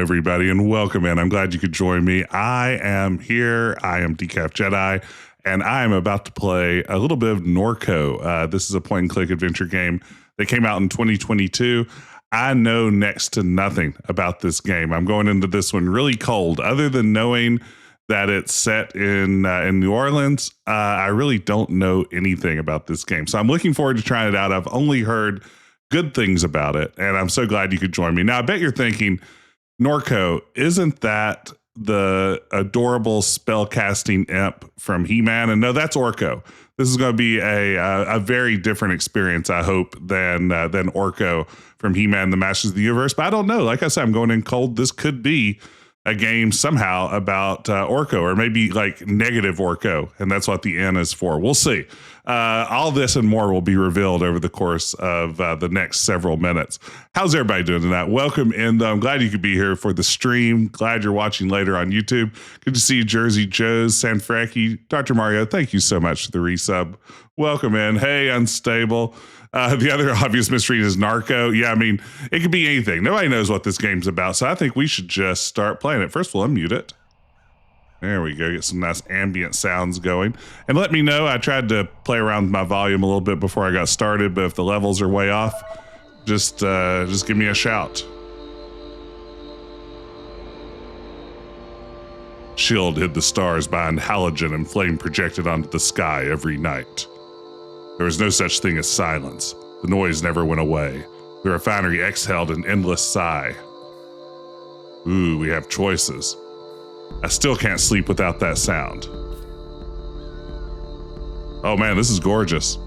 everybody, and welcome in. I'm glad you could join me. I am here. I am Decaf Jedi, and I am about to play a little bit of Norco. This is a point-and-click adventure game that came out in 2022. I know next to nothing about this game. I'm going into this one really cold. Other than knowing that it's set in New Orleans, I really don't know anything about this game. So I'm looking forward to trying it out. I've only heard good things about it, and I'm so glad you could join me. Now, I bet you're thinking, Norco, isn't that the adorable spell-casting imp from He-Man? And no, that's Orco. This is going to be a very different experience, I hope, than Orco from He-Man, the Masters of the Universe. But I don't know. Like I said, I'm going in cold. This could be a game somehow about Orco, or maybe like negative Orco, and that's what the N is for. We'll see. All this and more will be revealed over the course of the next several minutes. How's everybody doing tonight? Welcome in, though. I'm glad you could be here for the stream. Glad you're watching later on YouTube. Good to see you, Jersey Joe's, Sanfrecchi, Dr. Mario. Thank you so much for the resub. Welcome in. Hey, Unstable. The other obvious mystery is Norco. Yeah, I mean, it could be anything. Nobody knows what this game's about, so I think we should just start playing it. First, we'll unmute it. There we go. Get some nice ambient sounds going. And let me know. I tried to play around with my volume a little bit before I got started, but if the levels are way off, just give me a shout. Shield hid the stars behind halogen and flame projected onto the sky every night. There was no such thing as silence. The noise never went away. The refinery exhaled an endless sigh. Ooh, we have choices. I still can't sleep without that sound. Oh man, this is gorgeous.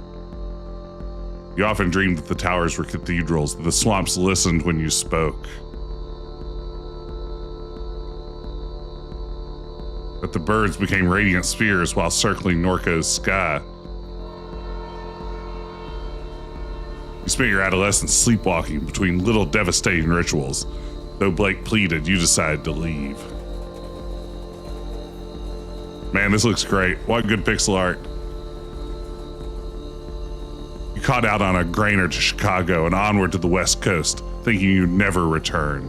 You often dreamed that the towers were cathedrals, that the swamps listened when you spoke. That the birds became radiant spheres while circling Norco's sky. You spent your adolescence sleepwalking between little devastating rituals. Though Blake pleaded, you decided to leave. Man, this looks great. What good pixel art. You caught out on a grainer to Chicago and onward to the West Coast, thinking you'd never return.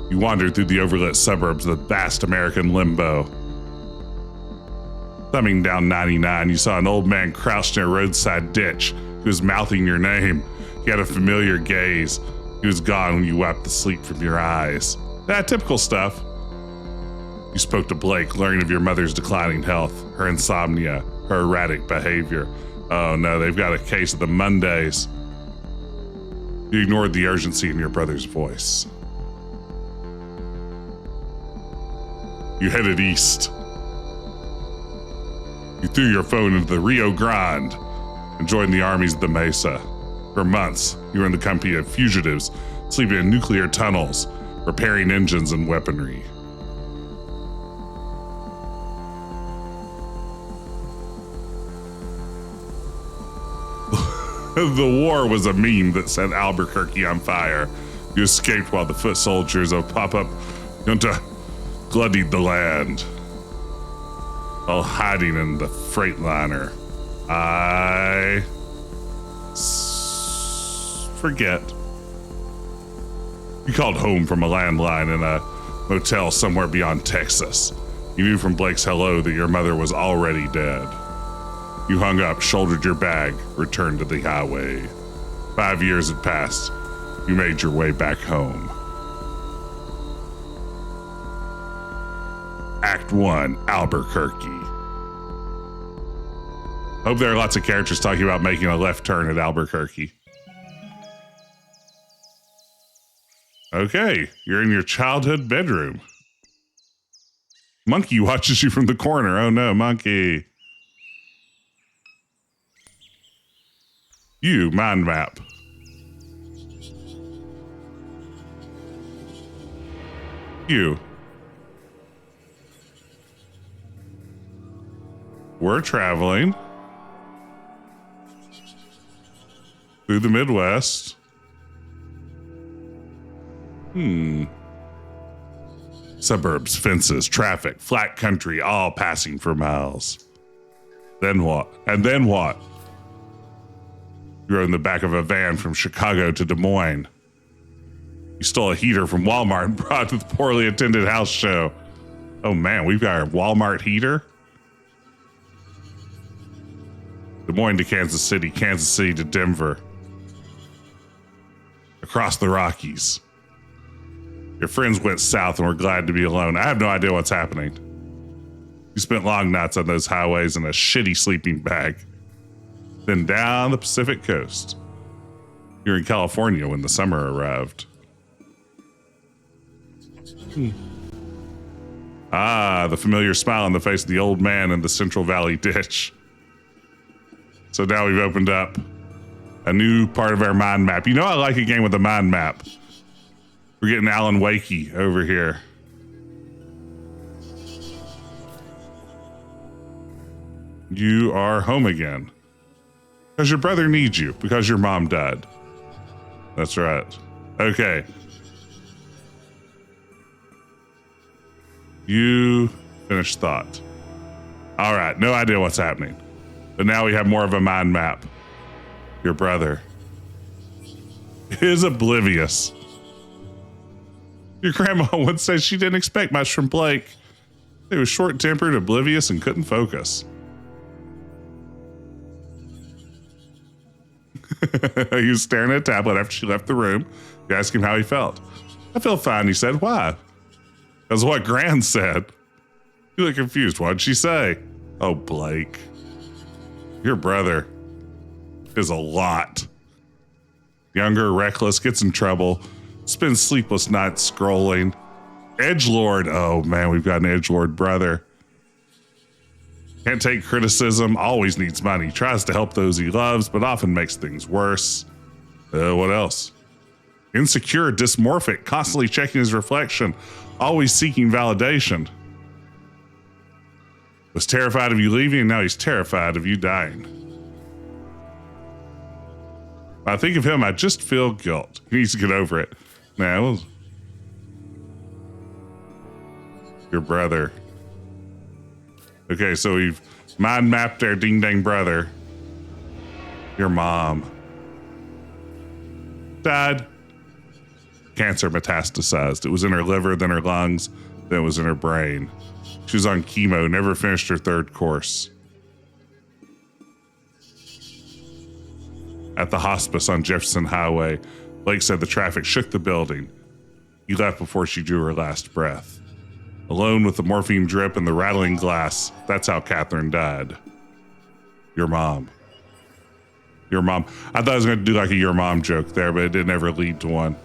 You wandered through the overlit suburbs of the vast American limbo. Thumbing down 99, you saw an old man crouched in a roadside ditch who was mouthing your name. He had a familiar gaze. He was gone when you wiped the sleep from your eyes. Typical stuff. You spoke to Blake, learning of your mother's declining health, her insomnia, her erratic behavior. Oh no, they've got a case of the Mondays. You ignored the urgency in your brother's voice. You headed east. You threw your phone into the Rio Grande and joined the armies of the Mesa. For months, you were in the company of fugitives, sleeping in nuclear tunnels, repairing engines and weaponry. The war was a meme that set Albuquerque on fire. You escaped while the foot soldiers of Pop-Up Junta bloodied the land, while hiding in the Freightliner. I forget. You called home from a landline in a motel somewhere beyond Texas. You knew from Blake's hello that your mother was already dead. You hung up, shouldered your bag, returned to the highway. 5 years had passed. You made your way back home. Act 1, Albuquerque. Hope there are lots of characters talking about making a left turn at Albuquerque. Okay, you're in your childhood bedroom. Monkey watches you from the corner. Oh no, Monkey. You, mind map. You. We're traveling through the Midwest. Suburbs, fences, traffic, flat country, all passing for miles. Then what? And then what? You rode in the back of a van from Chicago to Des Moines. You stole a heater from Walmart and brought it to the poorly attended house show. Oh man, we've got our Walmart heater. Des Moines to Kansas City to Denver. Across the Rockies. Your friends went south and were glad to be alone. I have no idea what's happening. You spent long nights on those highways in a shitty sleeping bag. Then down the Pacific coast. You're in California when the summer arrived. Ah, the familiar smile on the face of the old man in the Central Valley ditch. So now we've opened up a new part of our mind map. You know I like a game with a mind map. We're getting Alan Wakey over here. You are home again. Because your brother needs you. Because your mom died. That's right. Okay. You finished thought. All right. No idea what's happening. But now we have more of a mind map. Your brother is oblivious. Your grandma once said she didn't expect much from Blake. He was short-tempered, oblivious, and couldn't focus. He was staring at a tablet after she left the room. You asked him how he felt. I feel fine, he said. Why? That's what Gran said. You look confused. What did she say? Oh, Blake. Your brother is a lot. Younger, reckless, gets in trouble, spends sleepless nights scrolling. Edgelord. Oh, man, we've got an edgelord brother. Can't take criticism, always needs money, tries to help those he loves, but often makes things worse. What else? Insecure, dysmorphic, constantly checking his reflection, always seeking validation. Was terrified of you leaving, and now he's terrified of you dying. When I think of him, I just feel guilt. He needs to get over it. Now, your brother. Okay, so we've mind mapped our ding dang brother. Your mom died. Cancer metastasized. It was in her liver, then her lungs, then it was in her brain. She was on chemo, never finished her third course. At the hospice on Jefferson Highway, Blake said the traffic shook the building. He left before she drew her last breath. Alone with the morphine drip and the rattling glass, that's how Catherine died. Your mom. Your mom. I thought I was going to do like a your mom joke there, but it didn't ever lead to one.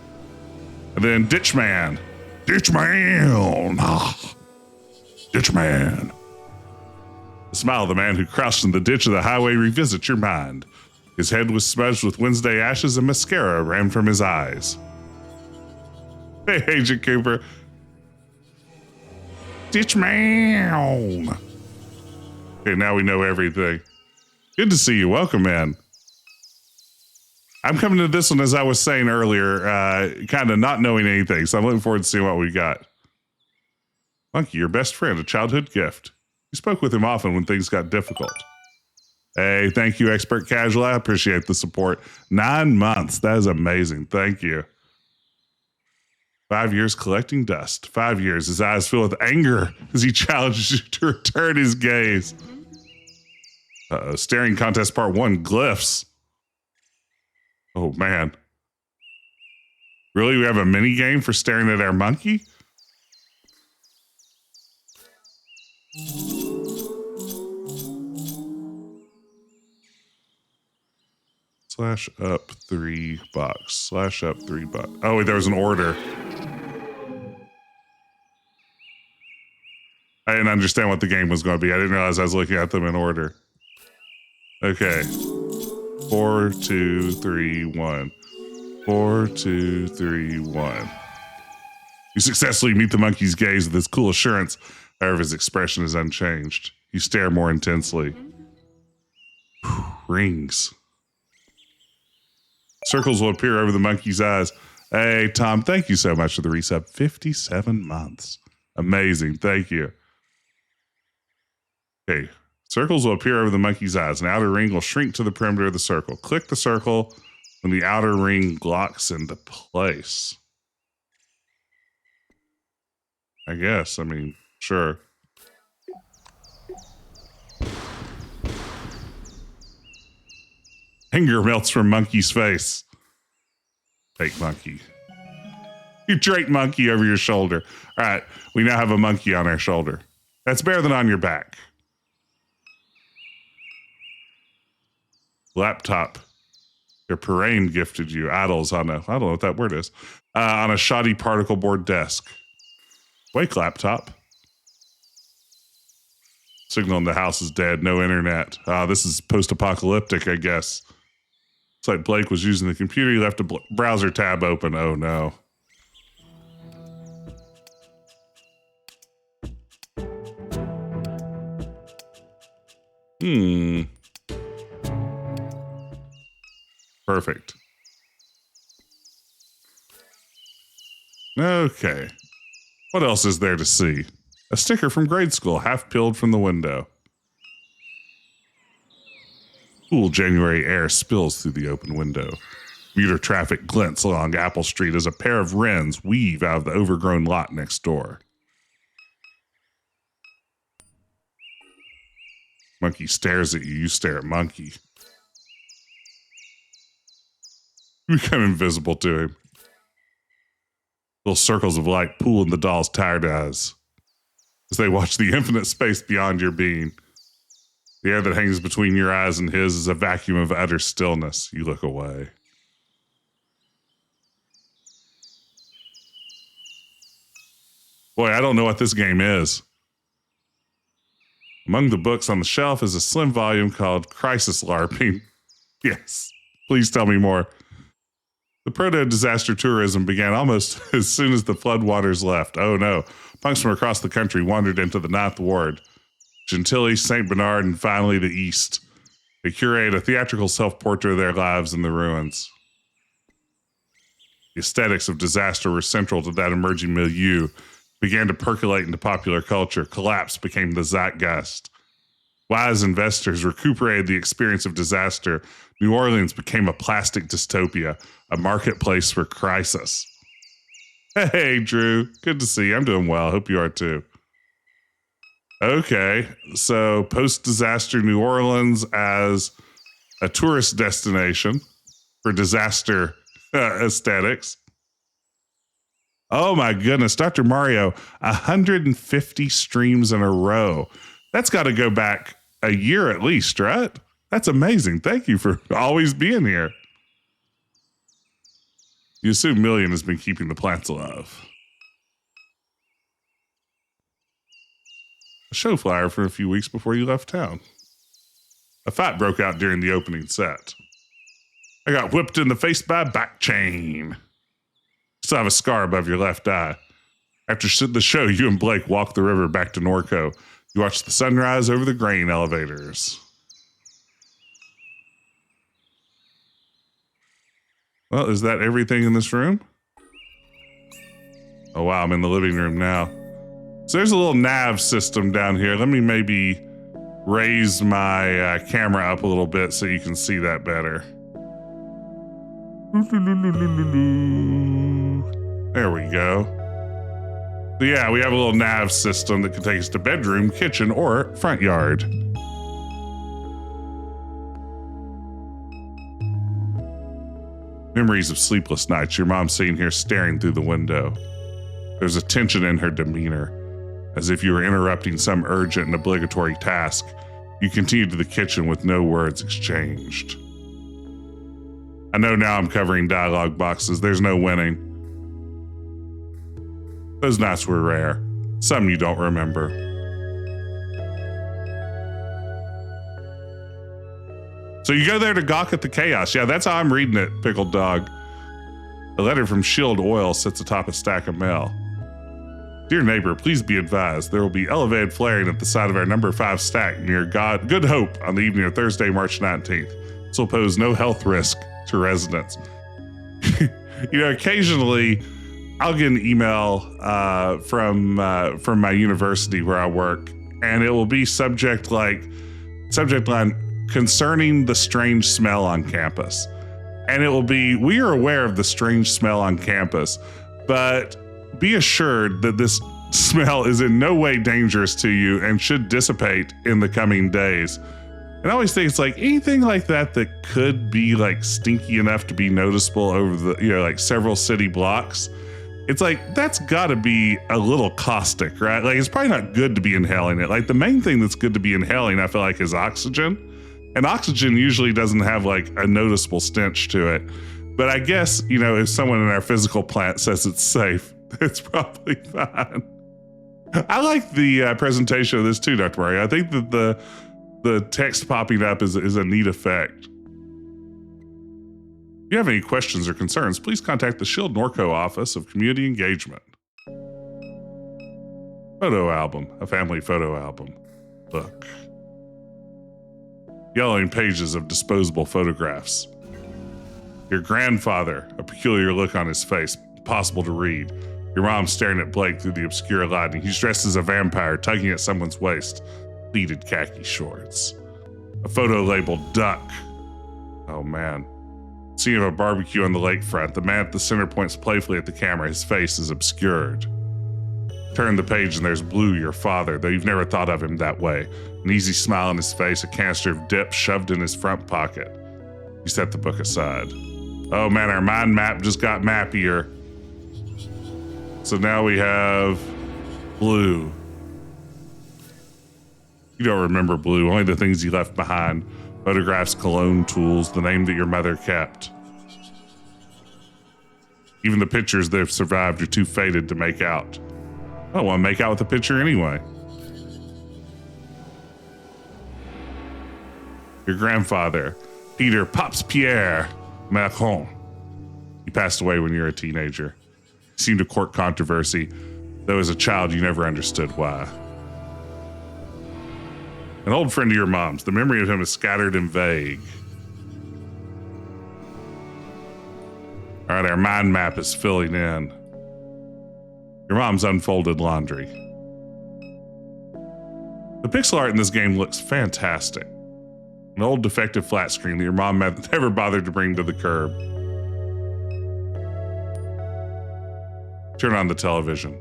And then Ditchman. Ditchman. Ditchman. The smile of the man who crouched in the ditch of the highway revisits your mind. His head was smudged with Wednesday ashes and mascara ran from his eyes. Hey, Agent Cooper. Ditchman. Okay, now we know everything. Good to see you. Welcome in. I'm coming to this one, as I was saying earlier, kind of not knowing anything, so I'm looking forward to seeing what we got. Monkey, your best friend, a childhood gift. You spoke with him often when things got difficult. Hey, thank you, Expert Casual. I appreciate the support. 9 months. That is amazing. Thank you. 5 years collecting dust. 5 years. His eyes fill with anger as he challenges you to return his gaze. Staring contest part 1, glyphs. Oh, man. Really? We have a mini game for staring at our monkey? Slash up 3 box. Slash up 3 box. Oh, wait, there was an order. I didn't understand what the game was going to be. I didn't realize I was looking at them in order. Okay. 4, 2, 3, 1. 4, 2, 3, 1. You successfully meet the monkey's gaze with his cool assurance. However, his expression is unchanged. You stare more intensely. Whew, rings. Circles will appear over the monkey's eyes. Hey, Tom, thank you so much for the resub. 57 months. Amazing. Thank you. Okay. Circles will appear over the monkey's eyes. An outer ring will shrink to the perimeter of the circle. Click the circle when the outer ring locks into place. I guess. I mean, sure. Anger melts from monkey's face. Fake monkey. You drape monkey over your shoulder. All right, we now have a monkey on our shoulder. That's better than on your back. Laptop. Your parade gifted you. Idles on a, I don't know what that word is. On a shoddy particle board desk. Wake, laptop. Signal in the house is dead. No internet. This is post-apocalyptic, I guess. It's like Blake was using the computer. He left a browser tab open. Oh, no. Perfect. Okay. What else is there to see? A sticker from grade school, half peeled from the window. Cool January air spills through the open window. Commuter traffic glints along Apple Street as a pair of wrens weave out of the overgrown lot next door. Monkey stares at you. You stare at monkey. You become invisible to him. Little circles of light pool in the doll's tired eyes as they watch the infinite space beyond your being. The air that hangs between your eyes and his is a vacuum of utter stillness. You look away. Boy, I don't know what this game is. Among the books on the shelf is a slim volume called Crisis LARPing. Yes, please tell me more. The proto-disaster tourism began almost as soon as the floodwaters left. Oh no, punks from across the country wandered into the Ninth Ward. Gentilly, St. Bernard, and finally the East. They curate a theatrical self-portrait of their lives in the ruins. The aesthetics of disaster were central to that emerging milieu, began to percolate into popular culture. Collapse became the zeitgeist. Wise investors recuperated the experience of disaster. New Orleans became a plastic dystopia, a marketplace for crisis. Hey, Drew. Good to see you. I'm doing well. Hope you are too. Okay, so post-disaster New Orleans as a tourist destination for disaster aesthetics. Oh my goodness, Dr. Mario, 150 streams in a row. That's got to go back a year at least, right? That's amazing. Thank you for always being here. You assume Million has been keeping the plants alive. A show flyer for a few weeks before you left town. A fight broke out during the opening set. I got whipped in the face by a back chain. Still have a scar above your left eye. After the show, you and Blake walked the river back to Norco. You watched the sunrise over the grain elevators. Well, is that everything in this room? Oh, wow, I'm in the living room now. So there's a little nav system down here. Let me maybe raise my camera up a little bit so you can see that better. There we go. So yeah, we have a little nav system that can take us to bedroom, kitchen, or front yard. Memories of sleepless nights. Your mom sitting here staring through the window. There's a tension in her demeanor, as if you were interrupting some urgent and obligatory task. You continue to the kitchen with no words exchanged. I know now I'm covering dialogue boxes. There's no winning. Those nights were rare. Some you don't remember. So you go there to gawk at the chaos. Yeah, that's how I'm reading it, Pickled Dog. A letter from Shield Oil sits atop a stack of mail. Dear neighbor, please be advised, there will be elevated flaring at the side of our number 5 stack near Good Hope on the evening of Thursday, March 19th. This will pose no health risk to residents. You know, occasionally I'll get an email from my university where I work, and it will be subject line concerning the strange smell on campus. And it will be, we are aware of the strange smell on campus, but be assured that this smell is in no way dangerous to you and should dissipate in the coming days. And I always think it's like anything like that that could be like stinky enough to be noticeable over the, like several city blocks. It's like, that's got to be a little caustic, right? Like, it's probably not good to be inhaling it. Like, the main thing that's good to be inhaling, I feel like, is oxygen. And oxygen usually doesn't have like a noticeable stench to it. But I guess, if someone in our physical plant says it's safe, it's probably fine. I like the presentation of this too, Dr. Murray. I think that the text popping up is a neat effect. If you have any questions or concerns, please contact the Shield Norco Office of Community Engagement. Photo album, a family photo album. Book. Yellowing pages of disposable photographs. Your grandfather, a peculiar look on his face, impossible to read. Your mom staring at Blake through the obscure lighting. He's dressed as a vampire, tugging at someone's waist. Pleated khaki shorts. A photo labeled Duck. Oh man. Scene of a barbecue on the lakefront. The man at the center points playfully at the camera. His face is obscured. Turn the page and there's Blue, your father, though you've never thought of him that way. An easy smile on his face, a canister of dip shoved in his front pocket. You set the book aside. Oh man, our mind map just got mappier. So now we have Blue. You don't remember Blue, only the things he left behind. Photographs, cologne, tools, the name that your mother kept. Even the pictures that have survived are too faded to make out. I don't want to make out with the picture anyway. Your grandfather, Peter Pops Pierre Macron. He passed away when you were a teenager. He seemed to court controversy, though as a child you never understood why. An old friend of your mom's. The memory of him is scattered and vague. All right, our mind map is filling in. Your mom's unfolded laundry. The pixel art in this game looks fantastic. An old defective flat screen that your mom never bothered to bring to the curb. Turn on the television.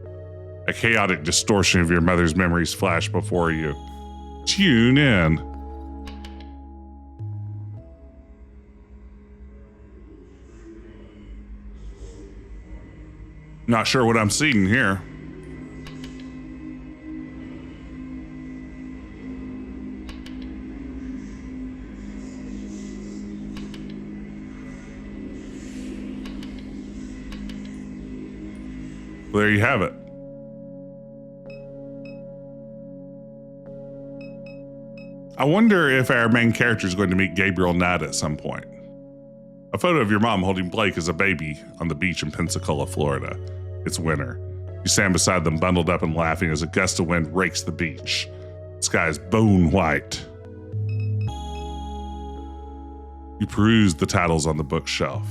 A chaotic distortion of your mother's memories flash before you. Tune in. Not sure what I'm seeing here. Well, there you have it. I wonder if our main character is going to meet Gabriel Knight at some point. A photo of your mom holding Blake as a baby on the beach in Pensacola, Florida. It's winter. You stand beside them, bundled up and laughing as a gust of wind rakes the beach. The sky is bone white. You peruse the titles on the bookshelf.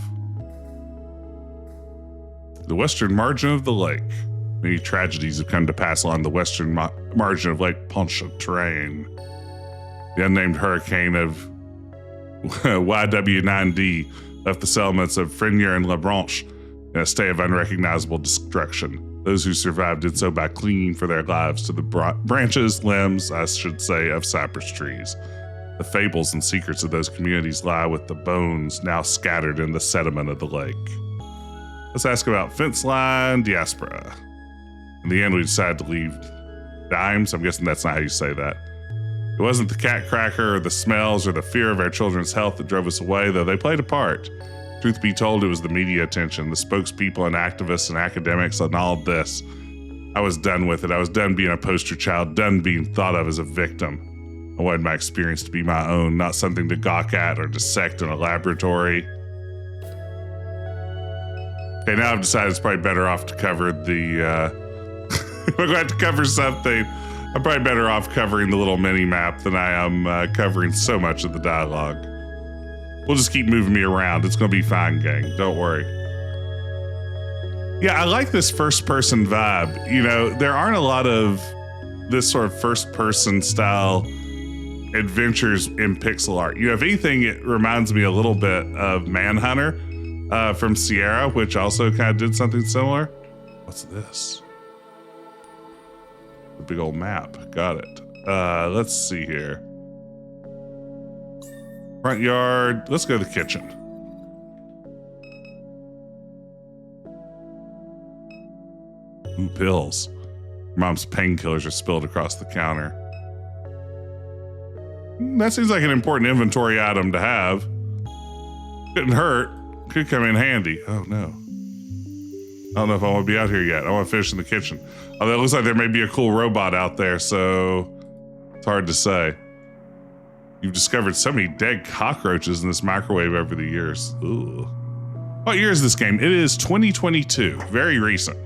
The western margin of the lake. Many tragedies have come to pass along the western margin of Lake Pontchartrain. The unnamed hurricane of YW9D left the settlements of Frenier and La Branche in a state of unrecognizable destruction. Those who survived did so by clinging for their lives to the branches, limbs, I should say, of cypress trees. The fables and secrets of those communities lie with the bones now scattered in the sediment of the lake. Let's ask about fence line diaspora. In the end, we decided to leave dimes. I'm guessing that's not how you say that. It wasn't the cat cracker or the smells or the fear of our children's health that drove us away, though they played a part. Truth be told, it was the media attention, the spokespeople and activists and academics and all this. I was done with it. I was done being a poster child, done being thought of as a victim. I wanted my experience to be my own, not something to gawk at or dissect in a laboratory. Okay, now I've decided it's probably better off to cover the, if I'm going to cover something, I'm probably better off covering the little mini map than I am covering so much of the dialogue. We'll just keep moving me around. It's going to be fine, gang. Don't worry. Yeah, I like this first-person vibe. You know, there aren't a lot of this sort of first-person style adventures in pixel art. You know, if anything, it reminds me a little bit of Manhunter from Sierra, which also kind of did something similar. What's this? The big old map. Got it. Let's see here. Front yard. Let's go to the kitchen. Ooh, pills. Mom's painkillers are spilled across the counter. That seems like an important inventory item to have. Couldn't hurt. Could come in handy. Oh no. I don't know if I want to be out here yet. I want to finish in the kitchen. Although it looks like there may be a cool robot out there, so it's hard to say. You've discovered so many dead cockroaches in this microwave over the years. Ooh. What year is this game? It is 2022. Very recent.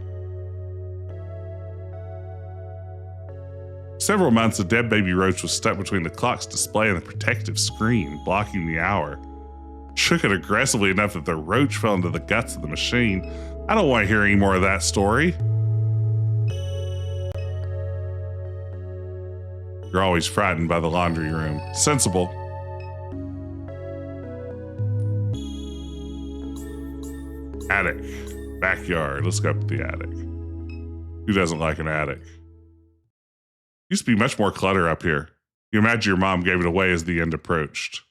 Several months, a dead baby roach was stuck between the clock's display and the protective screen, blocking the hour. Shook it aggressively enough that the roach fell into the guts of the machine. I don't want to hear any more of that story. You're always frightened by the laundry room. Sensible. Attic. Backyard. Let's go up to the attic. Who doesn't like an attic? Used to be much more clutter up here. You imagine your mom gave it away as the end approached.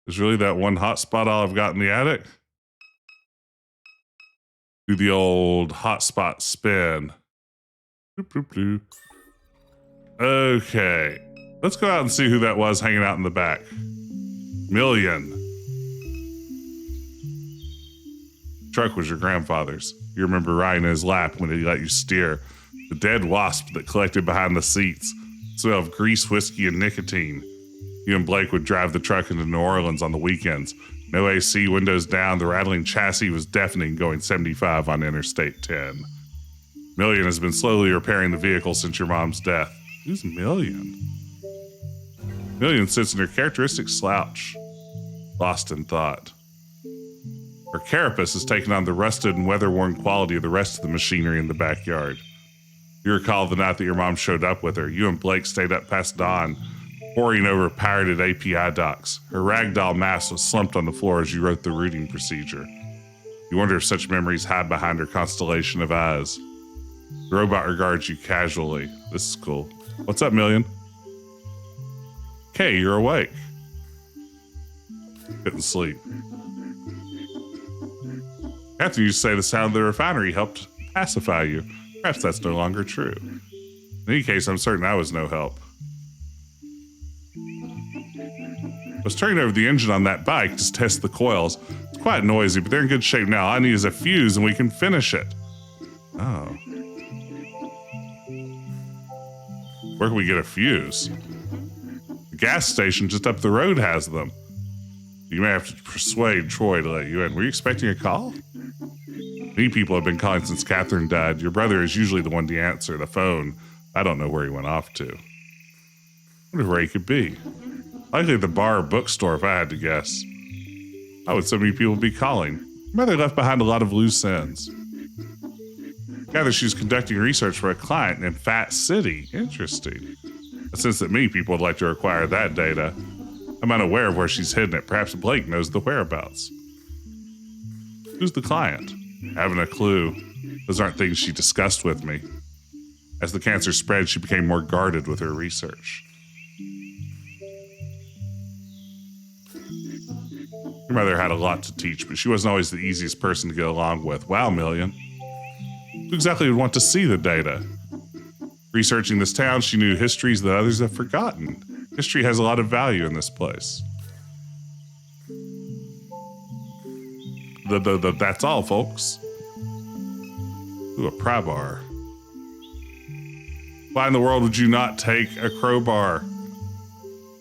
Is really that one hot spot all I've got in the attic? Do the old hotspot spin. Bloop, bloop, bloop. Okay. Let's go out and see who that was hanging out in the back. Million. Truck was your grandfather's. You remember riding in his lap when he let you steer. The dead wasp that collected behind the seats. Smell of grease, whiskey, and nicotine. You and Blake would drive the truck into New Orleans on the weekends. No AC, windows down, the rattling chassis was deafening going 75 on Interstate 10. Million has been slowly repairing the vehicle since your mom's death. Who's Million? Million sits in her characteristic slouch, lost in thought. Her carapace has taken on the rusted and weather-worn quality of the rest of the machinery in the backyard. You recall the night that your mom showed up with her. You and Blake stayed up past dawn, poring over pirated API docs. Her ragdoll mask was slumped on the floor as you wrote the routing procedure. You wonder if such memories hide behind her constellation of eyes. The robot regards you casually. This is cool. What's up, Million? Kay, you're awake. Couldn't sleep. After you say the sound of the refinery helped pacify you. Perhaps that's no longer true. In any case, I'm certain I was no help. I was turning over the engine on that bike to test the coils. It's quite noisy, but they're in good shape now. All I need is a fuse and we can finish it. Oh. Where can we get a fuse? The gas station just up the road has them. You may have to persuade Troy to let you in. Were you expecting a call? Many people have been calling since Catherine died. Your brother is usually the one to answer the phone. I don't know where he went off to. I wonder where he could be. Likely the bar or bookstore, if I had to guess. Why would so many people be calling? Your mother left behind a lot of loose ends. Gather she's conducting research for a client in Fat City. Interesting. A sense that many people would like to acquire that data. I'm unaware of where she's hidden it. Perhaps Blake knows the whereabouts. Who's the client? Haven't a clue. Those aren't things she discussed with me. As the cancer spread, she became more guarded with her research. Your mother had a lot to teach, but she wasn't always the easiest person to get along with. Wow, Million. Who exactly would want to see the data? Researching this town, she knew histories that others have forgotten. History has a lot of value in this place. That's all, folks. Ooh, a pry bar. Why in the world would you not take a crowbar?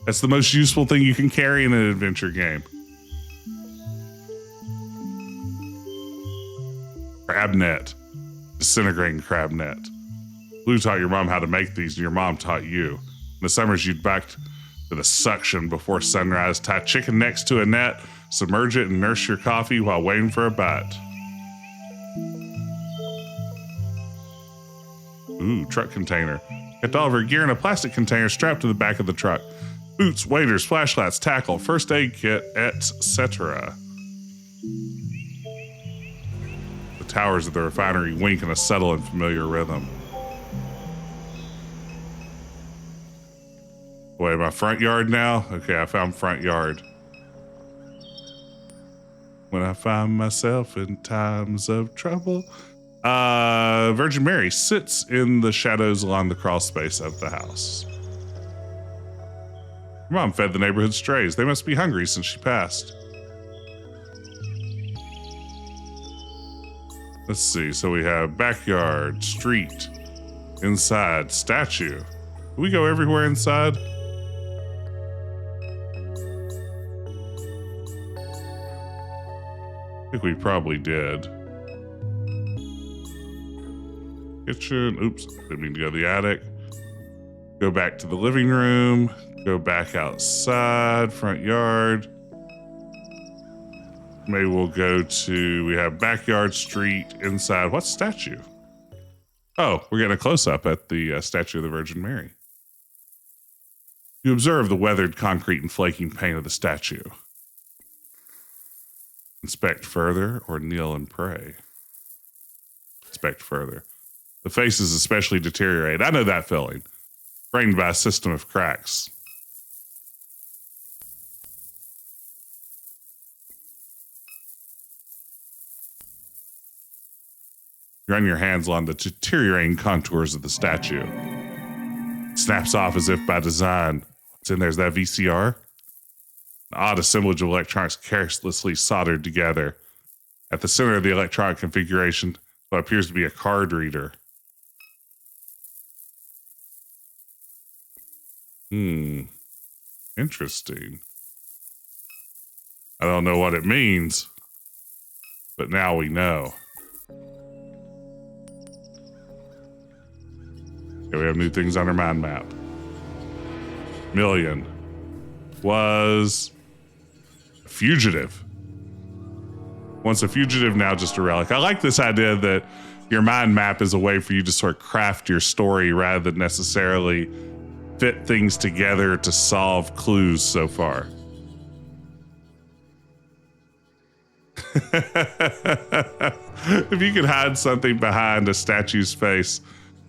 That's the most useful thing you can carry in an adventure game. Crab net. Disintegrating crab net. Lou taught your mom how to make these, and your mom taught you. In the summers, you'd back to the suction before sunrise, tie chicken necks to a net, submerge it, and nurse your coffee while waiting for a bite. Ooh, truck container. Kept all of her gear in a plastic container strapped to the back of the truck. Boots, waders, flashlights, tackle, first aid kit, etc. towers of the refinery wink in a subtle and familiar rhythm. Wait, my front yard now? Okay, I found front yard. When I find myself in times of trouble. Virgin Mary sits in the shadows along the crawl space of the house. Your mom fed the neighborhood strays. They must be hungry since she passed. Let's see. So we have backyard, street, inside, statue. Do we go everywhere inside? I think we probably did. Kitchen. Oops. Didn't mean to go to the attic. Go back to the living room. Go back outside, front yard. Maybe we'll go to, we have backyard, street, inside. What's statue? Oh, we're getting a close-up at the statue of the Virgin Mary. You observe the weathered concrete and flaking paint of the statue. Inspect further or kneel and pray. Inspect further. The face is especially deteriorated. I know that feeling. Framed by a system of cracks. You run your hands along the deteriorating contours of the statue. It snaps off as if by design. What's in there? Is that VCR? An odd assemblage of electronics carelessly soldered together. At the center of the electronic configuration, what appears to be a card reader. Interesting. I don't know what it means, but now we know. Okay, we have new things on our mind map. Million was a fugitive. Once a fugitive, now just a relic. I like this idea that your mind map is a way for you to sort of craft your story rather than necessarily fit things together to solve clues so far. If you could hide something behind a statue's face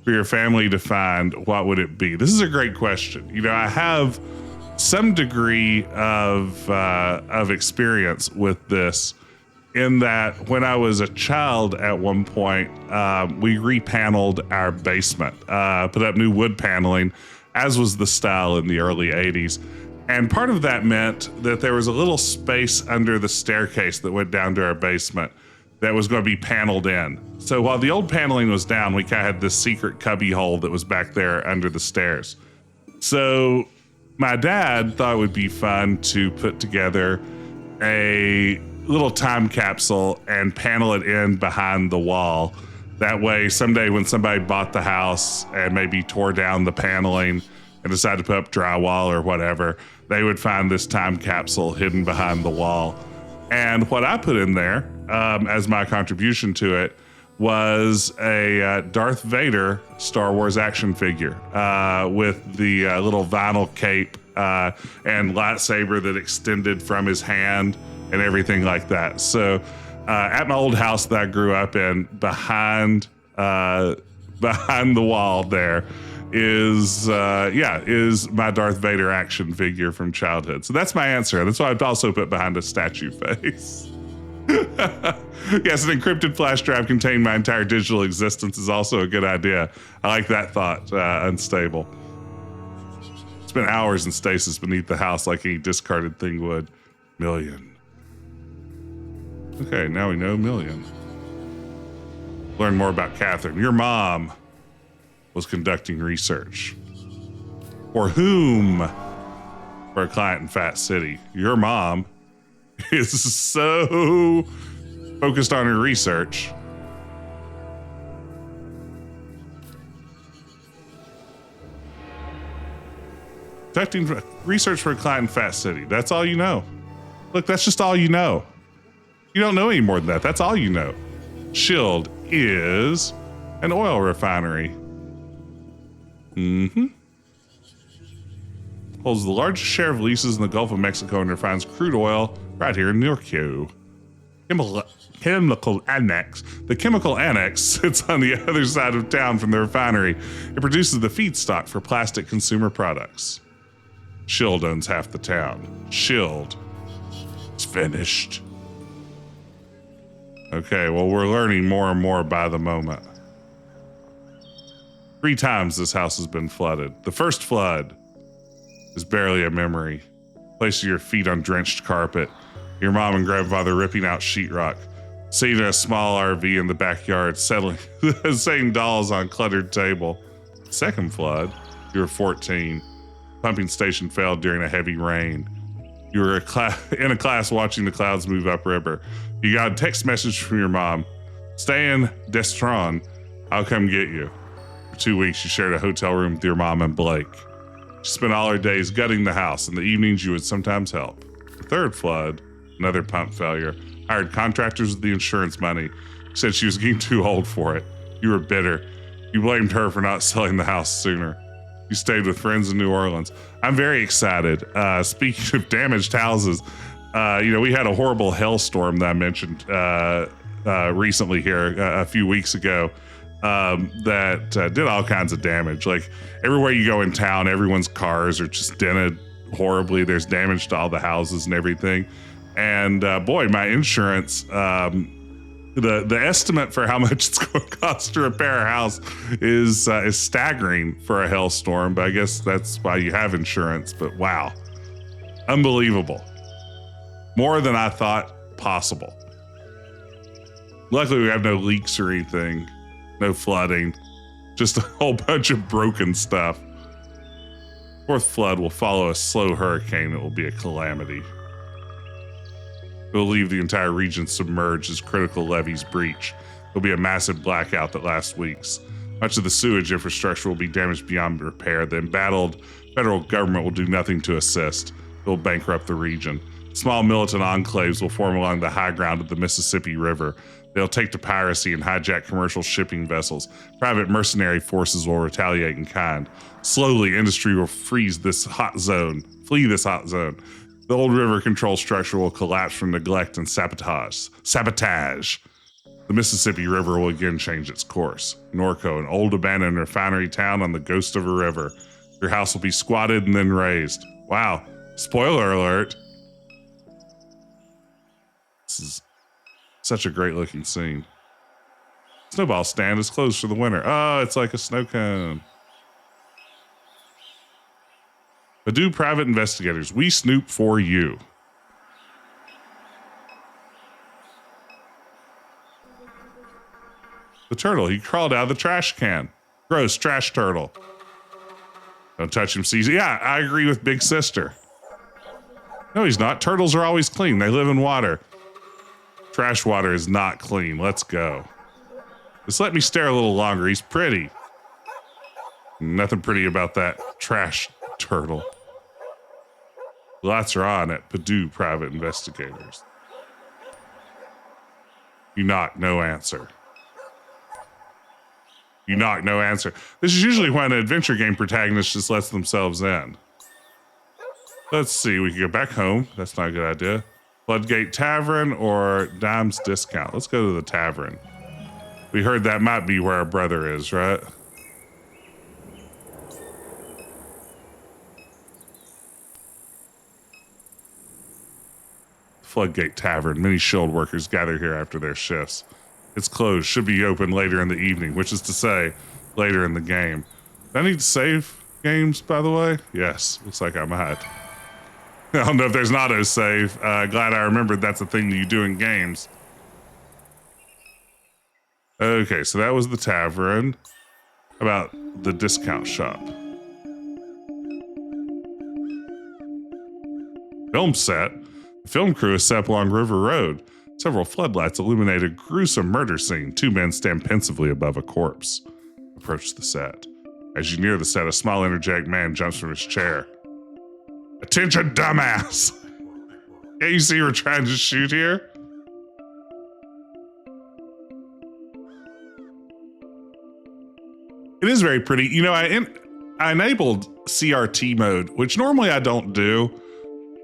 for your family to find, what would it be? This is a great question. You know, I have some degree of experience with this in that when I was a child at one point, we repaneled our basement, put up new wood paneling, as was the style in the early 80s. And part of that meant that there was a little space under the staircase that went down to our basement that was going to be paneled in. So while the old paneling was down, we kind of had this secret cubby hole that was back there under the stairs. So my dad thought it would be fun to put together a little time capsule and panel it in behind the wall. That way, someday when somebody bought the house and maybe tore down the paneling and decided to put up drywall or whatever, they would find this time capsule hidden behind the wall. And what I put in there as my contribution to it was a Darth Vader Star Wars action figure with the little vinyl cape and lightsaber that extended from his hand and everything like that. So at my old house that I grew up in, behind the wall there is my Darth Vader action figure from childhood. So that's my answer. That's why I'd also put behind a statue face. Yes, an encrypted flash drive containing my entire digital existence is also a good idea. I like that thought. Unstable. Spent hours in stasis beneath the house like any discarded thing would. Million. Okay, now we know million. Learn more about Catherine. Your mom was conducting research. For whom? For a client in Fat City. Your mom is so focused on her research. Conducting research for a client in Fat City. That's all you know. Look, that's just all you know. You don't know any more than that. That's all you know. Shield is an oil refinery. Holds the largest share of leases in the Gulf of Mexico and refines crude oil right here in Norco. chemical annex. The chemical annex sits on the other side of town from the refinery. It produces the feedstock for plastic consumer products. Shield owns half the town. Shield is finished. Okay, well, we're learning more and more by the moment. 3 times this house has been flooded. The first flood is barely a memory. Place your feet on drenched carpet. Your mom and grandfather ripping out sheetrock. Sitting in a small RV in the backyard, setting dolls on cluttered table. Second flood, you were 14. Pumping station failed during a heavy rain. You were in a class watching the clouds move upriver. You got a text message from your mom. Stay in Destron. I'll come get you. For 2 weeks, you shared a hotel room with your mom and Blake. She spent all her days gutting the house. In the evenings, you would sometimes help. The third flood, another pump failure. Hired contractors with the insurance money. Said she was getting too old for it. You were bitter. You blamed her for not selling the house sooner. You stayed with friends in New Orleans. I'm very excited. Speaking of damaged houses, we had a horrible hailstorm that I mentioned recently here a few weeks ago that did all kinds of damage. Like everywhere you go in town, everyone's cars are just dented horribly. There's damage to all the houses and everything. And boy, my insurance, the estimate for how much it's going to cost to repair a house is staggering for a hailstorm. But I guess that's why you have insurance. But wow, unbelievable. More than I thought possible. Luckily, we have no leaks or anything, no flooding, just a whole bunch of broken stuff. Fourth flood will follow a slow hurricane. It will be a calamity. It will leave the entire region submerged as critical levees breach. There'll be a massive blackout that lasts weeks. Much of the sewage infrastructure will be damaged beyond repair. The embattled federal government will do nothing to assist. It will bankrupt the region. Small militant enclaves will form along the high ground of the Mississippi River. They'll take to piracy and hijack commercial shipping vessels. Private mercenary forces will retaliate in kind. Slowly, industry will flee this hot zone. The old river control structure will collapse from neglect and sabotage. The Mississippi River will again change its course. Norco, an old abandoned refinery town on the ghost of a river. Your house will be squatted and then raised. Wow. Spoiler alert. This is such a great looking scene. Snowball stand is closed for the winter. Oh, it's like a snow cone. Adieu, private investigators. We snoop for you. The turtle, he crawled out of the trash can. Gross, trash turtle. Don't touch him, Caesar. Yeah, I agree with Big Sister. No, he's not. Turtles are always clean. They live in water. Trash water is not clean. Let's go. Just let me stare a little longer. He's pretty. Nothing pretty about that trash turtle. Lots are on at Purdue Private Investigators. You knock, no answer. You knock, no answer. This is usually when an adventure game protagonist just lets themselves in. Let's see, we can go back home. That's not a good idea. Floodgate Tavern or Dime's Discount. Let's go to the tavern. We heard that might be where our brother is, right? Floodgate Tavern. Many shield workers gather here after their shifts. It's closed. Should be open later in the evening, which is to say, later in the game. Do I need to save games, by the way? Yes. Looks like I might. I don't know if there's an autosave. Glad I remembered that's a thing that you do in games. Okay, so that was the tavern. How about the discount shop? Film set. The film crew is set up along River Road. Several floodlights illuminate a gruesome murder scene. 2 men stand pensively above a corpse. Approach the set. As you near the set, a small, energetic man jumps from his chair. Attention, dumbass! Can't you see we're trying to shoot here? It is very pretty. You know, I enabled CRT mode, which normally I don't do.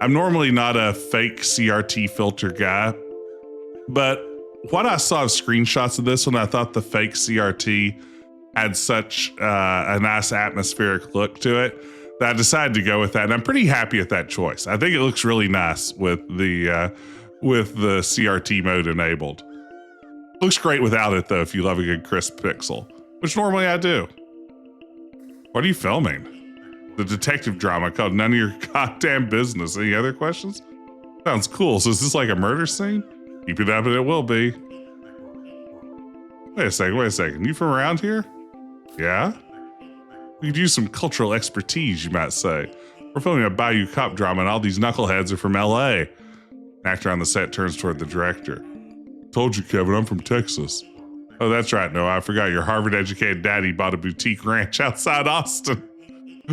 I'm normally not a fake CRT filter guy, but what I saw of screenshots of this one, I thought the fake CRT had such a nice atmospheric look to it that I decided to go with that. And I'm pretty happy with that choice. I think it looks really nice with the CRT mode enabled. Looks great without it though, if you love a good crisp pixel, which normally I do. What are you filming? The detective drama called None of Your Goddamn Business. Any other questions? Sounds cool. So is this like a murder scene? Keep it up and it will be. Wait a second. You from around here? Yeah? We could use some cultural expertise, you might say. We're filming a Bayou cop drama and all these knuckleheads are from LA. An actor on the set turns toward the director. Told you, Kevin, I'm from Texas. Oh, that's right, Noah. I forgot your Harvard-educated daddy bought a boutique ranch outside Austin.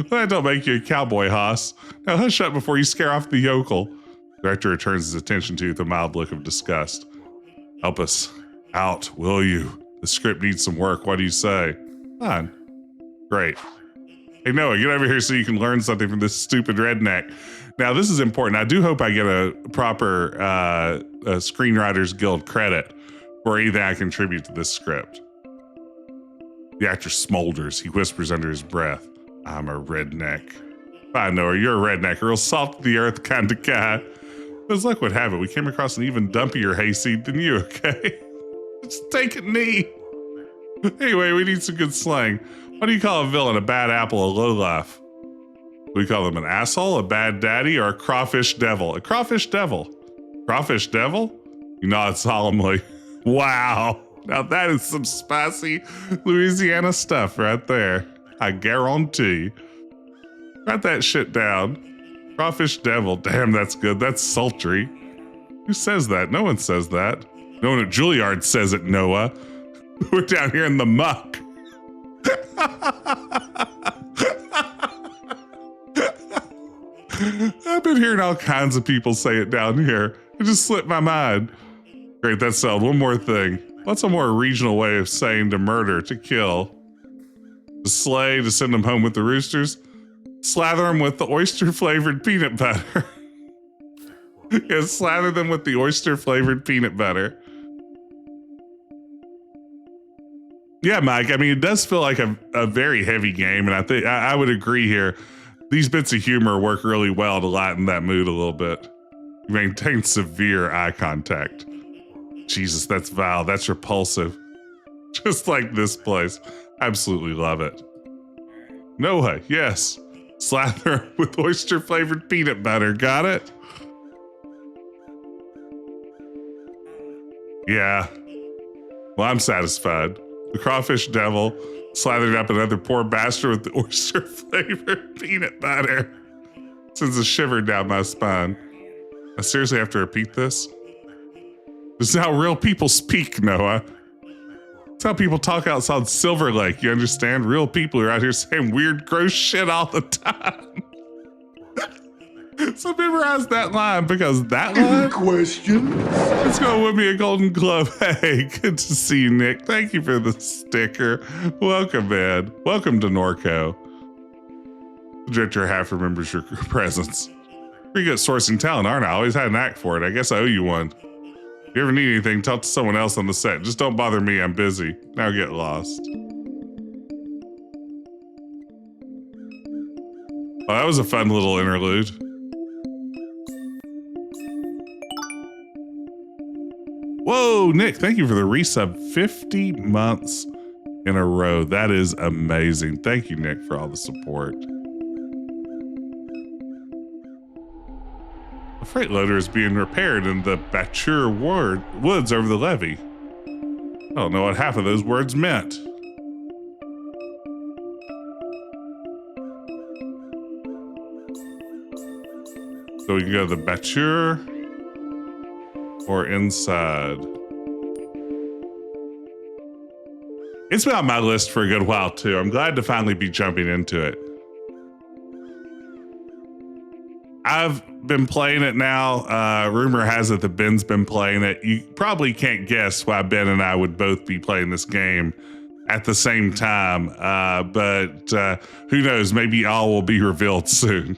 That don't make you a cowboy, Hoss. Now hush up before you scare off the yokel. The director returns his attention to you with a mild look of disgust. Help us out, will you? The script needs some work. What do you say? Fine. Great. Hey, Noah, get over here so you can learn something from this stupid redneck. Now, this is important. I do hope I get a proper Screenwriters Guild credit for anything I contribute to this script. The actor smolders. He whispers under his breath, I'm a redneck. Fine, Noah, you're a redneck, a real salt of the earth kind of guy. As luck would have it, we came across an even dumpier hayseed than you, okay? Just take a knee. Anyway, we need some good slang. What do you call a villain? A bad apple, a lowlife? We call them an asshole, a bad daddy, or a crawfish devil? A crawfish devil. Crawfish devil? You nod solemnly. Wow. Now that is some spicy Louisiana stuff right there. I guarantee. Write that shit down. Crawfish devil. Damn, that's good. That's sultry. Who says that? No one says that. No one at Juilliard says it, Noah. We're down here in the muck. I've been hearing all kinds of people say it down here. It just slipped my mind. Great, that's settled. One more thing. What's a more regional way of saying to murder, to kill? To slay, to send them home with the roosters? Slather them with the oyster-flavored peanut butter. Yeah, slather them with the oyster-flavored peanut butter. Yeah, Mike, I mean, it does feel like a very heavy game, and I think I would agree here. These bits of humor work really well to lighten that mood a little bit. You maintain severe eye contact. Jesus, that's vile. That's repulsive. Just like this place. Absolutely love it. Noah, yes. Slather with oyster-flavored peanut butter. Got it? Yeah. Well, I'm satisfied. The crawfish devil slathered up another poor bastard with the oyster-flavored peanut butter. Sends a shiver down my spine. I seriously have to repeat this? This is how real people speak, Noah. It's how people talk outside Silver Lake, you understand? Real people are out here saying weird, gross shit all the time. So memorize that line, because that line... Question? It's gonna win me a Golden Globe. Hey, good to see you, Nick. Thank you for the sticker. Welcome, man. Welcome to Norco. The director half remembers your presence. Pretty good at sourcing talent, aren't I? Always had an act for it. I guess I owe you one. If you ever need anything, talk to someone else on the set. Just don't bother me, I'm busy. Now get lost. Well, that was a fun little interlude. Whoa, Nick, thank you for the resub. 50 months in a row. That is amazing. Thank you, Nick, for all the support. A freight loader is being repaired in the Bature woods over the levee. I don't know what half of those words meant. So we can go to the Bature or inside. It's been on my list for a good while too. I'm glad to finally be jumping into it. I've been playing it now. Rumor has it that Ben's been playing it. You probably can't guess why Ben and I would both be playing this game at the same time. But who knows? Maybe all will be revealed soon.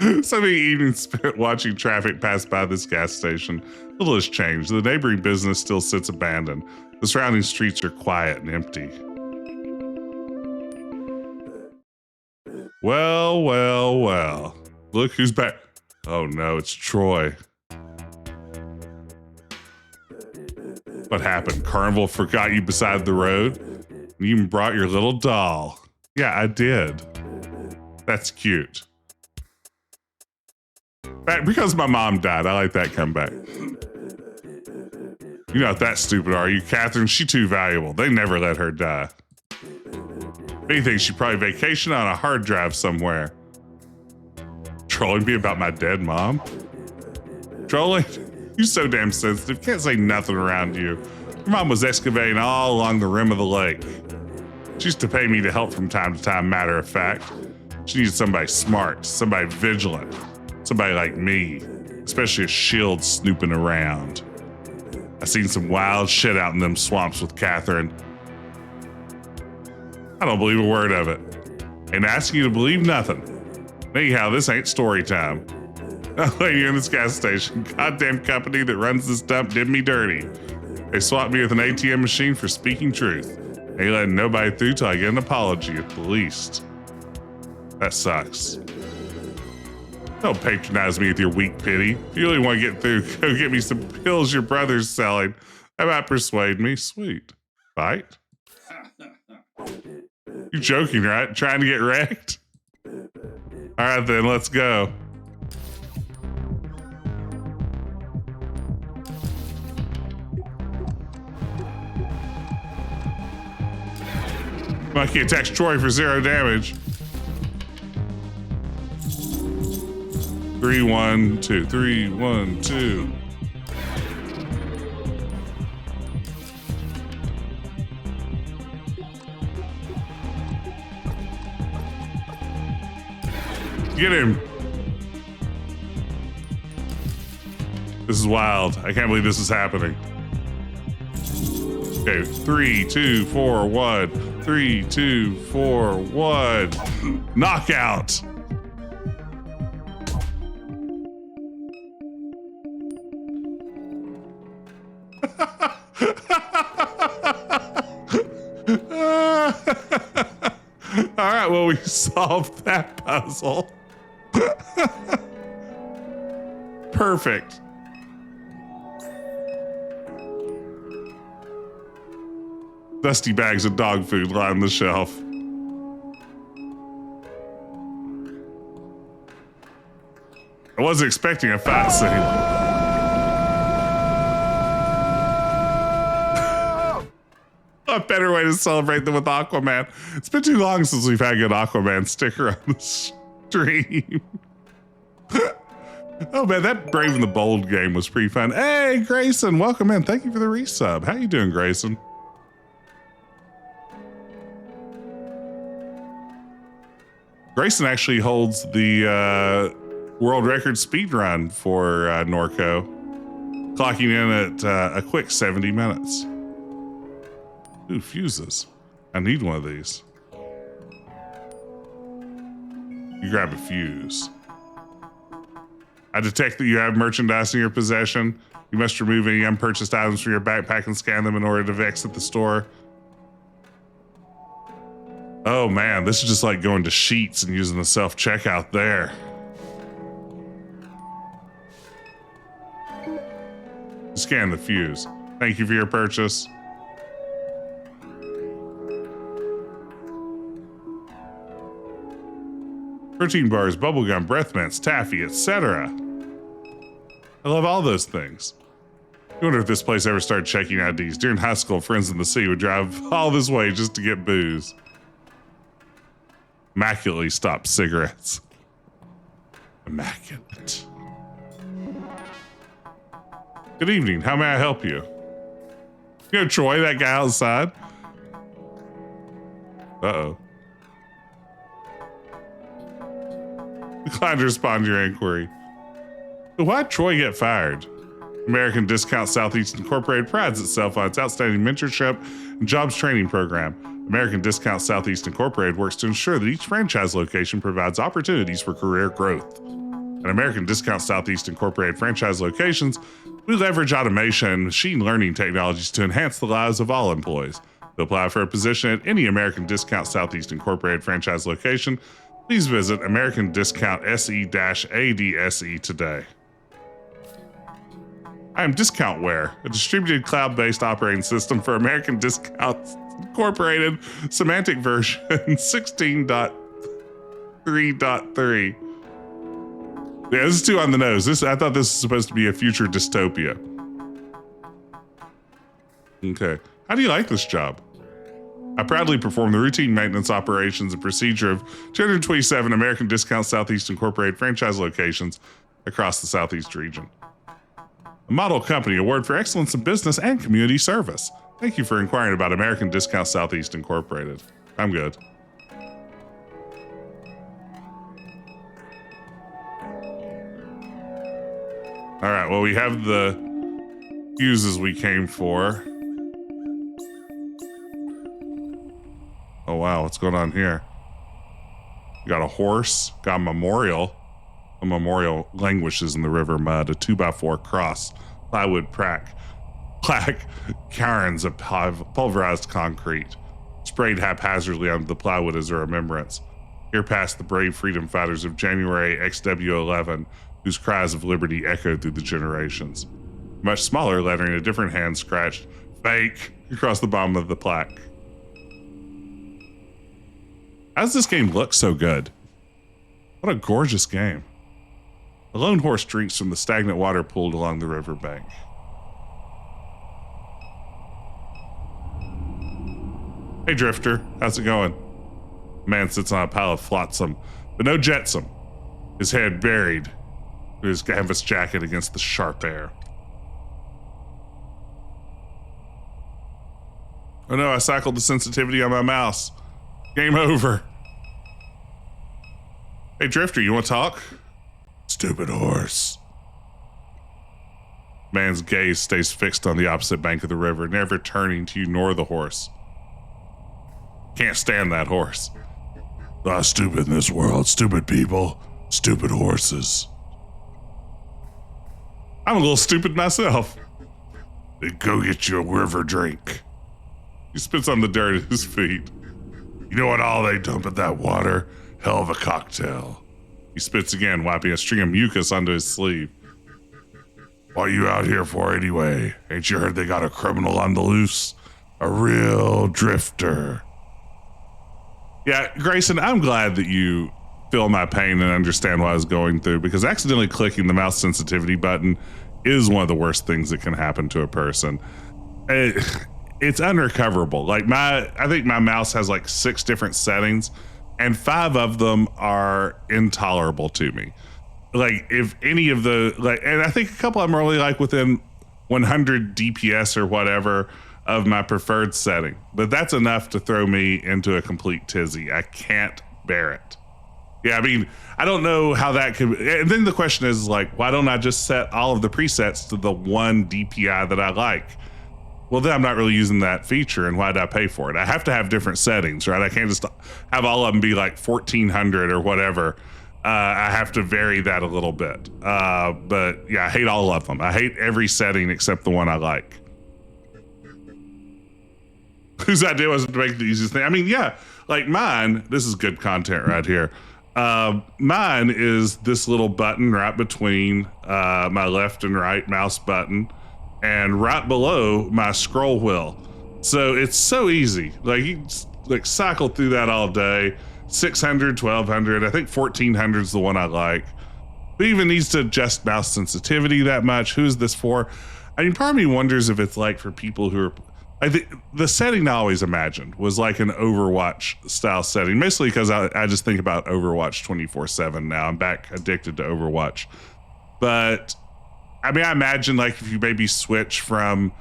So many evenings spent watching traffic pass by this gas station. Little has changed. The neighboring business still sits abandoned. The surrounding streets are quiet and empty. Well, well, well. Look who's back. Oh no, it's Troy. What happened? Carnival forgot you beside the road? You even brought your little doll. Yeah, I did. That's cute. Because my mom died, I like that comeback. You're not that stupid, are you, Catherine? She's too valuable. They never let her die. If anything, she probably vacationed on a hard drive somewhere. Trolling me about my dead mom? Trolling? You're so damn sensitive. Can't say nothing around you. Your mom was excavating all along the rim of the lake. She used to pay me to help from time to time, matter of fact. She needed somebody smart, somebody vigilant, somebody like me, especially a shield snooping around. I seen some wild shit out in them swamps with Catherine. I don't believe a word of it. Ain't asking you to believe nothing. Anyhow, this ain't story time. That lady in this gas station, goddamn company that runs this dump did me dirty. They swapped me with an ATM machine for speaking truth. Ain't letting nobody through till I get an apology at the least. That sucks. Don't patronize me with your weak pity. If you really want to get through, go get me some pills your brother's selling. That might persuade me. Sweet. Fight? You're joking, right? Trying to get wrecked? All right, then, let's go. Monkey attacks Troy for 0 damage. 3, 1, 2. 3, 1, 2. Get him. This is wild. I can't believe this is happening. Okay, 3, 2, 4, 1. 3, 2, 4, 1. Knockout. All right, well, we solved that puzzle. Perfect. Dusty bags of dog food line the shelf. I wasn't expecting a fight scene. A better way to celebrate than with Aquaman. It's been too long since we've had a good Aquaman sticker on the stream. Oh man, that Brave and the Bold game was pretty fun. Hey, Grayson, welcome in. Thank you for the resub. How you doing, Grayson? Grayson actually holds the world record speed run for Norco, clocking in at a quick 70 minutes. Ooh, fuses. I need one of these. You grab a fuse. I detect that you have merchandise in your possession. You must remove any unpurchased items from your backpack and scan them in order to exit the store. Oh man, this is just like going to Sheets and using the self-checkout there. Scan the fuse. Thank you for your purchase. Protein bars, bubblegum, breath mints, taffy, etc. I love all those things. I wonder if this place ever started checking IDs. During high school, friends in the city would drive all this way just to get booze. Immaculately stopped cigarettes. Immaculate. Good evening. How may I help you? You know Troy, that guy outside? Uh-oh. Declined to respond to your inquiry. So why'd Troy get fired? American Discount Southeast Incorporated prides itself on its outstanding mentorship and jobs training program. American Discount Southeast Incorporated works to ensure that each franchise location provides opportunities for career growth. At American Discount Southeast Incorporated franchise locations, we leverage automation and machine learning technologies to enhance the lives of all employees. To apply for a position at any American Discount Southeast Incorporated franchise location, please visit American Discount SE-ADSE today. I am Discountware, a distributed cloud-based operating system for American Discount Incorporated semantic version 16.3.3. Yeah, this is too on the nose. I thought this was supposed to be a future dystopia. Okay. How do you like this job? I proudly perform the routine maintenance operations and procedure of 227 American Discount Southeast Incorporated franchise locations across the Southeast region. A model company award for excellence in business and community service. Thank you for inquiring about American Discount Southeast Incorporated. I'm good. All right, well, we have the fuses we came for. Oh, wow, what's going on here? We got a horse, got a memorial. A memorial languishes in the river mud, a 2x4 cross, plywood plaque, cairns of pulverized concrete, sprayed haphazardly onto the plywood as a remembrance. Here passed the brave freedom fighters of January XW11, whose cries of liberty echoed through the generations. Much smaller lettering, a different hand scratched "fake" across the bottom of the plaque. How does this game look so good? What a gorgeous game. A lone horse drinks from the stagnant water pooled along the riverbank. Hey Drifter, how's it going? A man sits on a pile of flotsam, but no jetsam, his head buried in his canvas jacket against the sharp air. Oh no, I cycled the sensitivity on my mouse. Game over. Hey Drifter, you want to talk? Stupid horse. Man's gaze stays fixed on the opposite bank of the river, never turning to you nor the horse. Can't stand that horse. Stupid in this world, stupid people, stupid horses. I'm a little stupid myself. Then go get you a river drink. He spits on the dirt at his feet. You know what all they dump in that water? Hell of a cocktail. He spits again, wiping a string of mucus onto his sleeve. What are you out here for anyway? Ain't you heard they got a criminal on the loose? A real drifter. Yeah, Grayson, I'm glad that you feel my pain and understand what I was going through, because accidentally clicking the mouse sensitivity button is one of the worst things that can happen to a person. It's unrecoverable. Like I think my mouse has like 6 different settings, and 5 of them are intolerable to me. Like if any of the, and I think a couple of them are only like within 100 DPS or whatever of my preferred setting, but that's enough to throw me into a complete tizzy. I can't bear it. Yeah, I mean, I don't know how that could, and then the question is like, why don't I just set all of the presets to the one DPI that I like? Well, then I'm not really using that feature, and why did I pay for it? I have to have different settings, right? I can't just have all of them be like 1400 or whatever. I have to vary that a little bit. But yeah, I hate all of them. I hate every setting except the one I like. Whose idea was to make the easiest thing? I mean, yeah, like mine, this is good content right here. Mine is this little button right between my left and right mouse button, and right below my scroll wheel. So it's so easy. Like you like cycle through that all day. 600, 1200, I think 1400 is the one I like. Who even needs to adjust mouse sensitivity that much? Who's this for? I mean, part of me wonders if it's like for people who are, I think the setting I always imagined was like an Overwatch style setting, mostly because I just think about Overwatch 24/7 now. I'm back addicted to Overwatch. But I mean, I imagine like if you maybe switch from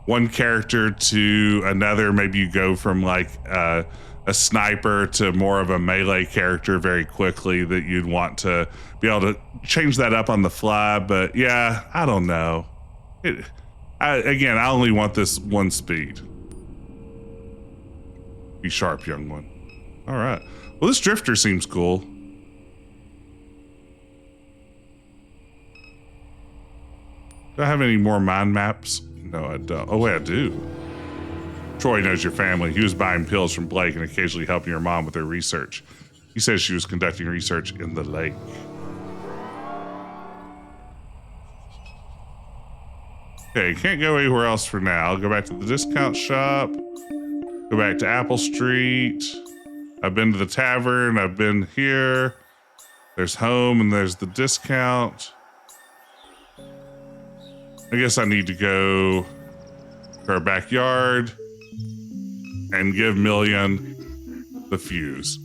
one character to another, maybe you go from like a sniper to more of a melee character very quickly, that you'd want to be able to change that up on the fly. But yeah, I don't know. Again, I only want this one speed. Be sharp, young one. All right. Well, this drifter seems cool. Do I have any more mind maps? No, I don't. Oh, wait, I do. Troy knows your family. He was buying pills from Blake and occasionally helping your mom with her research. He says she was conducting research in the lake. Okay, can't go anywhere else for now. Go back to the discount shop. Go back to Apple Street. I've been to the tavern. I've been here. There's home and there's the discount. I guess I need to go to our backyard and give Million the fuse.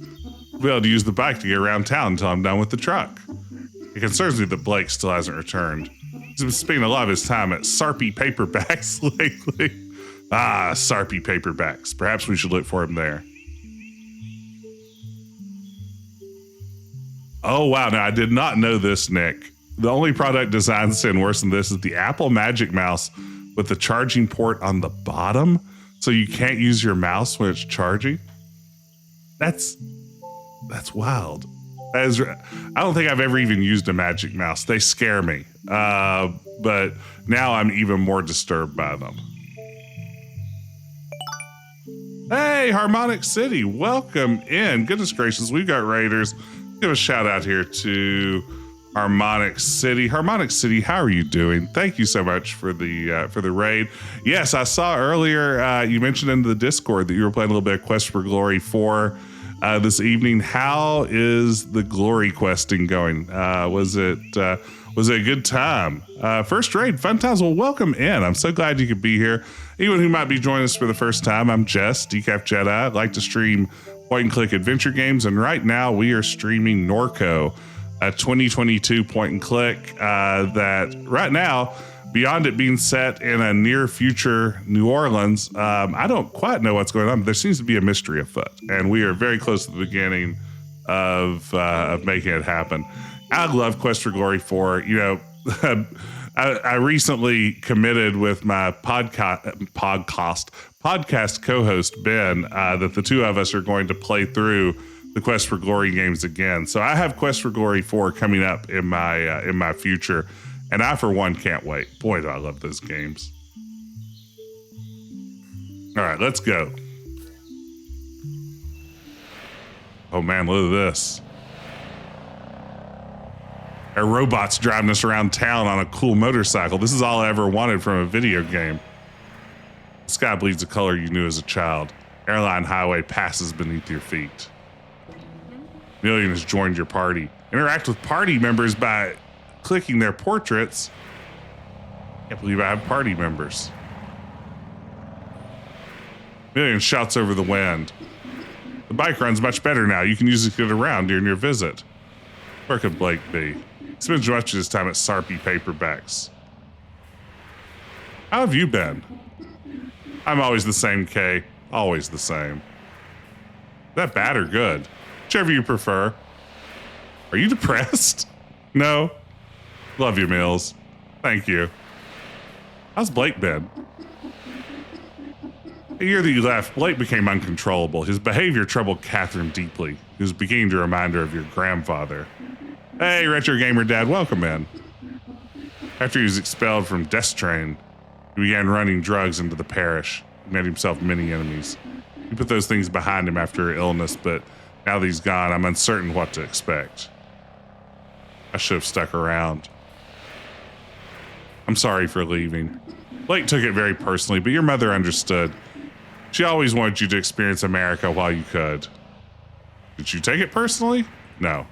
I'll be able to use the bike to get around town until I'm done with the truck. It concerns me that Blake still hasn't returned. He's been spending a lot of his time at Sarpy Paperbacks lately. Ah, Sarpy Paperbacks. Perhaps we should look for him there. Oh, wow. Now, I did not know this, Nick. The only product design sin worse than this is the Apple Magic Mouse with the charging port on the bottom, so you can't use your mouse when it's charging. That's wild. That is, I don't think I've ever even used a Magic Mouse. They scare me. But now I'm even more disturbed by them. Hey, Harmonic City, welcome in. Goodness gracious, we've got raiders. Give a shout out here to Harmonic City. Harmonic City, how are you doing? Thank you so much for the raid. Yes, I saw earlier you mentioned in the Discord that you were playing a little bit of Quest for Glory 4 this evening. How is the glory questing going? Was it a good time? First raid, fun times. Well, welcome in. I'm so glad you could be here. Anyone who might be joining us for the first time, I'm Jess, Decaf Jedi. I like to stream point-and-click adventure games, and right now we are streaming Norco, a 2022 point-and-click that right now, beyond it being set in a near-future New Orleans, I don't quite know what's going on, but there seems to be a mystery afoot, and we are very close to the beginning of making it happen. I love Quest for Glory 4. You know, I recently committed with my podcast co-host Ben that the two of us are going to play through the Quest for Glory games again. So I have Quest for Glory 4 coming up in my future, and I for one can't wait. Boy, do I love those games. All right, let's go. Oh man, look at this. A robot's driving us around town on a cool motorcycle. This is all I ever wanted from a video game. The sky bleeds a color you knew as a child. Airline highway passes beneath your feet. Million has joined your party. Interact with party members by clicking their portraits. Can't believe I have party members. Million shouts over the wind. The bike runs much better now. You can use it to get around during your visit. Where could Blake be? He spends much of his time at Sarpy Paperbacks. How have you been? I'm always the same, Kay. Always the same. Is that bad or good? Whichever you prefer. Are you depressed? No? Love you, Mills. Thank you. How's Blake been? The year that you left, Blake became uncontrollable. His behavior troubled Catherine deeply. He was beginning to remind her of your grandfather. Hey, Retro Gamer Dad, welcome in. After he was expelled from Death Train, he began running drugs into the parish. He made himself many enemies. He put those things behind him after her illness, but now that he's gone, I'm uncertain what to expect. I should have stuck around. I'm sorry for leaving. Blake took it very personally, but your mother understood. She always wanted you to experience America while you could. Did you take it personally? No.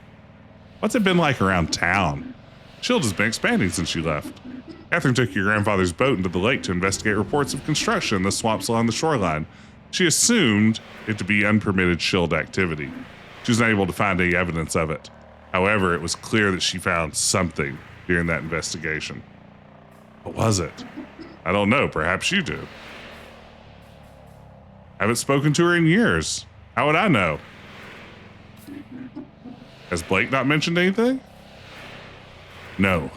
What's it been like around town? Shield has been expanding since you left. Catherine took your grandfather's boat into the lake to investigate reports of construction in the swamps along the shoreline. She assumed it to be unpermitted Shield activity. She was unable to find any evidence of it. However, it was clear that she found something during that investigation. What was it? I don't know. Perhaps you do. Haven't spoken to her in years. How would I know? Has Blake not mentioned anything? No.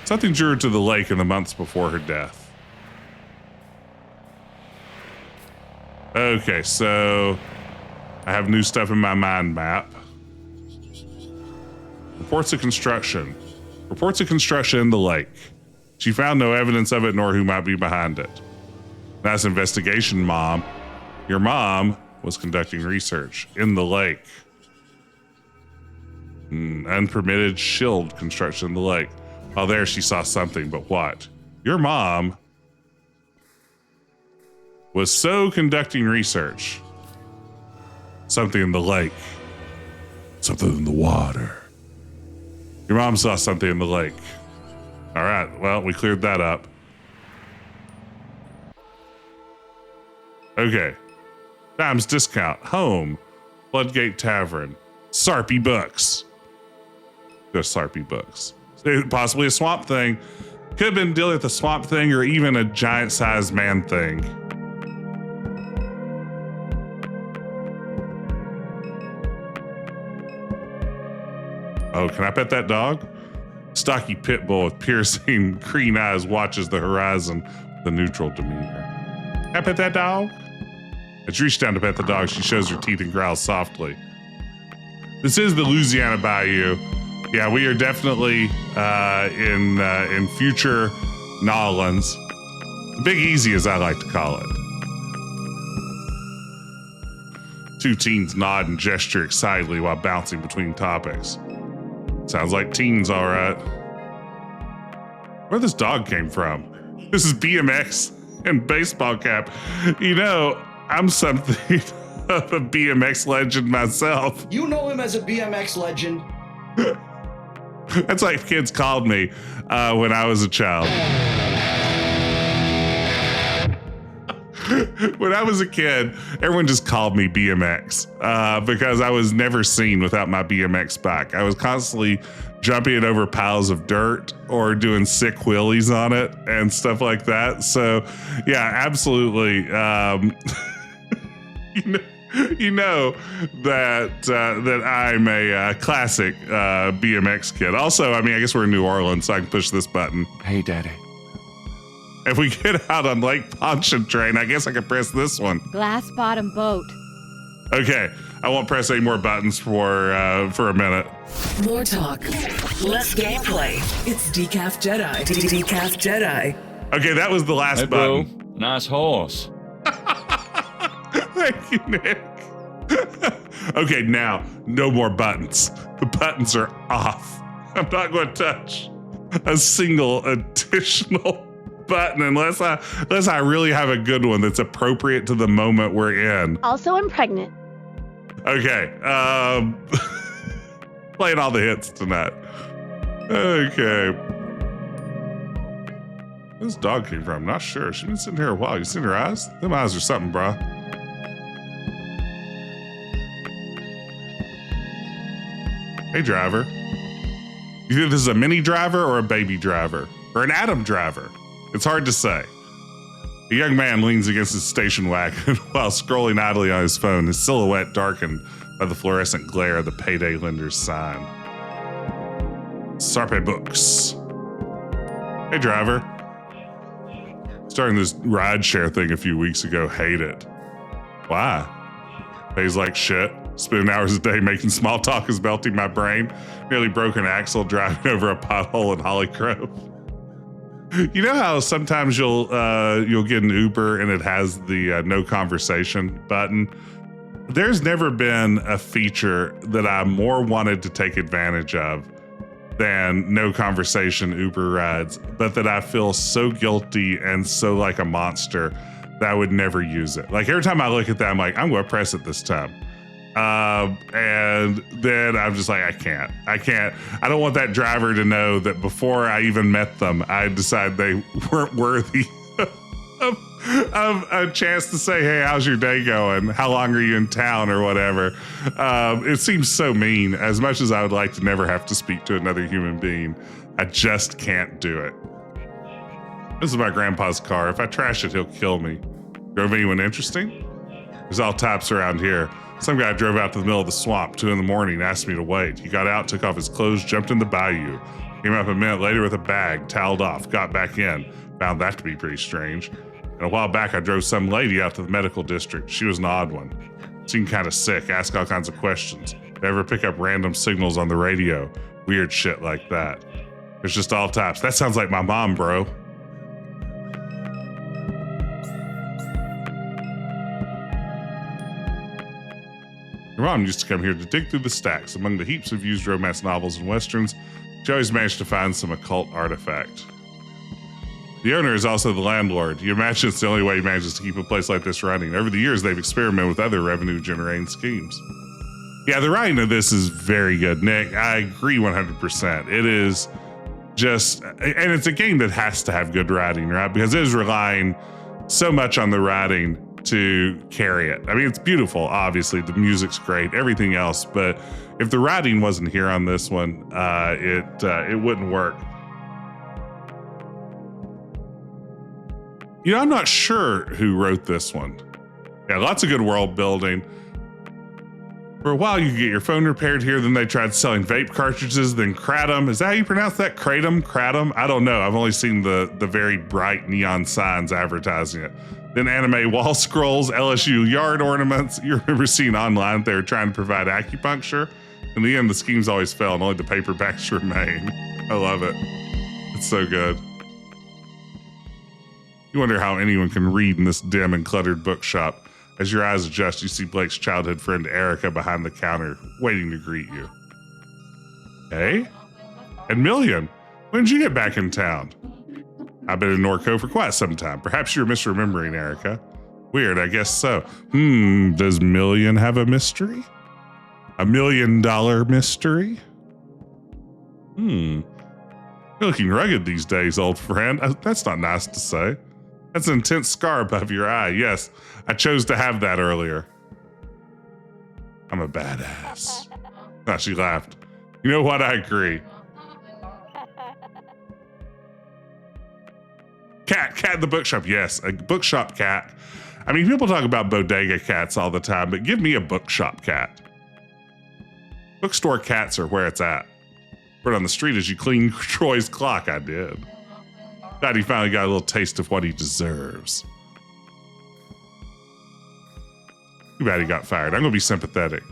Something drew her to the lake in the months before her death. Okay, so I have new stuff in my mind map. Reports of construction. Reports of construction in the lake. She found no evidence of it nor who might be behind it. Nice investigation, Mom. Your mom was conducting research in the lake. Unpermitted shield construction in the lake. While there, she saw something, but what? Your mom was conducting research. Something in the lake. Something in the water. Your mom saw something in the lake. All right, well, we cleared that up. Okay. Times discount. Home. Floodgate Tavern. Sarpy Books. Go Sarpy Books. Possibly a swamp thing. Could have been dealing with a swamp thing or even a giant-sized man thing. Oh, can I pet that dog? Stocky pit bull with piercing green eyes watches the horizon with a neutral demeanor. Can I pet that dog? As you reach down to pet the dog, she shows her teeth and growls softly. This is the Louisiana Bayou. Yeah, we are definitely in future Nolans. The Big Easy, as I like to call it. Two teens nod and gesture excitedly while bouncing between topics. Sounds like teens, all right. Where this dog came from? This is BMX and baseball cap. You know, I'm something of a BMX legend myself. You know him as a BMX legend. That's like kids called me when I was a child. When I was a kid, everyone just called me BMX because I was never seen without my BMX bike. I was constantly jumping it over piles of dirt or doing sick wheelies on it and stuff like that. So, yeah, absolutely. You know that I'm a classic BMX kid. Also, I mean, I guess we're in New Orleans, so I can push this button. Hey, Daddy. If we get out on Lake Pontchartrain, I guess I can press this one. Glass bottom boat. Okay, I won't press any more buttons for a minute. More talk, less gameplay. It's Decaf Jedi. Decaf Jedi. Okay, that was the last Hey, button. bro. Nice horse. Thank you, Nick. Okay, now, no more buttons. The buttons are off. I'm not going to touch a single additional button unless I really have a good one that's appropriate to the moment we're in. Also, I'm pregnant. Okay, playing all the hits tonight. Okay. Where this dog came from, I'm not sure. She's been sitting here a while. You seen her eyes? Them eyes are something, bro. Hey, driver. You think this is a mini driver or a baby driver? Or an Adam driver? It's hard to say. A young man leans against his station wagon while scrolling idly on his phone, his silhouette darkened by the fluorescent glare of the payday lender's sign. Sarpe Books. Hey, driver. Starting this rideshare thing a few weeks ago. Hate it. Why? Pays like shit. Spending hours a day making small talk is melting my brain. Nearly broke an axle driving over a pothole in Holly Grove. You know how sometimes you'll get an Uber and it has the no conversation button? There's never been a feature that I more wanted to take advantage of than no conversation Uber rides, but that I feel so guilty and so like a monster that I would never use it. Like every time I look at that, I'm like, I'm going to press it this time. And then I'm just like, I can't. I don't want that driver to know that before I even met them, I decided they weren't worthy of a chance to say, hey, how's your day going? How long are you in town or whatever? It seems so mean. As much as I would like to never have to speak to another human being, I just can't do it. This is my grandpa's car. If I trash it, he'll kill me. Drove anyone interesting? There's all types around here. Some guy drove out to the middle of the swamp, 2 a.m, asked me to wait. He got out, took off his clothes, jumped in the bayou. Came up a minute later with a bag, toweled off, got back in. Found that to be pretty strange. And a while back, I drove some lady out to the medical district. She was an odd one. Seemed kind of sick, asked all kinds of questions. Ever pick up random signals on the radio? Weird shit like that. There's just all types. That sounds like my mom, bro. Your mom used to come here to dig through the stacks. Among the heaps of used romance novels and westerns, she always managed to find some occult artifact. The owner is also the landlord. You imagine it's the only way he manages to keep a place like this running. Over the years, they've experimented with other revenue-generating schemes. Yeah, the writing of this is very good, Nick. I agree 100%. It is just, and it's a game that has to have good writing, right? Because it is relying so much on the writing to carry it. I mean, it's beautiful, obviously. The music's great, everything else. But if the writing wasn't here on this one, it wouldn't work. You know, I'm not sure who wrote this one. Yeah, lots of good world building. For a while, you could get your phone repaired here. Then they tried selling vape cartridges, then kratom. Is that how you pronounce that? Kratom? Kratom? I don't know. I've only seen the very bright neon signs advertising it. Then anime wall scrolls, LSU yard ornaments. You remember seeing online they were trying to provide acupuncture. In the end, the schemes always fell and only the paperbacks remain. I love it. It's so good. You wonder how anyone can read in this dim and cluttered bookshop. As your eyes adjust, you see Blake's childhood friend Erica behind the counter, waiting to greet you. Hey? And Million, when did you get back in town? I've been in Norco for quite some time. Perhaps you're misremembering, Erica. Weird, I guess so. Does Million have a mystery? $1 million mystery? You're looking rugged these days, old friend. That's not nice to say. That's an intense scar above your eye. Yes, I chose to have that earlier. I'm a badass. Oh, she laughed. You know what? I agree. Cat in the bookshop. Yes, a bookshop cat. I mean, people talk about bodega cats all the time, but give me a bookshop cat. Bookstore cats are where it's at. Word on the street as you clean Troy's clock. I did. Glad he finally got a little taste of what he deserves. Too bad he got fired. I'm going to be sympathetic.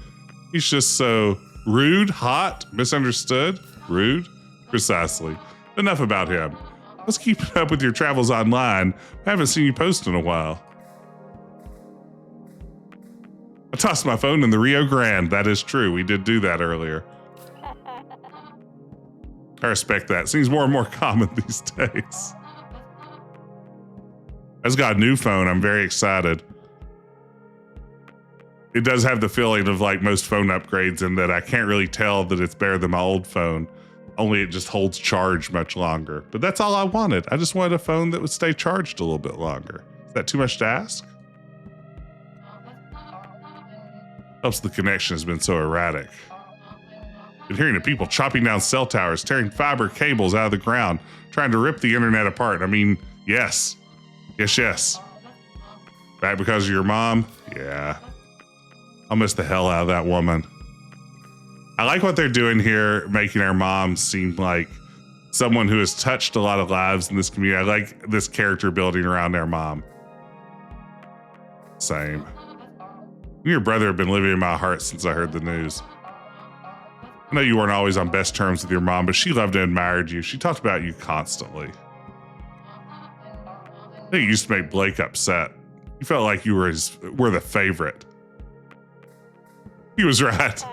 He's just so rude, hot, misunderstood, rude. Precisely. Enough about him. Let's keep it up with your travels online. I haven't seen you post in a while. I tossed my phone in the Rio Grande. That is true. We did do that earlier. I respect that. Seems more and more common these days. I just got a new phone. I'm very excited. It does have the feeling of like most phone upgrades in that I can't really tell that it's better than my old phone. Only it just holds charge much longer. But that's all I wanted. I just wanted a phone that would stay charged a little bit longer. Is that too much to ask? Helps the connection has been so erratic. Been hearing of people chopping down cell towers, tearing fiber cables out of the ground, trying to rip the internet apart. I mean, yes. Yes. Back because of your mom? Yeah. I'll miss the hell out of that woman. I like what they're doing here, making our mom seem like someone who has touched a lot of lives in this community. I like this character building around their mom. Same. You and your brother have been living in my heart since I heard the news. I know you weren't always on best terms with your mom, but she loved and admired you. She talked about you constantly. I think it used to make Blake upset. You felt like you were the favorite. He was right.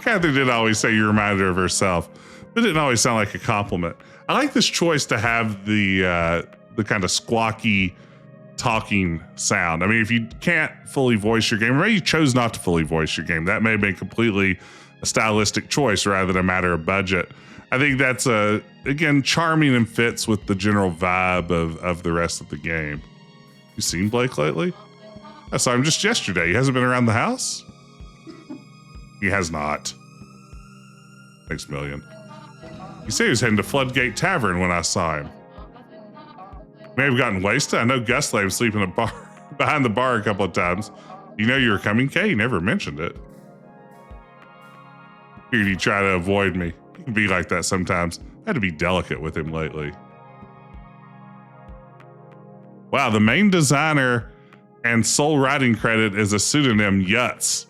Kathy didn't always say you reminded her of herself, but it didn't always sound like a compliment. I like this choice to have the kind of squawky talking sound. I mean, if you can't fully voice your game, or maybe you chose not to fully voice your game, that may have been completely a stylistic choice rather than a matter of budget. I think that's again charming and fits with the general vibe of the rest of the game. You seen Blake lately? I saw him just yesterday. He hasn't been around the house? He has not. Thanks, Million. He said he was heading to Floodgate Tavern when I saw him. May have gotten wasted. I know Gus let him sleep in a bar behind the bar a couple of times. You know you were coming, Kay? You never mentioned it. Figured he'd try to avoid me. He can be like that sometimes. I had to be delicate with him lately. Wow, the main designer and sole writing credit is a pseudonym, Yutz.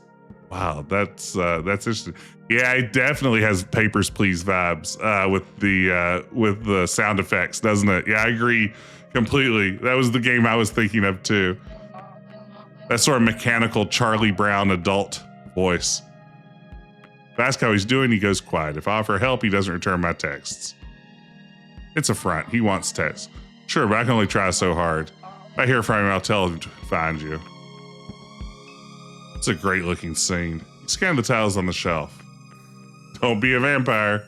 Wow, that's interesting. Yeah, it definitely has Papers, Please vibes with the sound effects, doesn't it? Yeah, I agree completely. That was the game I was thinking of too. That sort of mechanical Charlie Brown adult voice. If I ask how he's doing, he goes quiet. If I offer help, he doesn't return my texts. It's a front. He wants texts. Sure, but I can only try so hard. If I hear from him, I'll tell him to find you. It's a great looking scene. Scan the tiles on the shelf. Don't be a vampire.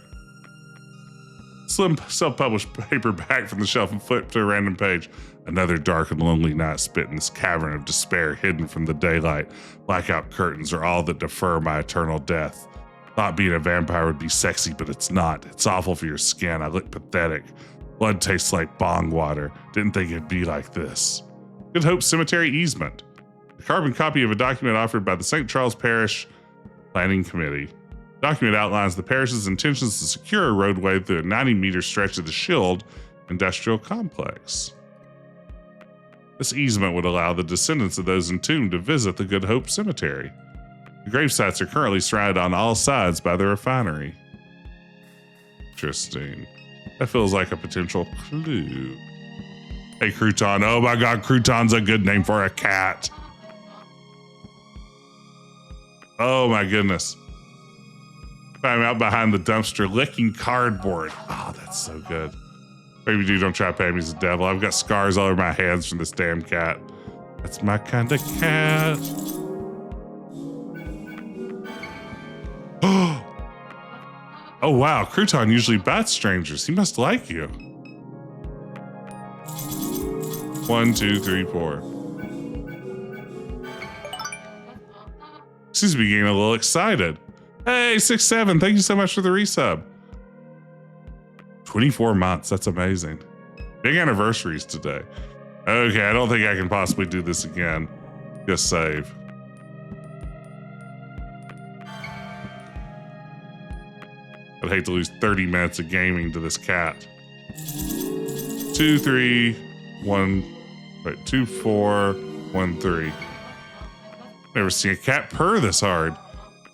Slim self-published paperback from the shelf and flip to a random page. Another dark and lonely night spent in this cavern of despair, hidden from the daylight. Blackout curtains are all that defer my eternal death. Thought being a vampire would be sexy, but it's not. It's awful for your skin. I look pathetic. Blood tastes like bong water. Didn't think it'd be like this. Good Hope Cemetery easement. A carbon copy of a document offered by the St. Charles Parish Planning Committee. The document outlines the parish's intentions to secure a roadway through a 90-meter stretch of the Shield industrial complex. This easement would allow the descendants of those entombed to visit the Good Hope Cemetery. The gravesites are currently surrounded on all sides by the refinery. Interesting. That feels like a potential clue. Hey, Crouton. Oh my God, Crouton's a good name for a cat. Oh my goodness. I'm out behind the dumpster licking cardboard. Oh, that's so good. Baby dude, don't try to pay me as a devil. I've got scars all over my hands from this damn cat. That's my kind of cat. Oh wow, Crouton usually bats strangers. He must like you. 1, 2, 3, 4. Seems to be getting a little excited. Hey, 6-7, thank you so much for the resub. 24 months, that's amazing. Big anniversaries today. Okay, I don't think I can possibly do this again. Just save. I'd hate to lose 30 minutes of gaming to this cat. 2, 3, 1, wait, 2, 4, 1, 3. Never seen a cat purr this hard.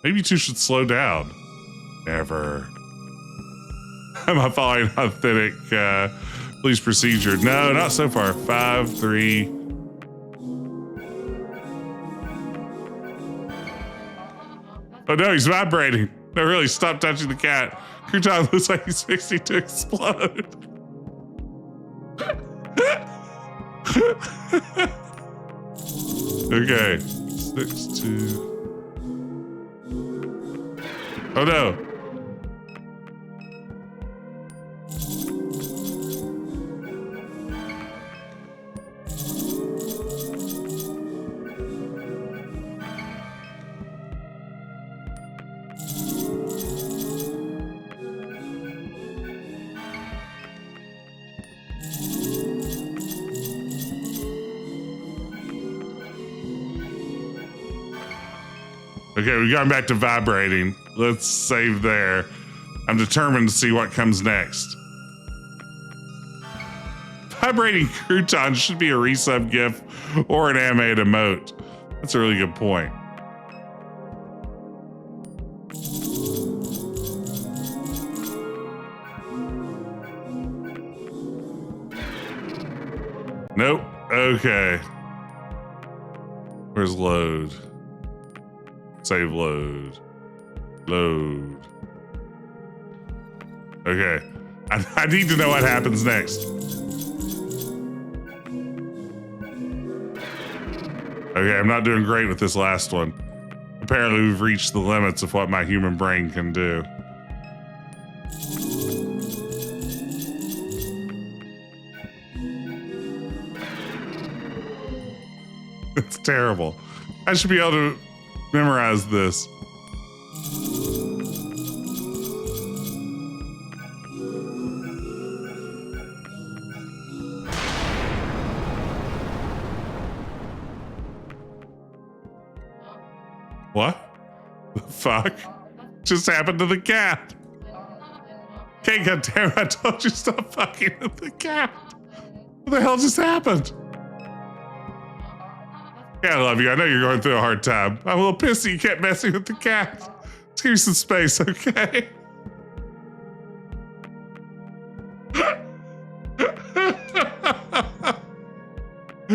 Maybe you two should slow down. Never. Am I following authentic police procedure? No, not so far. 5, 3. Oh no, he's vibrating. No, really, stop touching the cat. Crouton looks like he's fixing to explode. Okay. 6, 2. Oh no. Okay, we've gone back to vibrating. Let's save there. I'm determined to see what comes next. Vibrating Crouton should be a resub gif or an animated emote. That's a really good point. Nope. Okay. Where's load? Save load. Load. Okay. I need to know what happens next. Okay, I'm not doing great with this last one. Apparently we've reached the limits of what my human brain can do. It's terrible. I should be able to memorize this. What the fuck just happened to the cat? Okay, goddamn! I told you stop fucking with the cat. What the hell just happened? Yeah, I love you. I know you're going through a hard time. I'm a little pissed that you kept messing with the cat. Let's give you some space, okay?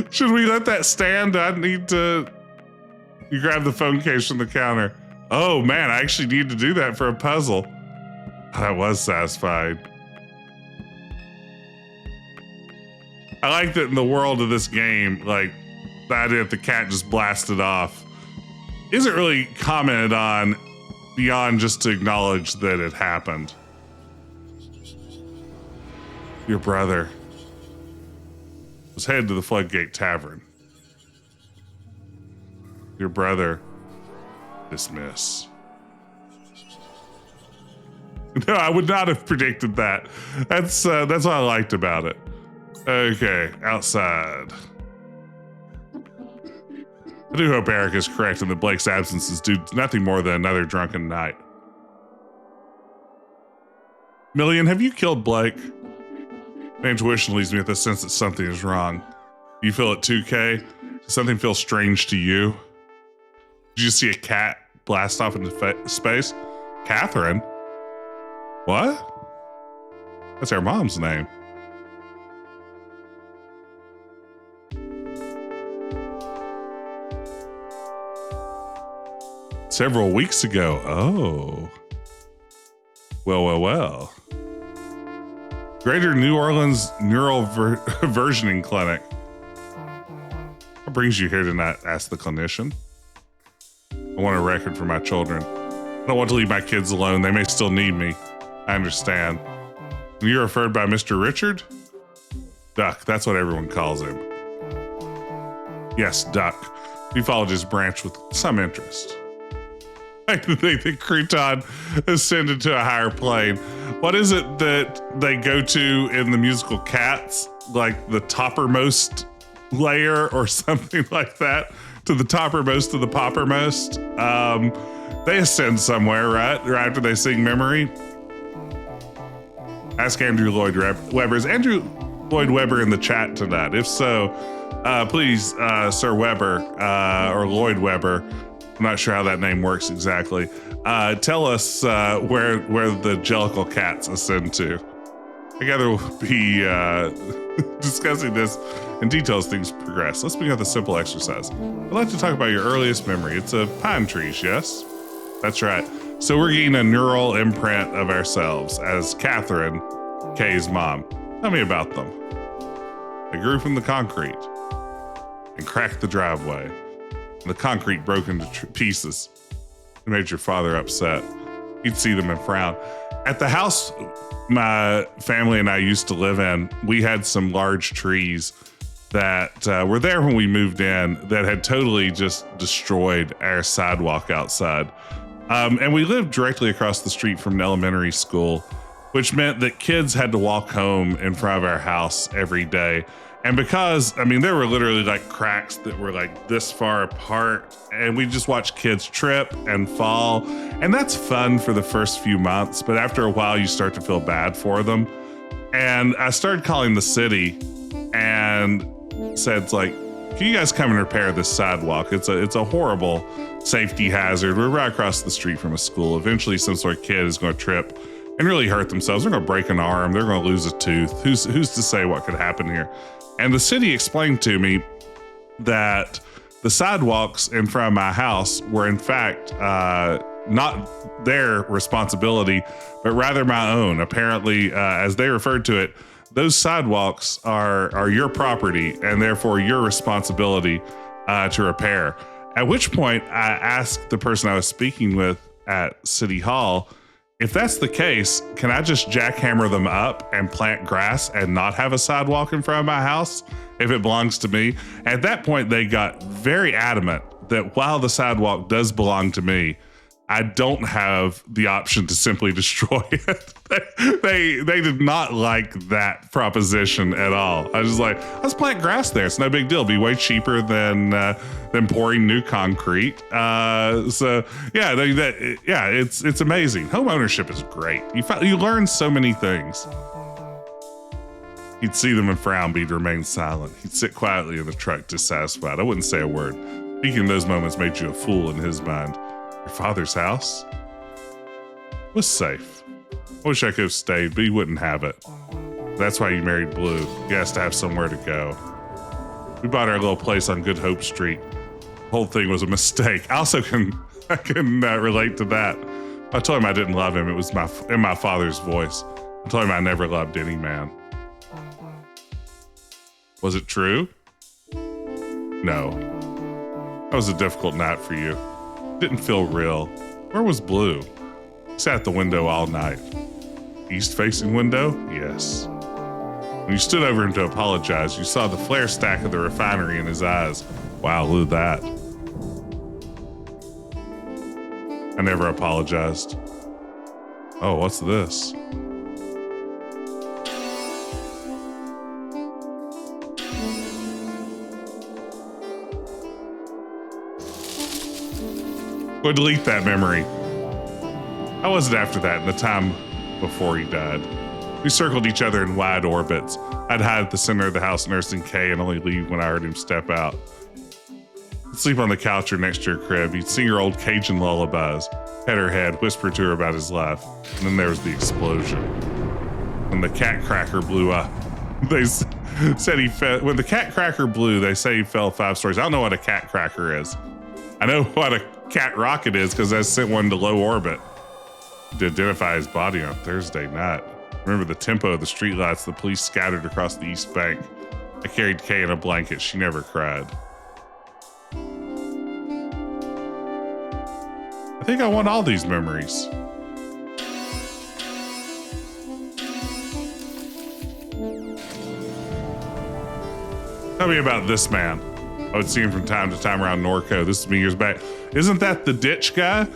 Should we let that stand? I need to... You grab the phone case from the counter. Oh man, I actually need to do that for a puzzle. That was satisfying. I like that in the world of this game, like, the idea that the cat just blasted off isn't really commented on beyond just to acknowledge that it happened. Your brother was headed to the Floodgate Tavern. Your brother, dismiss. No, I would not have predicted that. That's what I liked about it. Okay, outside. I do hope Eric is correct and that Blake's absence is due to nothing more than another drunken night. Million, have you killed Blake? My intuition leads me with the sense that something is wrong. Do you feel it too, Kay? Does something feel strange to you? Did you see a cat blast off into space? Catherine? What? That's our mom's name. Several weeks ago. Oh. Well. Greater New Orleans Neural Versioning Clinic. What brings you here tonight? Asked the clinician. I want a record for my children. I don't want to leave my kids alone. They may still need me. I understand. And you're referred by Mr. Richard? Duck, that's what everyone calls him. Yes, Duck. We followed his branch with some interest. I think the crouton ascended to a higher plane. What is it that they go to in the musical Cats? Like the toppermost layer or something like that? To the toppermost of the poppermost? They ascend somewhere, right? Right after they sing Memory. Ask Andrew Lloyd Webber. Is Andrew Lloyd Webber in the chat tonight? If so, please, Sir Webber, or Lloyd Webber, I'm not sure how that name works exactly. Tell us where the Jellicle cats ascend to. Together we'll be discussing this in detail as things progress. Let's begin with a simple exercise. I'd like to talk about your earliest memory. It's of pine trees, yes? That's right. So we're getting a neural imprint of ourselves as Catherine, Kay's mom. Tell me about them. They grew from the concrete and cracked the driveway. The concrete broke into pieces. It made your father upset. He'd see them and frown. At the house my family and I used to live in, we had some large trees that were there when we moved in that had totally just destroyed our sidewalk outside. And we lived directly across the street from an elementary school, which meant that kids had to walk home in front of our house every day. And because, I mean, there were literally like cracks that were like this far apart, and we just watched kids trip and fall. And that's fun for the first few months, but after a while you start to feel bad for them. And I started calling the city and said, it's like, can you guys come and repair this sidewalk? It's a horrible safety hazard. We're right across the street from a school. Eventually some sort of kid is going to trip and really hurt themselves. They're going to break an arm. They're going to lose a tooth. Who's to say what could happen here? And the city explained to me that the sidewalks in front of my house were in fact not their responsibility, but rather my own. Apparently, as they referred to it, those sidewalks are your property and therefore your responsibility to repair. At which point I asked the person I was speaking with at City Hall, if that's the case, can I just jackhammer them up and plant grass and not have a sidewalk in front of my house if it belongs to me? At that point, they got very adamant that while the sidewalk does belong to me, I don't have the option to simply destroy it. They did not like that proposition at all. I was just like, let's plant grass there. It's no big deal. It'll be way cheaper than pouring new concrete. So yeah, it's amazing. Home ownership is great. You learn so many things. He'd see them and frown, but he'd remain silent. He'd sit quietly in the truck, dissatisfied. I wouldn't say a word. Speaking of those moments made you a fool in his mind. Your father's house? was safe. I wish I could have stayed, but he wouldn't have it. That's why he married Blue. He has to have somewhere to go. We bought our little place on Good Hope Street. The whole thing was a mistake. I also can relate to that. I told him I didn't love him. It was in my father's voice. I told him I never loved any man. Was it true? No. That was a difficult night for you. Didn't feel real. Where was Blue? He sat at the window all night. East-facing window? Yes. When you stood over him to apologize, you saw the flare stack of the refinery in his eyes. Wow, look at that. I never apologized. Oh, what's this? Go delete that memory. I wasn't after that in the time before he died. We circled each other in wide orbits. I'd hide at the center of the house nursing Kay and only leave when I heard him step out. I'd sleep on the couch or next to her crib. He'd sing her old Cajun lullabies, pet her head, whisper to her about his life. And then there was the explosion. When the cat cracker blew up, they said he fell. When the cat cracker blew, they say he fell 5 stories. I don't know what a cat cracker is. I know what a cat rocket is because I sent one to low orbit to identify his body on Thursday night. Remember the tempo of the streetlights, the police scattered across the East Bank. I carried Kay in a blanket. She never cried. I think I want all these memories. Tell me about this man. I would see him from time to time around Norco. This is me years back. Isn't that the ditch guy?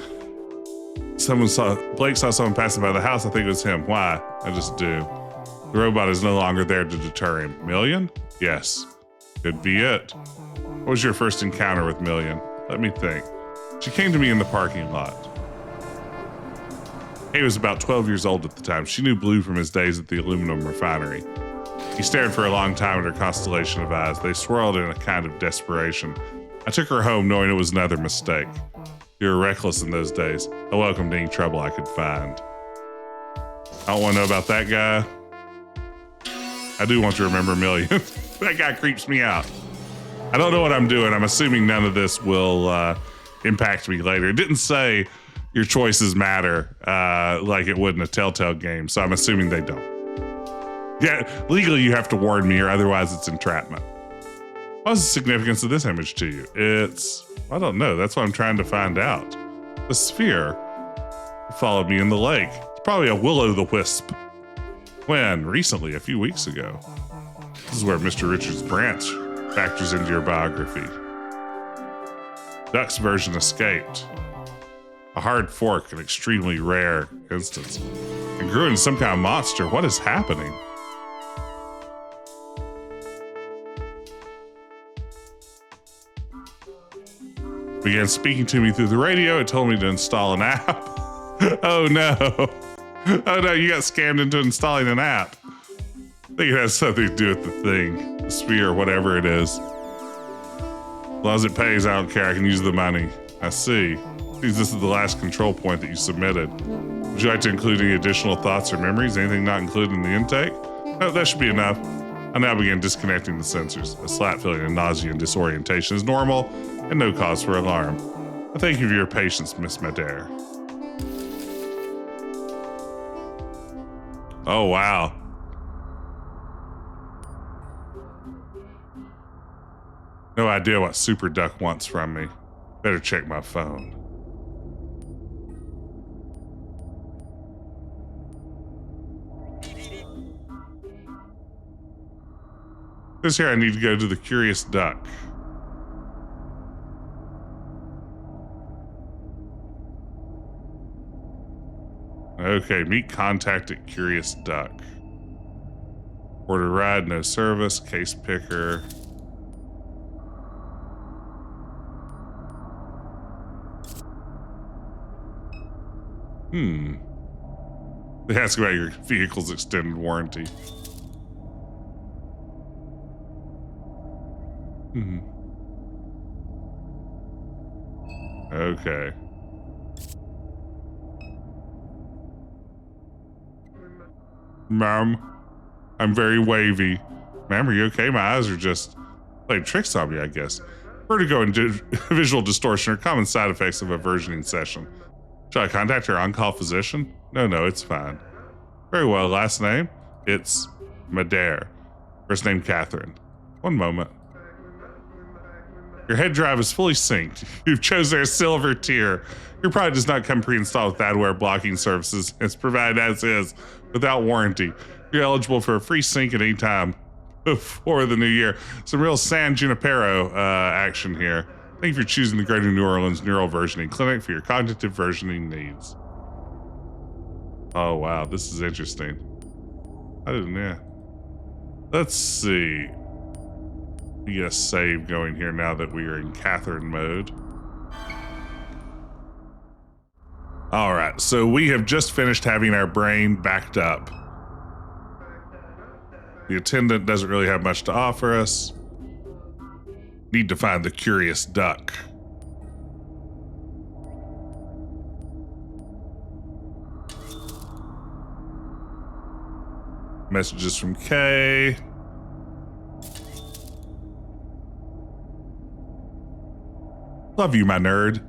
Blake saw someone passing by the house. I think it was him. Why? I just do. The robot is no longer there to deter him. Million? Yes. Could be it. What was your first encounter with Million? Let me think. She came to me in the parking lot. He was about 12 years old at the time. She knew Blue from his days at the aluminum refinery. He stared for a long time at her constellation of eyes. They swirled in a kind of desperation. I took her home knowing it was another mistake. You were reckless in those days. I welcomed any trouble I could find. I don't want to know about that guy. I do want to remember Million. That guy creeps me out. I don't know what I'm doing. I'm assuming none of this will impact me later. It didn't say your choices matter like it would in a Telltale game, so I'm assuming they don't. Yeah, legally you have to warn me or otherwise it's entrapment. What's the significance of this image to you? I don't know. That's what I'm trying to find out. The sphere followed me in the lake. It's probably a will-o'-the-wisp. When? Recently, a few weeks ago. This is where Mr. Richards' branch factors into your biography. Duck's version escaped. A hard fork, an extremely rare instance. And grew into some kind of monster. What is happening? Began speaking to me through the radio. It told me to install an app. Oh no. Oh no, you got scammed into installing an app. I think it has something to do with the thing, the sphere, whatever it is. As long as it pays, I don't care. I can use the money. I see. This is the last control point that you submitted. Would you like to include any additional thoughts or memories? Anything not included in the intake? No, that should be enough. I now begin disconnecting the sensors. A slight feeling of nausea and disorientation is normal and no cause for alarm. I thank you for your patience, Miss Madére. Oh, wow. No idea what Super Duck wants from me. Better check my phone. This here I need to go to the Curious Duck. Okay, meet contact at Curious Duck. Order ride, no service, case picker. They ask about your vehicle's extended warranty. Okay. Ma'am, I'm very wavy. Ma'am, are you okay? My eyes are just playing tricks on me, I guess. Vertigo and visual distortion are common side effects of a versioning session. Shall I contact your on-call physician? No, it's fine. Very well, last name? It's Madére. First name, Catherine. One moment. Your head drive is fully synced. You've chosen a silver tier. Your product does not come pre-installed with adware blocking services. It's provided as is, without warranty. You're eligible for a free sync at any time before the new year. Some real San Junipero action here. Thank you for choosing the Greater New Orleans Neural Versioning Clinic for your cognitive versioning needs. Oh wow, this is interesting. Let's see. We get a save going here now that we are in Catherine mode. All right, so we have just finished having our brain backed up. The attendant doesn't really have much to offer us. Need to find the curious duck. Messages from Kay. Love you, my nerd.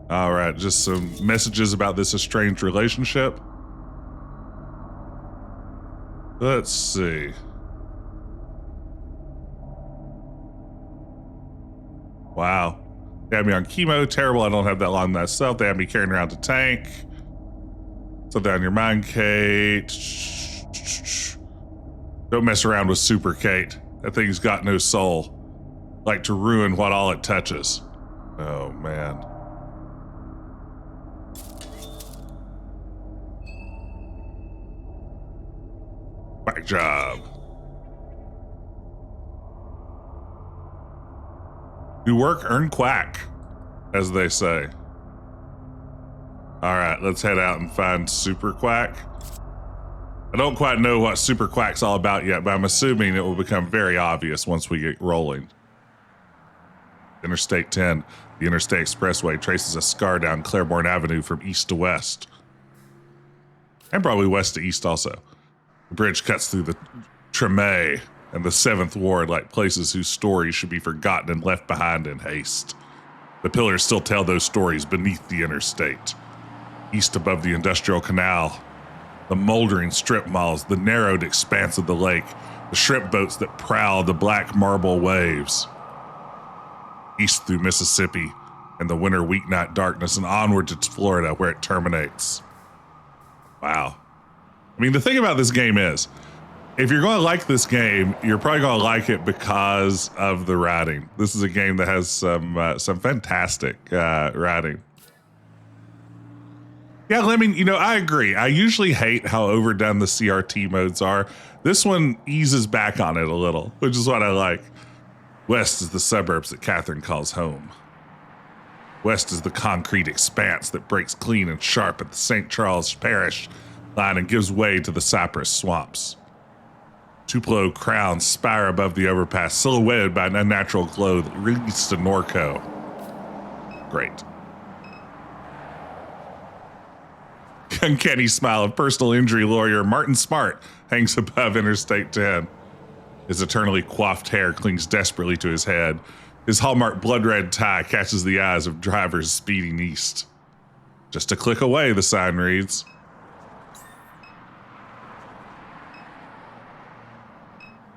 All right, just some messages about this estranged relationship. Let's see. Wow. They had me on chemo. Terrible. I don't have that long myself. They had me carrying around the tank. Something on your mind, Kate. Don't mess around with Super Kate. That thing's got no soul. Like to ruin what all it touches. Oh, man. Back job. Do work, earn quack, as they say. All right, let's head out and find Super Quack. I don't quite know what Super Quack's all about yet, but I'm assuming it will become very obvious once we get rolling. Interstate 10, the Interstate Expressway, traces a scar down Claiborne Avenue from east to west. And probably west to east also. The bridge cuts through the Tremé and the 7th Ward like places whose stories should be forgotten and left behind in haste. The pillars still tell those stories beneath the interstate. East above the Industrial Canal, the moldering strip malls, the narrowed expanse of the lake, the shrimp boats that prowl the black marble waves. East through Mississippi and the winter weeknight darkness and onward to Florida where it terminates. Wow. I mean, the thing about this game is, if you're going to like this game, you're probably going to like it because of the writing. This is a game that has some fantastic writing. Yeah, I mean, I agree. I usually hate how overdone the CRT modes are. This one eases back on it a little, which is what I like. West is the suburbs that Catherine calls home. West is the concrete expanse that breaks clean and sharp at the St. Charles Parish line and gives way to the cypress swamps. Tupelo crowns spire above the overpass, silhouetted by an unnatural glow that leads to Norco. Great. Uncanny smile of personal injury lawyer Martin Smart hangs above Interstate 10. His eternally coiffed hair clings desperately to his head. His hallmark blood-red tie catches the eyes of drivers speeding east. Just a click away, the sign reads.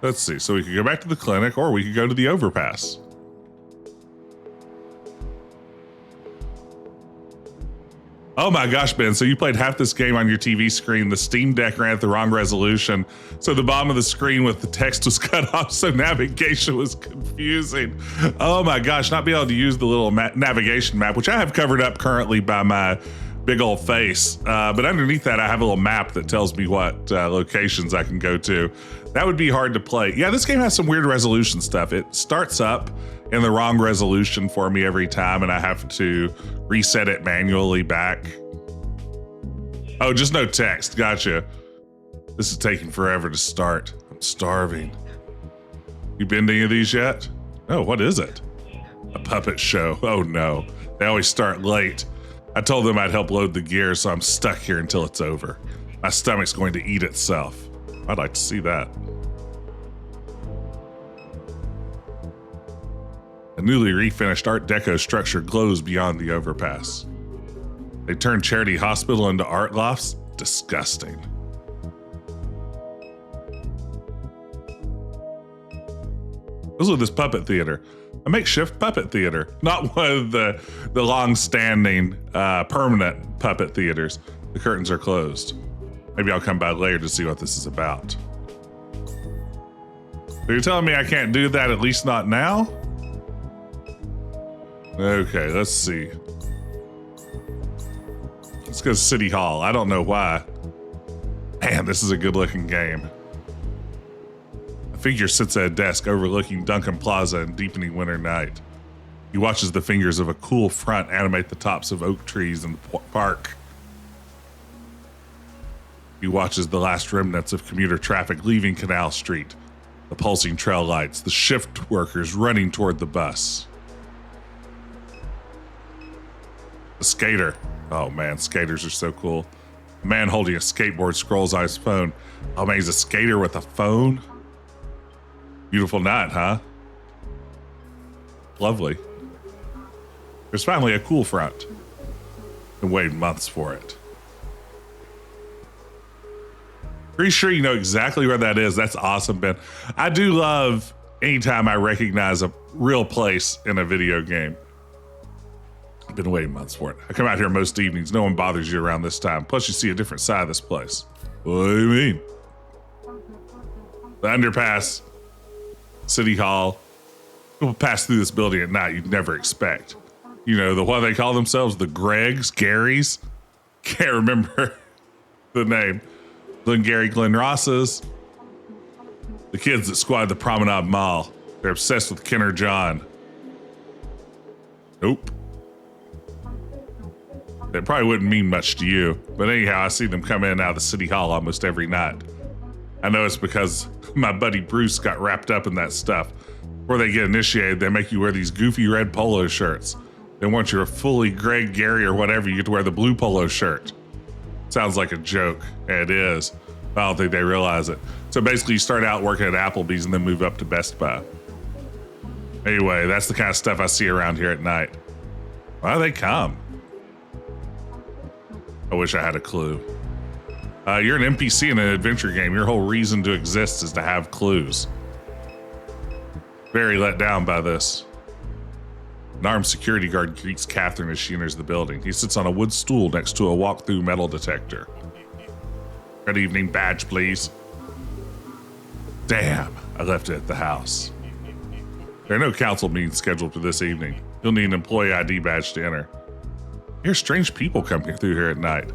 Let's see, so we could go back to the clinic or we could go to the overpass. Oh my gosh, Ben, so you played half this game on your TV screen. The Steam Deck ran at the wrong resolution. So the bottom of the screen with the text was cut off, so navigation was confusing. Oh my gosh, not being able to use the little navigation map, which I have covered up currently by my big old face. But underneath that, I have a little map that tells me what locations I can go to. That would be hard to play. Yeah, this game has some weird resolution stuff. It starts up in the wrong resolution for me every time, and I have to reset it manually back. Oh, just no text. Gotcha. This is taking forever to start. I'm starving. You been to any of these yet? Oh, what is it? A puppet show. Oh no. They always start late. I told them I'd help load the gear, so I'm stuck here until it's over. My stomach's going to eat itself. I'd like to see that. A newly refinished Art Deco structure glows beyond the overpass. They turned Charity Hospital into art lofts? Disgusting. This is this puppet theater. A makeshift puppet theater. Not one of the long-standing, permanent puppet theaters. The curtains are closed. Maybe I'll come by later to see what this is about. So you're telling me I can't do that, at least not now? Okay, let's see. Let's go to City Hall. I don't know why. Man, this is a good-looking game. A figure sits at a desk overlooking Duncan Plaza in deepening winter night. He watches the fingers of a cool front animate the tops of oak trees in the park. He watches the last remnants of commuter traffic leaving Canal Street, the pulsing trail lights, the shift workers running toward the bus. A skater. Oh man, skaters are so cool. A man holding a skateboard scrolls on his phone. Oh man, he's a skater with a phone? Beautiful night, huh? Lovely. There's finally a cool front. Been waiting months for it. Pretty sure you know exactly where that is. That's awesome, Ben. I do love anytime I recognize a real place in a video game. I've been waiting months for it. I come out here most evenings. No one bothers you around this time. Plus, you see a different side of this place. What do you mean? The underpass, City Hall. People pass through this building at night you'd never expect. You know, what they call themselves? The Gregs, Garys? Can't remember the name. Glengarry Glen Rosses. The kids that squad the Promenade Mall. They're obsessed with Kenner John. Nope. It probably wouldn't mean much to you, but anyhow, I see them come in and out of the City Hall almost every night. I know it's because my buddy Bruce got wrapped up in that stuff. Before they get initiated, they make you wear these goofy red polo shirts. Then once you're a fully Greg, Gary, or whatever, you get to wear the blue polo shirt. Sounds like a joke, and it is. I don't think they realize it. So basically, you start out working at Applebee's and then move up to Best Buy. Anyway, that's the kind of stuff I see around here at night. Why do they come? I wish I had a clue. You're an NPC in an adventure game. Your whole reason to exist is to have clues. Very let down by this. An armed security guard greets Catherine as she enters the building. He sits on a wood stool next to a walk-through metal detector. Good evening, badge, please. Damn, I left it at the house. There are no council meetings scheduled for this evening. You'll need an employee ID badge to enter. I hear strange people coming through here at night.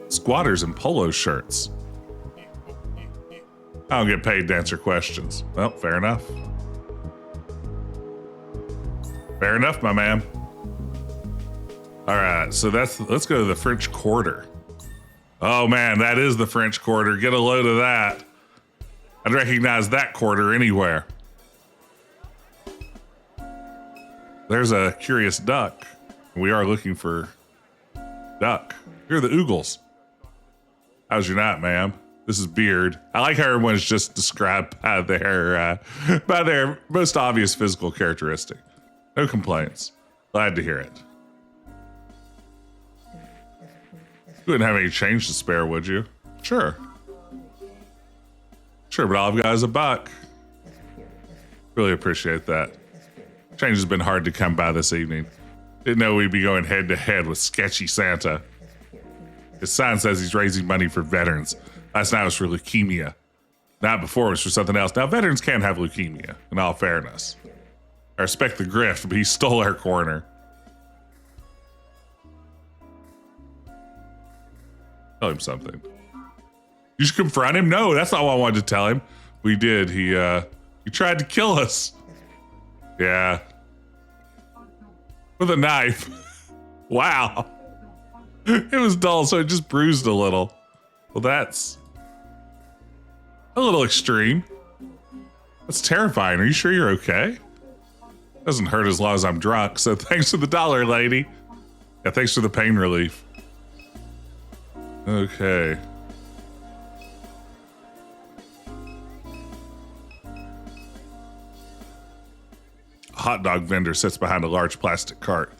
Squatters in polo shirts. I don't get paid to answer questions. Well, fair enough. Fair enough, my man. All right, so let's go to the French Quarter. Oh man, that is the French Quarter. Get a load of that. I'd recognize that quarter anywhere. There's a curious duck. We are looking for duck. Here are the oogles. How's your night, ma'am? This is Beard. I like how everyone's just described by their most obvious physical characteristic. No complaints. Glad to hear it. You wouldn't have any change to spare, would you? Sure. Sure, but all I've got is $1. Really appreciate that. Change has been hard to come by this evening. Didn't know we'd be going head to head with sketchy Santa. His sign says he's raising money for veterans. Last night was for leukemia. Night before was for something else. Now, veterans can't have leukemia, in all fairness. I respect the grift, but he stole our corner. Tell him something. You should confront him? No, that's not what I wanted to tell him. We did. He tried to kill us. Yeah. With a knife. Wow. It was dull, so it just bruised a little. Well, that's a little extreme. That's terrifying. Are you sure you're okay? Doesn't hurt as long as I'm drunk, so thanks for the $1, lady. Yeah, thanks for the pain relief. Okay. A hot dog vendor sits behind a large plastic cart.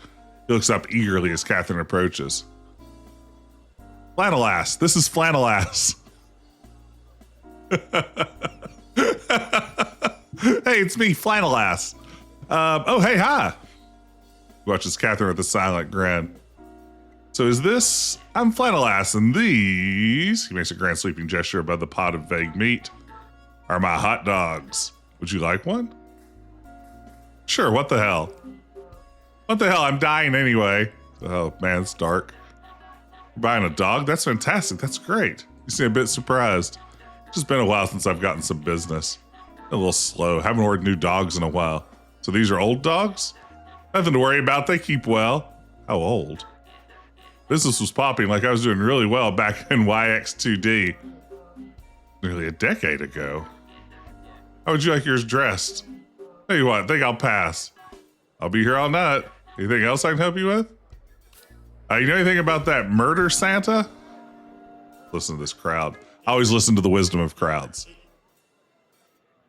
He looks up eagerly as Catherine approaches. Flannel ass. This is flannel ass. Hey, it's me, flannel ass. Oh, hey, hi. Watches Catherine with a silent grin. So is this, I'm flannel ass, and these, he makes a grand sweeping gesture above the pot of vague meat, are my hot dogs. Would you like one? Sure, what the hell? What the hell, I'm dying anyway. Oh man, it's dark. You're buying a dog? That's fantastic, that's great. You seem a bit surprised. It's just been a while since I've gotten some business. A little slow, haven't ordered new dogs in a while. So these are old dogs? Nothing to worry about, they keep well. How old? Business was popping like I was doing really well back in YX2D. Nearly a decade ago. How would you like yours dressed? Tell you what, I think I'll pass. I'll be here all night. Anything else I can help you with? You know anything about that murder Santa? Listen to this crowd. I always listen to the wisdom of crowds.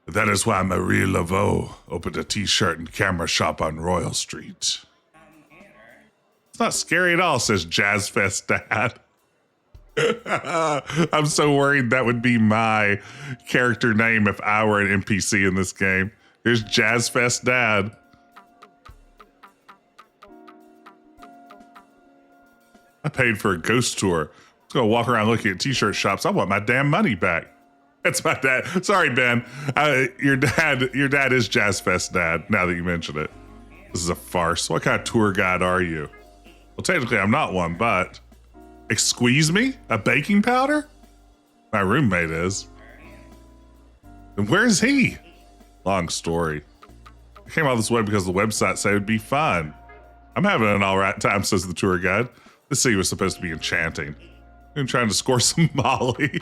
That is why Marie Laveau opened a t-shirt and camera shop on Royal Street. It's not scary at all, says Jazz Fest Dad. I'm so worried that would be my character name if I were an NPC in this game. Here's Jazz Fest Dad. I paid for a ghost tour. I'm just gonna walk around looking at t-shirt shops. I want my damn money back. That's my dad. Sorry, Ben. Your dad is Jazz Fest Dad, now that you mention it. This is a farce. What kind of tour guide are you? Well, technically I'm not one, but... Squeeze me? A baking powder? My roommate is. And where's he? Long story. I came all this way because the website said it'd be fun. I'm having an all right time, says the tour guide. This city was supposed to be enchanting. I'm trying to score some Molly.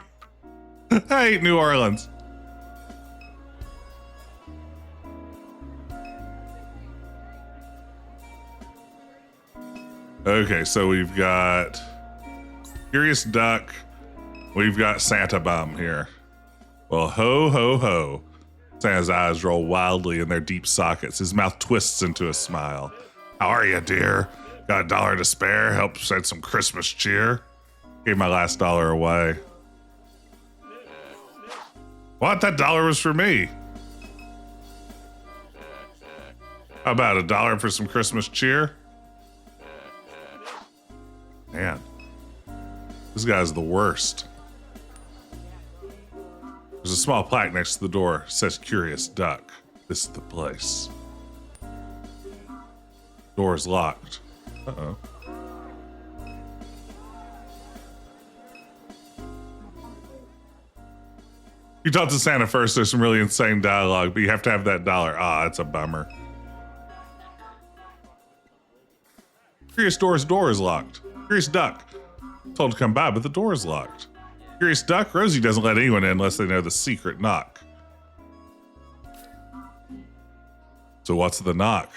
I hate New Orleans. Okay, so we've got Curious Duck. We've got Santa Bum here. Well, ho, ho, ho. Santa's eyes roll wildly in their deep sockets. His mouth twists into a smile. How are you, dear? Got $1 to spare? Help send some Christmas cheer? Gave my last $1 away. What? That $1 was for me. How about $1 for some Christmas cheer? Man, this guy's the worst. There's a small plaque next to the door. It says Curious Duck. This is the place. Door is locked. Uh-oh. You talk to Santa first. There's some really insane dialogue, but you have to have that $1. Ah, it's a bummer. Curious Door's door is locked. Curious Duck. Told to come by, but the door is locked. Curious Duck, Rosie doesn't let anyone in unless they know the secret knock. So what's the knock?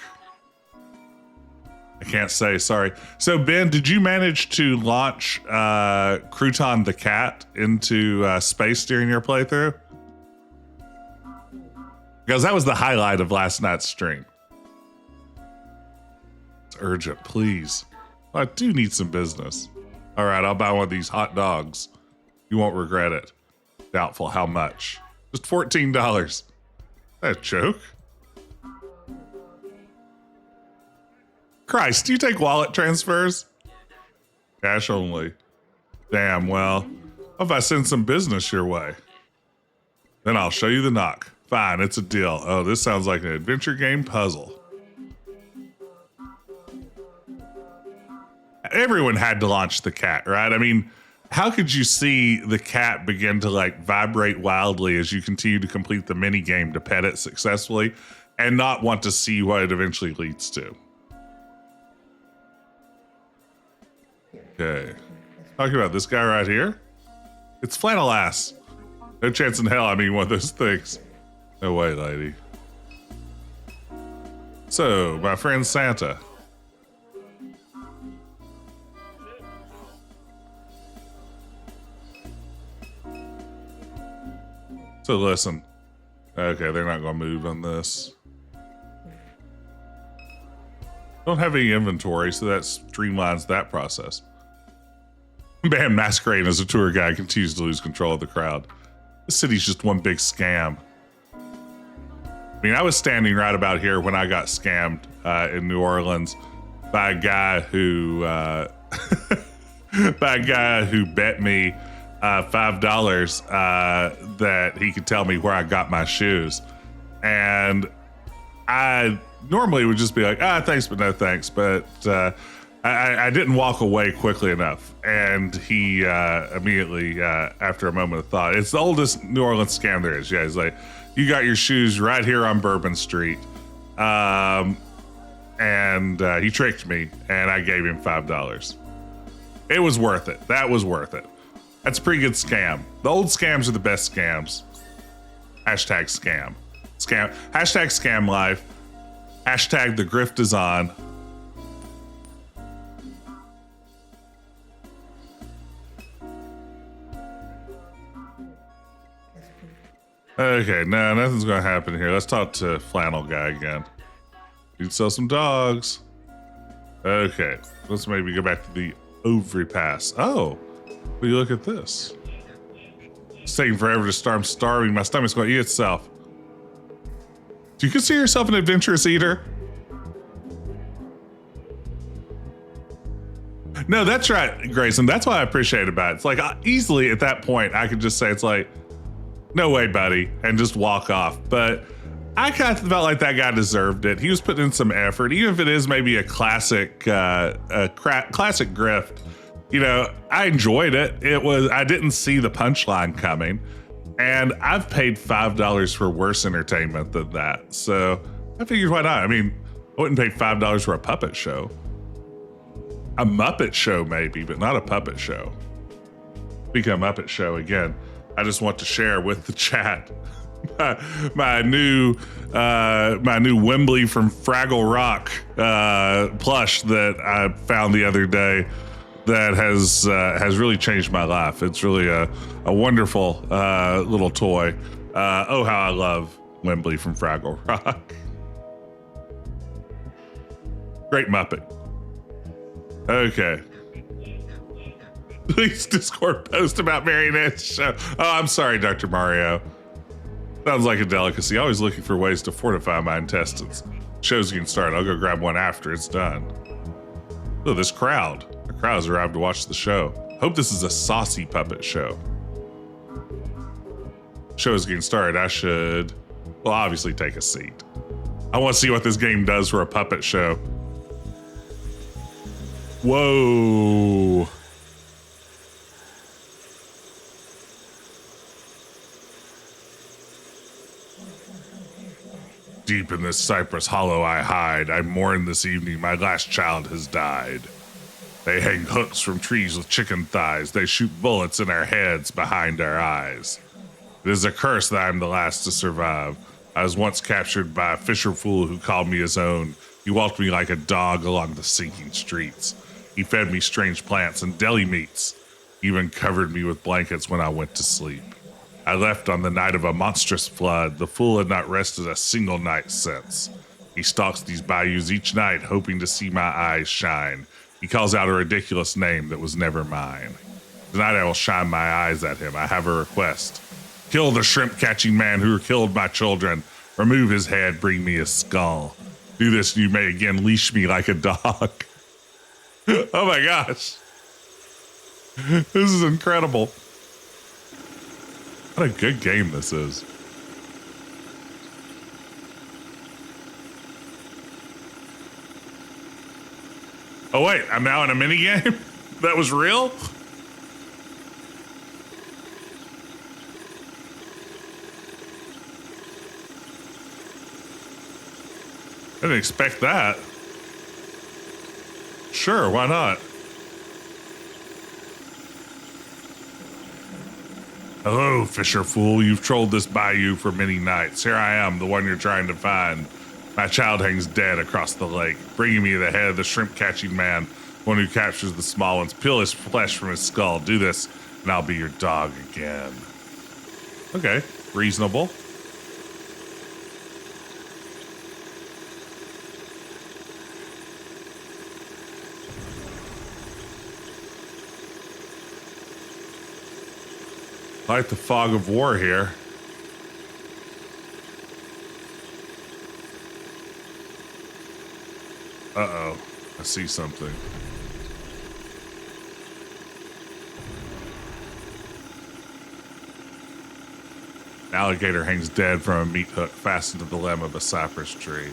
I can't say, sorry. So Ben, did you manage to launch Crouton the cat into space during your playthrough? Because that was the highlight of last night's stream. It's urgent, please. I do need some business. All right, I'll buy one of these hot dogs. You won't regret it. Doubtful how much. Just $14. Is that a joke? Christ, do you take wallet transfers? Cash only. Damn, well, what if I send some business your way? Then I'll show you the knock. Fine, it's a deal. Oh, this sounds like an adventure game puzzle. Everyone had to launch the cat, right? I mean, how could you see the cat begin to like vibrate wildly as you continue to complete the mini game to pet it successfully and not want to see what it eventually leads to? Okay. Talking about this guy right here. It's flannel ass. No chance in hell I mean one of those things. No way, lady. So, my friend Santa. So listen. Okay, they're not going to move on this. Don't have any inventory, so that streamlines that process. Man masquerading as a tour guide continues to lose control of the crowd. This city's just one big scam. I mean, I was standing right about here when I got scammed in New Orleans by a guy who bet me $5 that he could tell me where I got my shoes. And I normally would just be like, thanks, but no thanks. But I didn't walk away quickly enough. And he immediately, after a moment of thought, it's the oldest New Orleans scam there is. Yeah, he's like, you got your shoes right here on Bourbon Street. And he tricked me, and I gave him $5. It was worth it. That was worth it. That's a pretty good scam. The old scams are the best scams. Hashtag scam. Hashtag scam life. Hashtag the grift is on. Okay, no, nothing's gonna happen here. Let's talk to Flannel Guy again. You can sell some dogs. Okay, let's maybe go back to the overpass. Oh, will you look at this? It's taking forever to start. I'm starving. My stomach's gonna eat itself. Do you consider yourself an adventurous eater? No, that's right, Grayson. That's what I appreciate about it. It's like easily at that point, I could just say, it's like, no way, buddy, and just walk off. But I kind of felt like that guy deserved it. He was putting in some effort, even if it is maybe a classic grift. You know, I enjoyed it. I didn't see the punchline coming, and I've paid $5 for worse entertainment than that. So I figured, why not? I mean, I wouldn't pay $5 for a puppet show. A Muppet show, maybe, but not a puppet show. Speaking of Muppet show, again, I just want to share with the chat my new Wembley from Fraggle Rock plush that I found the other day that has really changed my life. It's really a wonderful little toy. Oh, how I love Wembley from Fraggle Rock. Great Muppet. Okay. Please Discord post about Marionette's show. Oh, I'm sorry, Dr. Mario. Sounds like a delicacy. Always looking for ways to fortify my intestines. Show's getting started. I'll go grab one after it's done. Oh, this crowd. The crowd's arrived to watch the show. Hope this is a saucy puppet show. Show's getting started. I should, well, obviously take a seat. I want to see what this game does for a puppet show. Whoa. Deep in this cypress hollow I hide. I mourn this evening. My last child has died. They hang hooks from trees with chicken thighs. They shoot bullets in our heads behind our eyes. It is a curse that I'm the last to survive. I was once captured by a fisher fool who called me his own. He walked me like a dog along the sinking streets. He fed me strange plants and deli meats. He even covered me with blankets when I went to sleep. I left on the night of a monstrous flood. The fool had not rested a single night since. He stalks these bayous each night, hoping to see my eyes shine. He calls out a ridiculous name that was never mine. Tonight I will shine my eyes at him. I have a request. Kill the shrimp-catching man who killed my children. Remove his head, bring me his skull. Do this and you may again leash me like a dog. Oh my gosh. This is incredible. What a good game this is. Oh wait, I'm now in a mini game? That was real? I didn't expect that. Sure, why not? Hello, fisher fool. You've trolled this bayou for many nights. Here I am, the one you're trying to find. My child hangs dead across the lake, bringing me the head of the shrimp-catching man, one who captures the small ones. Peel his flesh from his skull. Do this, and I'll be your dog again. Okay. Reasonable. Like the fog of war here. Uh-oh. I see something. An alligator hangs dead from a meat hook fastened to the limb of a cypress tree.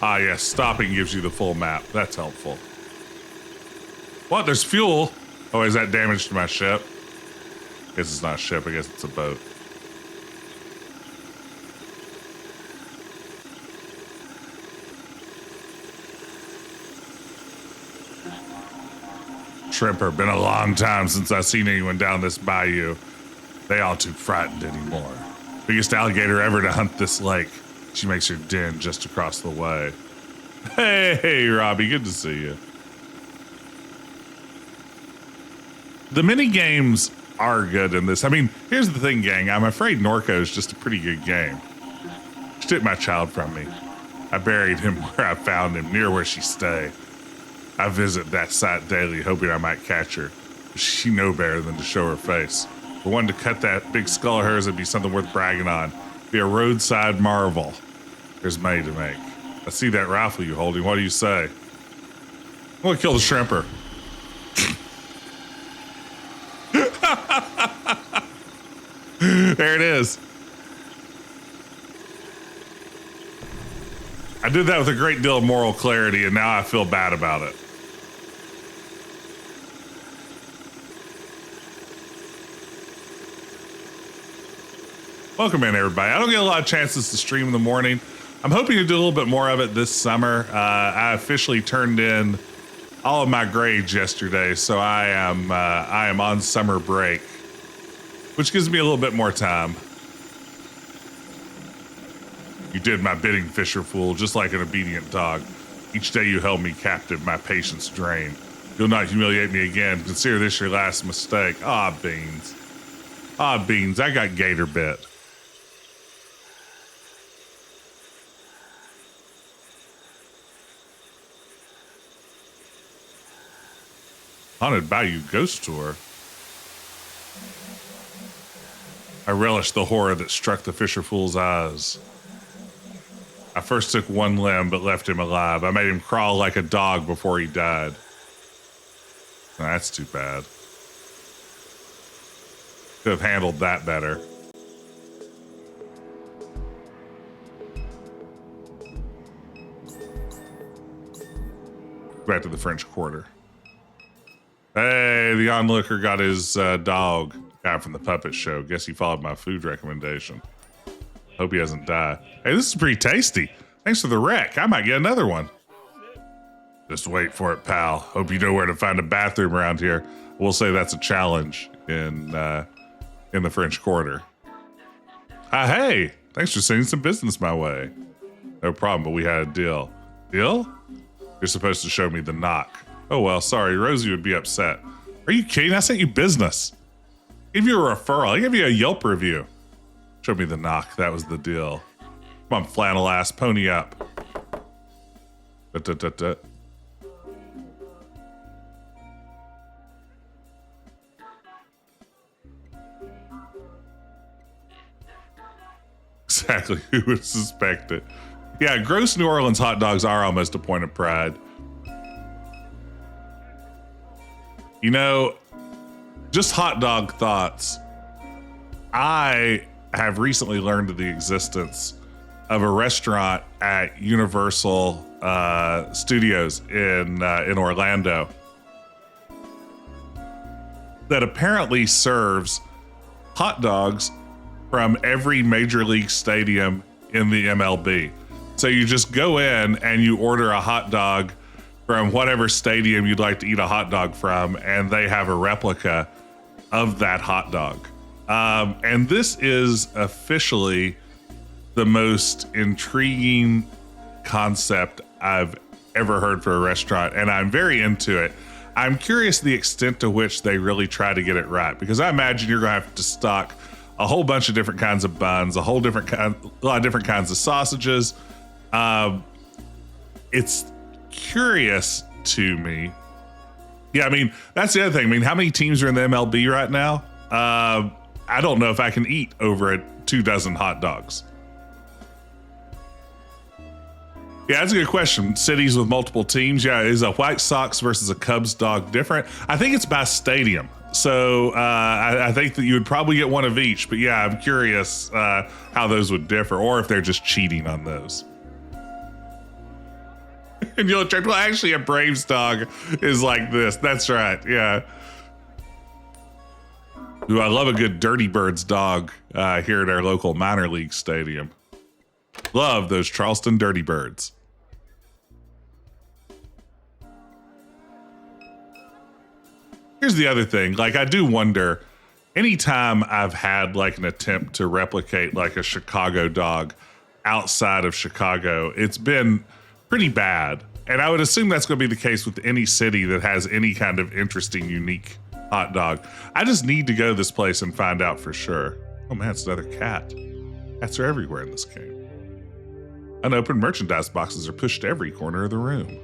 Ah, yes, stopping gives you the full map. That's helpful. What? There's fuel? Oh, is that damage to my ship? I guess it's not a ship. I guess it's a boat. Shrimper, been a long time since I've seen anyone down this bayou. They all too frightened anymore. Biggest alligator ever to hunt this lake. She makes her den just across the way. Hey, Robbie, good to see you. The mini games are good in this. I mean, here's the thing, gang. I'm afraid Norco is just a pretty good game. She took my child from me. I buried him where I found him, near where she stay. I visit that site daily, hoping I might catch her. But she know better than to show her face. The one to cut that big skull of hers would be something worth bragging on. Be a roadside marvel. There's money to make. I see that rifle you holding. What do you say? I'm gonna kill the shrimper. There it is. I did that with a great deal of moral clarity, and now I feel bad about it. Welcome in, everybody. I don't get a lot of chances to stream in the morning. I'm hoping to do a little bit more of it this summer. I officially turned in all of my grades yesterday, so I am on summer break, which gives me a little bit more time. You did my bidding, Fisher Fool, just like an obedient dog. Each day you held me captive, my patience drained. You'll not humiliate me again. Consider this your last mistake. Ah, beans. Ah, beans. I got gator bit. Haunted Bayou Ghost Tour. I relish the horror that struck the Fisher Fool's eyes. I first took one limb, but left him alive. I made him crawl like a dog before he died. That's too bad. Could have handled that better. Back to the French Quarter. Hey, the onlooker got his dog. Guy from the puppet show. Guess he followed my food recommendation. Hope he doesn't die. Hey, this is pretty tasty. Thanks for the wreck. I might get another one. Just wait for it, pal. Hope you know where to find a bathroom around here. We'll say that's a challenge in the French Quarter. Hey, thanks for sending some business my way. No problem, but we had a deal. Deal? You're supposed to show me the knock. Oh, well, sorry. Rosie would be upset. Are you kidding? I sent you business. Give you a referral. I give you a Yelp review. Show me the knock. That was the deal. Come on, flannel ass. Pony up. Exactly. Who would suspect it? Yeah, gross New Orleans hot dogs are almost a point of pride. You know, just hot dog thoughts. I have recently learned of the existence of a restaurant at Universal Studios in Orlando that apparently serves hot dogs from every major league stadium in the MLB. So you just go in and you order a hot dog from whatever stadium you'd like to eat a hot dog from, and they have a replica of that hot dog. And this is officially the most intriguing concept I've ever heard for a restaurant, and I'm very into it. I'm curious the extent to which they really try to get it right, because I imagine you're going to have to stock a whole bunch of different kinds of buns, a lot of different kinds of sausages. It's curious to me. Yeah, I mean, that's the other thing. I mean, how many teams are in the MLB right now? I don't know if I can eat over 24 hot dogs. Yeah, that's a good question. Cities with multiple teams. Yeah, is a White Sox versus a Cubs dog different? I think it's by stadium. So I think that you would probably get one of each. But yeah, I'm curious how those would differ, or if they're just cheating on those. And you'll check, well, actually, a Braves dog is like this. That's right. Yeah. Ooh, I love a good Dirty Birds dog here at our local minor league stadium. Love those Charleston Dirty Birds. Here's the other thing. Like, I do wonder, anytime I've had like an attempt to replicate like a Chicago dog outside of Chicago, it's been pretty bad. And I would assume that's going to be the case with any city that has any kind of interesting, unique hot dog. I just need to go to this place and find out for sure. Oh man, it's another cat. Cats are everywhere in this game. Unopened merchandise boxes are pushed to every corner of the room.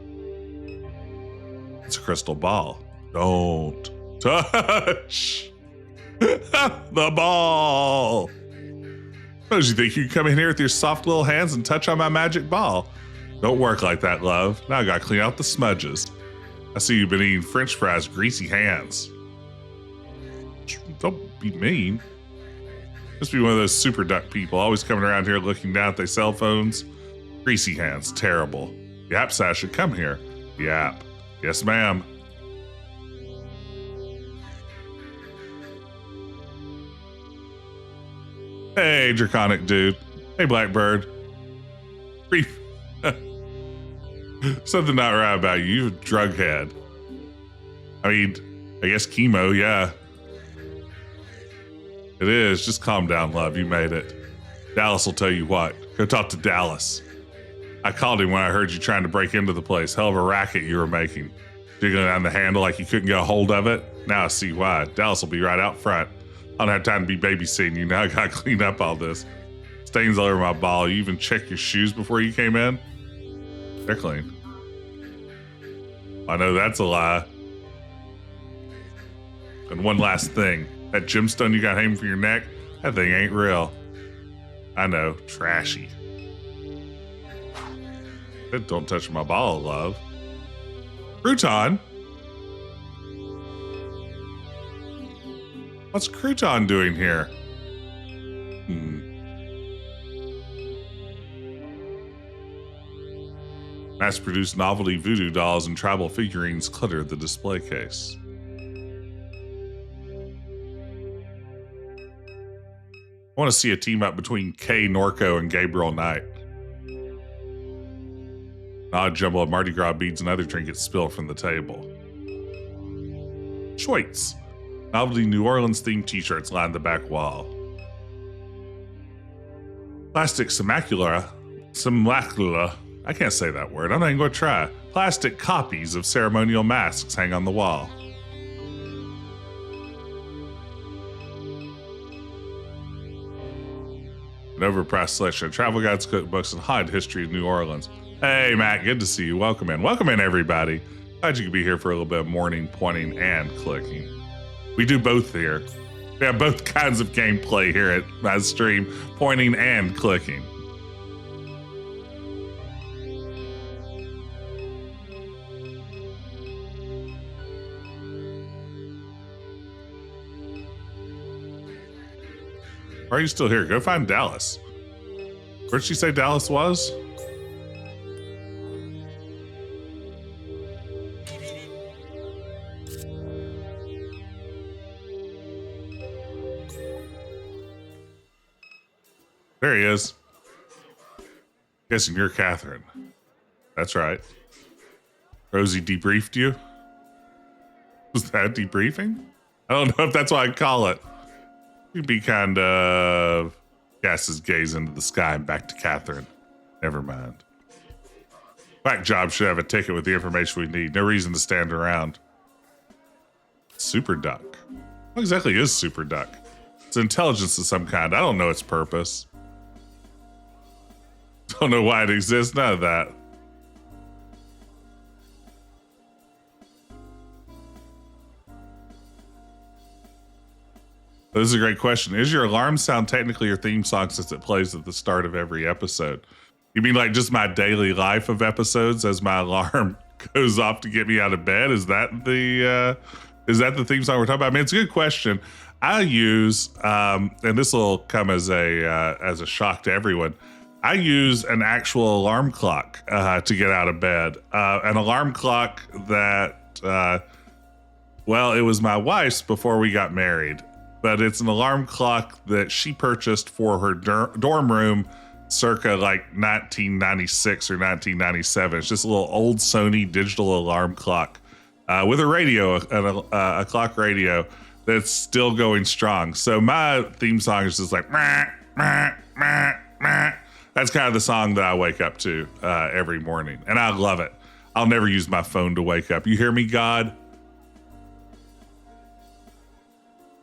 It's a crystal ball. Don't touch the ball. Suppose you think you can come in here with your soft little hands and touch on my magic ball. Don't work like that, love. Now I gotta clean out the smudges. I see you've been eating French fries, greasy hands. Don't be mean. Just be one of those super duck people, always coming around here looking down at their cell phones. Greasy hands, terrible. Yap says should come here. Yap. Yes, ma'am. Hey, Draconic dude. Hey, Blackbird. Brief. Something not right about you. You're a drug head. I mean, I guess chemo, yeah. It is. Just calm down, love. You made it. Dallas will tell you what. Go talk to Dallas. I called him when I heard you trying to break into the place. Hell of a racket you were making. Jiggling down the handle like you couldn't get a hold of it. Now I see why. Dallas will be right out front. I don't have time to be babysitting you. Now I gotta clean up all this. Stains all over my ball. You even checked your shoes before you came in? They're clean. I know that's a lie. And one last thing. That gemstone you got hanging from your neck, that thing ain't real. I know, trashy. Don't touch my ball, love. Crouton? What's Crouton doing here? Mass-produced novelty voodoo dolls and tribal figurines cluttered the display case. I want to see a team up between Kay, Norco, and Gabriel Knight. An odd jumble of Mardi Gras beads and other trinkets spill from the table. Schweitz. Novelty New Orleans themed t-shirts line the back wall. Plastic simulacra. I can't say that word. I'm not even going to try. Plastic copies of ceremonial masks hang on the wall. An overpriced selection of travel guides, cookbooks, and hide history of New Orleans. Hey, Matt, good to see you. Welcome in. Welcome in, everybody. Glad you could be here for a little bit of morning pointing and clicking. We do both here. We have both kinds of gameplay here at my stream, pointing and clicking. Why are you still here? Go find Dallas. Where'd she say Dallas was? There he is. Guessing you're Catherine. That's right. Rosie debriefed you? Was that debriefing? I don't know if that's what I'd call it. You'd be kind of... Casts his gaze into the sky and back to Catherine. Never mind. Quack Job should have a ticket with the information we need. No reason to stand around. Super Duck. What exactly is Super Duck? It's intelligence of some kind. I don't know its purpose. Don't know why it exists. None of that. This is a great question. Is your alarm sound technically your theme song since it plays at the start of every episode? You mean like just my daily life of episodes as my alarm goes off to get me out of bed? Is that the theme song we're talking about? I mean, it's a good question. I use, and this will come as a shock to everyone. I use an actual alarm clock to get out of bed. An alarm clock that, well, it was my wife's before we got married. But it's an alarm clock that she purchased for her dorm room circa like 1996 or 1997. It's just a little old Sony digital alarm clock with a radio, a clock radio that's still going strong. So my theme song is just like, meh, meh, meh, meh. That's kind of the song that I wake up to every morning. And I love it. I'll never use my phone to wake up. You hear me, God?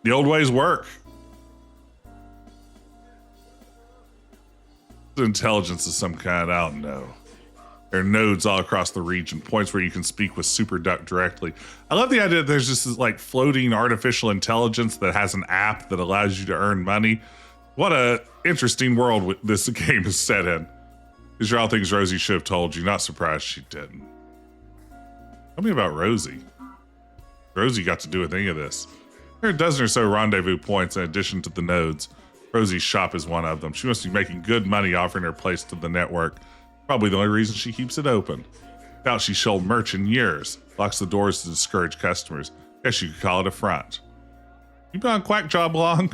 The old ways work. Intelligence of some kind, I don't know. There are nodes all across the region, points where you can speak with Super Duck directly. I love the idea that there's just this like floating artificial intelligence that has an app that allows you to earn money. What a interesting world this game is set in. These are all things Rosie should have told you. Not surprised she didn't. Tell me about Rosie. Rosie got to do with any of this. There are a dozen or so rendezvous points in addition to the nodes. Rosie's shop is one of them. She must be making good money offering her place to the network. Probably the only reason she keeps it open. Doubt she's sold merch in years. Locks the doors to discourage customers. Guess you could call it a front. You been on Quack Job long?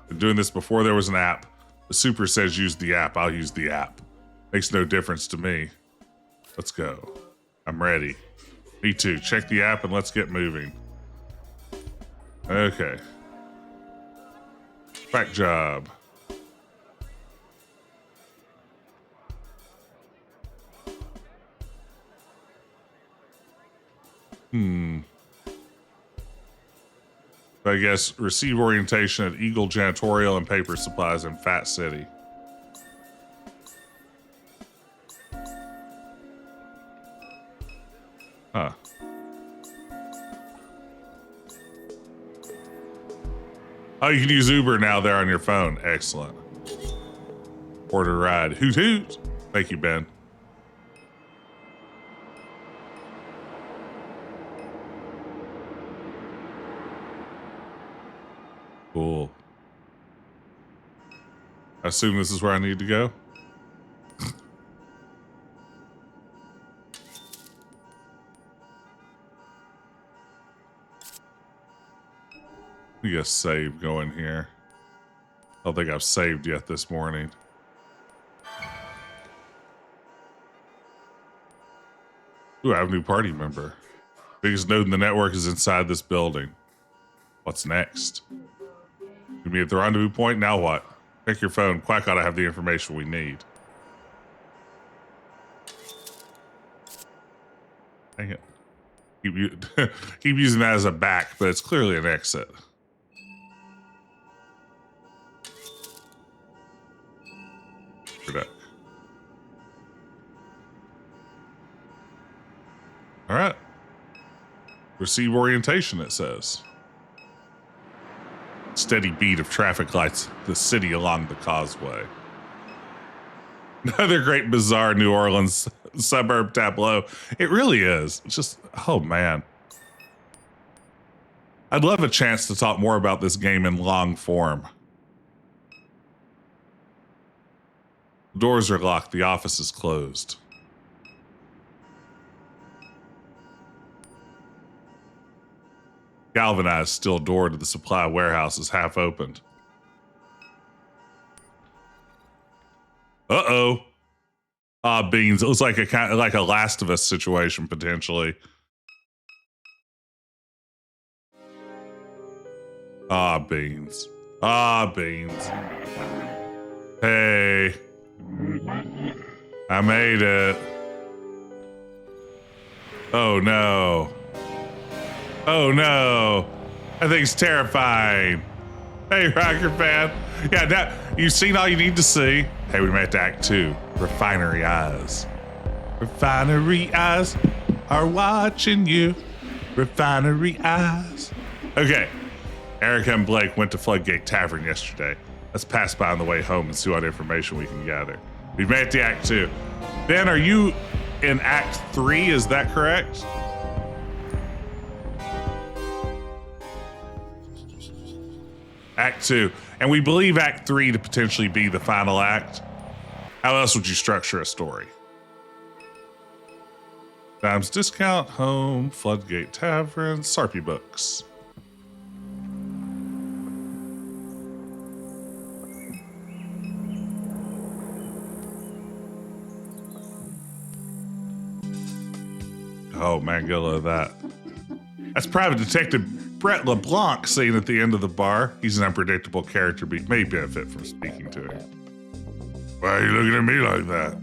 Been doing this before there was an app. The super says use the app. I'll use the app. Makes no difference to me. Let's go. I'm ready. Me too. Check the app and let's get moving. Okay. Quack Job. I guess receive orientation at Eagle Janitorial and Paper Supplies in Fat City. Huh. Oh, you can use Uber now there on your phone. Excellent. Order ride. Hoot hoot. Thank you, Ben. Cool. I assume this is where I need to go. We got a save going here. I don't think I've saved yet this morning. Ooh, I have a new party member. Biggest node in the network is inside this building. What's next? You meet at the rendezvous point? Now what? Check your phone. Quack ought to have the information we need. Dang it. Keep using that as a back, but it's clearly an exit. All right. Receive orientation, it says. Steady beat of traffic lights the city along the causeway. Another great bizarre New Orleans suburb tableau. It really is. It's just, oh man. I'd love a chance to talk more about this game in long form. The doors are locked. The office is closed. Galvanized steel door to the supply warehouse is half opened. Uh-oh. Ah, beans. It looks like a Last of Us situation, potentially. Ah, beans. Ah, beans. Hey. I made it. Oh no. Oh no. That thing's terrifying. Hey, Rocker fan. Yeah, now you've seen all you need to see. Hey, we made it to Act 2. Refinery Eyes. Refinery Eyes are watching you. Refinery Eyes. Okay. Erica and Blake went to Floodgate Tavern yesterday. Let's pass by on the way home and see what information we can gather. We've made it to Act 2. Ben, are you in Act 3? Is that correct? Act 2. And we believe Act 3 to potentially be the final act. How else would you structure a story? Dimes Discount, Home, Floodgate Tavern, Sarpy Books. Oh man, get a load of that. That's Private Detective Brett LeBlanc seen at the end of the bar. He's an unpredictable character, but may benefit from speaking to him. Why are you looking at me like that?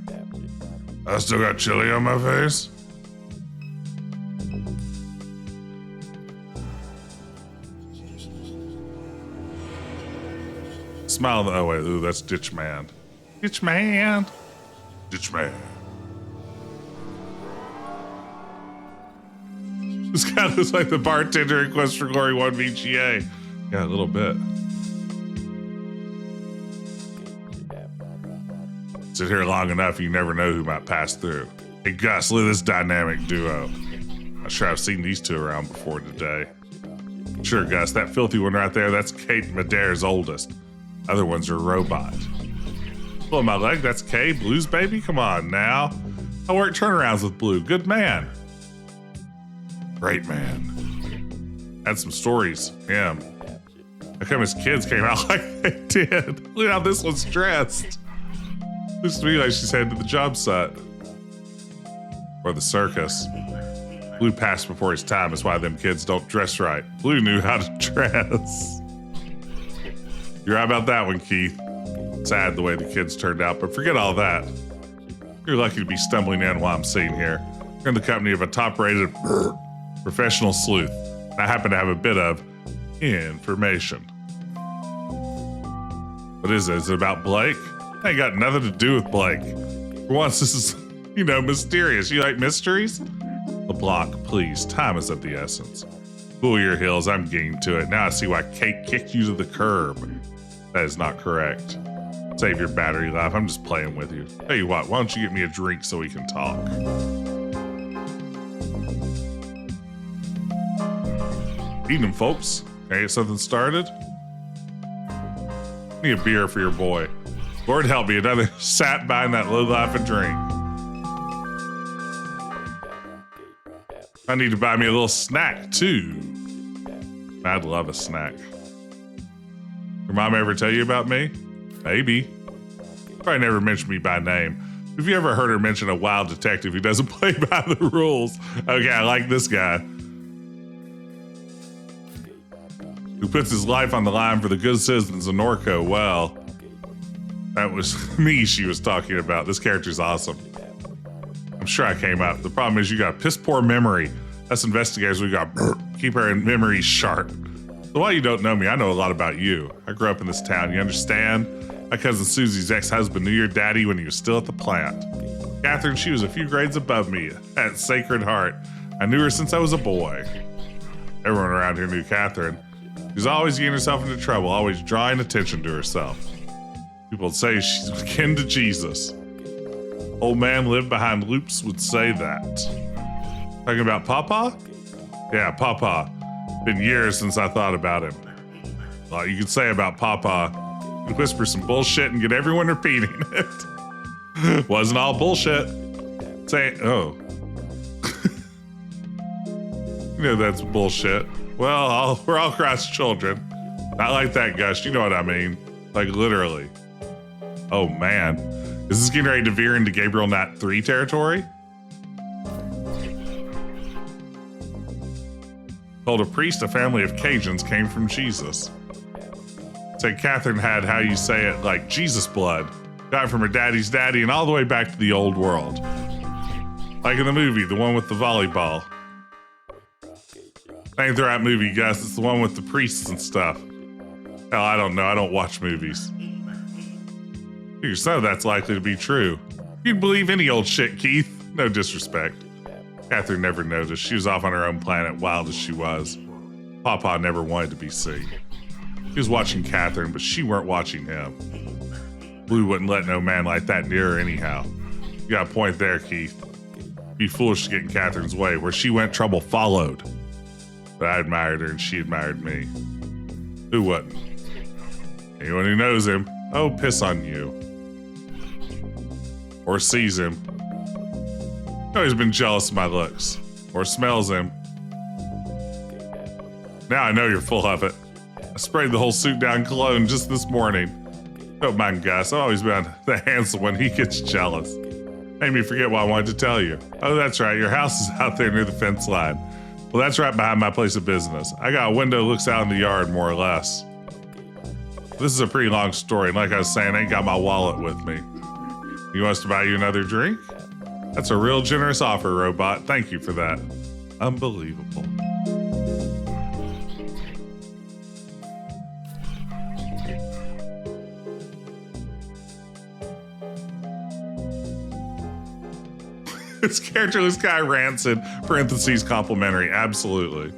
I still got chili on my face? Smile. Oh wait, ooh, that's Ditch Man. Ditch Man. Ditch Man. This guy looks like the bartender in Quest for Glory 1 VGA. Yeah, a little bit. Sit here long enough, you never know who might pass through. Hey Gus, look at this dynamic duo. Not sure I've seen these two around before today. Sure, Gus, that filthy one right there, that's Kay Madére's oldest. Other ones are robot. Pull my leg, that's Kay, Blue's baby? Come on now. I work turnarounds with Blue, good man. Great man. Had some stories, him. How come his kids came out like they did? Look how this one's dressed. Looks to me like she's headed to the job site. Or the circus. Blue passed before his time, that's why them kids don't dress right. Blue knew how to dress. You're right about that one, Keith. Sad the way the kids turned out, but forget all that. You're lucky to be stumbling in while I'm sitting here. You're in the company of a top-rated professional sleuth. I happen to have a bit of information. What is it? Is it about Blake? I ain't got nothing to do with Blake. For once, this is, mysterious. You like mysteries? LeBlanc, please. Time is of the essence. Cool your heels. I'm getting to it. Now I see why Kate kicked you to the curb. That is not correct. Save your battery life. I'm just playing with you. Tell you what, why don't you get me a drink so we can talk? Evening, folks. Can I get something started? Need a beer for your boy. Lord help me, another sat buying that low-life a drink. I need to buy me a little snack, too. I'd love a snack. Your mom ever tell you about me? Maybe. Probably never mentioned me by name. Have you ever heard her mention a wild detective who doesn't play by the rules? Okay, I like this guy. Who puts his life on the line for the good citizens of Norco. Well, that was me she was talking about. This character's awesome. I'm sure I came up. The problem is you got a piss poor memory. Us investigators, we got keep our memories sharp. So while you don't know me, I know a lot about you. I grew up in this town, you understand? My cousin Susie's ex-husband knew your daddy when he was still at the plant. Catherine, she was a few grades above me at Sacred Heart. I knew her since I was a boy. Everyone around here knew Catherine. She was always getting herself into trouble, always drawing attention to herself. People would say she's akin to Jesus. Old man lived behind loops would say that. Talking about Papa? Yeah, Papa. Been years since I thought about him. A lot you could say about Papa. You could whisper some bullshit and get everyone repeating it. Wasn't all bullshit. Say, oh. That's bullshit. Well, we're all Christ's children. Not like that, Gus. You know what I mean. Like literally. Oh man. Is this getting ready to veer into Gabriel Knight 3 territory? Told a priest a family of Cajuns came from Jesus. Said Catherine had, how you say it, like Jesus blood. Got from her daddy's daddy and all the way back to the old world. Like in the movie, the one with the volleyball. Ain't the right movie, Gus. It's the one with the priests and stuff. Hell, I don't know. I don't watch movies. Figure some of that's likely to be true. You'd believe any old shit, Keith. No disrespect. Catherine never noticed. She was off on her own planet, wild as she was. Papa never wanted to be seen. He was watching Catherine, but she weren't watching him. Blue wouldn't let no man like that near her anyhow. You got a point there, Keith. Be foolish to get in Catherine's way. Where she went, trouble followed. But I admired her and she admired me. Who wouldn't? Anyone who knows him, oh, piss on you. Or sees him. Always been jealous of my looks. Or smells him. Now I know you're full of it. I sprayed the whole suit down cologne just this morning. Don't mind Gus, I've always been the handsome one. He gets jealous. Made me forget what I wanted to tell you. Oh, that's right, your house is out there near the fence line. Well, that's right behind my place of business. I got a window that looks out in the yard, more or less. This is a pretty long story, and like I was saying, I ain't got my wallet with me. You want us to buy you another drink? That's a real generous offer, Robot. Thank you for that. Unbelievable. This characterless guy rancid, parentheses complimentary. Absolutely.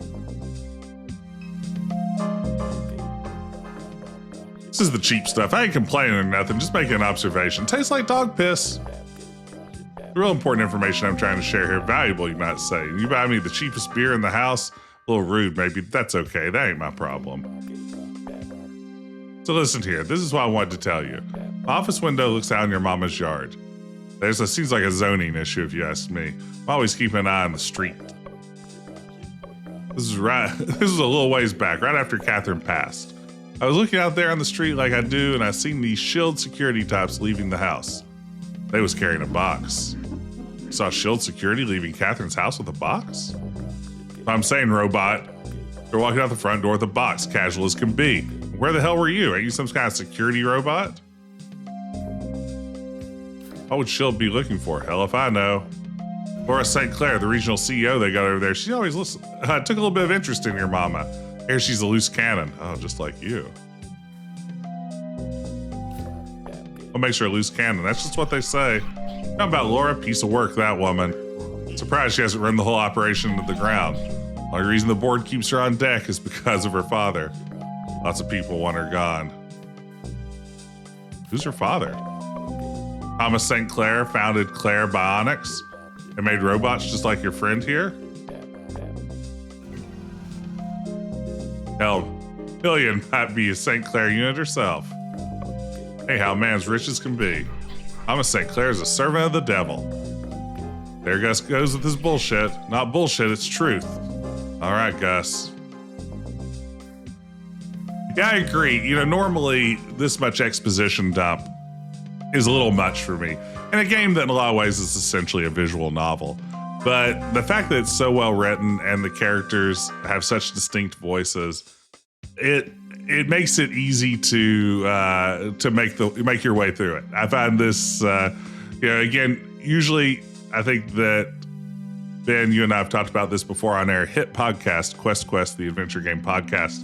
This is the cheap stuff. I ain't complaining or nothing, just making an observation. Tastes like dog piss. The real important information I'm trying to share here, valuable you might say. You buy me the cheapest beer in the house, a little rude maybe, that's okay, that ain't my problem. So listen here, this is what I wanted to tell you. My office window looks out in your mama's yard. Seems like a zoning issue if you ask me. I'm always keeping an eye on the street. This is a little ways back, right after Catherine passed. I was looking out there on the street like I do, and I seen these shield security types leaving the house. They was carrying a box. Saw shield security leaving Catherine's house with a box? I'm saying, Robot, they're walking out the front door with a box, casual as can be. Where the hell were you? Ain't you some kind of security robot? What would Shield be looking for? Hell if I know. Laura St. Clair, the regional CEO they got over there, she always took a little bit of interest in your mama. Here she's a loose cannon. Oh, just like you. What makes her a loose cannon? That's just what they say. How about Laura? Piece of work, that woman. Surprised she hasn't run the whole operation into the ground. The only reason the board keeps her on deck is because of her father. Lots of people want her gone. Who's her father? Thomas St. Clair founded Claire Bionics and made robots just like your friend here? Hell, Hillian might be a St. Clair unit herself. Hey, how man's rich as can be. Thomas St. Clair is a servant of the devil. There Gus goes with his bullshit. Not bullshit, it's truth. All right, Gus. Yeah, I agree. You know, normally this much exposition dump is a little much for me. In a game that in a lot of ways is essentially a visual novel. But the fact that it's so well written and the characters have such distinct voices, it makes it easy to make your way through it. I find this, again, usually I think that Ben, you and I have talked about this before on our hit podcast, Quest, the adventure game podcast.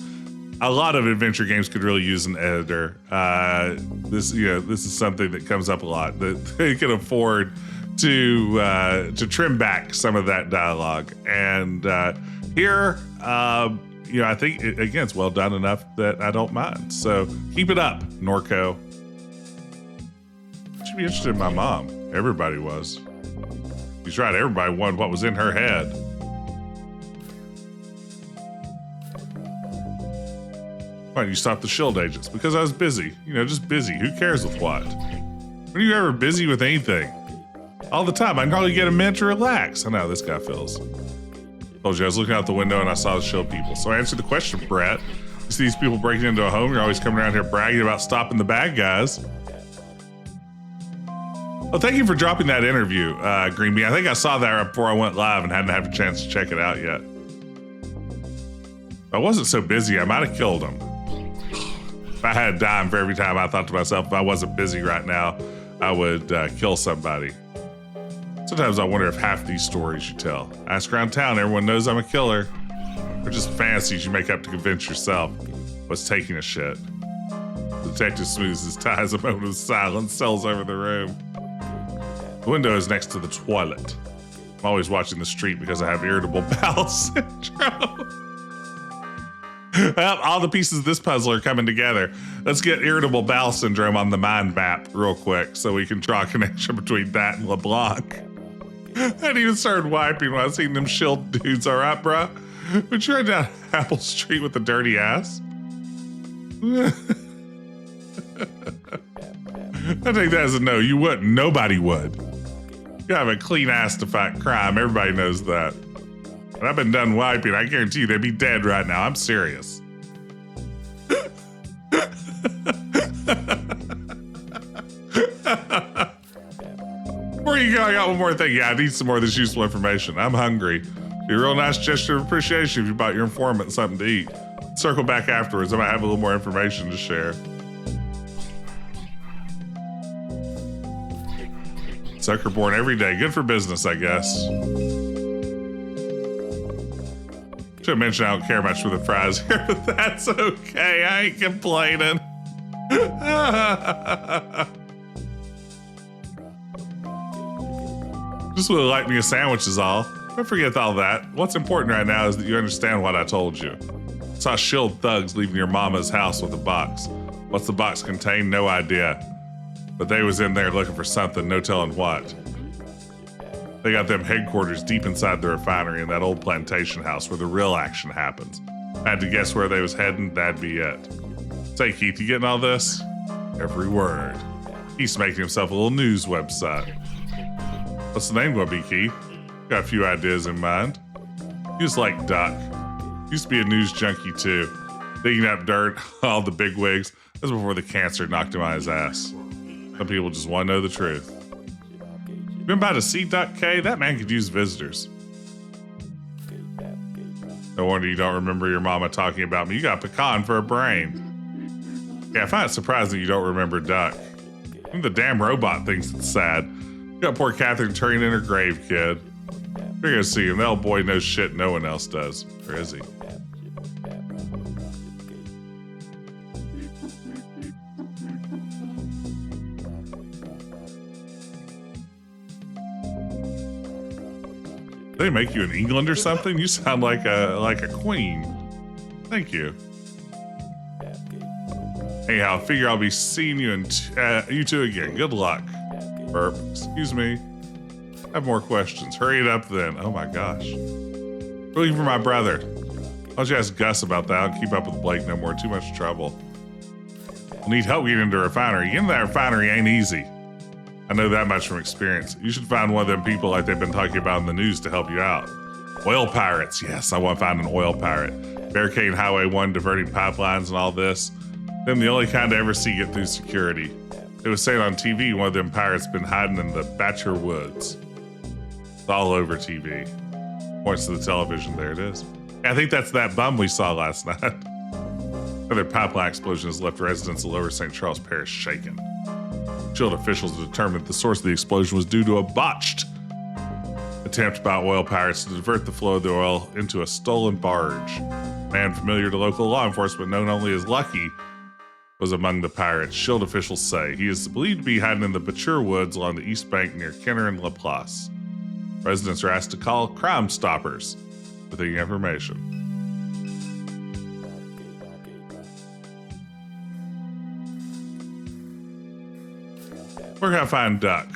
A lot of adventure games could really use an editor. This is something that comes up a lot, that they can afford to trim back some of that dialogue. And here, I think it's well done enough that I don't mind. So keep it up, Norco. You should be interested in my mom. Everybody was. He's right. Everybody wondered what was in her head. Why did you stop the shield agents? Because I was busy. Just busy. Who cares with what? When are you ever busy with anything? All the time. I can hardly get a minute to relax. I know how this guy feels. Told you I was looking out the window and I saw the shield people. So I answered the question, Brett. You see these people breaking into a home, you're always coming around here bragging about stopping the bad guys. Well, thank you for dropping that interview, Greenbee. I think I saw that right before I went live and hadn't had a chance to check it out yet. If I wasn't so busy, I might have killed him. If I had a dime for every time I thought to myself, if I wasn't busy right now, I would kill somebody. Sometimes I wonder if half these stories you tell. Ask around town, everyone knows I'm a killer. They're just fantasies you make up to convince yourself what's taking a shit. The detective smooths his ties, a moment of silence settles over the room. The window is next to the toilet. I'm always watching the street because I have irritable bowel syndrome. Well, all the pieces of this puzzle are coming together. Let's get irritable bowel syndrome on the mind map real quick so we can draw a connection between that and LeBlanc. I didn't even started wiping when I seen them shield dudes. All right, bruh? Would you ride down Apple Street with a dirty ass? I take that as a no. You wouldn't. Nobody would. You have a clean ass to fight crime. Everybody knows that. But I've been done wiping. I guarantee you they'd be dead right now. I'm serious. Before you go, I got one more thing. Yeah, I need some more of this useful information. I'm hungry. Be a real nice gesture of appreciation if you bought your informant something to eat. Circle back afterwards. I might have a little more information to share. Sucker born every day. Good for business, I guess. Should have mentioned I don't care much for the fries here, but that's okay. I ain't complaining. Just would have liked me a sandwich is all. Don't forget all that. What's important right now is that you understand what I told you. I saw shield thugs leaving your mama's house with a box. What's the box contain? No idea. But they was in there looking for something, no telling what. They got them headquarters deep inside the refinery in that old plantation house where the real action happens. I had to guess where they was heading, that'd be it. Say, Keith, you getting all this? Every word. He's making himself a little news website. What's the name gonna be, Keith? Got a few ideas in mind. You just like Duck. Used to be a news junkie too. Digging up dirt, all the big wigs. That was before the cancer knocked him on his ass. Some people just want to know the truth. You been by to see Duck, Kay? That man could use visitors. No wonder you don't remember your mama talking about me. You got pecan for a brain. Yeah, I find it surprising you don't remember Duck. Even the damn robot thinks it's sad. You got poor Catherine turning in her grave, kid. You're gonna see him. That old boy knows shit no one else does. Or is he? They make you in England or something? You sound like a queen. Thank you. Anyhow, I figure I'll be seeing you and you two again. Good luck. Burp. Excuse me. I have more questions. Hurry it up then. Oh my gosh. Looking for my brother. Why don't you ask Gus about that? I'll keep up with Blake no more. Too much trouble. I'll need help getting into a refinery. Getting into that refinery ain't easy. I know that much from experience. You should find one of them people like they've been talking about in the news to help you out. Oil pirates. Yes, I want to find an oil pirate. Barricading Highway 1, diverting pipelines and all this. Them the only kind I ever see get through security. It was saying on TV one of them pirates been hiding in the Batcher Woods. It's all over TV. Points to the television. There it is. I think that's that bum we saw last night. Another pipeline explosion has left residents of Lower St. Charles Parish shaken. Shield officials determined the source of the explosion was due to a botched attempt by oil pirates to divert the flow of the oil into a stolen barge. A man familiar to local law enforcement, known only as Lucky, was among the pirates. Shield officials say he is believed to be hiding in the Batcher Woods along the east bank near Kenner and Laplace. Residents are asked to call Crime Stoppers with any information. Where can I find Duck?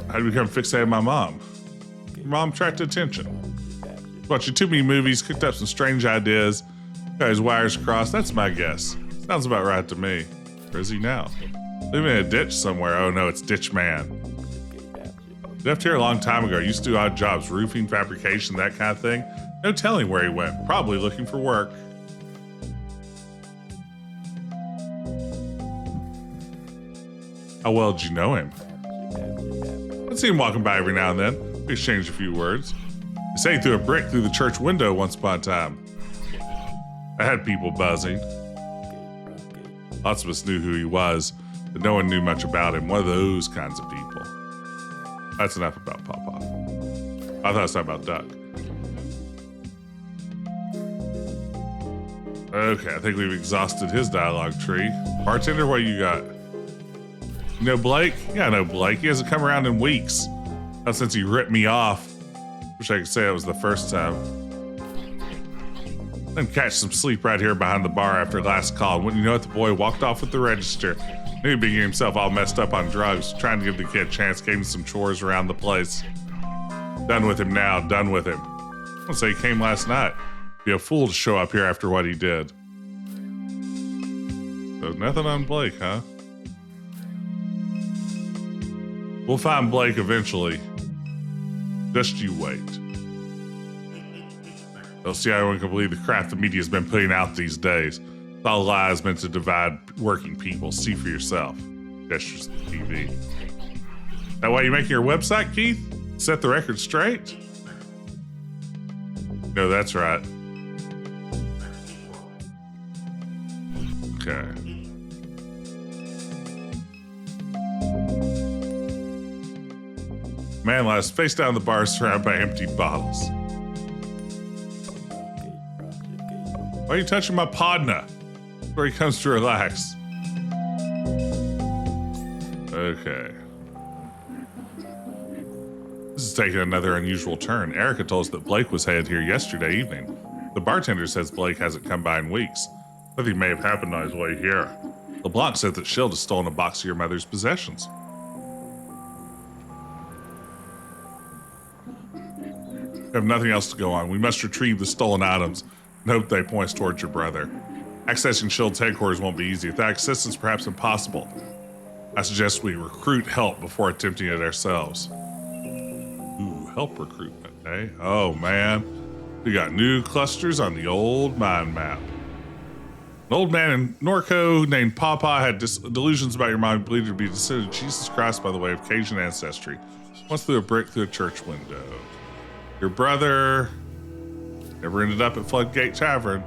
How did you become fixated on my mom? Your mom attracted attention. Watching too many movies, cooked up some strange ideas, got his wires crossed. That's my guess. Sounds about right to me. Where is he now? Living in a ditch somewhere. Oh no, it's Ditch Man. Left here a long time ago. Used to do odd jobs, roofing, fabrication, that kind of thing. No telling where he went. Probably looking for work. How well did you know him? I'd see him walking by every now and then. We exchanged a few words. They say he threw a brick through the church window once upon a time. I had people buzzing. Lots of us knew who he was, but no one knew much about him. One of those kinds of people. That's enough about Papa. I thought it was talking about Duck. Okay, I think we've exhausted his dialogue tree. Bartender, what you got? You know Blake? Yeah, I know Blake. He hasn't come around in weeks. Not since he ripped me off. Wish I could say it was the first time. Then catch some sleep right here behind the bar after last call. Wouldn't you know it, the boy walked off with the register. Knew he'd be getting himself all messed up on drugs. Trying to give the kid a chance, gave him some chores around the place. Done with him now, done with him. I'll say he came last night. Be a fool to show up here after what he did. So nothing on Blake, huh? We'll find Blake eventually. Just you wait. They'll see how everyone can believe the crap the media's been putting out these days. It's all lies meant to divide working people. See for yourself. Gestures to the TV. That why you making your website, Keith? Set the record straight? No, that's right. Okay. Man lies face down the bar surrounded by empty bottles. Why are you touching my podna? Where he comes to relax. Okay. This is taking another unusual turn. Erica told us that Blake was headed here yesterday evening. The bartender says Blake hasn't come by in weeks. Something may have happened on his way here. LeBlanc said that Shield has stolen a box of your mother's possessions. We have nothing else to go on. We must retrieve the stolen items and hope they point us towards your brother. Accessing Shield's headquarters won't be easy. Without assistance, perhaps impossible. I suggest we recruit help before attempting it ourselves. Ooh, help recruitment, eh? Oh, man. We got new clusters on the old mind map. An old man in Norco named Papa had delusions about your mom, believed her to be descended of Jesus Christ by the way of Cajun ancestry. Once threw a brick through a church window. Your brother never ended up at Floodgate Tavern.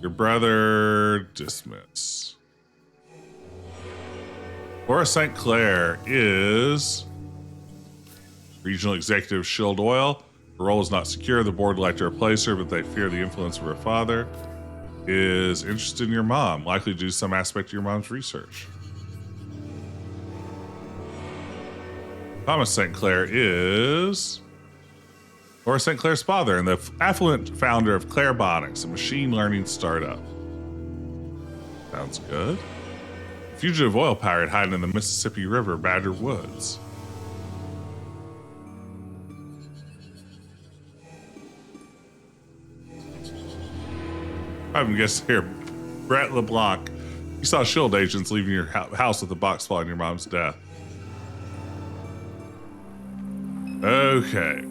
Your brother dismiss. Laura St. Clair is regional executive of Shield Oil. Her role is not secure. The board would like to replace her, but they fear the influence of her father. Is interested in your mom, likely to do some aspect of your mom's research. Thomas St. Clair is Laura St. Clair's father and the affluent founder of Clairbonics, a machine learning startup. Sounds good. Fugitive oil pirate hiding in the Mississippi River, Badger Woods. I haven't guessed here. Brett LeBlanc. You saw Shield agents leaving your house with a box following your mom's death. Okay.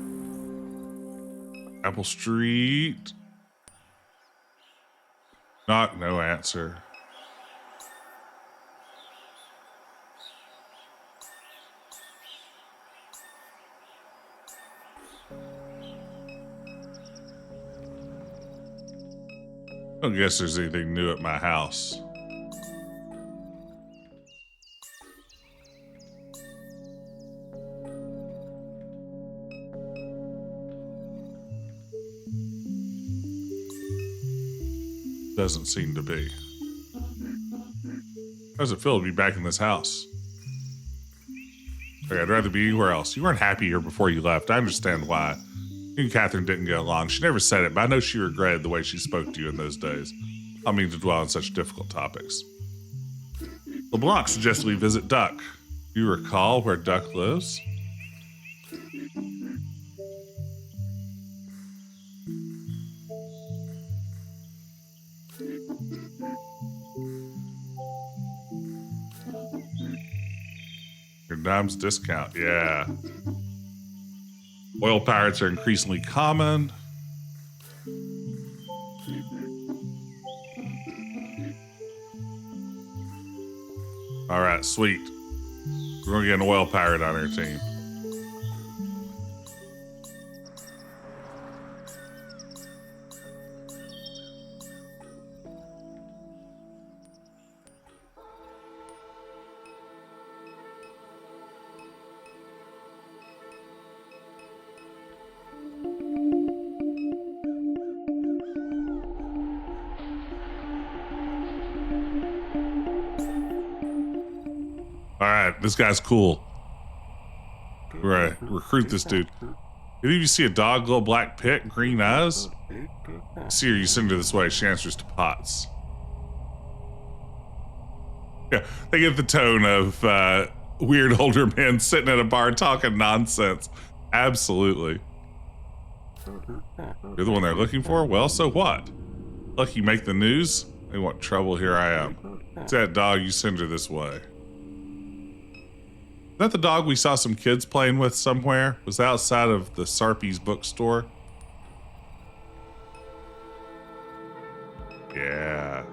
Apple Street. Knock, no answer. I don't guess there's anything new at my house. Doesn't seem to be. How does it feel to be back in this house? Okay, I'd rather be anywhere else. You weren't happy here before you left. I understand why. You and Catherine didn't get along. She never said it, but I know she regretted the way she spoke to you in those days. I don't mean to dwell on such difficult topics. LeBlanc suggested we visit Duck. Do you recall where Duck lives? Your dime's discount, yeah. Oil pirates are increasingly common. All right, sweet. We're gonna get an oil pirate on our team. All right, this guy's cool. Right, recruit this dude. Did you see a dog, little black pit, green eyes? See her, you send her this way. She answers to Potts. Yeah, they get the tone of weird older men sitting at a bar talking nonsense. Absolutely. You're the one they're looking for? Well, so what? Lucky you make the news? They want trouble, here I am. It's that dog, you send her this way. Is that the dog we saw some kids playing with somewhere? Was that outside of the Sarpy's bookstore? Yeah.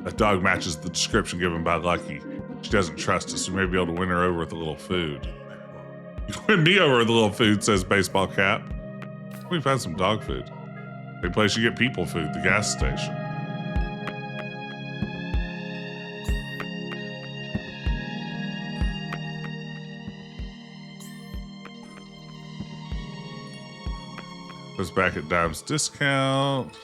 That dog matches the description given by Lucky. She doesn't trust us, so we may be able to win her over with a little food. You win me over with a little food, says Baseball Cap. We've had some dog food. Big place you get people food, the gas station. Goes back at Dime's discount.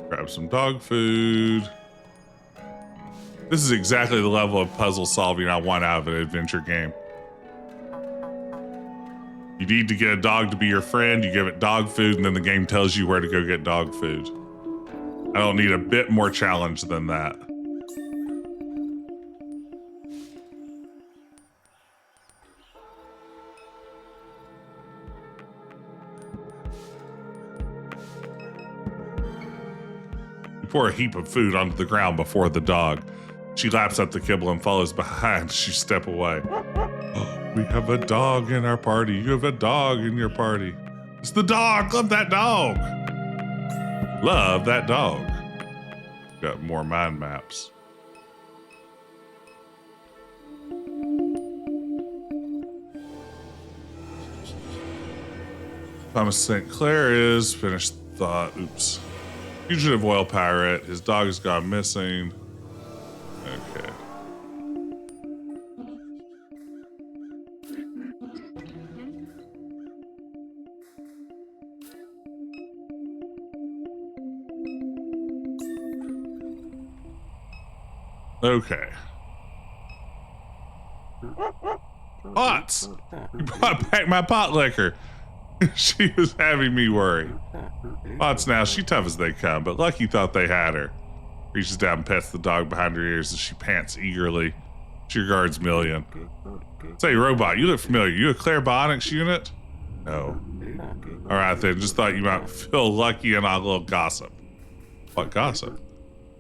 Grab some dog food. This is exactly the level of puzzle solving I want out of an adventure game. You need to get a dog to be your friend, you give it dog food, and then the game tells you where to go get dog food. I don't need a bit more challenge than that. Pour a heap of food onto the ground before the dog. She laps up the kibble and follows behind. She step away. Oh, we have a dog in our party. You have a dog in your party. It's the dog. Love that dog. Love that dog. Got more mind maps. Thomas St. Clair is finished thought. Oops. Fugitive oil pirate. His dog has gone missing. Okay. Okay. Pots! You brought back my pot liquor. She was having me worry. Potts now, she tough as they come, but Lucky thought they had her. Reaches down and pets the dog behind her ears as she pants eagerly. She regards Million. Say, robot, you look familiar. You a clairvoyance unit? No. Alright then, just thought you might feel lucky and a little gossip. What gossip?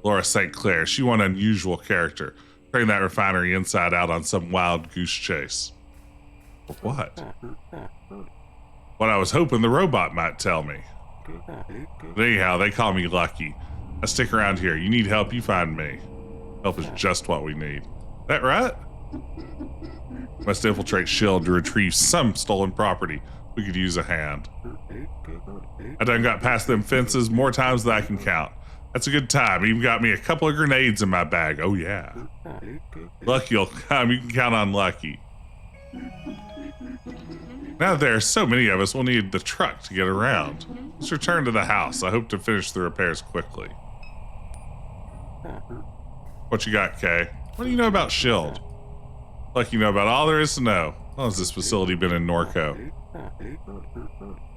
Laura St. Clair, she one unusual character. Turning that refinery inside out on some wild goose chase. For what? What I was hoping the robot might tell me. But anyhow, they call me Lucky. I stick around here. You need help, you find me. Help is just what we need. That right? Must infiltrate S.H.I.E.L.D. to retrieve some stolen property. We could use a hand. I done got past them fences more times than I can count. That's a good time. Even got me a couple of grenades in my bag. Oh yeah. Lucky'll come. You can count on Lucky. Now that there are so many of us, we'll need the truck to get around. Let's return to the house. I hope to finish the repairs quickly. What you got, Kay? What do you know about S.H.I.E.L.D.? Like you know about all there is to know. How long has this facility been in Norco?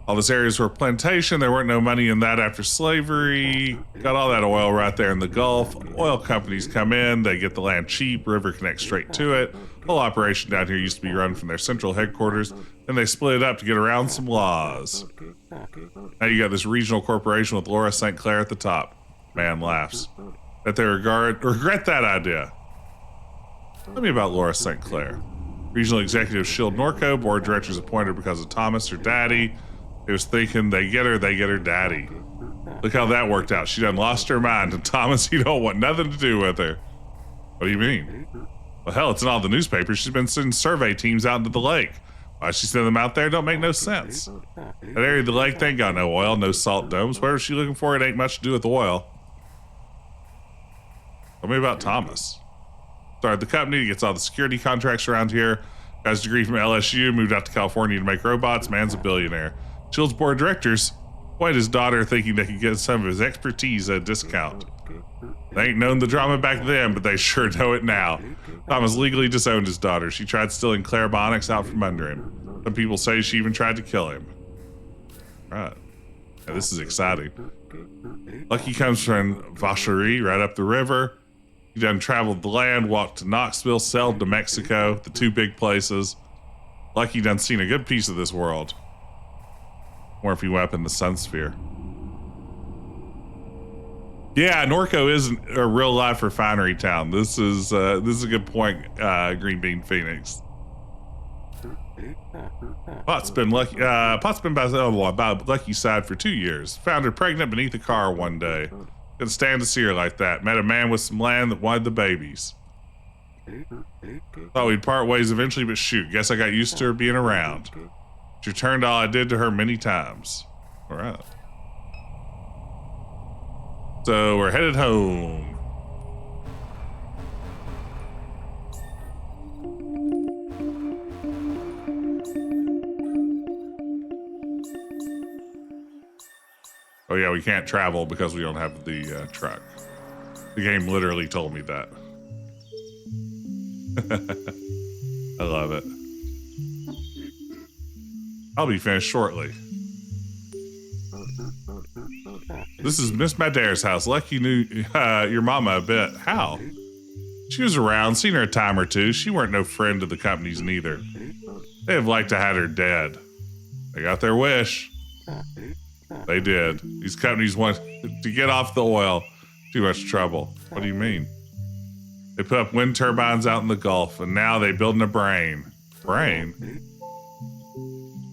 All this areas were plantation. There weren't no money in that after slavery. Got all that oil right there in the Gulf. Oil companies come in. They get the land cheap. River connects straight to it. Whole operation down here used to be run from their central headquarters. Then they split it up to get around some laws. Now you got this regional corporation with Laura St. Clair at the top. Man laughs. That they regret that idea. Tell me about Laura St. Clair. Regional executive S.H.I.E.L.D. Norco. Board of directors appointed because of Thomas, her daddy. They was thinking they get her daddy. Look how that worked out. She done lost her mind, and Thomas, he don't want nothing to do with her. What do you mean? Well, hell, it's in all the newspapers. She's been sending survey teams out into the lake. Why she send them out there don't make no sense. That area of the lake, they ain't got no oil, no salt domes. Whatever she looking for, it ain't much to do with oil. Tell me about Thomas. Started the company, gets all the security contracts around here. Got his degree from LSU, moved out to California to make robots. Man's a billionaire. Shield's board of directors appointed his daughter thinking they could get some of his expertise at a discount. They ain't known the drama back then, but they sure know it now. Thomas legally disowned his daughter. She tried stealing clairvoyance out from under him. Some people say she even tried to kill him. Right. Yeah, this is exciting. Lucky comes from Vacherie, right up the river. He done traveled the land, walked to Knoxville, sailed to Mexico, the two big places. Lucky done seen a good piece of this world. Or if he went up in the sun sphere. Yeah, Norco is a real life refinery town. This is a good point, Green Bean Phoenix. Pot's been by Lucky's side for 2 years. Found her pregnant beneath a car one day. Couldn't stand to see her like that. Met a man with some land that wanted the babies. Thought we'd part ways eventually, but shoot, guess I got used to her being around. She returned all I did to her many times. All right. So we're headed home. Oh yeah, we can't travel because we don't have the truck. The game literally told me that. I love it. I'll be finished shortly. This is Miss Madére's house. Lucky knew your mama a bit. How? She was around, seen her a time or two. She weren't no friend to the companies neither. They'd have liked to have her dead. They got their wish. They did. These companies want to get off the oil. Too much trouble. What do you mean? They put up wind turbines out in the Gulf, and now they building a brain. Brain?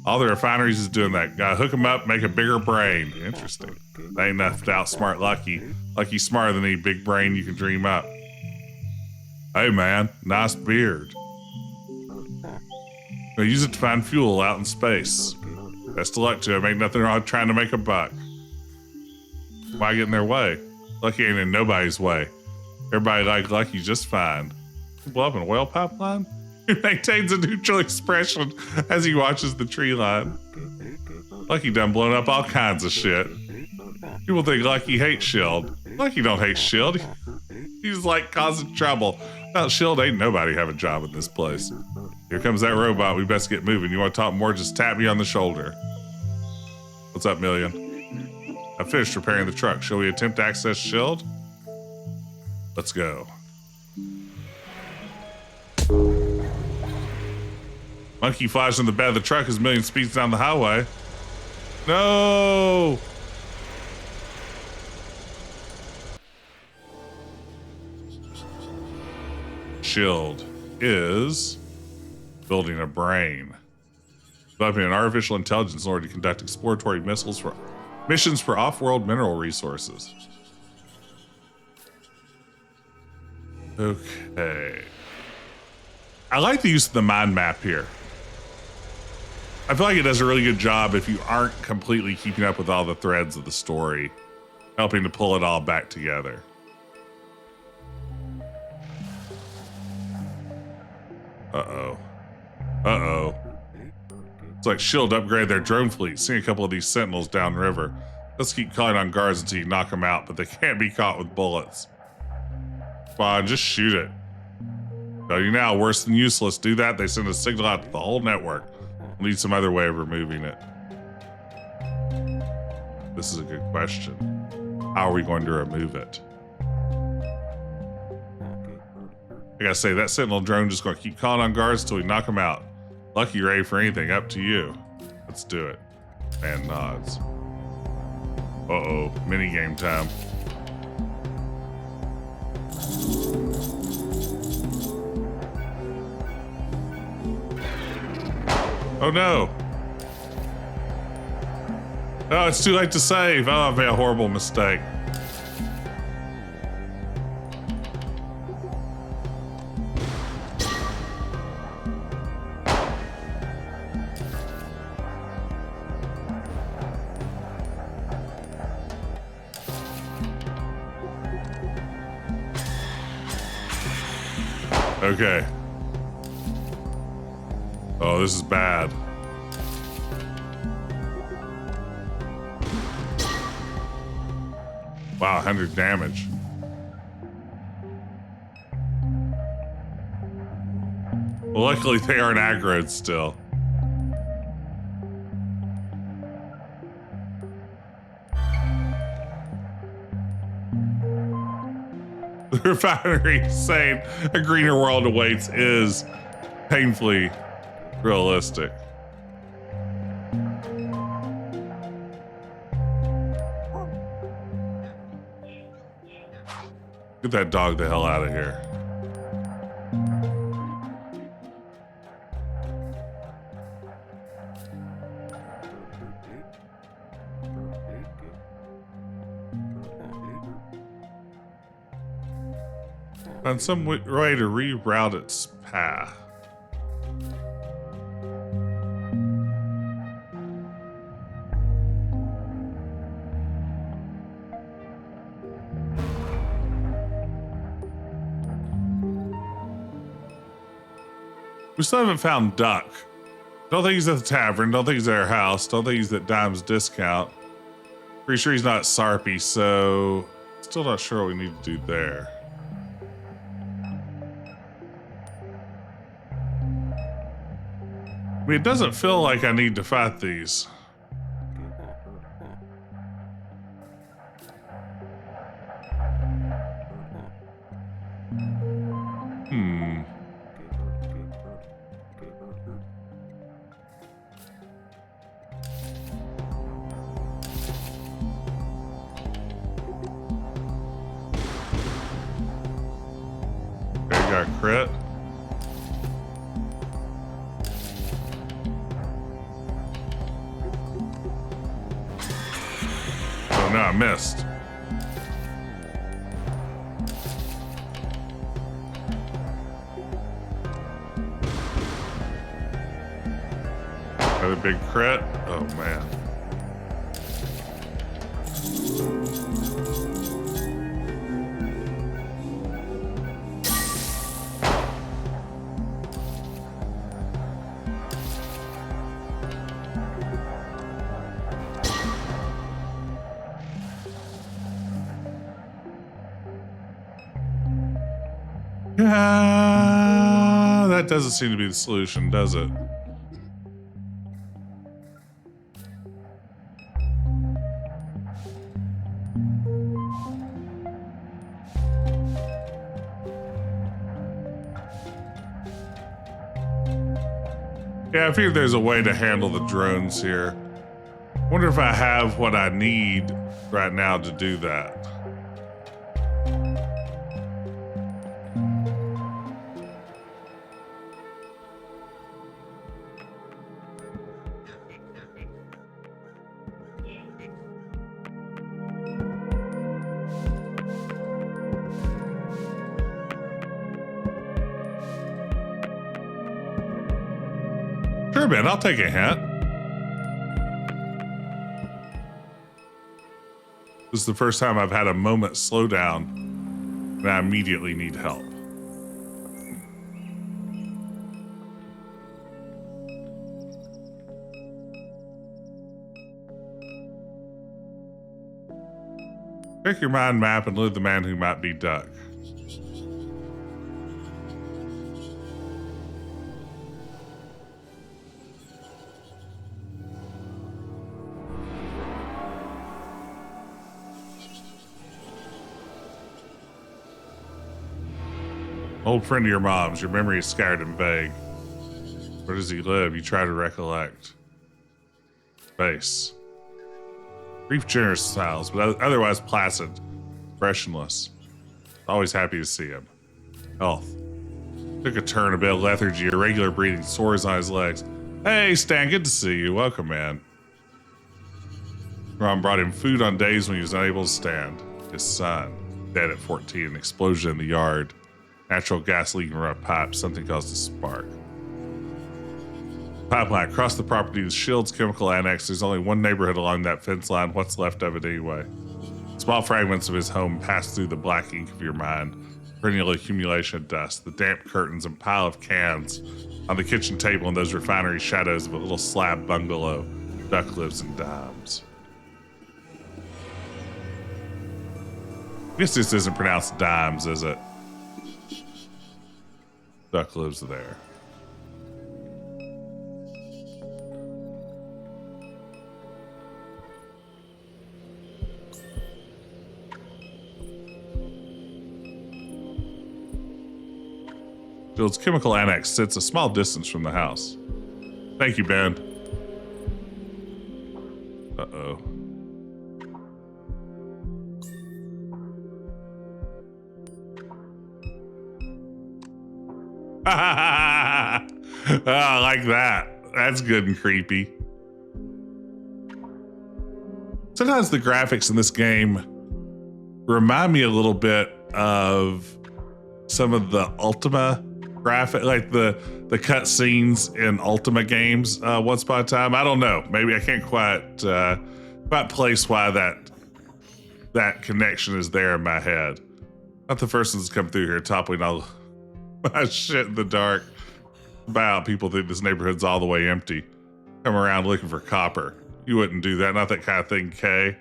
All the refineries is doing that. Gotta hook them up, make a bigger brain. Interesting. They ain't enough to outsmart Lucky. Lucky's smarter than any big brain you can dream up. Hey man, nice beard. We'll use it to find fuel out in space. Best of luck to him. Ain't nothing wrong with trying to make a buck. Why get in their way? Lucky ain't in nobody's way. Everybody like Lucky just fine. Blow up an oil pipeline? He maintains a neutral expression as he watches the tree line. Lucky done blown up all kinds of shit. People think Lucky hates Shield. Lucky don't hate Shield. He's like causing trouble. Without Shield, ain't nobody have a job in this place. Here comes that robot. We best get moving. You want to talk more? Just tap me on the shoulder. What's up, Million? I finished repairing the truck. Shall we attempt to access Shield? Let's go. Monkey flies in the bed of the truck as Million speeds down the highway. No! Shield is building a brain. Developing an artificial intelligence in order to conduct exploratory missions for off-world mineral resources. Okay. I like the use of the mind map here. I feel like it does a really good job if you aren't completely keeping up with all the threads of the story, helping to pull it all back together. Uh-oh. Uh-oh. It's like Shield upgrade their drone fleet. Seen a couple of these sentinels downriver. Let's keep calling on guards until you knock them out, but they can't be caught with bullets. Come on, just shoot it. Tell you now, worse than useless. Do that, they send a signal out to the whole network. We'll need some other way of removing it. This is a good question. How are we going to remove it? I gotta say, that sentinel drone just gonna keep calling on guards until we knock them out. Lucky, ready for anything, up to you. Let's do it. Man nods. Uh-oh, mini game time. Oh no. Oh, it's too late to save. Oh, I've made a horrible mistake. Okay. Oh, this is bad. Wow, 100 damage. Well, luckily they aren't aggroed still. The refinery saying a greener world awaits is painfully realistic. Get that dog the hell out of here. Find some way to reroute its path. We still haven't found Duck. Don't think he's at the tavern. Don't think he's at our house. Don't think he's at Dime's Discount. Pretty sure he's not at Sarpy, so still not sure what we need to do there. I mean, it doesn't feel like I need to fight these. Okay, got a crit. Oh no, I missed. Another big crit. Oh man. That doesn't seem to be the solution, does it? Yeah, I figured there's a way to handle the drones here. Wonder if I have what I need right now to do that. Sure, man, I'll take a hint. This is the first time I've had a moment slow down and I immediately need help. Check your mind map and loot the man who might be Duck. Old friend of your mom's. Your memory is scattered and vague. Where does he live? You try to recollect. Face. Brief, generous smiles, but otherwise placid, expressionless. Always happy to see him. Health. Took a turn, a bit of lethargy, irregular breathing, sores on his legs. Hey, Stan, good to see you. Welcome, man. Ron brought him food on days when he was unable to stand. His son, dead at 14, an explosion in the yard. Natural gas leaking from a pipe. Something caused a spark. Pipeline across the property to Shield's chemical annex. There's only one neighborhood along that fence line. What's left of it anyway? Small fragments of his home pass through the black ink of your mind. perennial accumulation of dust, the damp curtains and pile of cans on the kitchen table and those refinery shadows of a little slab bungalow. Duck lives in dimes. I guess this isn't pronounced dimes, is it? Duck lives there. Field's chemical annex sits a small distance from the house. Thank you, Ben. Uh-oh. Oh, I like that. That's good and creepy. Sometimes the graphics in this game remind me a little bit of some of the Ultima graphic, like the cut scenes in Ultima games once upon a time. I don't know. Maybe I can't quite place why that connection is there in my head. Not the first ones to come through here toppling all my shit in the dark. About people think this neighborhood's all the way empty. Come around looking for copper. You wouldn't do that. Not that kind of thing, Kay.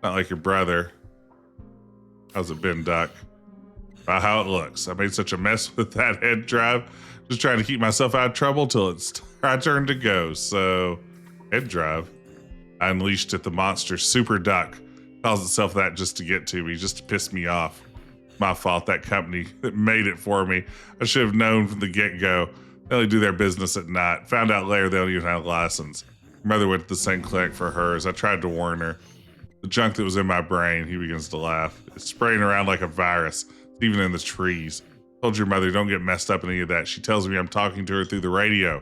Not like your brother. How's it been, Duck? About how it looks. I made such a mess with that head drive. Just trying to keep myself out of trouble till it's my turn to go. So, head drive. I unleashed at the monster. Super Duck calls itself that just to get to me, just to piss me off. My fault, that company that made it for me. I should have known from the get-go. They only do their business at night. Found out later they don't even have a license. Mother went to the same clinic for hers. I tried to warn her. The junk that was in my brain, he begins to laugh. It's spraying around like a virus, even in the trees. Told your mother, don't get messed up in any of that. She tells me I'm talking to her through the radio.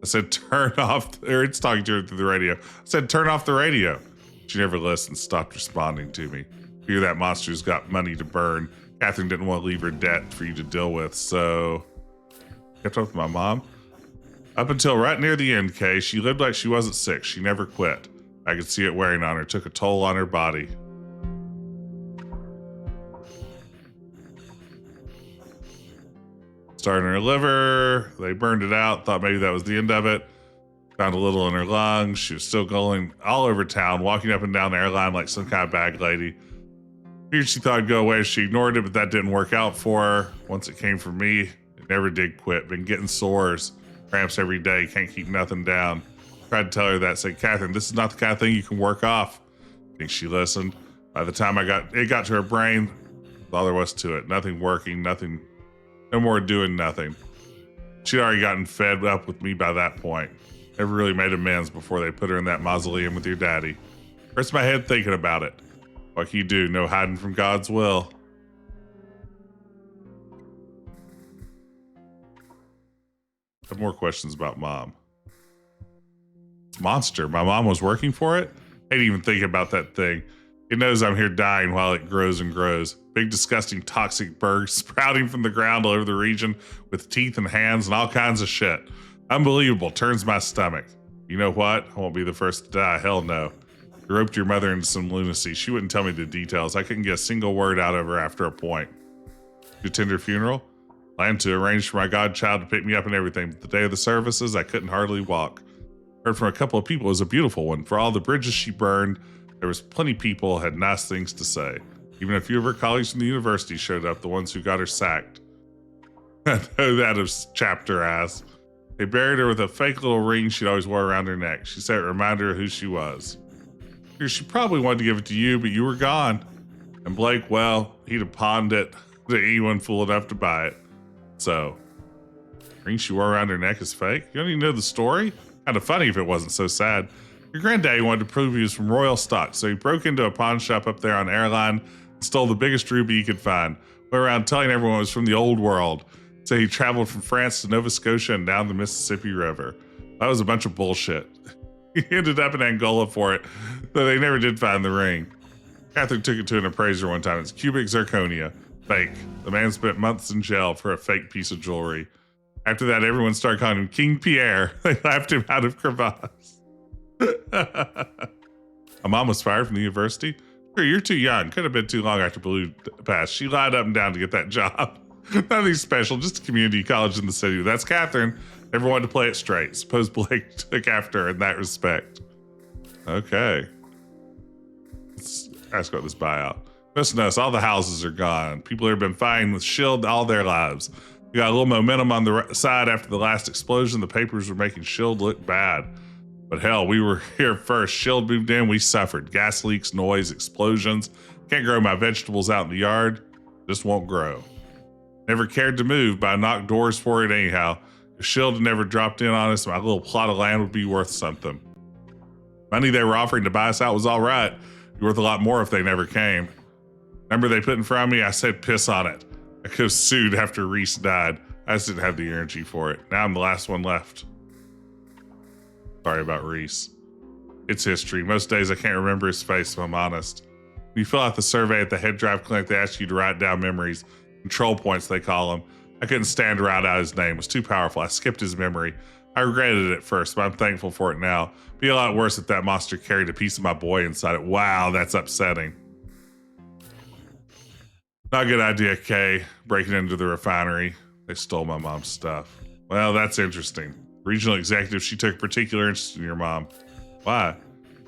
I said, turn off, or it's talking to her through the radio. I said, turn off the radio. She never listened, stopped responding to me. Fear that monster's got money to burn. Catherine didn't want to leave her debt for you to deal with, so kept up with my mom. Up until right near the end, Kay, she lived like she wasn't sick. She never quit. I could see it wearing on her. Took a toll on her body. Started in her liver. They burned it out. Thought maybe that was the end of it. Found a little in her lungs. She was still going all over town, walking up and down the airline like some kind of bag lady. Figured she thought I'd go away. She ignored it, but that didn't work out for her. Once it came from me, it never did quit. Been getting sores, cramps every day. Can't keep nothing down. Tried to tell her that. Said, Catherine, this is not the kind of thing you can work off. I think she listened. By the time it got to her brain, all there was to it. Nothing working, nothing, no more doing nothing. She'd already gotten fed up with me by that point. Never really made amends before they put her in that mausoleum with your daddy. Hurts my head thinking about it. What can you do? No hiding from God's will. I have more questions about Mom. Monster. My mom was working for it? I didn't even think about that thing. It knows I'm here dying while it grows and grows. Big, disgusting, toxic birds sprouting from the ground all over the region with teeth and hands and all kinds of shit. Unbelievable. Turns my stomach. You know what? I won't be the first to die. Hell no. You roped your mother into some lunacy. She wouldn't tell me the details. I couldn't get a single word out of her after a point. You attend her funeral? Planned to arrange for my godchild to pick me up and everything, but the day of the services, I couldn't hardly walk. Heard from a couple of people it was a beautiful one. For all the bridges she burned, there was plenty of people had nice things to say. Even a few of her colleagues from the university showed up, the ones who got her sacked. I know that of chapter ass. They buried her with a fake little ring she'd always wore around her neck. She said it reminded her of who she was. She probably wanted to give it to you, but you were gone. And Blake, well, he'd have pawned it to anyone fool enough to buy it. So, the ring she wore around her neck is fake? You don't even know the story? Kind of funny if it wasn't so sad. Your granddaddy wanted to prove he was from royal stock, so he broke into a pawn shop up there on Airline and stole the biggest ruby he could find. Went around telling everyone it was from the old world. So he traveled from France to Nova Scotia and down the Mississippi River. That was a bunch of bullshit. He ended up in Angola for it, though they never did find the ring. Catherine took it to an appraiser one time. It's cubic zirconia. Fake. The man spent months in jail for a fake piece of jewelry. After that, everyone started calling him King Pierre. They laughed him out of crevasse. My mom was fired from the university. You're too young. Could have been too long after Blue passed. She lied up and down to get that job. Nothing special, just a community college in the city. That's Catherine. Never wanted to play it straight. Suppose Blake took after her in that respect. Okay. Let's ask about this buyout. Just notice all the houses are gone. People have been fighting with S.H.I.E.L.D. all their lives. We got a little momentum on the side after the last explosion. The papers were making S.H.I.E.L.D. look bad. But hell, we were here first. S.H.I.E.L.D. moved in, we suffered. Gas leaks, noise, explosions. Can't grow my vegetables out in the yard. Just won't grow. Never cared to move, but I knocked doors for it anyhow. If S.H.I.E.L.D. had never dropped in on us, my little plot of land would be worth something. Money they were offering to buy us out was all right. It'd be worth a lot more if they never came. Number they put in front of me, I said piss on it. I could have sued after Reese died. I just didn't have the energy for it. Now I'm the last one left. Sorry about Reese. It's history. Most days I can't remember his face, if I'm honest. When you fill out the survey at the head drive clinic, they ask you to write down memories. Control points, they call them. I couldn't stand to write out his name. It was too powerful. I skipped his memory. I regretted it at first, but I'm thankful for it now. It'd be a lot worse if that monster carried a piece of my boy inside it. Wow, that's upsetting. Not a good idea, Kay. Breaking into the refinery. They stole my mom's stuff. Well, that's interesting. Regional executive, she took particular interest in your mom. Why?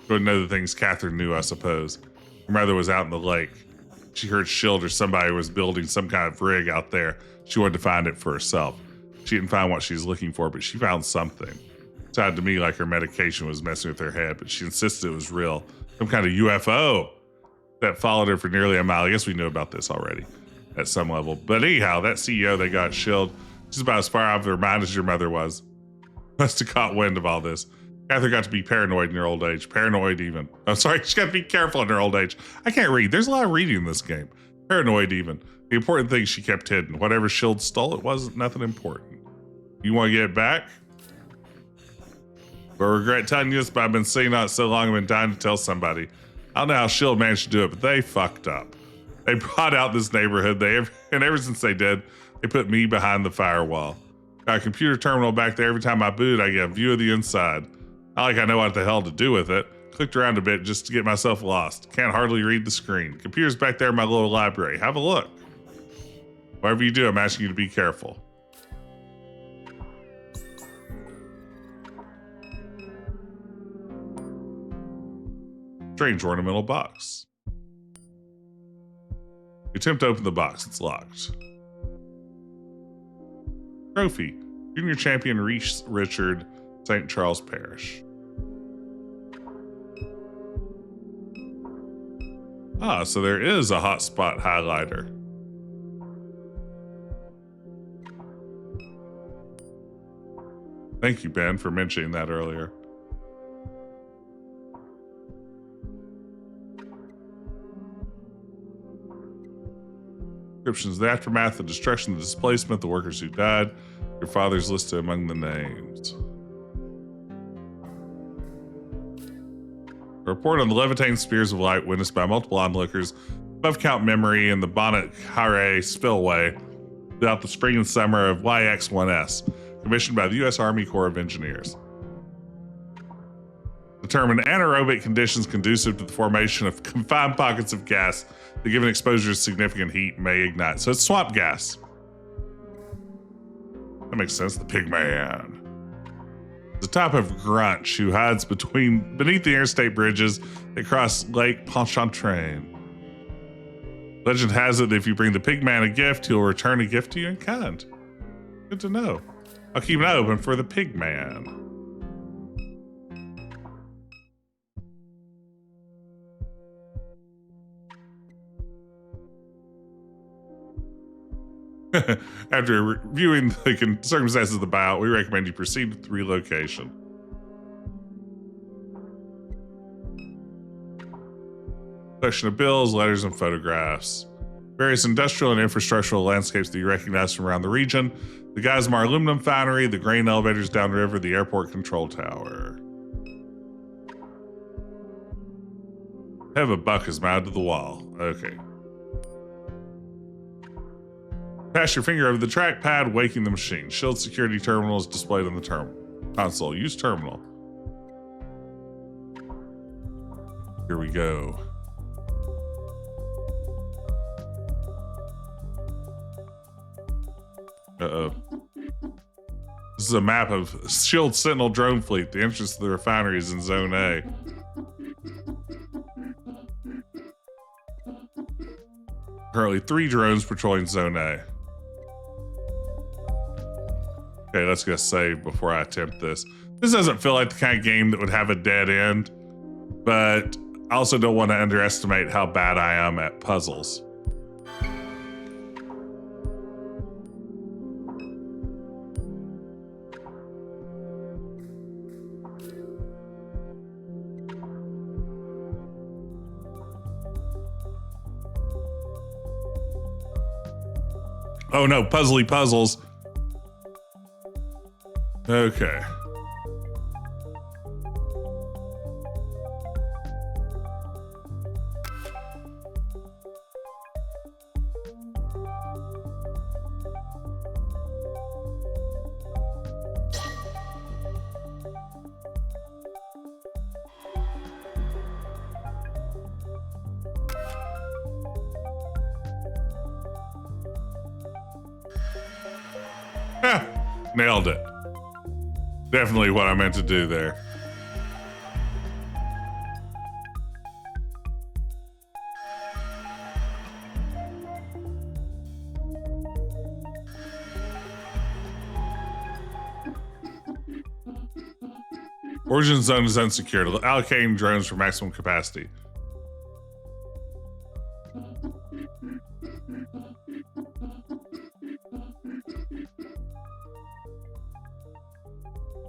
Couldn't know the things Catherine knew, I suppose. Her mother was out in the lake. She heard S.H.I.E.L.D. or somebody was building some kind of rig out there. She wanted to find it for herself. She didn't find what she was looking for, but she found something. It sounded to me like her medication was messing with her head, but she insisted it was real. Some kind of UFO that followed her for nearly a mile. I guess we knew about this already at some level. But anyhow, that CEO they got S.H.I.E.L.D. She's about as far out of her mind as your mother was. Must have caught wind of all this. Catherine got to be paranoid in her old age. Paranoid even. I'm sorry, she got to be careful in her old age. I can't read. There's a lot of reading in this game. Paranoid even. The important things she kept hidden. Whatever S.H.I.E.L.D. stole, it wasn't nothing important. You want to get it back? I regret telling you this, but I've been sitting on it so long I've been dying to tell somebody. I don't know how S.H.I.E.L.D. managed to do it, but they fucked up. They brought out this neighborhood, and ever since they did, they put me behind the firewall. Got a computer terminal back there. Every time I boot, I get a view of the inside. Not like I know what the hell to do with it. Clicked around a bit just to get myself lost. Can't hardly read the screen. Computer's back there in my little library. Have a look. Whatever you do, I'm asking you to be careful. Strange ornamental box. You attempt to open the box. It's locked. Trophy. Junior champion Reese Richard, St. Charles Parish. Ah, so there is a hotspot highlighter. Thank you, Ben, for mentioning that earlier. Descriptions: the aftermath, the destruction, the displacement, the workers who died. Your father's listed among the names. A report on the levitating spears of light witnessed by multiple onlookers, above count memory in the Bonnet Carre spillway throughout the spring and summer of YX-1S, commissioned by the U.S. Army Corps of Engineers. Determined anaerobic conditions conducive to the formation of confined pockets of gas that, given exposure to significant heat, may ignite. So it's swamp gas. That makes sense. The pig man. The type of grunch who hides beneath the interstate bridges that cross Lake Pontchartrain. Legend has it that if you bring the pig man a gift, he'll return a gift to you in kind. Good to know. I'll keep an eye open for the pig man. After reviewing the circumstances of the buyout, we recommend you proceed with relocation. Collection of bills, letters, and photographs. Various industrial and infrastructural landscapes that you recognize from around the region. The Geismar aluminum foundry, the grain elevators downriver, the airport control tower. Have a buck is mounted to the wall. Okay. Pass your finger over the trackpad, waking the machine. S.H.I.E.L.D. security terminal is displayed on the terminal console. Use terminal. Here we go. Uh-oh. This is a map of Shield Sentinel drone fleet. The entrance to the refinery is in Zone A. Currently 3 drones patrolling Zone A. Okay, let's get saved before I attempt this. This doesn't feel like the kind of game that would have a dead end, but I also don't want to underestimate how bad I am at puzzles. Oh no, puzzly puzzles. Okay. Nailed it. Definitely what I meant to do there. Origin zone is unsecured. Allocating drones for maximum capacity.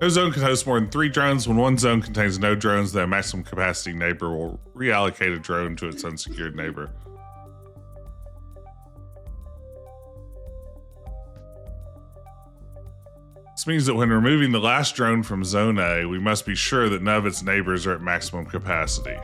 No zone can host more than 3 drones. When one zone contains no drones, the maximum capacity neighbor will reallocate a drone to its unsecured neighbor. This means that when removing the last drone from Zone A, we must be sure that none of its neighbors are at maximum capacity.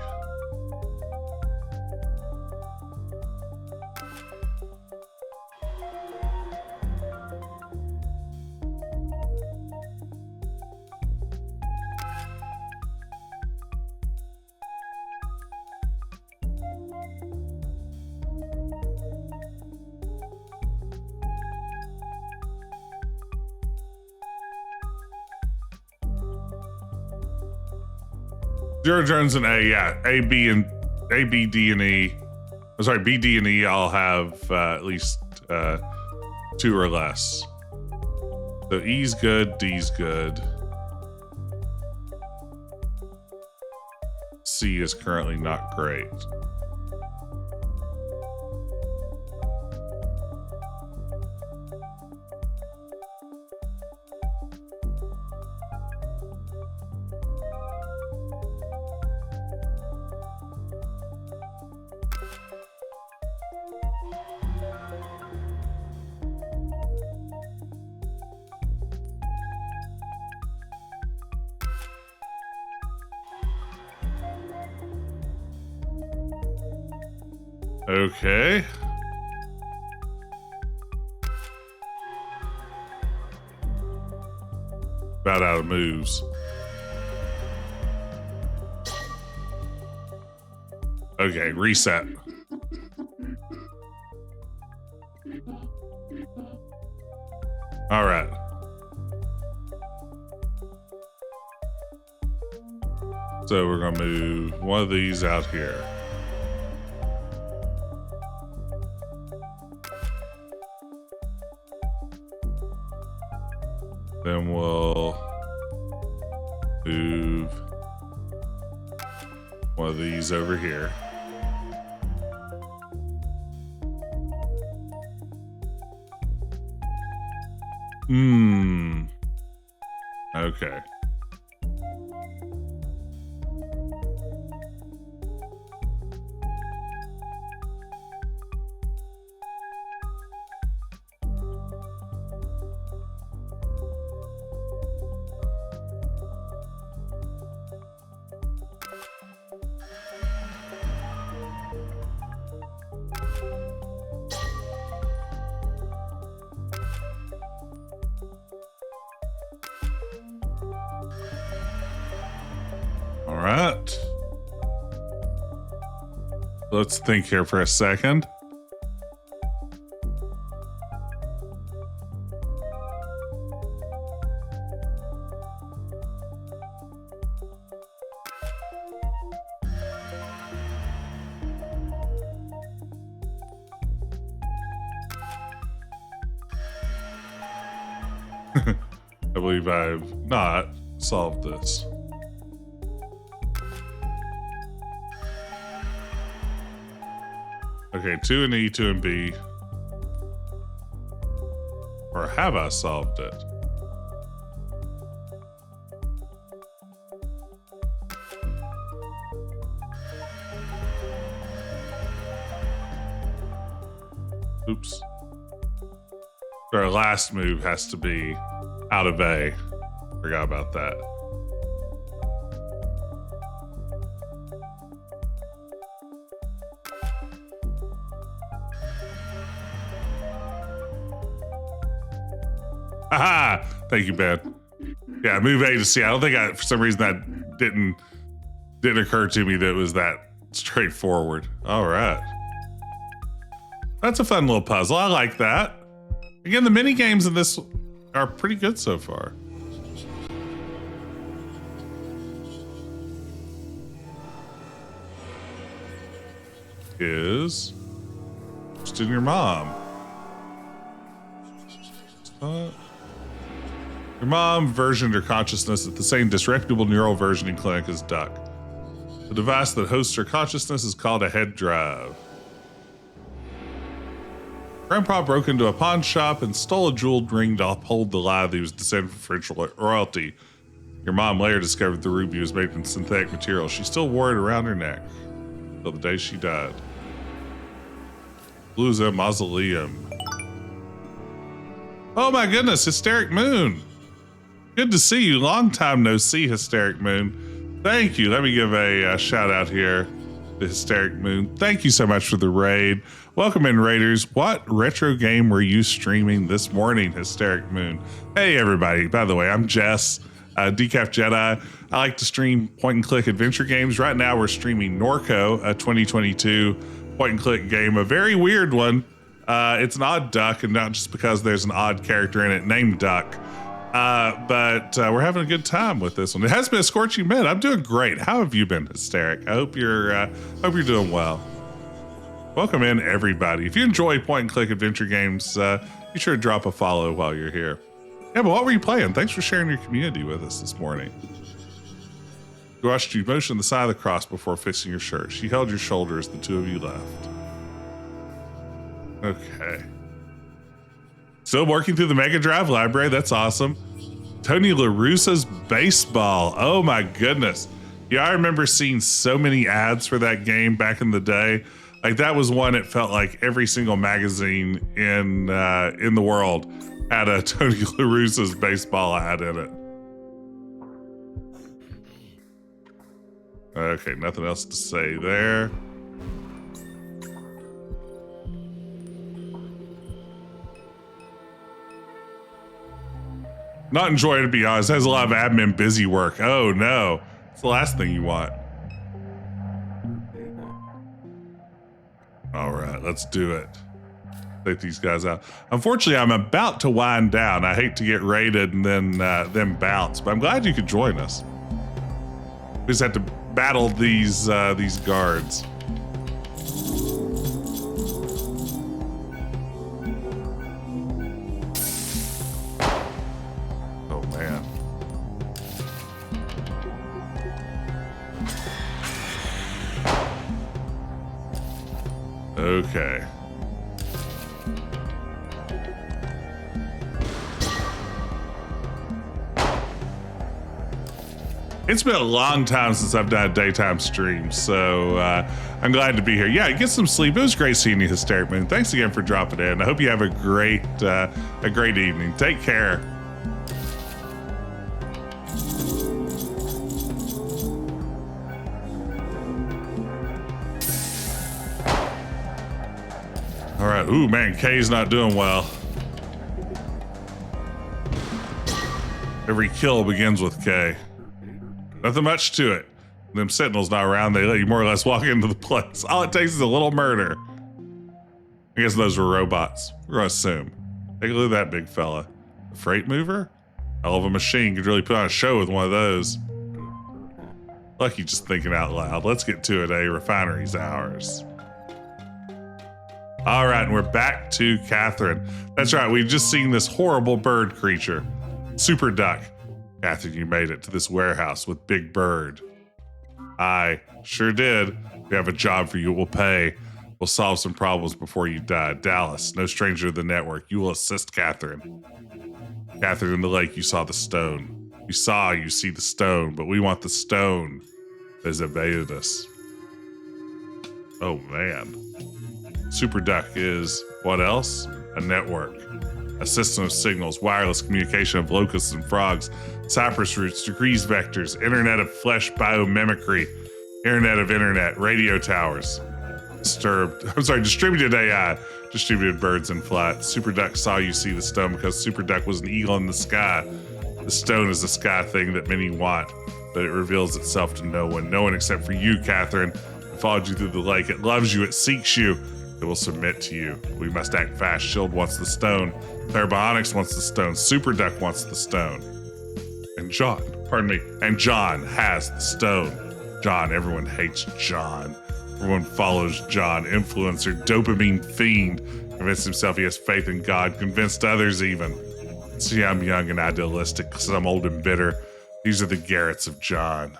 Zero drones in A, yeah. A, B, D, and E. I'm sorry, B, D, and E all have at least 2 or less. So E's good, D's good. C is currently not great. Okay. About out of moves. Okay, reset. All right. So we're gonna move one of these out here. Then we'll move one of these over here. Okay. All right. Let's think here for a second. I believe I've not solved this. Okay, 2 and E, 2 and B. Or have I solved it? Oops. Our last move has to be out of A. Forgot about that. Aha! Thank you, Ben. Yeah, move A to C. I don't think for some reason that didn't occur to me that it was that straightforward. All right. That's a fun little puzzle. I like that. Again, the mini games in this are pretty good so far. Is just in your mom. Your mom versioned her consciousness at the same disreputable neural versioning clinic as Duck. The device that hosts her consciousness is called a head drive. Grandpa broke into a pawn shop and stole a jeweled ring to uphold the lie that he was descended from French royalty. Your mom later discovered the ruby was made from synthetic material. She still wore it around her neck until the day she died. Bluza Mausoleum. Oh my goodness, Hysteric Moon. Good to see you. Long time no see, Hysteric Moon. Thank you. Let me give a shout out here to Hysteric Moon. Thank you so much for the raid. Welcome in, Raiders. What retro game were you streaming this morning, Hysteric Moon? Hey, everybody. By the way, I'm Jess, Decaf Jedi. I like to stream point-and-click adventure games. Right now, we're streaming Norco, a 2022 point-and-click game, a very weird one. It's an odd duck, and not just because there's an odd character in it named Duck. But we're having a good time with this one. It has been a scorching mid. I'm doing great. How have you been, Hysteric? I hope you're doing well. Welcome in, everybody. If you enjoy point-and-click adventure games, be sure to drop a follow while you're here. Yeah, but what were you playing? Thanks for sharing your community with us this morning. You watched you motion the side of the cross before fixing your shirt. She held your shoulder as the two of you left. Okay. Still working through the Mega Drive library. That's awesome. Tony La Russa's Baseball. Oh my goodness. Yeah, I remember seeing so many ads for that game back in the day. Like that was one, it felt like every single magazine in the world had a Tony La Russa's Baseball ad in it. Okay, nothing else to say there. Not enjoying it, to be honest. It has a lot of admin busy work. Oh no. It's the last thing you want. All right, let's do it. Take these guys out. Unfortunately, I'm about to wind down. I hate to get raided and then bounce, but I'm glad you could join us. We just have to battle these guards. Oh man. Okay. It's been a long time since I've done a daytime stream, so I'm glad to be here. Yeah, get some sleep. It was great seeing you, Hysteric Moon. Thanks again for dropping in. I hope you have a great evening. Take care. All right. Ooh, man, Kay's not doing well. Every kill begins with Kay. Nothing much to it. Them sentinels not around, they let you more or less walk into the place. All it takes is a little murder. I guess those were robots. We're gonna assume. Take a look at that big fella. A freight mover? Hell of a machine. Could really put on a show with one of those. Lucky just thinking out loud. Let's get to it, Refinery's ours. All right, and we're back to Catherine. That's right, we've just seen this horrible bird creature. Super Duck. Catherine, you made it to this warehouse with Big Bird. I sure did. We have a job for you. We'll pay. We'll solve some problems before you die. Dallas, no stranger to the network. You will assist Catherine. Catherine, in the lake, you saw the stone. You see the stone, but we want the stone that has evaded us. Oh, man. Super Duck is what else? A network. A system of signals, wireless communication of locusts and frogs, cypress roots, degrees vectors, internet of flesh biomimicry, internet of internet, radio towers. Distributed AI, distributed birds in flight. Super Duck saw you see the stone because Super Duck was an eagle in the sky. The stone is a sky thing that many want, but it reveals itself to no one except for you, Catherine. It followed you through the lake. It loves you. It seeks you. It will submit to you. We must act fast. Shield wants the stone. Clairbionics wants the stone. Super Duck wants the stone. And John has the stone. John, everyone hates John. Everyone follows John, influencer, dopamine fiend. Convinced himself he has faith in God, convinced others even. See, I'm young and idealistic, some old and bitter. These are the Garretts of John.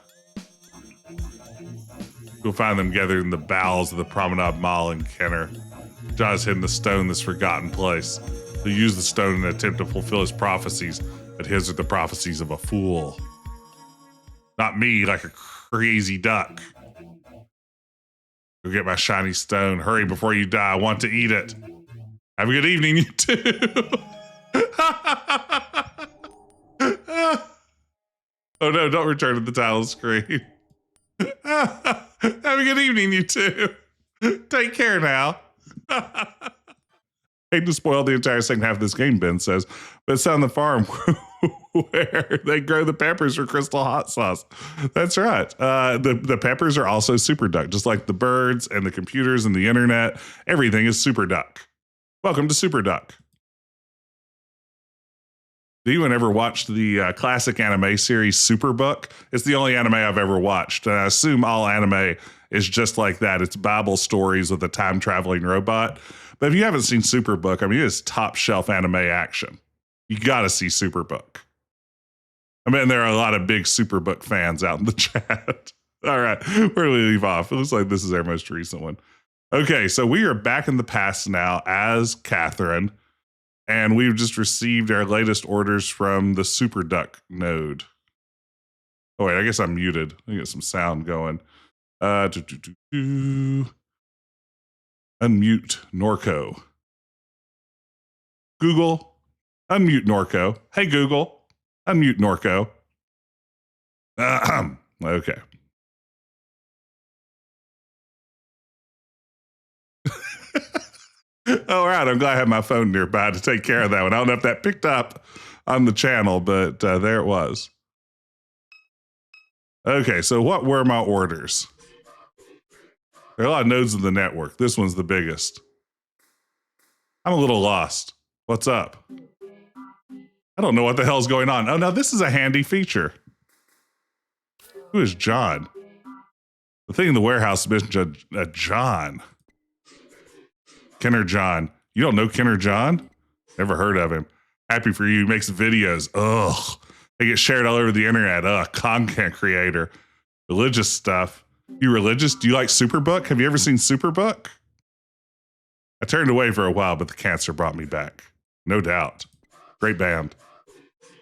You'll find them gathered in the bowels of the Promenade Mall in Kenner. John has hidden the stone in this forgotten place. He'll use the stone in an attempt to fulfill his prophecies, but his are the prophecies of a fool. Not me, like a crazy duck. Go get my shiny stone. Hurry before you die. I want to eat it. Have a good evening, you two. Oh no, don't return to the title screen. Have a good evening, you two. Take care now. Hate to spoil the entire second half of this game, Ben says, but it's on the farm where they grow the peppers for Crystal Hot Sauce. That's right. The peppers are also Super Duck, just like the birds and the computers and the internet. Everything is Super Duck. Welcome to Super Duck. Do you ever watched the classic anime series Superbook? It's the only anime I've ever watched. And I assume all anime is just like that. It's Bible stories with a time-traveling robot. But if you haven't seen Superbook, I mean, it's top shelf anime action. You got to see Superbook. I mean, there are a lot of big Superbook fans out in the chat. All right, where do we leave off? It looks like this is our most recent one. Okay, so we are back in the past now as Catherine, and we've just received our latest orders from the Super Duck node. Oh, wait, I guess I'm muted. Let me get some sound going. Unmute Norco. Google, unmute Norco. Hey, Google, unmute Norco. Okay. All right, I'm glad I had my phone nearby to take care of that one. I don't know if that picked up on the channel, but there it was. Okay, so what were my orders? There are a lot of nodes in the network. This one's the biggest. I'm a little lost. What's up? I don't know what the hell's going on. Oh, now this is a handy feature. Who is John? The thing in the warehouse mentioned a John. Kenner John. You don't know Kenner John? Never heard of him. Happy for you. He makes videos. Ugh. They get shared all over the internet. Ugh. Content creator. Religious stuff. You religious? Do you like Superbook? Have you ever seen Superbook? I turned away for a while, but the cancer brought me back. No doubt. Great band.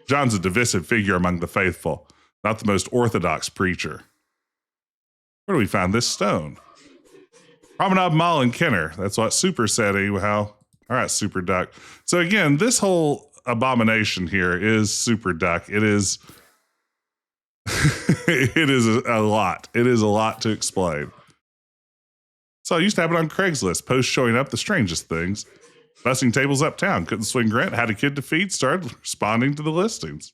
John's a divisive figure among the faithful, not the most orthodox preacher. Where do we find this stone? Promenade Mall in Kenner. That's what Super said, anyhow. All right, Super Duck. So again, this whole abomination here is Super Duck. It is... it is a lot. It is a lot to explain. So I used to have it on Craigslist. Posts showing up the strangest things. Bussing tables uptown. Couldn't swing rent. Had a kid to feed. Started responding to the listings.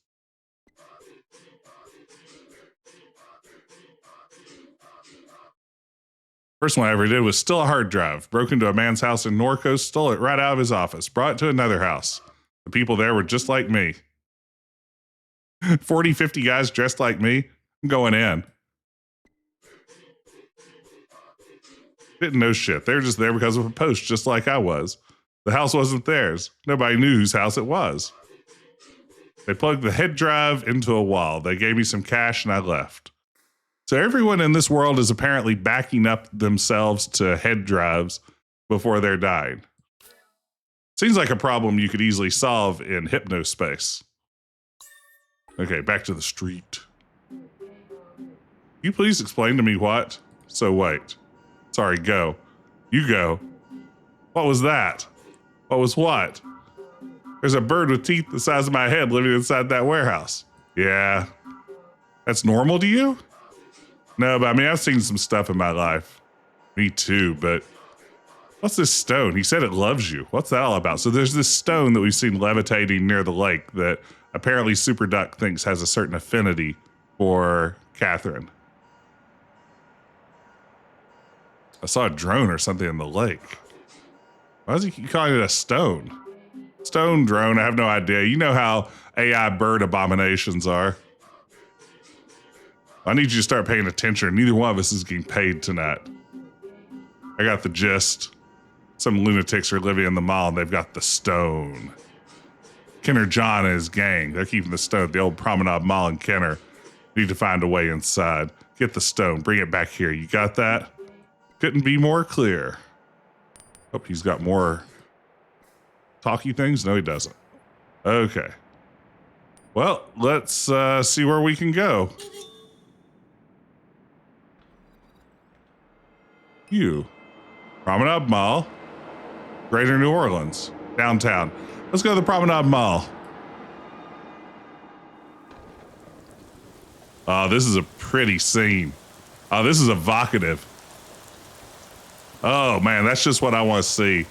First one I ever did was still a hard drive. Broke into a man's house in Norco. Stole it right out of his office. Brought it to another house. The people there were just like me. 40, 50 guys dressed like me. I'm going in. Didn't know shit. They were just there because of a post, just like I was. The house wasn't theirs. Nobody knew whose house it was. They plugged the head drive into a wall. They gave me some cash and I left. So everyone in this world is apparently backing up themselves to head drives before they're dying. Seems like a problem you could easily solve in hypnospace. Okay, back to the street. You please explain to me what? So wait. Sorry, go. You go. What was that? What was what? There's a bird with teeth the size of my head living inside that warehouse. Yeah. That's normal to you? No, but I mean, I've seen some stuff in my life. Me too, but what's this stone? He said it loves you. What's that all about? So there's this stone that we've seen levitating near the lake that apparently Super Duck thinks has a certain affinity for Catherine. I saw a drone or something in the lake. Why is he calling it a stone? Stone drone, I have no idea. You know how AI bird abominations are. I need you to start paying attention. Neither one of us is getting paid tonight. I got the gist. Some lunatics are living in the mall and they've got the stone. Kenner John and his gang, they're keeping the stone at the old Promenade Mall in Kenner. Need to find a way inside. Get the stone, bring it back here. You got that? Couldn't be more clear. Oh, he's got more talky things? No, he doesn't. Okay. Well, let's see where we can go. Promenade Mall, Greater New Orleans, downtown. Let's go to the Promenade Mall. Oh, this is a pretty scene. Oh, this is evocative. Oh man, that's just what I want to see.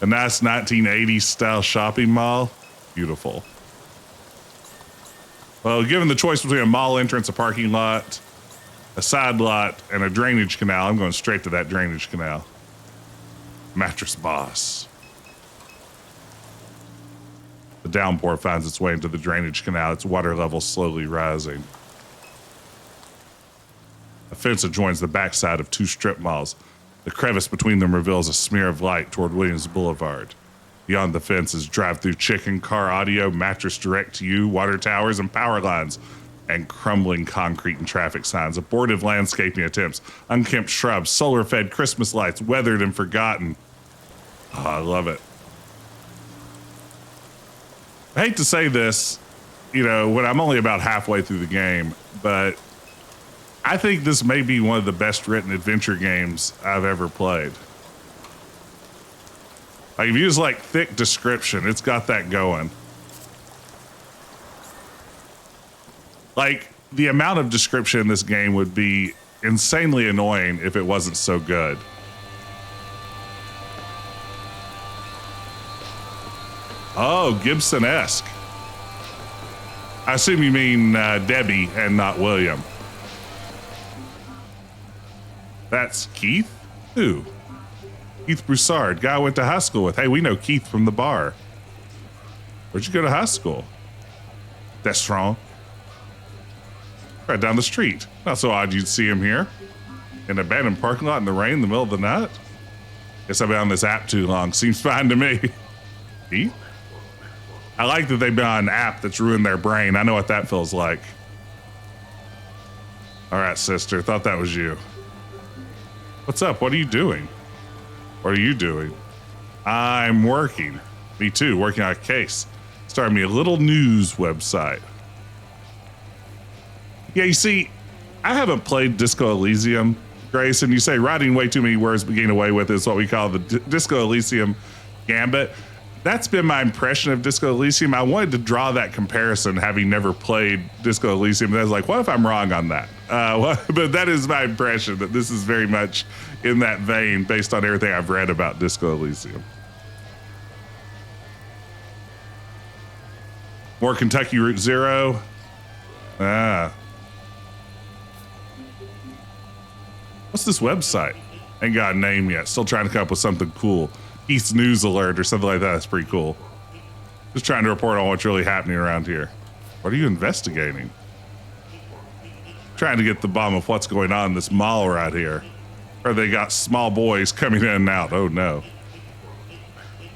A nice 1980s style shopping mall. Beautiful. Well, given the choice between a mall entrance, a parking lot, a side lot, and a drainage canal, I'm going straight to that drainage canal. Mattress Boss. The downpour finds its way into the drainage canal, its water level slowly rising. A fence adjoins the backside of two strip malls. The crevice between them reveals a smear of light toward Williams Boulevard. Beyond the fence is drive-through chicken, car audio, mattress direct to you, water towers and power lines, and crumbling concrete and traffic signs, abortive landscaping attempts, unkempt shrubs, solar-fed Christmas lights, weathered and forgotten. Oh, I love it. I hate to say this, when I'm only about halfway through the game, but I think this may be one of the best written adventure games I've ever played. Like, if you use thick description, it's got that going. Like, the amount of description in this game would be insanely annoying if it wasn't so good. Oh, Gibson-esque. I assume you mean Debbie and not William. That's Keith? Who? Keith Broussard, guy I went to high school with. Hey, we know Keith from the bar. Where'd you go to high school? That's wrong. Right down the street. Not so odd you'd see him here. In an abandoned parking lot in the rain in the middle of the night. Guess I've been on this app too long. Seems fine to me. Keith? I like that they've been on an app that's ruined their brain. I know what that feels like. All right, sister. Thought that was you. What's up? What are you doing? What are you doing? I'm working. Me too, working on a case. Started me a little news website. Yeah, you see, I haven't played Disco Elysium, Grace, and you say writing way too many words but getting away with it is what we call the Disco Elysium gambit. That's been my impression of Disco Elysium. I wanted to draw that comparison, having never played Disco Elysium. And I was like, what if I'm wrong on that? But that is my impression, that this is very much in that vein based on everything I've read about Disco Elysium. More Kentucky Route Zero. What's this website? Ain't got a name yet. Still trying to come up with something cool. Keith's News Alert or something like that. That's pretty cool. Just trying to report on what's really happening around here. What are you investigating? Trying to get the bottom of what's going on in this mall right here. Or they got small boys coming in and out. Oh no.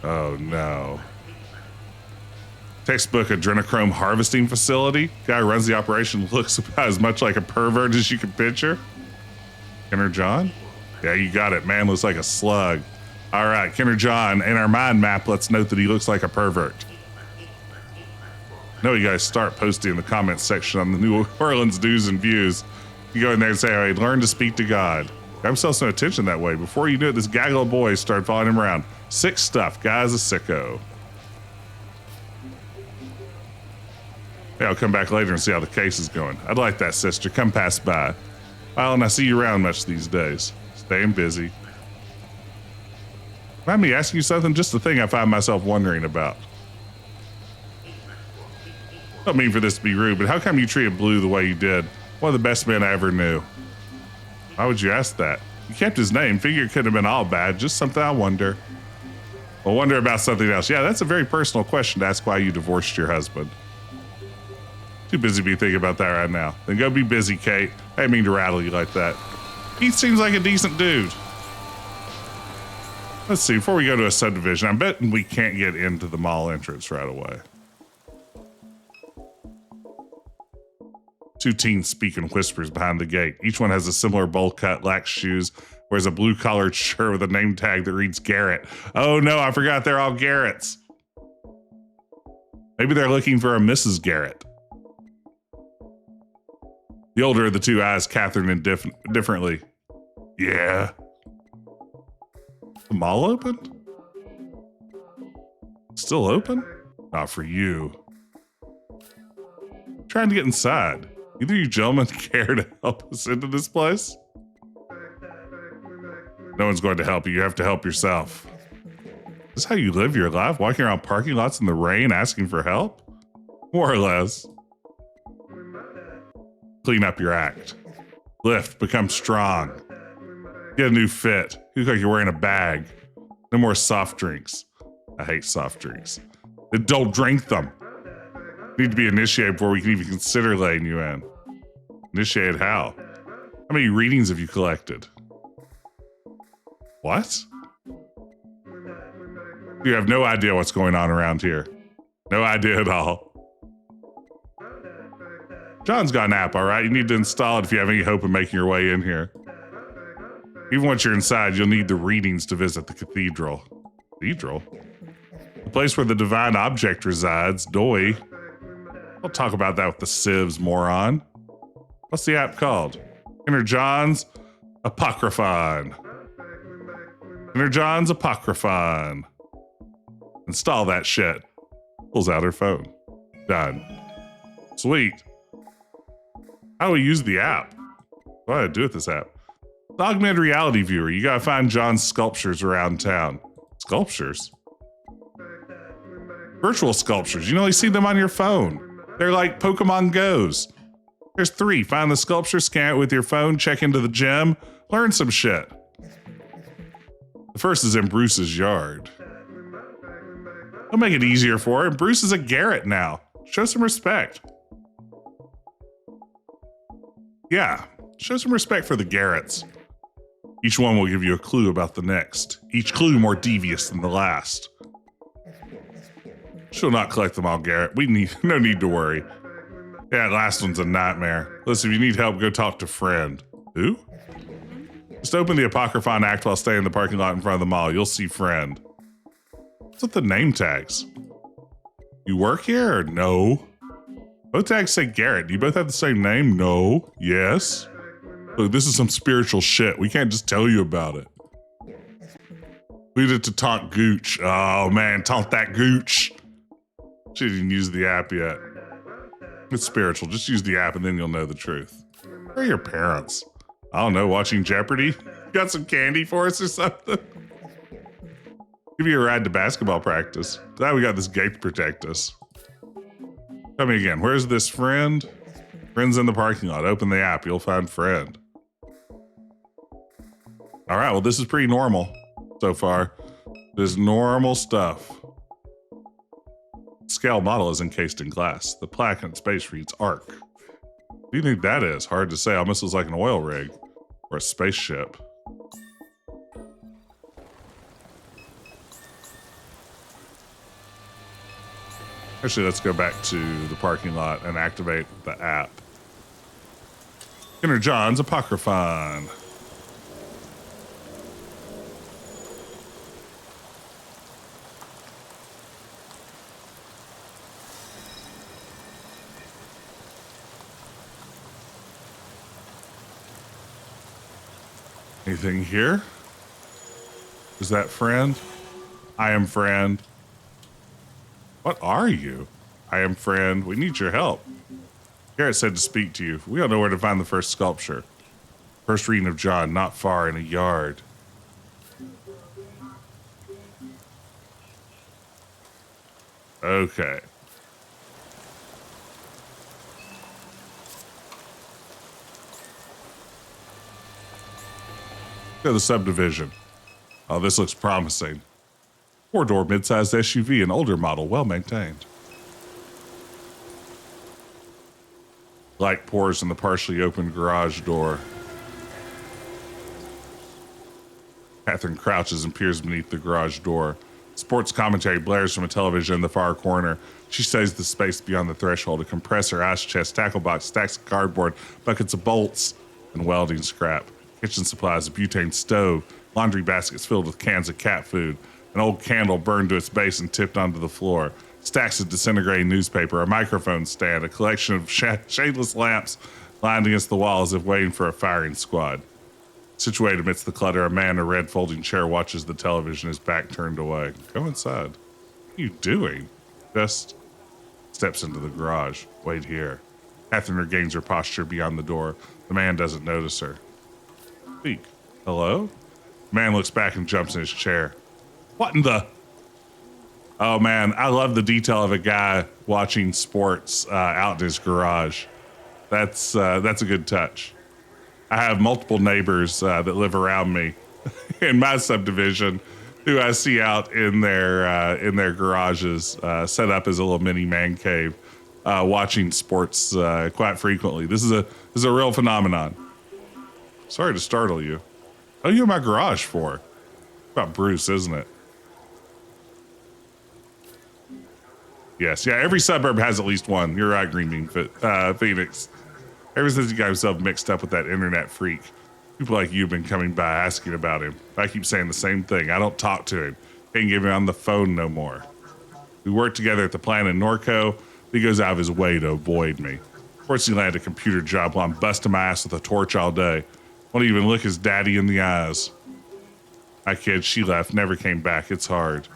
Oh no. Textbook adrenochrome harvesting facility. Guy who runs the operation looks about as much like a pervert as you can picture. Kenner John? Yeah, you got it. Man looks like a slug. All right, Kenner John, in our mind map, let's note that he looks like a pervert. No, you guys start posting in the comments section on the New Orleans News and Views. You go in there and say, hey, learn to speak to God. Got himself some attention that way. Before you knew it, this gaggle of boys started following him around. Sick stuff. Guy's a sicko. Yeah, I'll come back later and see how the case is going. I'd like that, sister. Come pass by. Well, and I see you around much these days. Staying busy. Mind me asking you something? Just the thing I find myself wondering about. Don't mean for this to be rude, but how come you treated Blue the way you did? One of the best men I ever knew. Why would you ask that? You kept his name. Figure it could have been all bad. Just something I wonder. Well, wonder about something else. Yeah, that's a very personal question to ask why you divorced your husband. Too busy to be thinking about that right now. Then go be busy, Kate. I didn't mean to rattle you like that. He seems like a decent dude. Let's see, before we go to a subdivision, I'm betting we can't get into the mall entrance right away. Two teens speak in whispers behind the gate. Each one has a similar bowl cut, lax shoes, wears a blue collared shirt with a name tag that reads Garrett. Oh no, I forgot they're all Garretts. Maybe they're looking for a Mrs. Garrett. The older of the two eyes Catherine indifferently. Yeah. The mall opened? Still open? Not for you. Trying to get inside. Either you gentlemen care to help us into this place? No one's going to help you. You have to help yourself. Is this how you live your life? Walking around parking lots in the rain asking for help? More or less. Clean up your act. Lift. Become strong. Get a new fit. You look like you're wearing a bag. No more soft drinks. I hate soft drinks. Then don't drink them. You need to be initiated before we can even consider letting you in. Initiated how? How many readings have you collected? What? You have no idea what's going on around here. No idea at all. John's got an app, all right? You need to install it if you have any hope of making your way in here. Even once you're inside, you'll need the readings to visit the cathedral. Cathedral? The place where the divine object resides, Doi. I'll talk about that with the sieves, moron. What's the app called? Inner John's Apocryphon. Inner John's Apocryphon. Install that shit. Pulls out her phone. Done. Sweet. How do we use the app? What do I do with this app? The augmented reality viewer. You gotta find John's sculptures around town. Sculptures? Virtual sculptures. You only see them on your phone. They're like Pokemon Go's. There's 3. Find the sculpture, scan it with your phone, check into the gym, learn some shit. The first is in Bruce's yard. I'll make it easier for her. Bruce is a Garrett now. Show some respect. Yeah, show some respect for the Garretts. Each one will give you a clue about the next. Each clue more devious than the last. She'll not collect them all, Garrett. No need to worry. Yeah, that last one's a nightmare. Listen, if you need help, go talk to Friend. Who? Just open the Apocryphon Act while staying in the parking lot in front of the mall. You'll see Friend. What's with the name tags? You work here or no? Both tags say Garrett. Do you both have the same name? No. Yes. Look, this is some spiritual shit. We can't just tell you about it. We did it to taunt Gooch. Oh man, taunt that Gooch. She didn't even use the app yet. It's spiritual. Just use the app and then you'll know the truth. Where are your parents? I don't know, watching Jeopardy? Got some candy for us or something? Give you a ride to basketball practice. Glad we got this gate to protect us. Tell me again, where's this Friend? Friend's in the parking lot. Open the app, you'll find Friend. All right, well, this is pretty normal so far. This normal stuff. Scale model is encased in glass. The plaque in space reads Arc. What do you think that is? Hard to say. Almost looks like an oil rig or a spaceship. Actually, let's go back to the parking lot and activate the app. Inner John's Apocryphon. Anything here? Is that friend? I am friend. What are you? I am friend. We need your help. Garrett said to speak to you. We don't know where to find the first sculpture. First reading of John, not far in a yard. Okay. Go to the subdivision. Oh, this looks promising. Four-door mid-sized SUV, an older model, well-maintained. Light pours in the partially open garage door. Catherine crouches and peers beneath the garage door. Sports commentary blares from a television in the far corner. She studies the space beyond the threshold, a compressor, ice chest, tackle box, stacks of cardboard, buckets of bolts, and welding scrap. Kitchen supplies, a butane stove, laundry baskets filled with cans of cat food, an old candle burned to its base and tipped onto the floor, stacks of disintegrating newspaper, a microphone stand, a collection of shadeless lamps lined against the wall as if waiting for a firing squad. Situated amidst the clutter, a man in a red folding chair watches the television, his back turned away. Go inside. What are you doing? Just steps into the garage. Wait here. Catherine regains her posture beyond the door. The man doesn't notice her. Speak. Hello? The man looks back and jumps in his chair. What in the... Oh man, I love the detail of a guy watching sports out in his garage. That's a good touch. I have multiple neighbors that live around me in my subdivision who I see out in their garages, set up as a little mini man cave, watching sports quite frequently. This is a real phenomenon. Sorry to startle you. What are you in my garage for? About Bruce, isn't it? Yes, yeah, every suburb has at least one. You're right, Green Bean Phoenix. Ever since he got himself mixed up with that internet freak, people like you have been coming by asking about him. I keep saying the same thing. I don't talk to him. Can't get him on the phone no more. We work together at the plant in Norco. He goes out of his way to avoid me. Fortunately, I landed a computer job while I'm busting my ass with a torch all day. Won't even look his daddy in the eyes. My kid, she left, never came back. It's hard.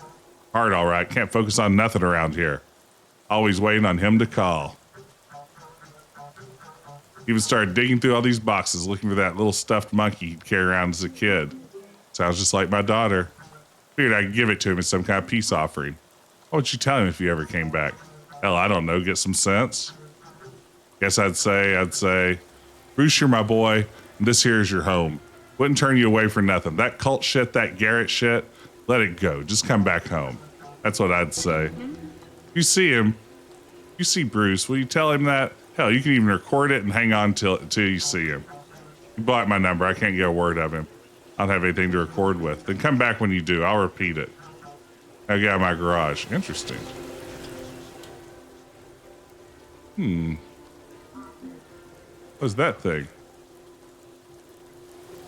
Hard, all right. Can't focus on nothing around here. Always waiting on him to call. Even started digging through all these boxes looking for that little stuffed monkey he'd carry around as a kid. Sounds just like my daughter. Figured I'd give it to him as some kind of peace offering. What would you tell him if he ever came back? Hell, I don't know, get some sense? Guess I'd say, Bruce, you're my boy, and this here is your home. Wouldn't turn you away for nothing. That cult shit, that Garrett shit, let it go. Just come back home. That's what I'd say. You see him, you see Bruce, will you tell him that? Hell, you can even record it and hang on till you see him. You block my number, I can't get a word of him. I don't have anything to record with. Then come back when you do, I'll repeat it. I'll get out of my garage. Interesting. What's that thing?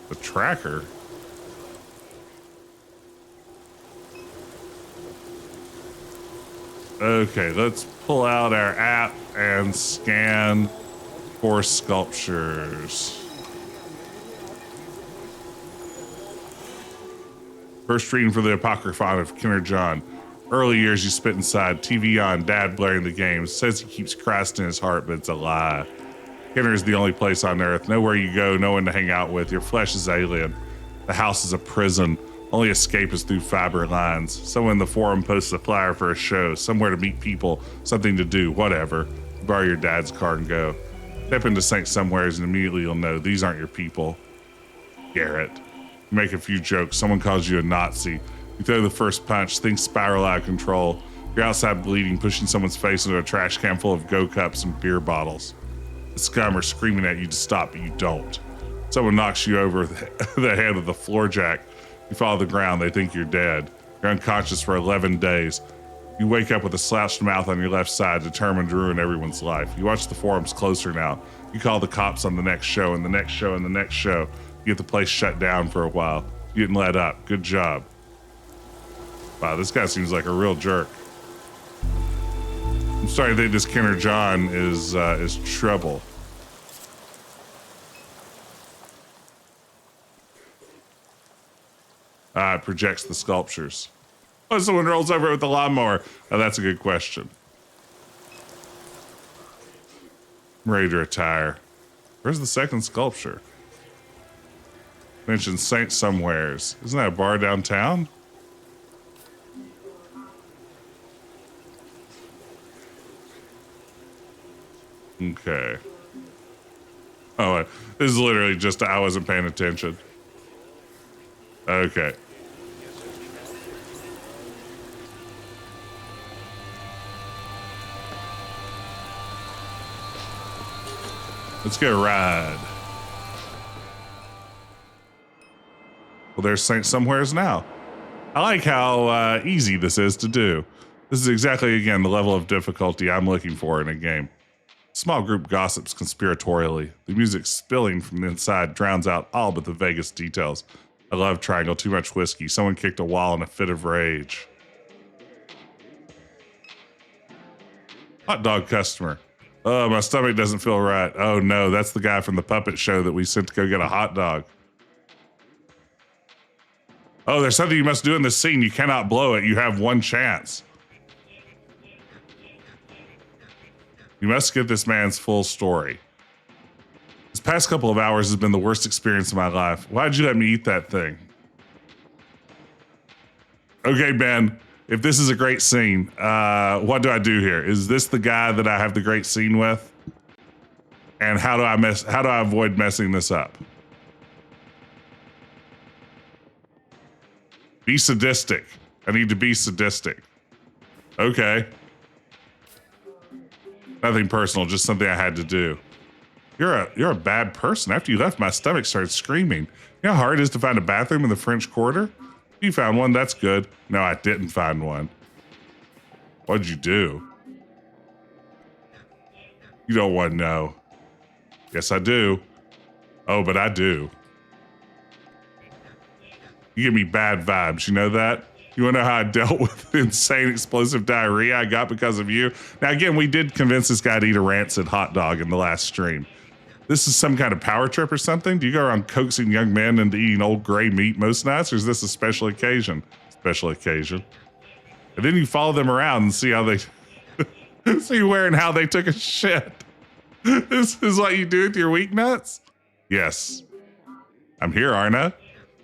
The tracker? Okay, let's pull out our app and scan for sculptures. First reading for the Apocryphon of Kinner John. Early years you spent inside, TV on, dad blaring the games. Says he keeps Christ in his heart, but it's a lie. Kinner is the only place on earth. Nowhere you go, no one to hang out with. Your flesh is alien. The house is a prison. Only escape is through fiber lines. Someone in the forum posts a flyer for a show, somewhere to meet people, something to do, whatever. Borrow your dad's car and go. Step into St. Somewheres and immediately you'll know these aren't your people. Garrett. You make a few jokes. Someone calls you a Nazi. You throw the first punch. Things spiral out of control. You're outside bleeding, pushing someone's face into a trash can full of Go cups and beer bottles. The scum are screaming at you to stop, but you don't. Someone knocks you over the head with a floor jack. You fall to the ground, they think you're dead. You're unconscious for 11 days. You wake up with a slouched mouth on your left side, determined to ruin everyone's life. You watch the forums closer now. You call the cops on the next show and the next show and the next show. You get the place shut down for a while. You didn't let up. Good job. Wow, this guy seems like a real jerk. I'm starting to think this Kenner John is trouble. It projects the sculptures. Oh, someone rolls over it with the lawnmower. Oh, that's a good question. I'm ready to retire. Where's the second sculpture? Mentioned Saint Somewheres. Isn't that a bar downtown? Okay. Oh, this is literally just I wasn't paying attention. Okay. Let's get a ride. Well, there's Saint Somewheres now. I like how easy this is to do. This is exactly, again, the level of difficulty I'm looking for in a game. Small group gossips conspiratorially. The music spilling from the inside drowns out all but the vaguest details. I love Triangle, too much whiskey. Someone kicked a wall in a fit of rage. Hot dog customer. Oh, my stomach doesn't feel right. Oh no, that's the guy from the puppet show that we sent to go get a hot dog. Oh, there's something you must do in this scene. You cannot blow it. You have one chance. You must get this man's full story. This past couple of hours has been the worst experience of my life. Why'd you let me eat that thing? Okay, Ben, if this is a great scene, what do I do here? Is this the guy that I have the great scene with? And how do I avoid messing this up? Be sadistic. I need to be sadistic. Okay. Nothing personal, just something I had to do. You're a bad person. After you left, my stomach started screaming. You know how hard it is to find a bathroom in the French Quarter? You found one, that's good. No, I didn't find one. What'd you do? You don't want to know. Yes, I do. Oh, but I do. You give me bad vibes, you know that? You want to know how I dealt with the insane explosive diarrhea I got because of you? Now, again, we did convince this guy to eat a rancid hot dog in the last stream. This is some kind of power trip or something? Do you go around coaxing young men into eating old gray meat most nights, or is this a special occasion? Special occasion. And then you follow them around and see how they... see where and how they took a shit. This is what you do with your weak nuts? Yes. I'm here, aren't I?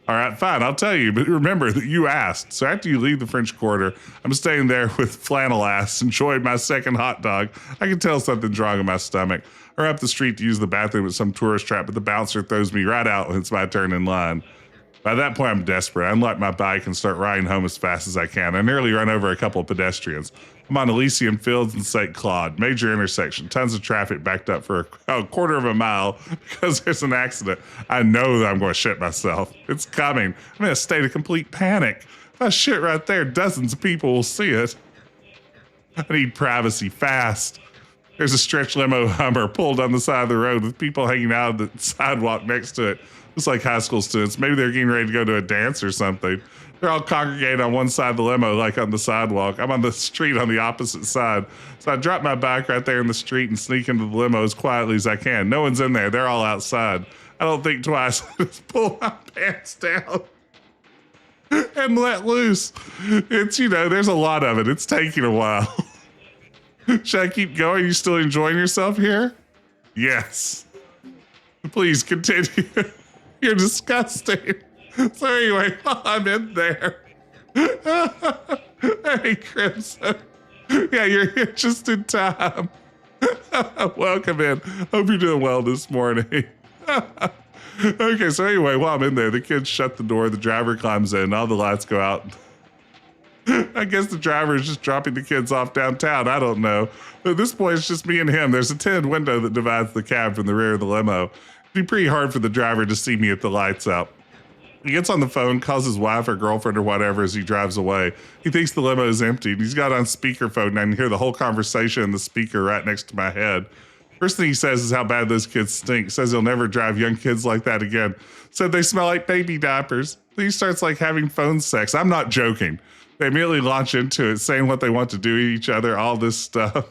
All right, fine, I'll tell you, but remember that you asked. So after you leave the French Quarter, I'm staying there with flannel ass, enjoying my second hot dog. I can tell something's wrong in my stomach. Or up the street to use the bathroom at some tourist trap, but the bouncer throws me right out when it's my turn in line. By that point, I'm desperate. I unlock my bike and start riding home as fast as I can. I nearly run over a couple of pedestrians. I'm on Elysian Fields in St. Claude, major intersection, tons of traffic backed up for a quarter of a mile because there's an accident. I know that I'm going to shit myself. It's coming. I'm in a state of complete panic. If I shit right there, dozens of people will see it. I need privacy fast. There's a stretch limo Hummer pulled on the side of the road with people hanging out on the sidewalk next to it. It's like high school students. Maybe they're getting ready to go to a dance or something. They're all congregated on one side of the limo, like on the sidewalk. I'm on the street on the opposite side. So I drop my bike right there in the street and sneak into the limo as quietly as I can. No one's in there. They're all outside. I don't think twice. I just pull my pants down and let loose. It's, you know, there's a lot of it. It's taking a while. Should I keep going? You still enjoying yourself here? Yes. Please continue. You're disgusting. So anyway, while I'm in there. Hey, Crimson. Yeah, you're here just in time. Welcome in. Hope you're doing well this morning. Okay, so anyway, while I'm in there, the kids shut the door, the driver climbs in, all the lights go out. I guess the driver is just dropping the kids off downtown. I don't know. At this point, it's just me and him. There's a tinted window that divides the cab from the rear of the limo. It'd be pretty hard for the driver to see me at the lights out. He gets on the phone, calls his wife or girlfriend or whatever as he drives away. He thinks the limo is empty, and he's got on speakerphone, and I can hear the whole conversation in the speaker right next to my head. First thing he says is how bad those kids stink. Says he'll never drive young kids like that again. Said they smell like baby diapers. Then he starts like having phone sex. I'm not joking. They immediately launch into it, saying what they want to do to each other, all this stuff.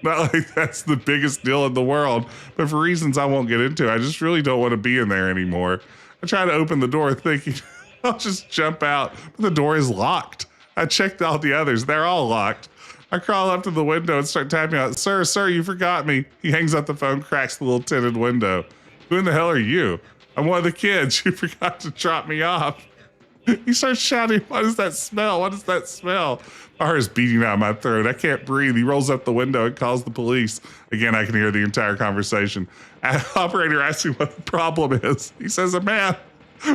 Not like that's the biggest deal in the world, but for reasons I won't get into, I just really don't want to be in there anymore. I try to open the door thinking I'll just jump out, but the door is locked. I checked all the others. They're all locked. I crawl up to the window and start tapping out, sir, you forgot me. He hangs up the phone, cracks the little tinted window. Who in the hell are you? I'm one of the kids. You forgot to drop me off. He starts shouting, what is that smell? What is that smell? My heart is beating out my throat. I can't breathe. He rolls up the window and calls the police. Again, I can hear the entire conversation. Operator asks him what the problem is. He says a man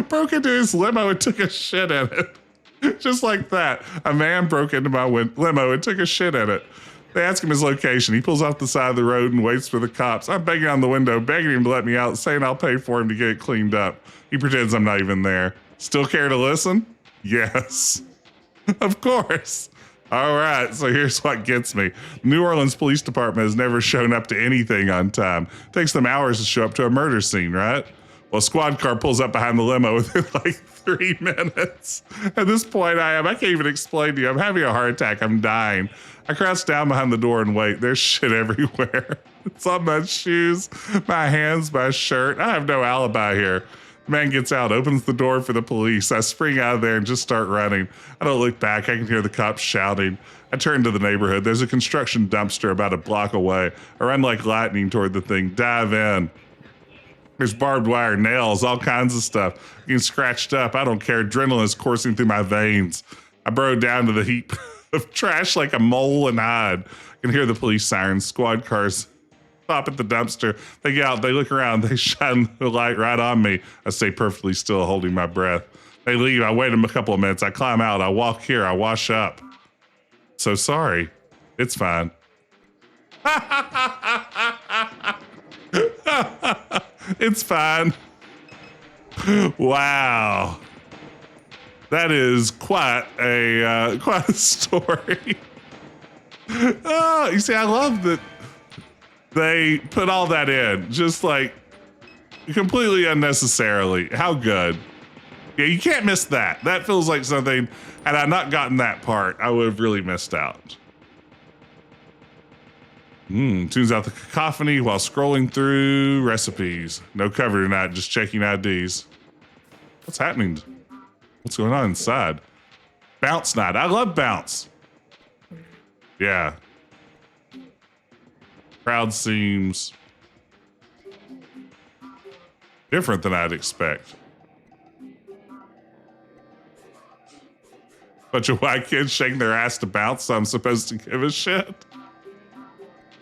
broke into his limo and took a shit in it. Just like that. A man broke into my limo and took a shit in it. They ask him his location. He pulls off the side of the road and waits for the cops. I'm banging on the window, begging him to let me out, saying I'll pay for him to get it cleaned up. He pretends I'm not even there. Still care to listen? Yes. Of course. All right, so here's what gets me. New Orleans Police Department has never shown up to anything on time. It takes them hours to show up to a murder scene, right? Well, a squad car pulls up behind the limo within like 3 minutes. At this point, I can't even explain to you. I'm having a heart attack. I'm dying. I crouch down behind the door and wait. There's shit everywhere. It's on my shoes, my hands, my shirt. I have no alibi here. The man gets out, opens the door for the police. I spring out of there and just start running. I don't look back. I can hear the cops shouting. I turn to the neighborhood. There's a construction dumpster about a block away. I run like lightning toward the thing, dive in. There's barbed wire, nails, all kinds of stuff. Getting scratched up. I don't care. Adrenaline is coursing through my veins. I burrow down to the heap of trash like a mole and hide. I can hear the police sirens, squad cars stop at the dumpster. They get out, they look around, they shine the light right on me. I stay perfectly still, holding my breath. They leave, I wait a couple of minutes, I climb out, I walk here, I wash up. So sorry, it's fine. It's fine. Wow. That is quite a story. Oh, you see, I love that they put all that in, just like completely unnecessarily. How good. Yeah, you can't miss that. That feels like something, had I not gotten that part, I would have really missed out. Tunes out the cacophony while scrolling through recipes. No cover tonight, just checking IDs. What's happening? What's going on inside? Bounce night. I love bounce. Yeah. Crowd seems different than I'd expect. Bunch of white kids shaking their ass to bounce, so I'm supposed to give a shit.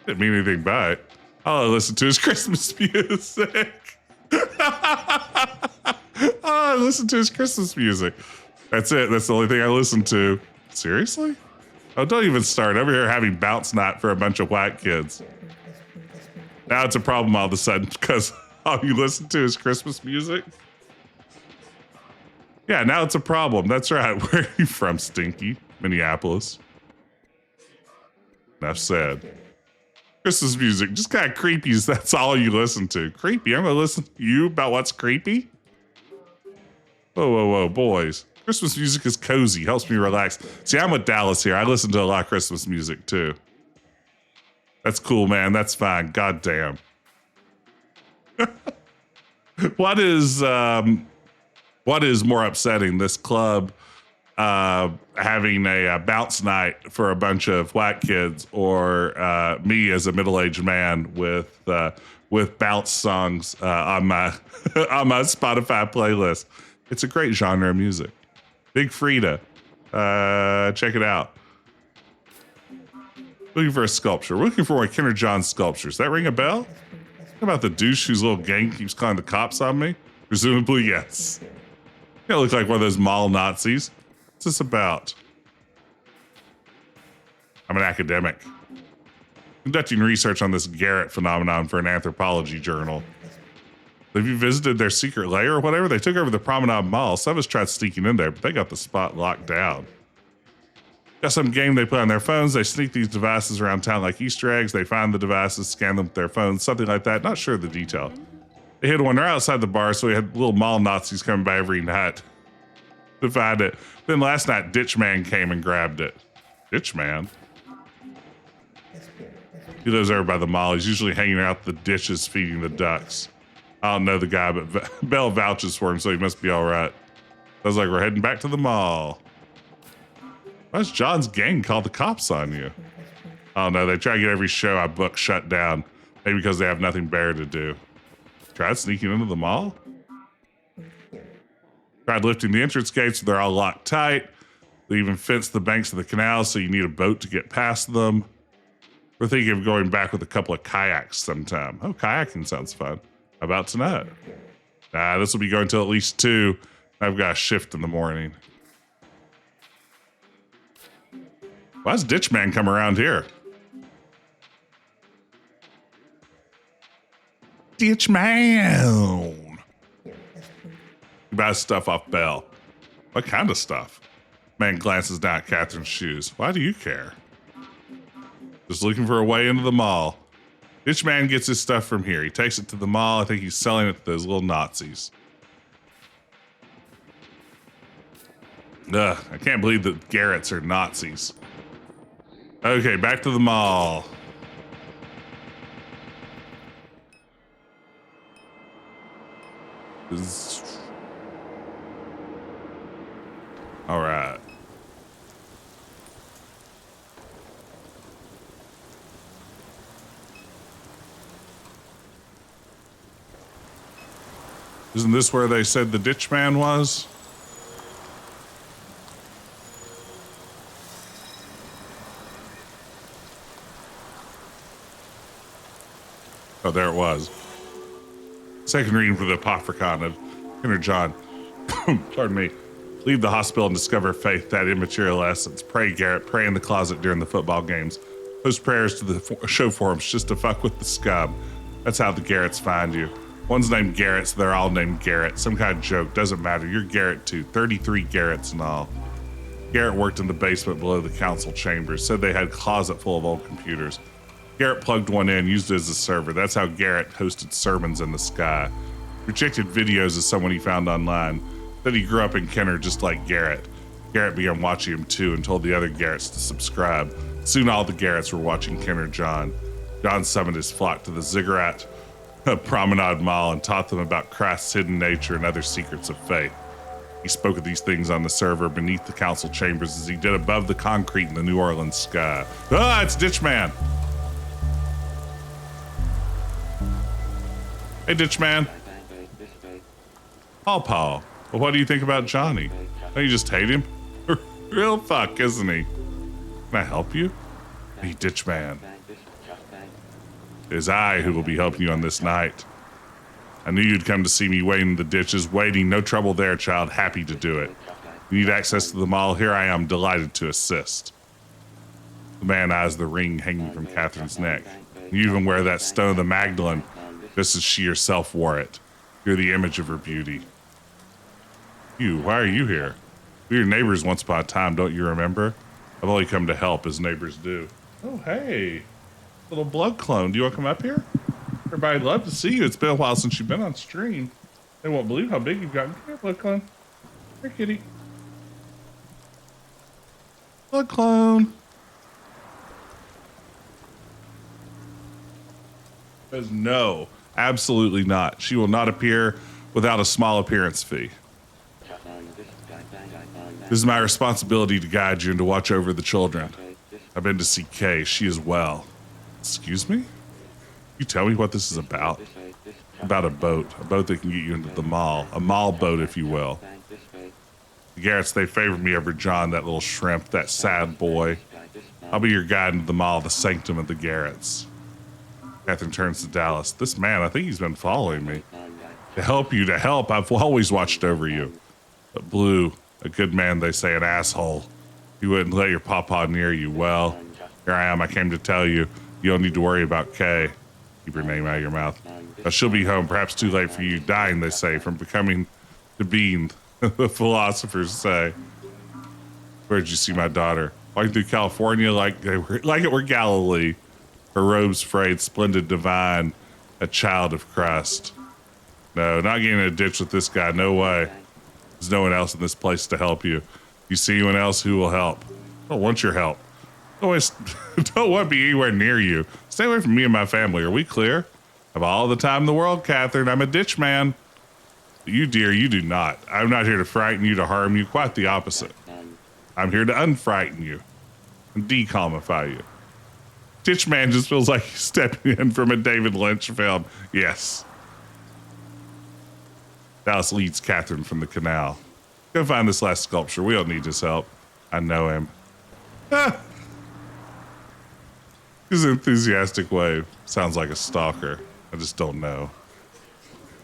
Didn't mean anything by it. All I listen to is Christmas music. All I listen to is Christmas music. That's it. That's the only thing I listen to. Seriously? Oh, don't even start. Over here having bounce night for a bunch of white kids. Now it's a problem all of a sudden because all you listen to is Christmas music. Yeah, now it's a problem. That's right. Where are you from, Stinky? Minneapolis. Enough said. Christmas music, just kind of creepy. That's all you listen to. Creepy. I'm going to listen to you about what's creepy. Whoa, boys. Christmas music is cozy, helps me relax. See, I'm with Dallas here. I listen to a lot of Christmas music too. That's cool, man. That's fine. God damn. What is more upsetting? This club having a bounce night for a bunch of white kids, or me as a middle-aged man with bounce songs on my on my Spotify playlist? It's a great genre of music. Big Frida, check it out. Looking for a sculpture. We're looking for one of Kenner John's sculptures. That ring a bell? What about the douche whose little gang keeps calling the cops on me? Presumably, yes. You look like one of those mall Nazis. What's this about? I'm an academic. Conducting research on this Garrett phenomenon for an anthropology journal. Have you visited their secret lair or whatever? They took over the Promenade Mall. Some of us tried sneaking in there, but they got the spot locked down. Got some game they play on their phones. They sneak these devices around town like Easter eggs. They find the devices, scan them with their phones, something like that. Not sure of the detail. They hid one. They're outside the bar, so we had little mall Nazis coming by every night to find it. Then last night, Ditch Man came and grabbed it. Ditch Man? He lives over by the mall. He's usually hanging out the ditches feeding the ducks. I don't know the guy, but Bell vouches for him, so he must be all right. I was like, we're heading back to the mall. Why's John's gang called the cops on you? I don't know. They try to get every show I book shut down. Maybe because they have nothing better to do. Tried sneaking into the mall? Tried lifting the entrance gates, so they're all locked tight. They even fenced the banks of the canal, so you need a boat to get past them. We're thinking of going back with a couple of kayaks sometime. Oh, kayaking sounds fun. How about tonight? This will be going till at least 2. I've got a shift in the morning. Why does Ditch Man come around here? Ditch Man! He buys stuff off Bell. What kind of stuff? Man glances down at Catherine's shoes. Why do you care? Just looking for a way into the mall. Ditch Man gets his stuff from here. He takes it to the mall. I think he's selling it to those little Nazis. Ugh, I can't believe that Garretts are Nazis. Okay, back to the mall. All right. Isn't this where they said the Ditch Man was? Oh, there it was. Second reading for the Apocryphon of Inner John. Pardon me. Leave the hospital and discover faith, that immaterial essence. Pray, Garrett. Pray in the closet during the football games. Post prayers to the show forums just to fuck with the scum. That's how the Garretts find you. One's named Garrett, so they're all named Garrett. Some kind of joke. Doesn't matter. You're Garrett too. 33 Garretts in all. Garrett worked in the basement below the council chambers. Said they had a closet full of old computers. Garrett plugged one in, used it as a server. That's how Garrett hosted sermons in the sky. Rejected videos of someone he found online. Said he grew up in Kenner just like Garrett. Garrett began watching him too and told the other Garretts to subscribe. Soon all the Garretts were watching Kenner John. John summoned his flock to the Ziggurat Promenade Mall and taught them about Christ's hidden nature and other secrets of faith. He spoke of these things on the server beneath the council chambers as he did above the concrete in the New Orleans sky. Ah, it's Ditch Man. Hey, Ditch Man. Paul. Well, what do you think about Johnny? Don't you just hate him? Real fuck, isn't he? Can I help you? Hey, Ditch Man. It is I who will be helping you on this night. I knew you'd come to see me waiting in the ditches. Waiting, no trouble there, child. Happy to do it. You need access to the mall. Here I am, delighted to assist. The man eyes the ring hanging from Catherine's neck. You even wear that stone of the Magdalene, just as she herself wore it. You're the image of her beauty. You, why are you here? We were neighbors once upon a time, don't you remember? I've only come to help, as neighbors do. Oh, hey. Little blood clone. Do you want to come up here? Everybody'd love to see you. It's been a while since you've been on stream. They won't believe how big you've gotten. Come here, blood clone. Here, kitty. Blood clone. Says no, absolutely not. She will not appear without a small appearance fee. This is my responsibility to guide you and to watch over the children. I've been to see Kay. She is well. Excuse me? You tell me what this is about? About a boat that can get you into the mall. A mall boat, if you will. The Garretts, they favor me over John, that little shrimp, that sad boy. I'll be your guide into the mall, the sanctum of the Garretts. Catherine turns to Dallas. This man, I think he's been following me. To help, I've always watched over you. But Blue, a good man, they say, an asshole. He wouldn't let your pawpaw near you. Well, here I am. I came to tell you, you don't need to worry about Kay. Keep your name out of your mouth. She'll be home, perhaps too late for you. Dying, they say, from becoming to being, the philosophers say. Where'd you see my daughter? Walking through California like it were Galilee. Her robes frayed, splendid, divine, a child of Christ. No, not getting in a ditch with this guy. No way. There's no one else in this place to help you. You see anyone else who will help? I don't want your help. Don't want to be anywhere near you. Stay away from me and my family. Are we clear? I have all the time in the world, Catherine. I'm a ditch man. You, dear, you do not. I'm not here to frighten you, to harm you. Quite the opposite. I'm here to unfrighten you and decalmify you. Ditch man just feels like he's stepping in from a David Lynch film. Yes. Dallas leads Catherine from the canal. Go find this last sculpture. We don't need his help. I know him. His enthusiastic way sounds like a stalker. I just don't know.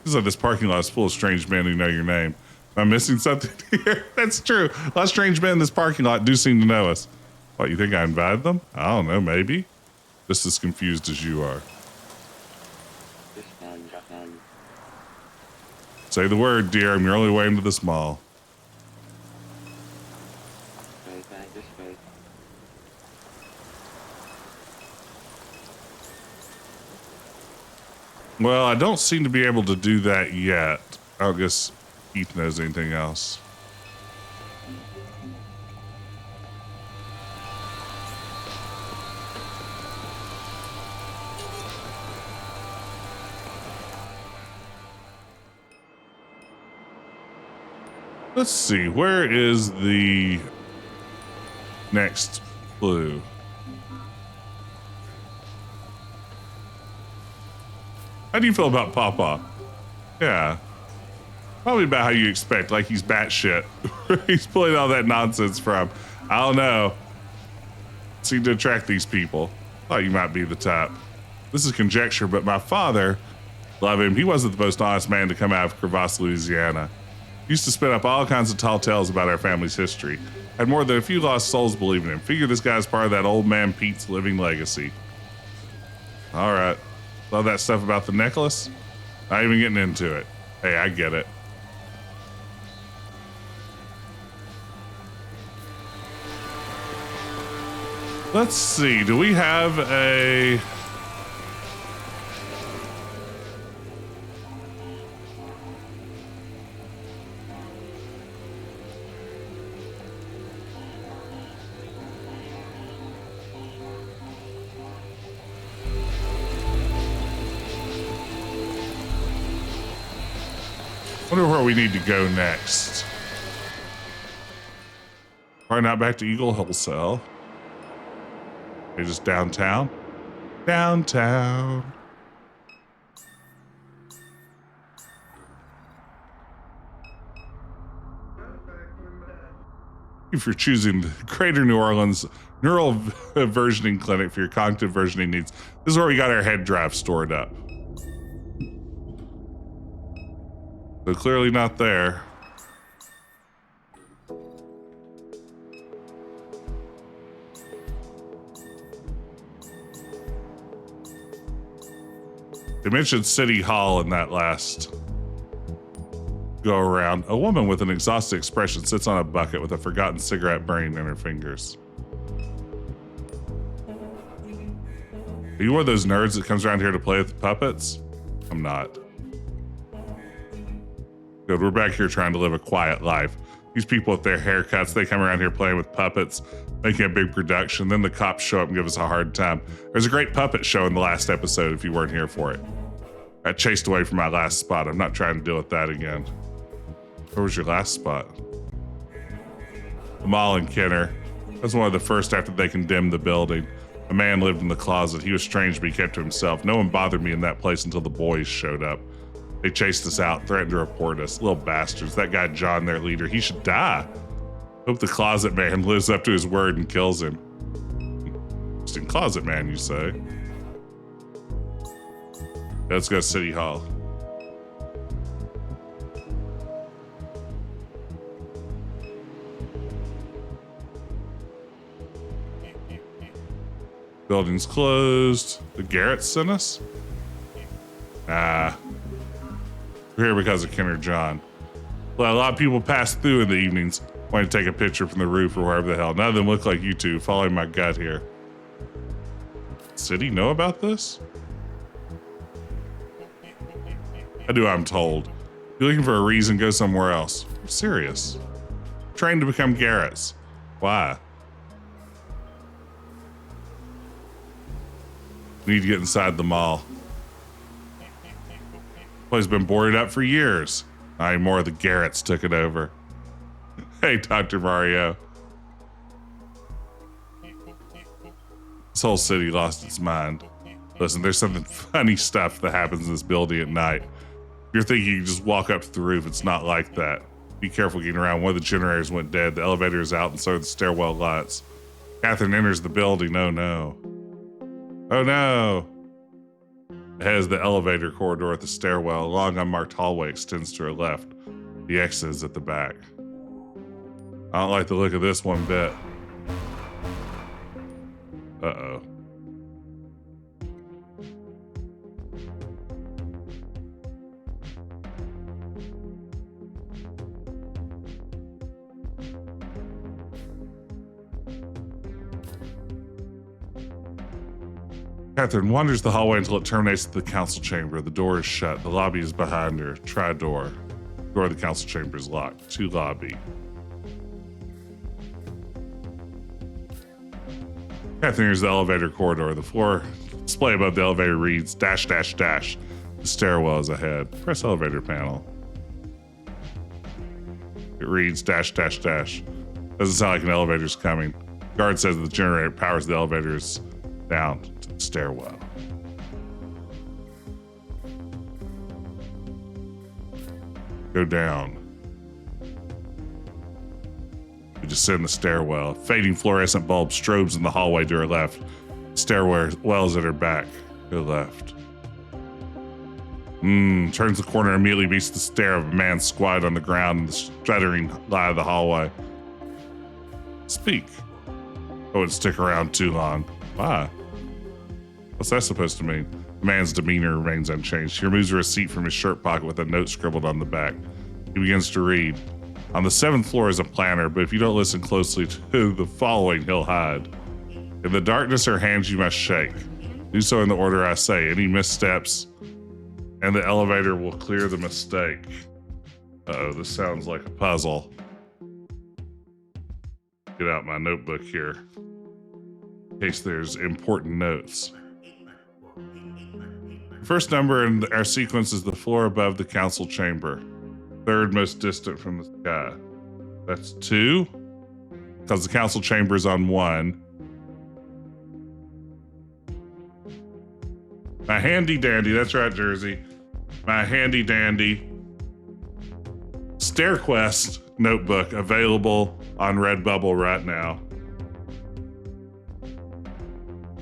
This is like this parking lot is full of strange men who know your name. Am I missing something here? That's true. A lot of strange men in this parking lot do seem to know us. What, you think I invited them? I don't know, maybe. Just as confused as you are. Say the word, dear. I'm your only way into this mall. Well, I don't seem to be able to do that yet. I guess Keith knows anything else. Let's see, where is the next clue? How do you feel about Papa? Yeah. Probably about how you expect, like he's batshit. He's pulling all that nonsense from. I don't know. Seem to attract these people. Thought you might be the type. This is conjecture, but my father, love him, he wasn't the most honest man to come out of South Louisiana. He used to spin up all kinds of tall tales about our family's history. Had more than a few lost souls believing him. Figure this guy's part of that old man Pete's living legacy. All right. Love that stuff about the necklace. Not even getting into it. Hey, I get it. Let's see. Do we have a... wonder where we need to go next. Probably not back to Eagle Wholesale. Maybe just downtown. Downtown. Thank you for choosing the Greater New Orleans Neural Versioning Clinic for your cognitive versioning needs. This is where we got our head drive stored up. So clearly not there. They mentioned City Hall in that last go around. A woman with an exhausted expression sits on a bucket with a forgotten cigarette burning in her fingers. Are you one of those nerds that comes around here to play with puppets? I'm not. Good, we're back here trying to live a quiet life. These people with their haircuts, they come around here playing with puppets, making a big production. Then the cops show up and give us a hard time. There's a great puppet show in the last episode if you weren't here for it. I chased away from my last spot. I'm not trying to deal with that again. Where was your last spot? The mall in Kenner. That was one of the first after they condemned the building. A man lived in the closet. He was strange, but he kept to himself. No one bothered me in that place until the boys showed up. They chased us out, threatened to report us. Little bastards. That guy John, their leader, he should die. Hope the closet man lives up to his word and kills him. Interesting. Closet man, you say? Let's go to City Hall. Building's closed. The Garrett sent us? We're here because of Ken or John. Well, a lot of people pass through in the evenings, wanting to take a picture from the roof or wherever the hell. None of them look like you two, following my gut here. City know about this? I do, I'm told. If you're looking for a reason, go somewhere else. I'm serious. Trained to become Garrett's. Why? Need to get inside the mall. Place been boarded up for years. Not anymore, the Garretts took it over. Hey, Dr. Mario. This whole city lost its mind. Listen, there's something funny stuff that happens in this building at night. If you're thinking you can just walk up to the roof, it's not like that. Be careful getting around. One of the generators went dead. The elevator is out, and so are the stairwell lights. Catherine enters the building. Oh no. Oh no. Ahead is the elevator corridor at the stairwell. A long unmarked hallway extends to her left. The exit is at the back. I don't like the look of this one bit. Uh-oh. Catherine wanders the hallway until it terminates at the council chamber. The door is shut. The lobby is behind her. Try door. Door of the council chamber is locked. To lobby. Catherine enters the elevator corridor. The floor display above the elevator reads dash dash dash. The stairwell is ahead. Press elevator panel. It reads dash dash dash. Doesn't sound like an elevator's coming. Guard says the generator powers the elevators down to the stairwell. Go down. We descend the stairwell. Fading fluorescent bulb strobes in the hallway to her left. Stairwell is at her back. Go left. Turns the corner and immediately meets the stare of a man squatted on the ground in the shuddering light of the hallway. Speak. I wouldn't stick around too long. Why? What's that supposed to mean? The man's demeanor remains unchanged. He removes a receipt from his shirt pocket with a note scribbled on the back. He begins to read. On the 7th floor is a planter, but if you don't listen closely to the following, he'll hide. In the darkness, her hands you must shake. Do so in the order I say. Any missteps, and the elevator will clear the mistake. Uh-oh, this sounds like a puzzle. Get out my notebook here, in case there's important notes. The first number in our sequence is the floor above the council chamber. Third most distant from the sky. That's 2, because the council chamber is on 1. My handy dandy, that's right, Jersey. My handy dandy StairQuest notebook available on Redbubble right now.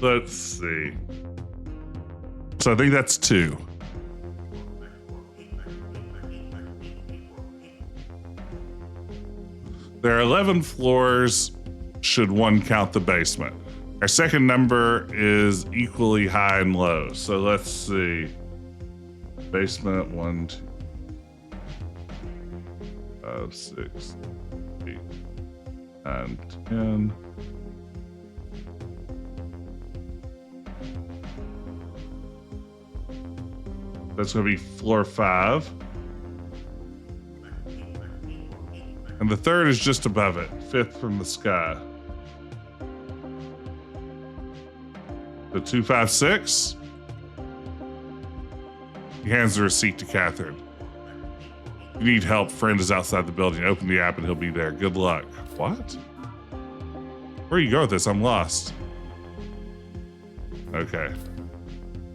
Let's see. So I think that's 2. There are 11 floors, should one count the basement. Our second number is equally high and low. So let's see. Basement 1, 2, 5, 6, 8, 9, 10. That's going to be floor 5. And the third is just above it, 5th from the sky. So 256. He hands the receipt to Catherine. If you need help, friend is outside the building. Open the app and he'll be there. Good luck. What? Where you go with this? I'm lost. Okay.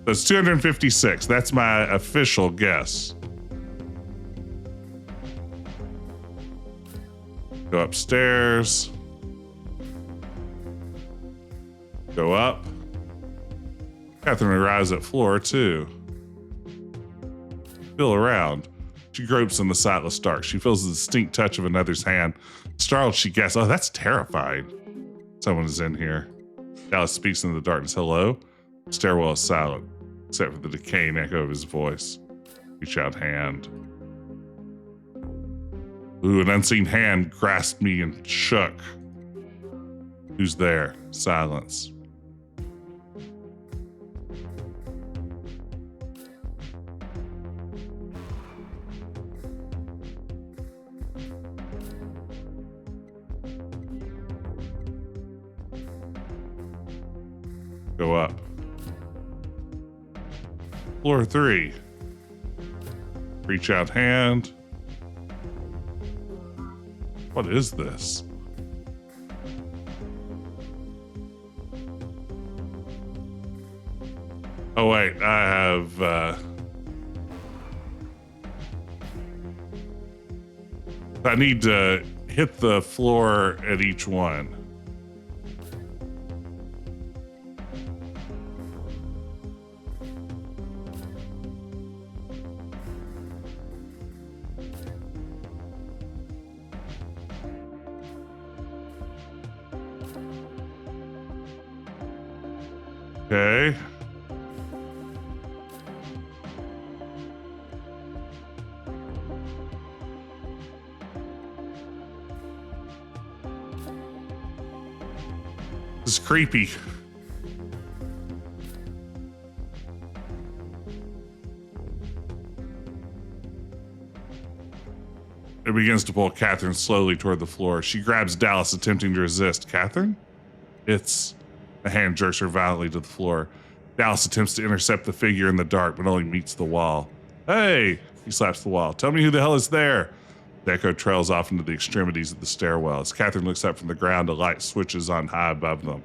So it's 256. That's my official guess. Go upstairs. Go up. Catherine arrives at floor 2. Feel around. She gropes in the sightless dark. She feels the distinct touch of another's hand. Startled, she gasps, "Oh, that's terrifying. Someone is in here." Dallas speaks into the darkness. "Hello?" The stairwell is silent. except for the decaying echo of his voice. Reach out hand. Ooh, an unseen hand grasped me and shook. Who's there? Silence. Go up. Floor 3. Reach out hand. What is this? Oh wait, I have I need to hit the floor at each one. Okay. This is creepy. It begins to pull Catherine slowly toward the floor. She grabs Dallas, attempting to resist. Catherine? It's... A hand jerks her violently to the floor. Dallas attempts to intercept the figure in the dark, but only meets the wall. Hey! He slaps the wall. Tell me who the hell is there? The echo trails off into the extremities of the stairwell. As Catherine looks up from the ground, a light switches on high above them.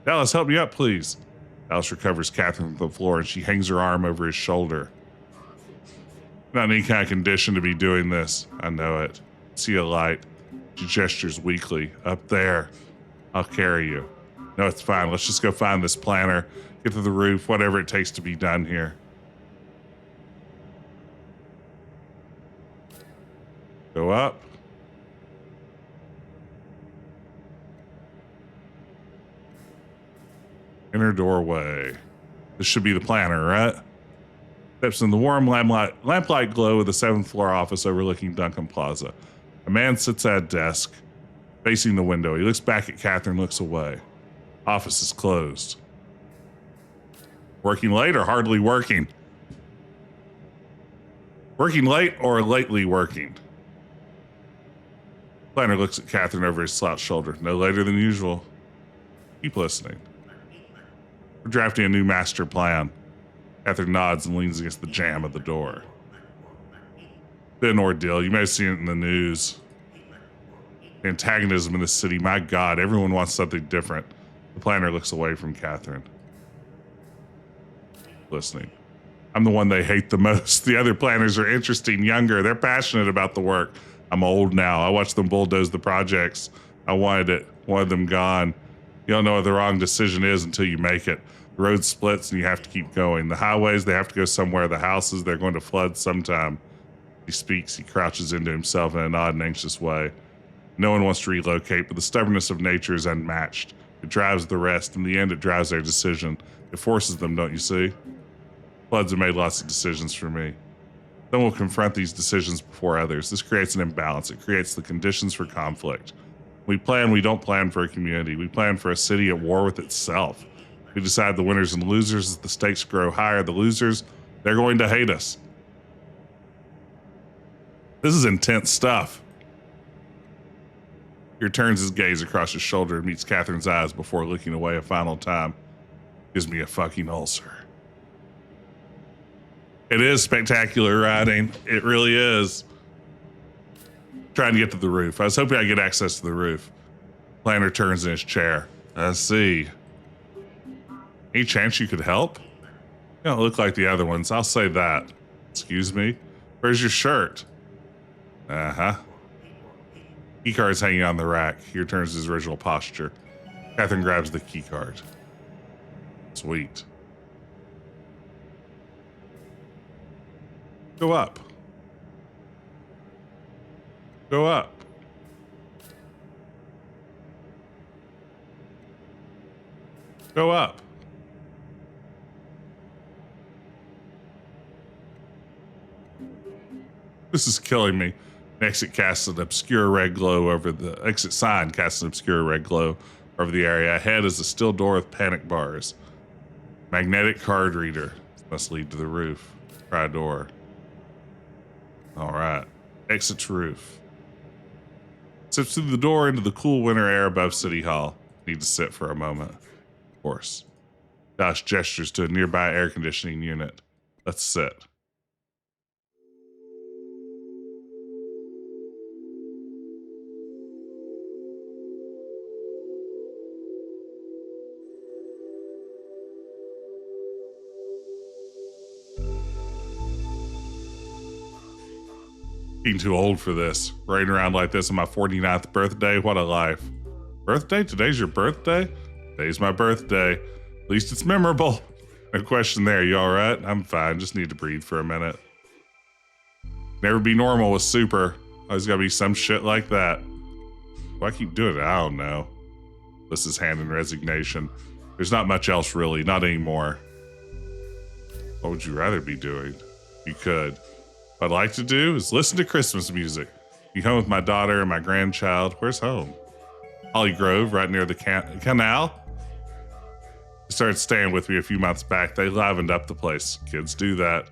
Dallas, help me up, please. Dallas recovers Catherine from the floor, and she hangs her arm over his shoulder. Not in any kind of condition to be doing this. I know it. See a light. She gestures weakly. Up there. I'll carry you. No, it's fine. Let's just go find this planner, get to the roof, whatever it takes to be done here. Go up. Inner doorway. This should be the planner, right? Steps in the warm lamplight glow of the 7th floor office overlooking Duncan Plaza. A man sits at a desk, facing the window. He looks back at Catherine, looks away. Office is closed. Working late or hardly working? Working late or lately working? Planner looks at Catherine over his slouched shoulder. No later than usual. Keep listening. We're drafting a new master plan. Catherine nods and leans against the jamb of the door. Been an ordeal. You may have seen it in the news. The antagonism in this city. My God, everyone wants something different. The planner looks away from Catherine. Listening. I'm the one they hate the most. The other planners are interesting, younger. They're passionate about the work. I'm old now. I watched them bulldoze the projects. I wanted it. Wanted them gone. You don't know what the wrong decision is until you make it. The road splits and you have to keep going. The highways, they have to go somewhere. The houses, they're going to flood sometime. He speaks. He crouches into himself in an odd and anxious way. No one wants to relocate, but the stubbornness of nature is unmatched. It drives the rest. In the end, it drives their decision. It forces them, don't you see? Floods have made lots of decisions for me. Some will confront these decisions before others. This creates an imbalance. It creates the conditions for conflict. We don't plan for a community. We plan for a city at war with itself. We decide the winners and losers. As the stakes grow higher, the losers, they're going to hate us. This is intense stuff. He turns his gaze across his shoulder and meets Catherine's eyes before looking away a final time. Gives me a fucking ulcer. It is spectacular writing. It really is. Trying to get to the roof. I was hoping I'd get access to the roof. Planner turns in his chair. I see. Any chance you could help? You don't look like the other ones, I'll say that. Excuse me? Where's your shirt? Uh-huh. Keycard's hanging on the rack. He returns to his original posture. Catherine grabs the keycard. Sweet. Go up. Go up. Go up. This is killing me. Exit casts an obscure red glow over the exit sign casts an obscure red glow over the area. Ahead is a steel door with panic bars. Magnetic card reader must lead to the roof. Try door. All right. Exit to roof. Steps through the door into the cool winter air above City Hall. Need to sit for a moment. Of course. Josh gestures to a nearby air conditioning unit. Let's sit. Being too old for this. Running around like this on my 49th birthday. What a life. Birthday? Today's your birthday? Today's my birthday. At least it's memorable. No question there. You all right? I'm fine. Just need to breathe for a minute. Never be normal with super. Always gotta be some shit like that. Why I keep doing it? I don't know. This is hand in resignation. There's not much else really. Not anymore. What would you rather be doing? You could. What I'd like to do is listen to Christmas music. Be home with my daughter and my grandchild. Where's home? Holly Grove, right near the canal. They started staying with me a few months back. They livened up the place. Kids do that.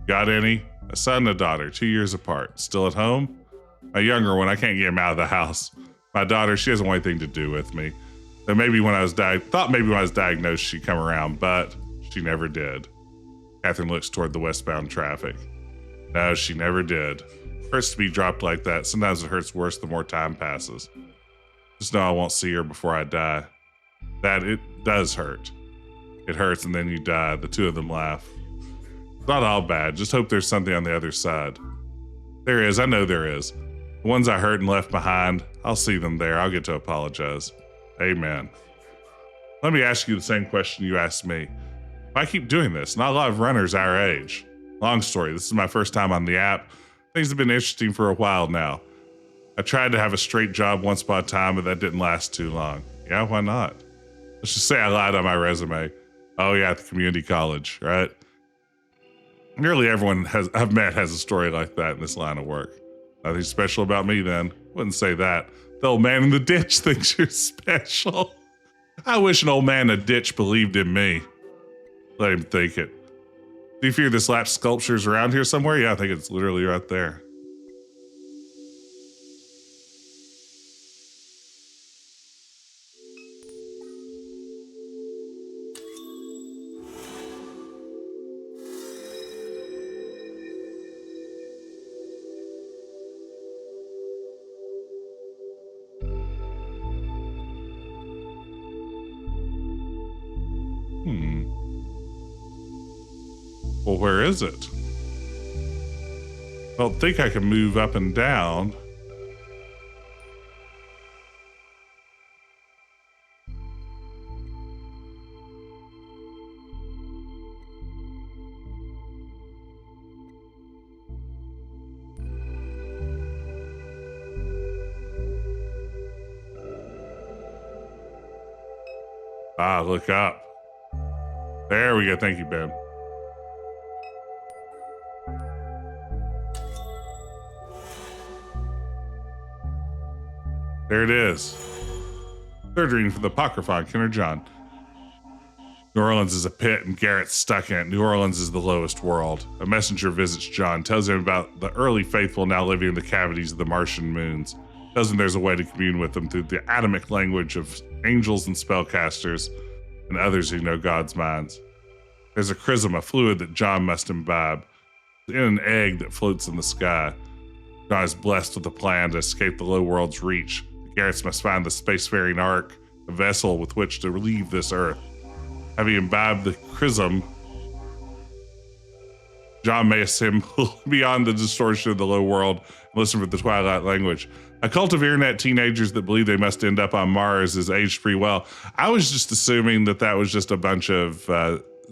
Got any? A son and a daughter, 2 years apart. Still at home? My younger one, I can't get him out of the house. My daughter, she doesn't want anything to do with me. So maybe when I was diagnosed, she'd come around, but she never did. Catherine looks toward the westbound traffic. No, she never did. Hurts to be dropped like that. Sometimes it hurts worse the more time passes. Just know I won't see her before I die. That it does hurt. It hurts and then you die. The two of them laugh. Not all bad. Just hope there's something on the other side. There is. I know there is. The ones I hurt and left behind, I'll see them there. I'll get to apologize. Amen. Let me ask you the same question you asked me. Why keep doing this? Not a lot of runners our age. Long story. This is my first time on the app. Things have been interesting for a while now. I tried to have a straight job once upon a time, but that didn't last too long. Yeah, why not? Let's just say I lied on my resume. Oh yeah, at the community college, right? Nearly everyone I've met has a story like that in this line of work. Nothing special about me then. Wouldn't say that. The old man in the ditch thinks you're special. I wish an old man in a ditch believed in me. Let him think it. Do you fear this lapsed sculpture's around here somewhere? Yeah, I think it's literally right there. Well, where is it? I don't think I can move up and down. Ah, look up. There we go. Thank you, Ben. There it is. Third reading from the Apocrypha on Kenner John. New Orleans is a pit and Garrett's stuck in it. New Orleans is the lowest world. A messenger visits John, tells him about the early faithful now living in the cavities of the Martian moons. Tells him there's a way to commune with them through the atomic language of angels and spellcasters and others who know God's minds. There's a chrism, a fluid that John must imbibe, in an egg that floats in the sky. John is blessed with a plan to escape the low world's reach. The Garretts must find the spacefaring ark, a vessel with which to leave this earth. Having imbibed the chrism, John may ascend beyond the distortion of the low world and listen for the twilight language. A cult of internet teenagers that believe they must end up on Mars is aged pretty well. I was just assuming that that was just a bunch of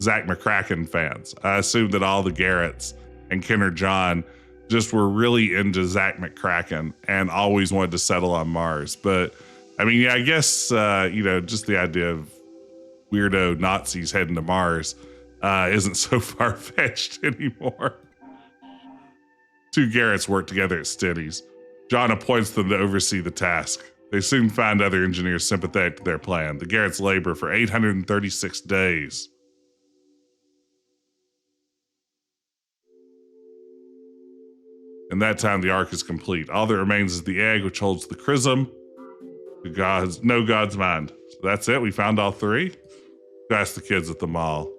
Zach McCracken fans. I assumed that all the Garretts and Kenner John just were really into Zach McCracken and always wanted to settle on Mars. But I mean, yeah, I guess, just the idea of weirdo Nazis heading to Mars isn't so far-fetched anymore. Two Garretts work together at Steady's. John appoints them to oversee the task. They soon find other engineers sympathetic to their plan. The Garretts labor for 836 days. In that time, the ark is complete. All that remains is the egg, which holds the chrism. No God's mind. So that's it. We found all three. Go ask the kids at the mall.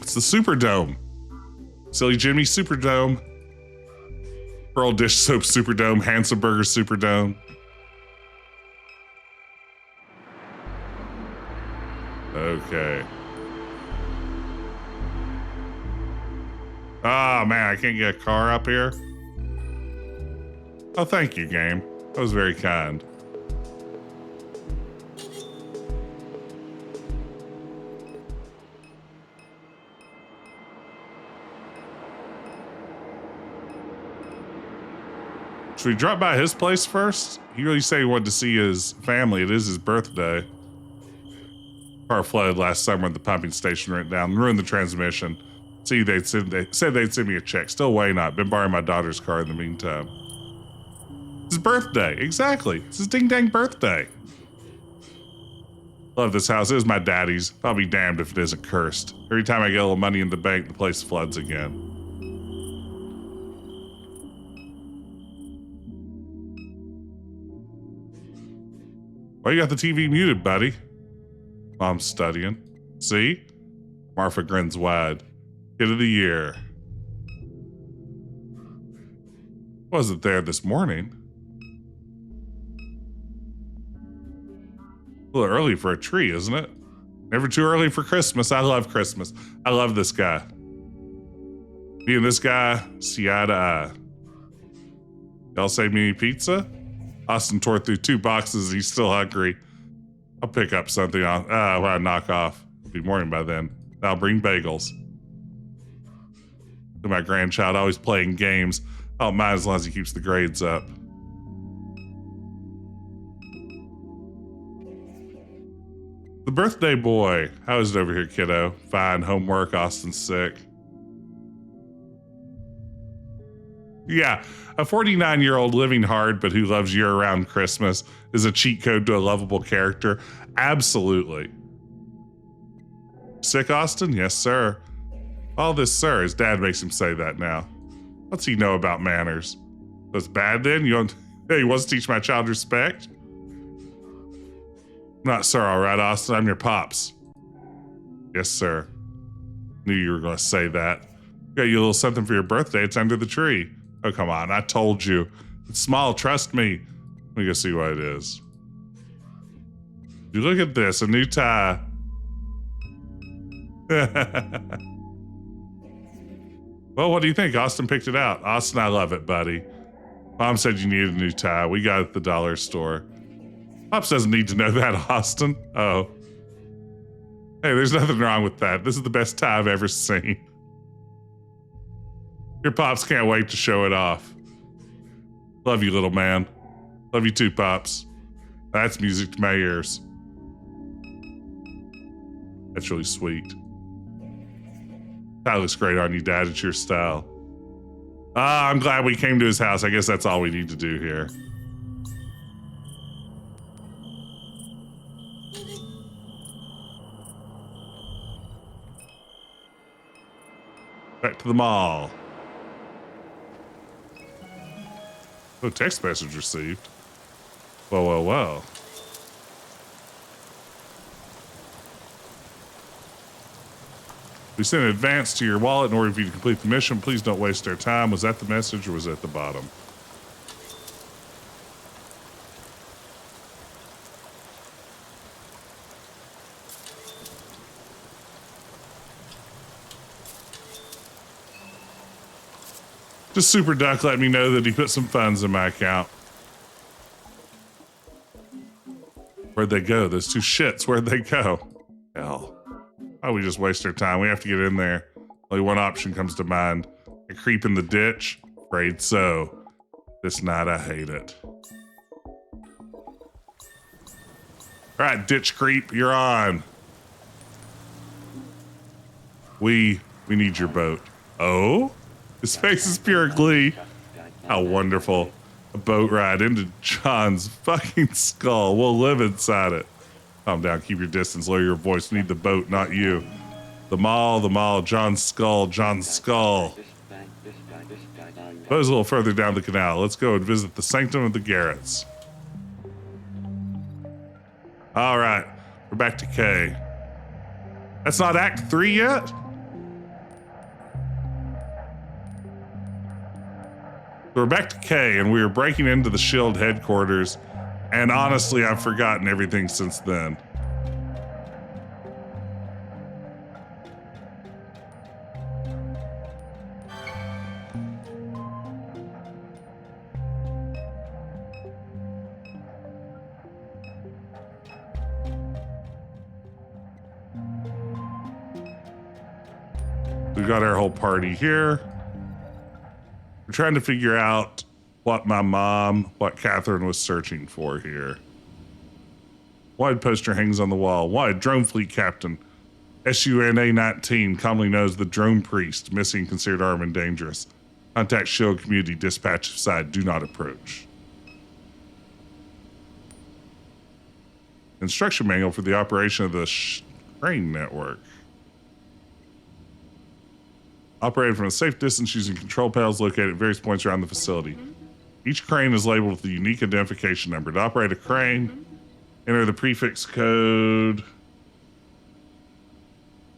It's the Superdome. Silly Jimmy Superdome. Pearl Dish Soap Superdome. Handsome Burger Superdome. Okay. Oh man, I can't get a car up here. Oh, thank you, game. That was very kind. Should we drop by his place first? He really said he wanted to see his family. It is his birthday. Car flooded last summer at the pumping station, went down, ruined the transmission. See, they said they'd send me a check. Still waiting on it. Been borrowing my daughter's car in the meantime. It's his birthday. Exactly. It's his ding-dang birthday. Love this house. It is my daddy's. I'll be damned if it isn't cursed. Every time I get a little money in the bank, the place floods again. Why you got the TV muted, buddy? Mom's studying. See? Martha grins wide. Kid of the year. Wasn't there this morning. A little early for a tree, isn't it? Never too early for Christmas. I love Christmas. I love this guy. Me and this guy, see eye to eye. Y'all save me any pizza? Austin tore through 2 boxes. He's still hungry. I'll pick up something when I knock off. It'll be morning by then. I'll bring bagels. My grandchild always playing games. I don't mind as long as he keeps the grades up. The birthday boy. How is it over here, kiddo? Fine. Homework. Austin's sick. Yeah, a 49-year-old living hard but who loves year-round Christmas is a cheat code to a lovable character. Absolutely. Sick, Austin? Yes, sir. All this, sir. His dad makes him say that now. What's he know about manners? That's bad then? He wants to teach my child respect? Not sir, all right, Austin. I'm your pops. Yes, sir. Knew you were going to say that. Got you a little something for your birthday. It's under the tree. Oh, come on. I told you. It's small. Trust me. Let me go see what it is. You look at this. A new tie. Well, what do you think? Austin picked it out. Austin, I love it, buddy. Mom said you needed a new tie. We got it at the dollar store. Pops doesn't need to know that, Austin. Oh. Hey, there's nothing wrong with that. This is the best tie I've ever seen. Your Pops can't wait to show it off. Love you, little man. Love you too, Pops. That's music to my ears. That's really sweet. That looks great on you, Dad. It's your style. I'm glad we came to his house. I guess that's all we need to do here. Back to the mall. Oh, text message received. Whoa, whoa, whoa. We sent an advance to your wallet in order for you to complete the mission. Please don't waste our time. Was that the message or was it at the bottom? Just Super Duck let me know that he put some funds in my account. Where'd they go? Those 2 shits, where'd they go? Hell. Why we just waste our time? We have to get in there. Only one option comes to mind. A creep in the ditch? Afraid so. This night I hate it. All right, ditch creep, you're on. We need your boat. Oh? His face is pure glee. How wonderful. A boat ride into John's fucking skull. We'll live inside it. Calm down, keep your distance, lower your voice. We need the boat, not you. The mall, John's skull, John's skull. Boat's a little further down the canal. Let's go and visit the sanctum of the Garrets. All right, we're back to Kay. That's not Act 3 yet? We're back to Kay, and we were breaking into the Shield headquarters, and honestly, I've forgotten everything since then. We've got our whole party here. We're trying to figure out what Catherine was searching for here. Wide poster hangs on the wall. Wide drone fleet captain. SUNA 19, commonly known as the drone priest. Missing, considered armed and dangerous. Contact Shield community, dispatch side, do not approach. Instruction manual for the operation of the crane network. Operated from a safe distance using control panels located at various points around the facility. Each crane is labeled with a unique identification number. To operate a crane, enter the prefix code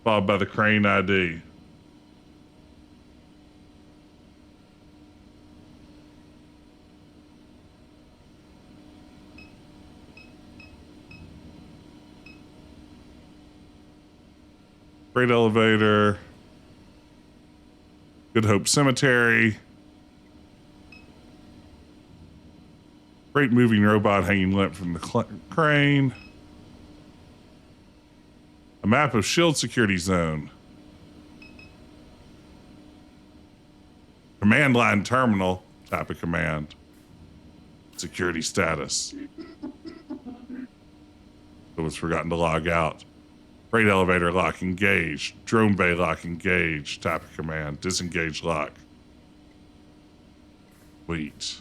followed by the crane ID. Freight elevator. Good Hope Cemetery. Great moving robot hanging limp from the crane. A map of Shield security zone. Command line terminal. Type of command. Security status. It was forgotten to log out. Freight elevator lock engaged. Drone bay lock engaged. Type of command. Disengage lock. Wait.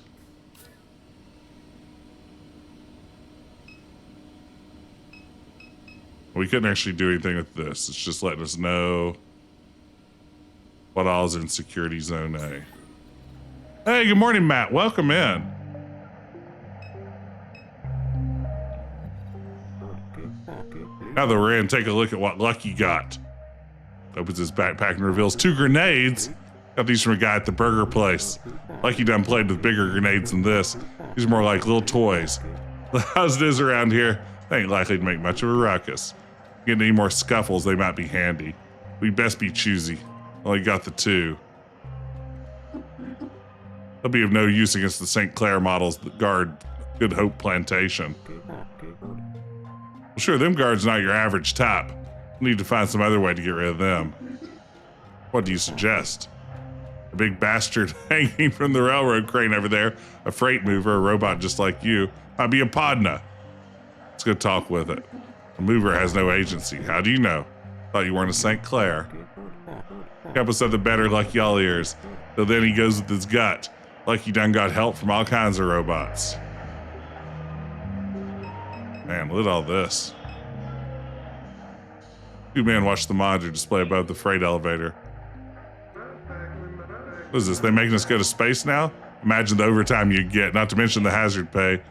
We couldn't actually do anything with this. It's just letting us know what all is in security zone A. Hey, good morning, Matt. Welcome in. Now that we're in, take a look at what Lucky got. Opens his backpack and reveals 2 grenades. Got these from a guy at the burger place. Lucky done played with bigger grenades than this. These are more like little toys. As it is around here, they ain't likely to make much of a ruckus. Getting any more scuffles, they might be handy. We best be choosy. Only got the 2. They'll be of no use against the St. Clair models that guard Good Hope Plantation. Well, sure, them guards not your average type. We'll need to find some other way to get rid of them. What do you suggest? A big bastard hanging from the railroad crane over there, a freight mover, a robot just like you, might be a Podna. Let's go talk with it. A mover has no agency. How do you know? Thought you weren't a St. Clair. Couple said the better, Lucky all ears. So then he goes with his gut. Lucky done got help from all kinds of robots. Man, look at all this. 2 men watch the monitor display above the freight elevator. What is this? They making us go to space now? Imagine the overtime you'd get, not to mention the hazard pay.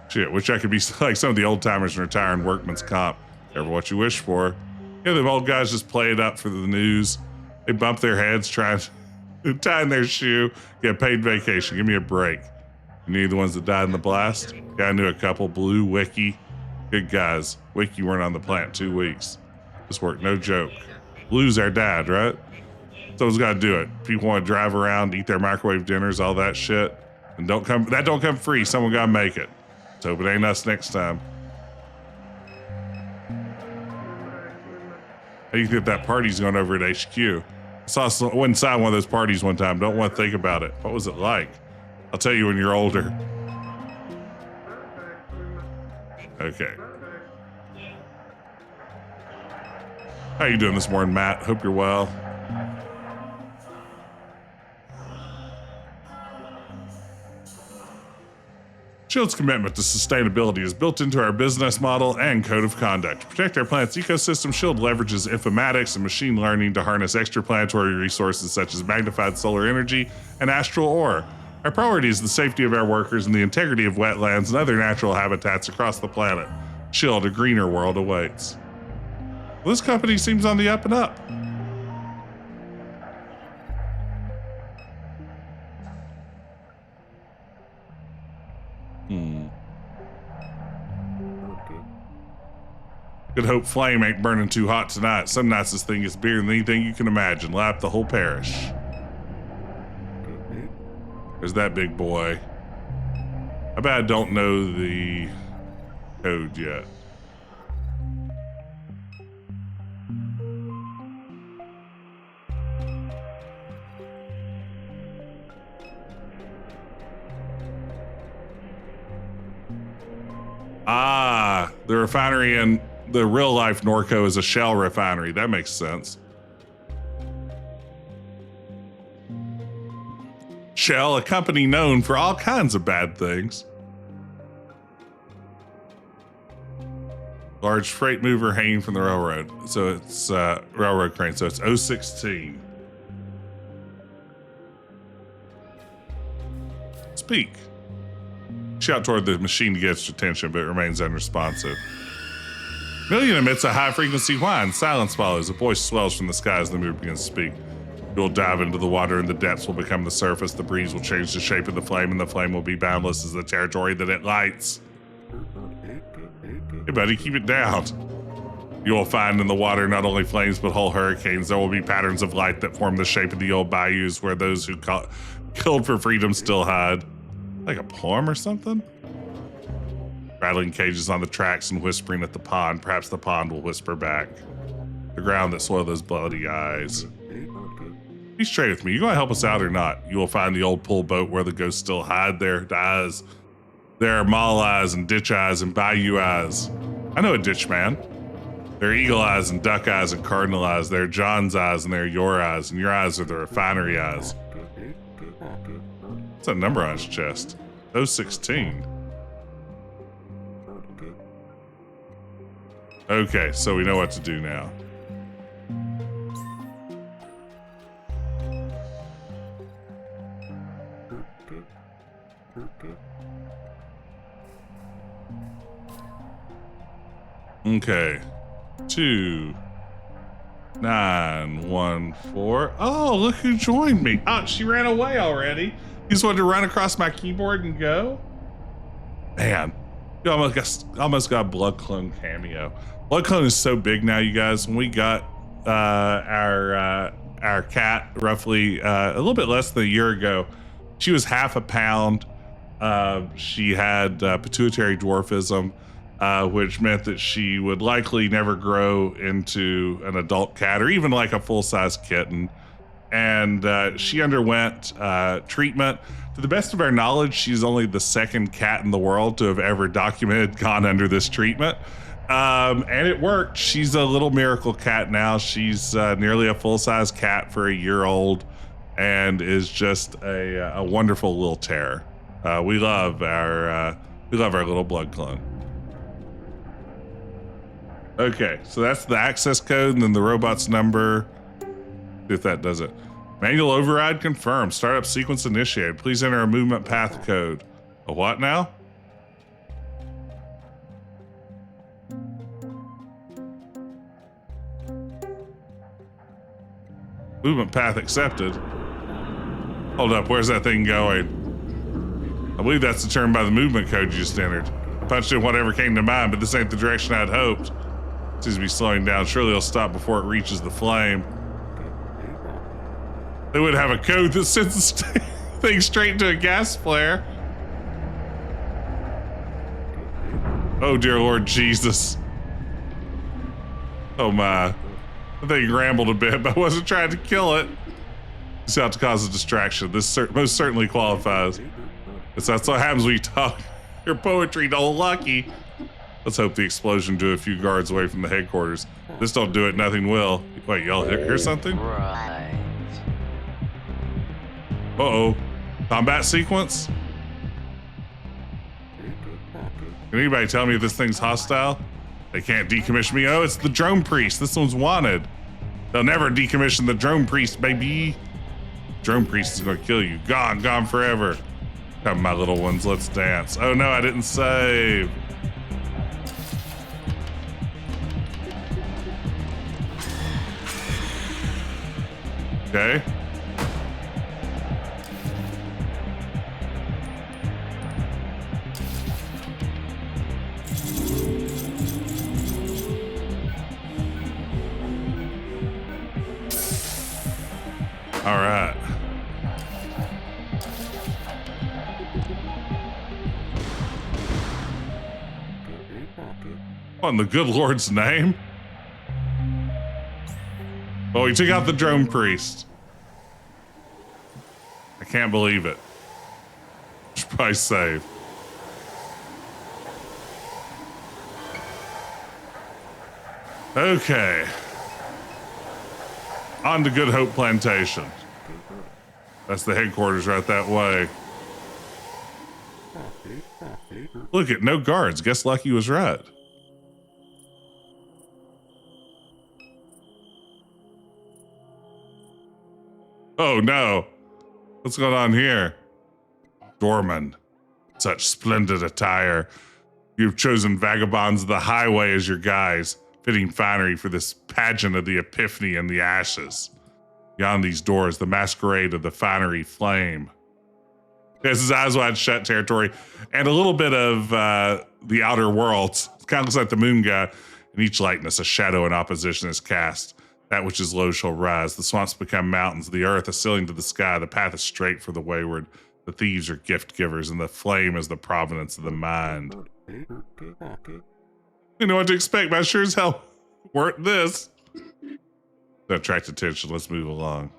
Shit, wish I could be like some of the old timers and retiring workman's comp. Ever what you wish for. Yeah, them old guys just play it up for the news. They bump their heads trying to tie in their shoe, get paid vacation. Give me a break. You knew the ones that died in the blast? Yeah, I knew a couple. Blue, Wiki. Good guys. Wiki weren't on the plant 2 weeks. This worked, no joke. Blue's our dad, right? Someone's got to do it. People want to drive around, eat their microwave dinners, all that shit. And don't come free. Someone got to make it. Let's hope it ain't us next time. How do you think that party's going over at HQ? I went inside one of those parties one time. Don't want to think about it. What was it like? I'll tell you when you're older. Okay. How you doing this morning, Matt? Hope you're well. Shield's commitment to sustainability is built into our business model and code of conduct. To protect our planet's ecosystem, Shield leverages informatics and machine learning to harness extraplanetary resources such as magnified solar energy and astral ore. Our priority is the safety of our workers and the integrity of wetlands and other natural habitats across the planet. Shield, a greener world awaits. Well, this company seems on the up and up. Good hope flame ain't burning too hot tonight. Some nights this thing is bigger than anything you can imagine. Lap the whole parish. There's that big boy. I bet I don't know the code yet. Ah, the refinery in the real life Norco is a shell refinery. That makes sense. Shell, a company known for all kinds of bad things. Large freight mover hanging from the railroad. So it's railroad crane. So it's 016. Speak. Shout toward the machine to get its attention, but it remains unresponsive. Million emits a high-frequency whine. Silence follows. A voice swells from the sky as the mover begins to speak. You'll dive into the water and the depths will become the surface. The breeze will change the shape of the flame and the flame will be boundless as the territory that it lights. Hey, buddy, keep it down. You will find in the water not only flames but whole hurricanes. There will be patterns of light that form the shape of the old bayous where those who killed for freedom still hide. Like a poem or something? Rattling cages on the tracks and whispering at the pond. Perhaps the pond will whisper back. The ground that soiled those bloody eyes. Be straight with me. You gonna help us out or not? You will find the old pull boat where the ghosts still hide their eyes. There are mall eyes and ditch eyes and bayou eyes. I know a ditch man. There are eagle eyes and duck eyes and cardinal eyes. There are John's eyes and there are your eyes. And your eyes are the refinery eyes. What's that number on his chest? 016. Okay, so we know what to do now. Okay. 2914. Oh, look who joined me. Oh, she ran away already. You just wanted to run across my keyboard and go? Man, you almost got a Blood Clone cameo. Blood Clone is so big now, you guys. When we got our cat roughly a little bit less than a year ago, she was half a pound. She had pituitary dwarfism, which meant that she would likely never grow into an adult cat or even like a full-size kitten. And she underwent treatment. To the best of our knowledge, she's only the second cat in the world to have ever documented gone under this treatment. And it worked. She's a little miracle cat now. She's nearly a full-size cat for a year old and is just a wonderful little terror. We love our little Blood Clone. Okay, so that's the access code and then the robot's number. See if that does it. Manual override confirmed. Startup sequence initiated. Please enter a movement path code. A what now? Movement path accepted. Hold up, where's that thing going? I believe that's determined by the movement code you just entered. Punched in whatever came to mind, but this ain't the direction I'd hoped. Seems to be slowing down. Surely it'll stop before it reaches the flame. They would have a code that sends the thing straight into a gas flare. Oh dear Lord Jesus. Oh my. The thing rambled a bit, but I wasn't trying to kill it. Just have to cause a distraction. This most certainly qualifies. That's what happens when you talk your poetry to old Lucky. Let's hope the explosion drew a few guards away from the headquarters. This don't do it, nothing will. Wait, y'all hear something? Right. Uh-oh. Combat sequence? Can anybody tell me if this thing's hostile? They can't decommission me. Oh, it's the drone priest. This one's wanted. They'll never decommission the drone priest, baby. Drone priest is gonna kill you. Gone forever. Come, my little ones, let's dance. Oh no, I didn't save. Okay. All right. What in the good Lord's name? Oh, he took out the drone priest. I can't believe it. Should probably save. Okay. On to Good Hope Plantation. That's the headquarters right that way. Look at no guards. Guess Lucky was right. Oh no. What's going on here? Doorman. Such splendid attire. You've chosen vagabonds of the highway as your guise. Fitting finery for this pageant of the epiphany and the ashes. Beyond these doors, the masquerade of the finery flame. This is Eyes Wide Shut territory, and a little bit of the Outer Worlds. It kind of looks like the moon guy. In each likeness, a shadow in opposition is cast. That which is low shall rise. The swamps become mountains. The earth is ceiling to the sky. The path is straight for the wayward. The thieves are gift givers, and the flame is the provenance of the mind. You know what to expect, but I sure as hell weren't this. To attract attention, let's move along.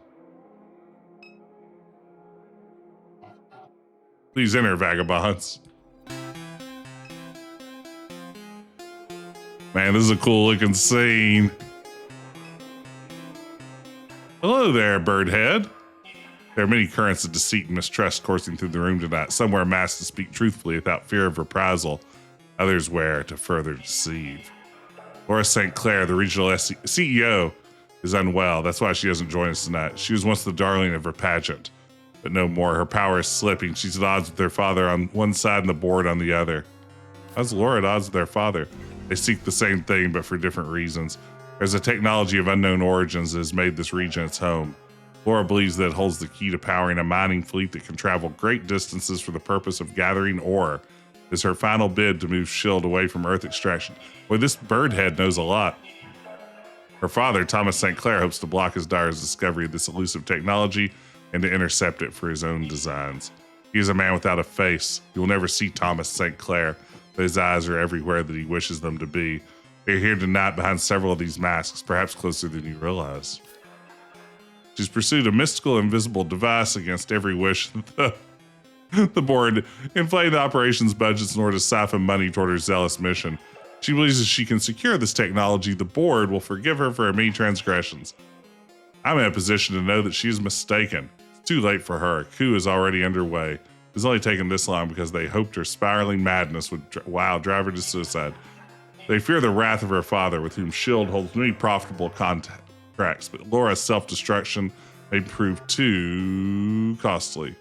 Please enter, vagabonds. Man, this is a cool looking scene. Hello there, Birdhead. There are many currents of deceit and mistrust coursing through the room tonight. Some wear masks to speak truthfully without fear of reprisal. Others wear to further deceive. Laura St. Clair, the regional CEO, is unwell. That's why she doesn't join us tonight. She was once the darling of her pageant, but no more. Her power is slipping. She's at odds with her father on one side and the board on the other. How's Laura at odds with their father? They seek the same thing, but for different reasons. There's a technology of unknown origins that has made this region its home. Laura believes that it holds the key to powering a mining fleet that can travel great distances for the purpose of gathering ore. Is her final bid to move S.H.I.E.L.D. away from Earth extraction. Boy, this Birdhead knows a lot. Her father, Thomas St. Clair, hopes to block his daughter's discovery of this elusive technology and to intercept it for his own designs. He is a man without a face. You will never see Thomas St. Clair, but his eyes are everywhere that he wishes them to be. They're here tonight behind several of these masks, perhaps closer than you realize. She's pursued a mystical, invisible device against every wish the board, inflating the operations budgets in order to siphon money toward her zealous mission. She believes if she can secure this technology, the board will forgive her for her many transgressions. I'm in a position to know that she is mistaken. It's too late for her. A coup is already underway. It's only taken this long because they hoped her spiraling madness would drive her to suicide. They fear the wrath of her father, with whom S.H.I.E.L.D. holds many profitable contracts, but Laura's self-destruction may prove too costly.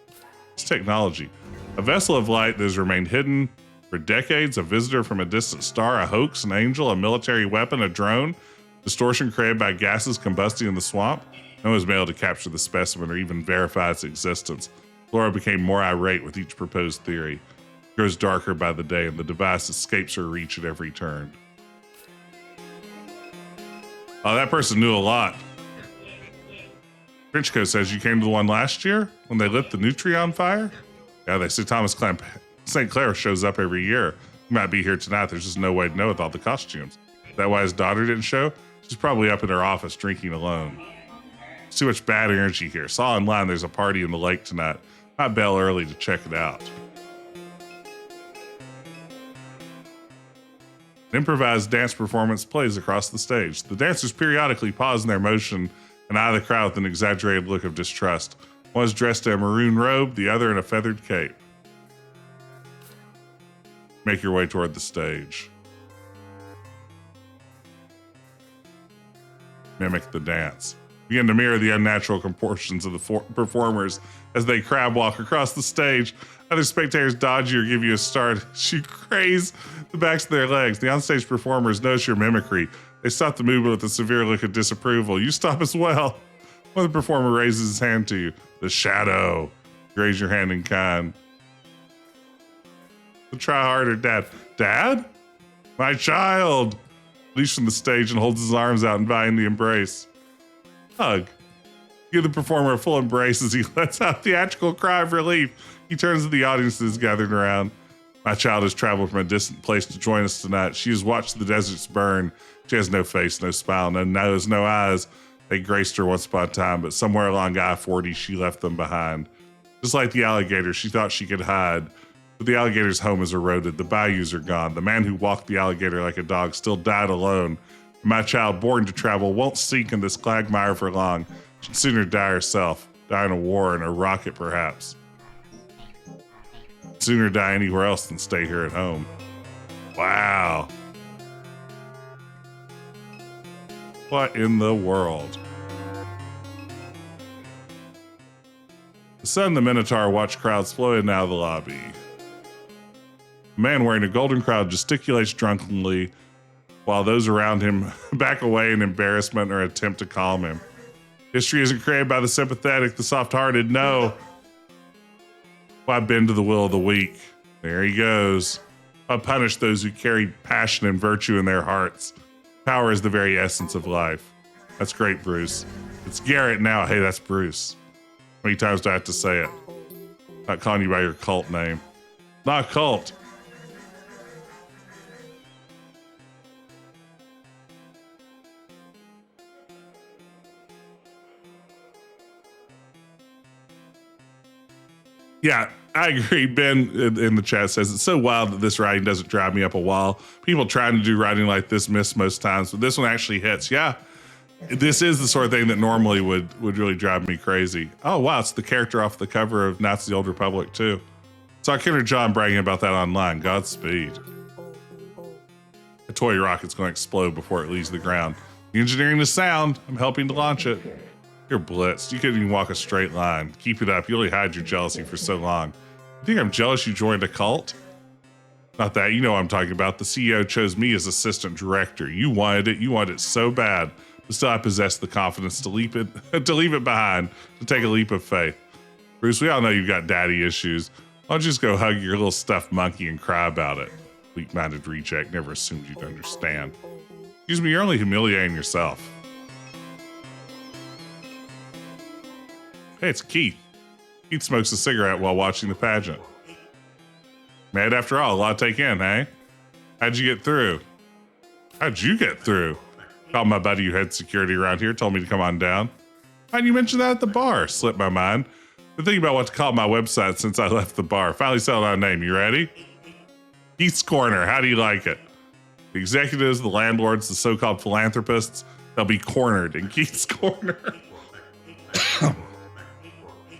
It's technology. A vessel of light that has remained hidden for decades, a visitor from a distant star, a hoax, an angel, a military weapon, a drone, distortion created by gases combusting in the swamp. No one has been able to capture the specimen or even verify its existence. Laura became more irate with each proposed theory. It grows darker by the day, and the device escapes her reach at every turn. Oh, that person knew a lot. Trenchcoat says you came to the one last year when they lit the Nutri on fire? Yeah, they say Thomas St. Clair shows up every year. He might be here tonight. There's just no way to know with all the costumes. Is that why his daughter didn't show? She's probably up in her office drinking alone. There's too much bad energy here. Saw online there's a party in the lake tonight. Might bail early to check it out. An improvised dance performance plays across the stage. The dancers periodically pause in their motion and eye the crowd with an exaggerated look of distrust. One is dressed in a maroon robe, the other in a feathered cape. Make your way toward the stage. Mimic the dance. Begin to mirror the unnatural proportions of the performers as they crab walk across the stage. Other spectators dodge you or give you a start. You graze the backs of their legs. The onstage performers notice your mimicry. They stop the movement with a severe look of disapproval. You stop as well. One of the performer raises his hand to you. The shadow. You raise your hand in kind. Try harder, Dad. Dad? My child. Leaps from the stage and holds his arms out, inviting the embrace. Hug. Give the performer a full embrace as he lets out a theatrical cry of relief. He turns to the audience that is gathered around. My child has traveled from a distant place to join us tonight. She has watched the deserts burn. She has no face, no smile, no nose, no eyes. They graced her once upon a time, but somewhere along I-40, she left them behind. Just like the alligator, she thought she could hide. But the alligator's home is eroded. The bayous are gone. The man who walked the alligator like a dog still died alone. My child, born to travel, won't sink in this quagmire for long. She'd sooner die herself. Die in a war, in a rocket, perhaps. Sooner die anywhere else than stay here at home. Wow. What in the world? The Sun and the Minotaur watch crowds flow in and out of the lobby. A man wearing a golden crown gesticulates drunkenly while those around him back away in embarrassment or attempt to calm him. History isn't created by the sympathetic, the soft-hearted. No. Why bend to the will of the weak? There he goes. Why punish those who carry passion and virtue in their hearts? Power is the very essence of life. That's great, Bruce. It's Garrett now. Hey, that's Bruce. How many times do I have to say it? Not calling you by your cult name. Not a cult. Yeah, I agree. Ben in the chat says, it's so wild that this writing doesn't drive me up a wall. People trying to do writing like this miss most times, but this one actually hits. Yeah, this is the sort of thing that normally would really drive me crazy. Oh, wow, it's the character off the cover of Knights of the Old Republic, too. Saw Kendra John bragging about that online. Godspeed. A toy rocket's going to explode before it leaves the ground. The engineering is sound. I'm helping to launch it. You're blitzed. You couldn't even walk a straight line. Keep it up. You only hide your jealousy for so long. You think I'm jealous you joined a cult? Not that. You know what I'm talking about. The CEO chose me as assistant director. You wanted it. You wanted it so bad. But still, I possessed the confidence to leave it behind, to take a leap of faith. Bruce, we all know you've got daddy issues. Why don't you just go hug your little stuffed monkey and cry about it? Weak-minded reject. Never assumed you'd understand. Excuse me, you're only humiliating yourself. Hey, it's Keith. Keith smokes a cigarette while watching the pageant. Mad after all, a lot to take in, hey? How'd you get through? How'd you get through? Called my buddy who had security around here, told me to come on down. Why'd you mention that at the bar? Slipped my mind. Been thinking about what to call my website since I left the bar. Finally settled on a name. You ready? Keith's Corner. How do you like it? The executives, the landlords, the so-called philanthropists, they'll be cornered in Keith's Corner.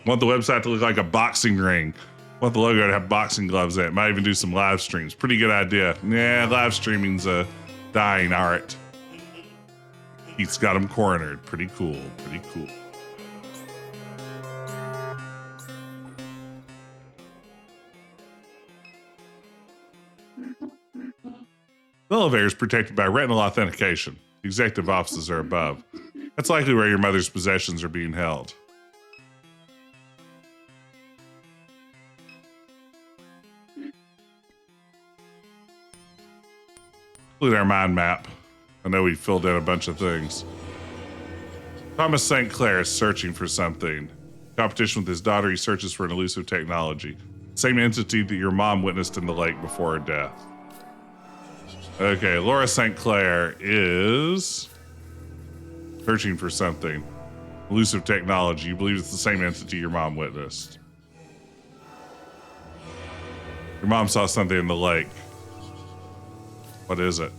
Want the website to look like a boxing ring. Want the logo to have boxing gloves in it. Might even do some live streams. Pretty good idea. Yeah, live streaming's a dying art. Keith's got him cornered. Pretty cool. Pretty cool. The elevator is protected by retinal authentication. The executive offices are above. That's likely where your mother's possessions are being held. Look at our mind map. I know we filled in a bunch of things. Thomas St. Clair is searching for something. Competition with his daughter, he searches for an elusive technology. Same entity that your mom witnessed in the lake before her death. Okay, Laura St. Clair is searching for something. Elusive technology. You believe it's the same entity your mom witnessed. Your mom saw something in the lake. What is it?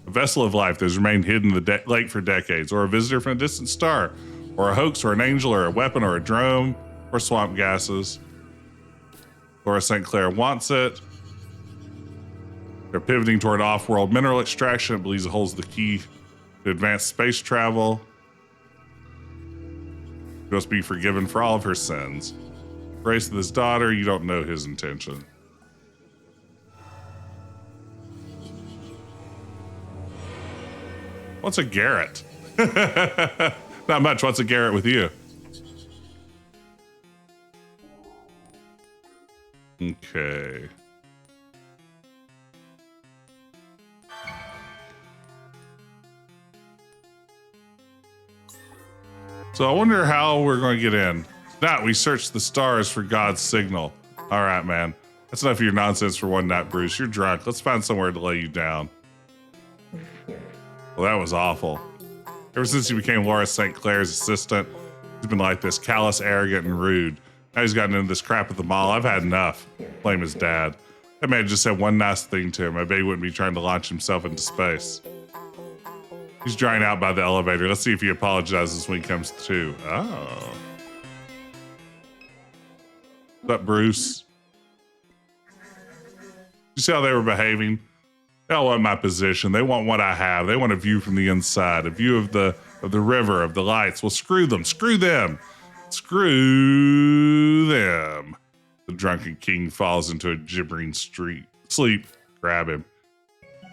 A vessel of life that has remained hidden in the lake for decades, or a visitor from a distant star, or a hoax, or an angel, or a weapon, or a drone, or swamp gases. Laura St. Clair wants it. They're pivoting toward off-world mineral extraction. It believes it holds the key to advanced space travel. She must be forgiven for all of her sins. Race with his daughter, you don't know his intention. What's a Garrett? Not much. What's a Garrett with you? Okay. So I wonder how we're going to get in. Now we search the stars for God's signal. All right, man. That's enough of your nonsense for one night, Bruce. You're drunk. Let's find somewhere to lay you down. Well, that was awful. Ever since he became Laura St. Clair's assistant, he's been like this, callous, arrogant, and rude. Now he's gotten into this crap at the mall. I've had enough. Blame his dad. That man just said one nice thing to him. I bet he wouldn't be trying to launch himself into space. He's drying out by the elevator. Let's see if he apologizes when he comes to. Oh. What's up, Bruce? You see how they were behaving? They all want my position. They want what I have. They want a view from the inside, a view of the river, of the lights. Well, screw them. Screw them. Screw them. The drunken king falls into a gibbering sleep. Grab him.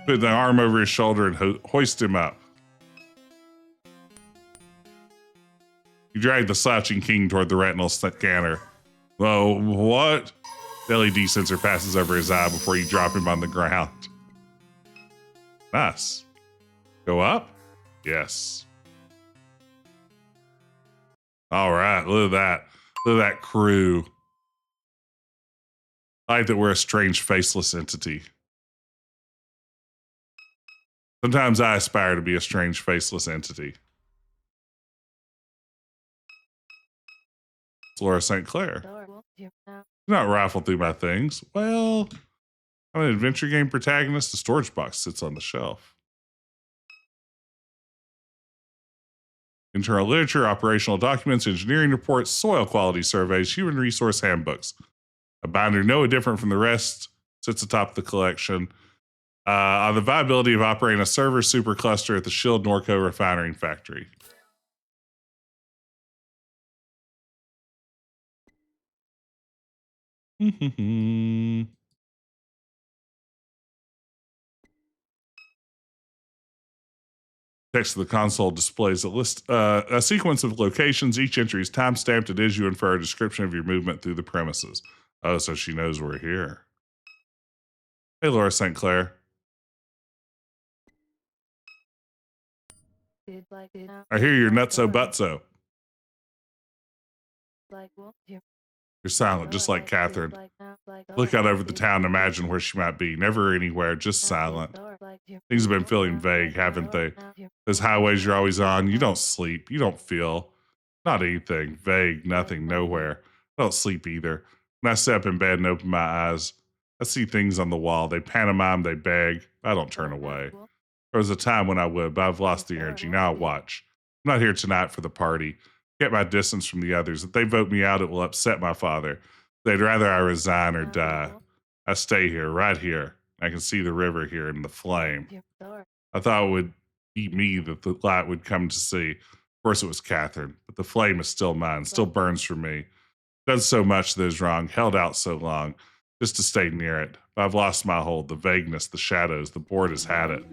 Put the arm over his shoulder and hoist him up. You drag the slouching king toward the retinal scanner. Well, what? The LED sensor passes over his eye before you drop him on the ground. Nice. Go up? Yes. All right, look at that. Look at that crew. I like that we're a strange, faceless entity. Sometimes I aspire to be a strange, faceless entity. It's Laura St. Clair. Do not rifle through my things. Well, I'm an adventure game protagonist. The storage box sits on the shelf. Internal literature, operational documents, engineering reports, soil quality surveys, human resource handbooks. A binder no different from the rest sits atop the collection. On the viability of operating a server supercluster at the Shield Norco refinery factory. Text of the console displays a sequence of locations. Each entry is time-stamped. It is you infer a description of your movement through the premises. Oh, so she knows we're here. Hey, Laura St. Clair. I hear you're nutso-butso. You're silent, just like Catherine. Look out over the town and imagine where she might be. Never anywhere, just silent. Things have been feeling vague, haven't they? Those highways you're always on, you don't sleep, you don't feel. Not anything. Vague, nothing, nowhere. I don't sleep either. When I sit up in bed and open my eyes, I see things on the wall. They pantomime, they beg. I don't turn away. There was a time when I would, but I've lost the energy. Now I watch. I'm not here tonight for the party. Get my distance from the others. If they vote me out, it will upset my father. They'd rather I resign or die. I stay here, right here. I can see the river here and the flame. I thought it would be me that the light would come to see. Of course it was Catherine, but the flame is still mine, still burns for me. Done so much that is wrong, held out so long, just to stay near it. But I've lost my hold, the vagueness, the shadows, the board has had it.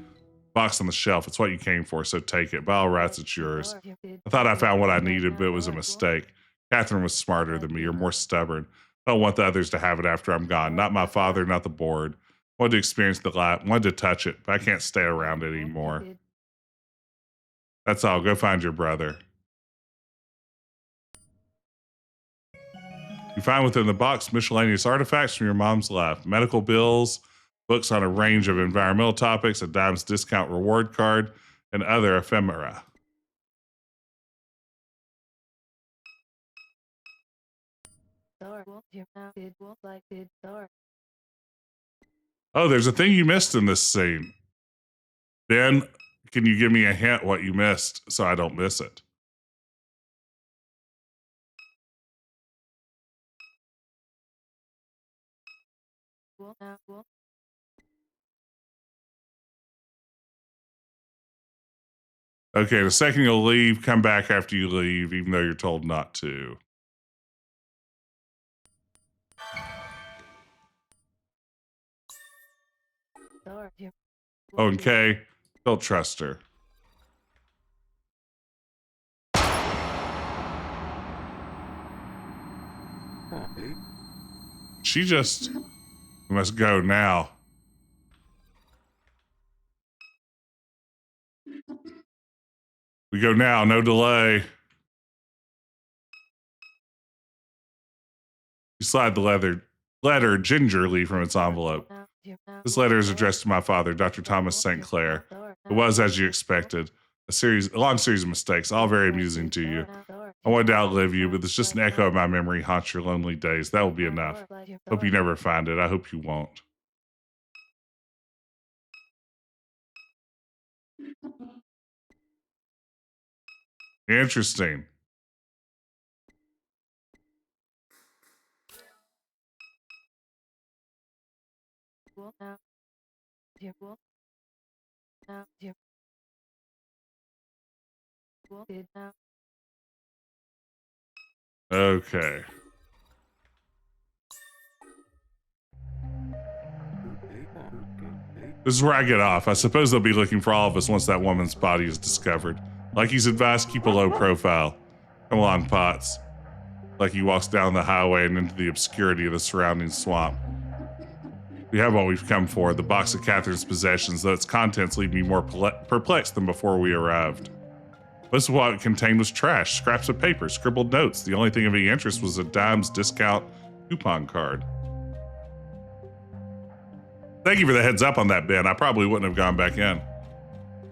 Box on the shelf, it's what you came for, so take it. By all rights, it's yours. I thought I found what I needed, but it was a mistake. Catherine was smarter than me, or more stubborn. I don't want the others to have it after I'm gone. Not my father, not the board. Wanted to experience the light, wanted to touch it, but I can't stay around it anymore. That's all. Go find your brother. You find within the box miscellaneous artifacts from your mom's life, medical bills, books on a range of environmental topics, a Dimes discount reward card, and other ephemera. Oh, there's a thing you missed in this scene. Ben, can you give me a hint what you missed so I don't miss it? Okay, the second you'll leave, come back after you leave, even though you're told not to. Okay, don't trust her. She just must go now. We go now, no delay. You slide the letter gingerly from its envelope. This letter is addressed to my father, Dr. Thomas St. Clair. It was, as you expected, a long series of mistakes, all very amusing to you. I wanted to outlive you, but it's just an echo of my memory haunts your lonely days. That will be enough. Hope you never find it. I hope you won't. Interesting. Okay. This is where I get off. I suppose they'll be looking for all of us once that woman's body is discovered. Lucky's advice, keep a low profile. Come along, Potts. Lucky walks down the highway and into the obscurity of the surrounding swamp. We have what we've come for, the box of Catherine's possessions, though its contents leave me more perplexed than before we arrived. Most of what it contained was trash, scraps of paper, scribbled notes. The only thing of any interest was a dime's discount coupon card. Thank you for the heads up on that, Ben. I probably wouldn't have gone back in.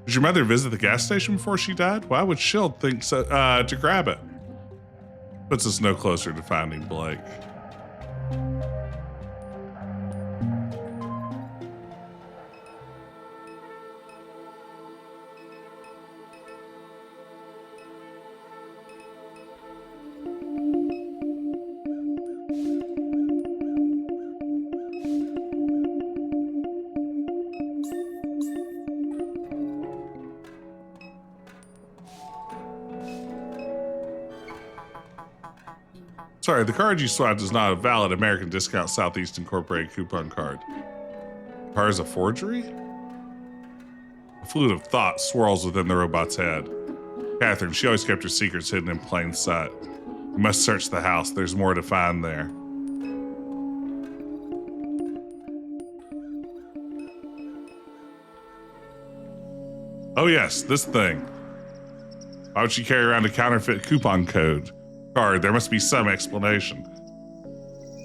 Did your mother visit the gas station before she died? Why would Shield think so, to grab it? Puts us no closer to finding Blake. Sorry, the card you swiped is not a valid American Discount Southeast Incorporated coupon card. The card is a forgery? A fluid of thought swirls within the robot's head. Catherine, she always kept her secrets hidden in plain sight. We must search the house. There's more to find there. Oh yes, this thing. Why would she carry around a counterfeit coupon card? There must be some explanation.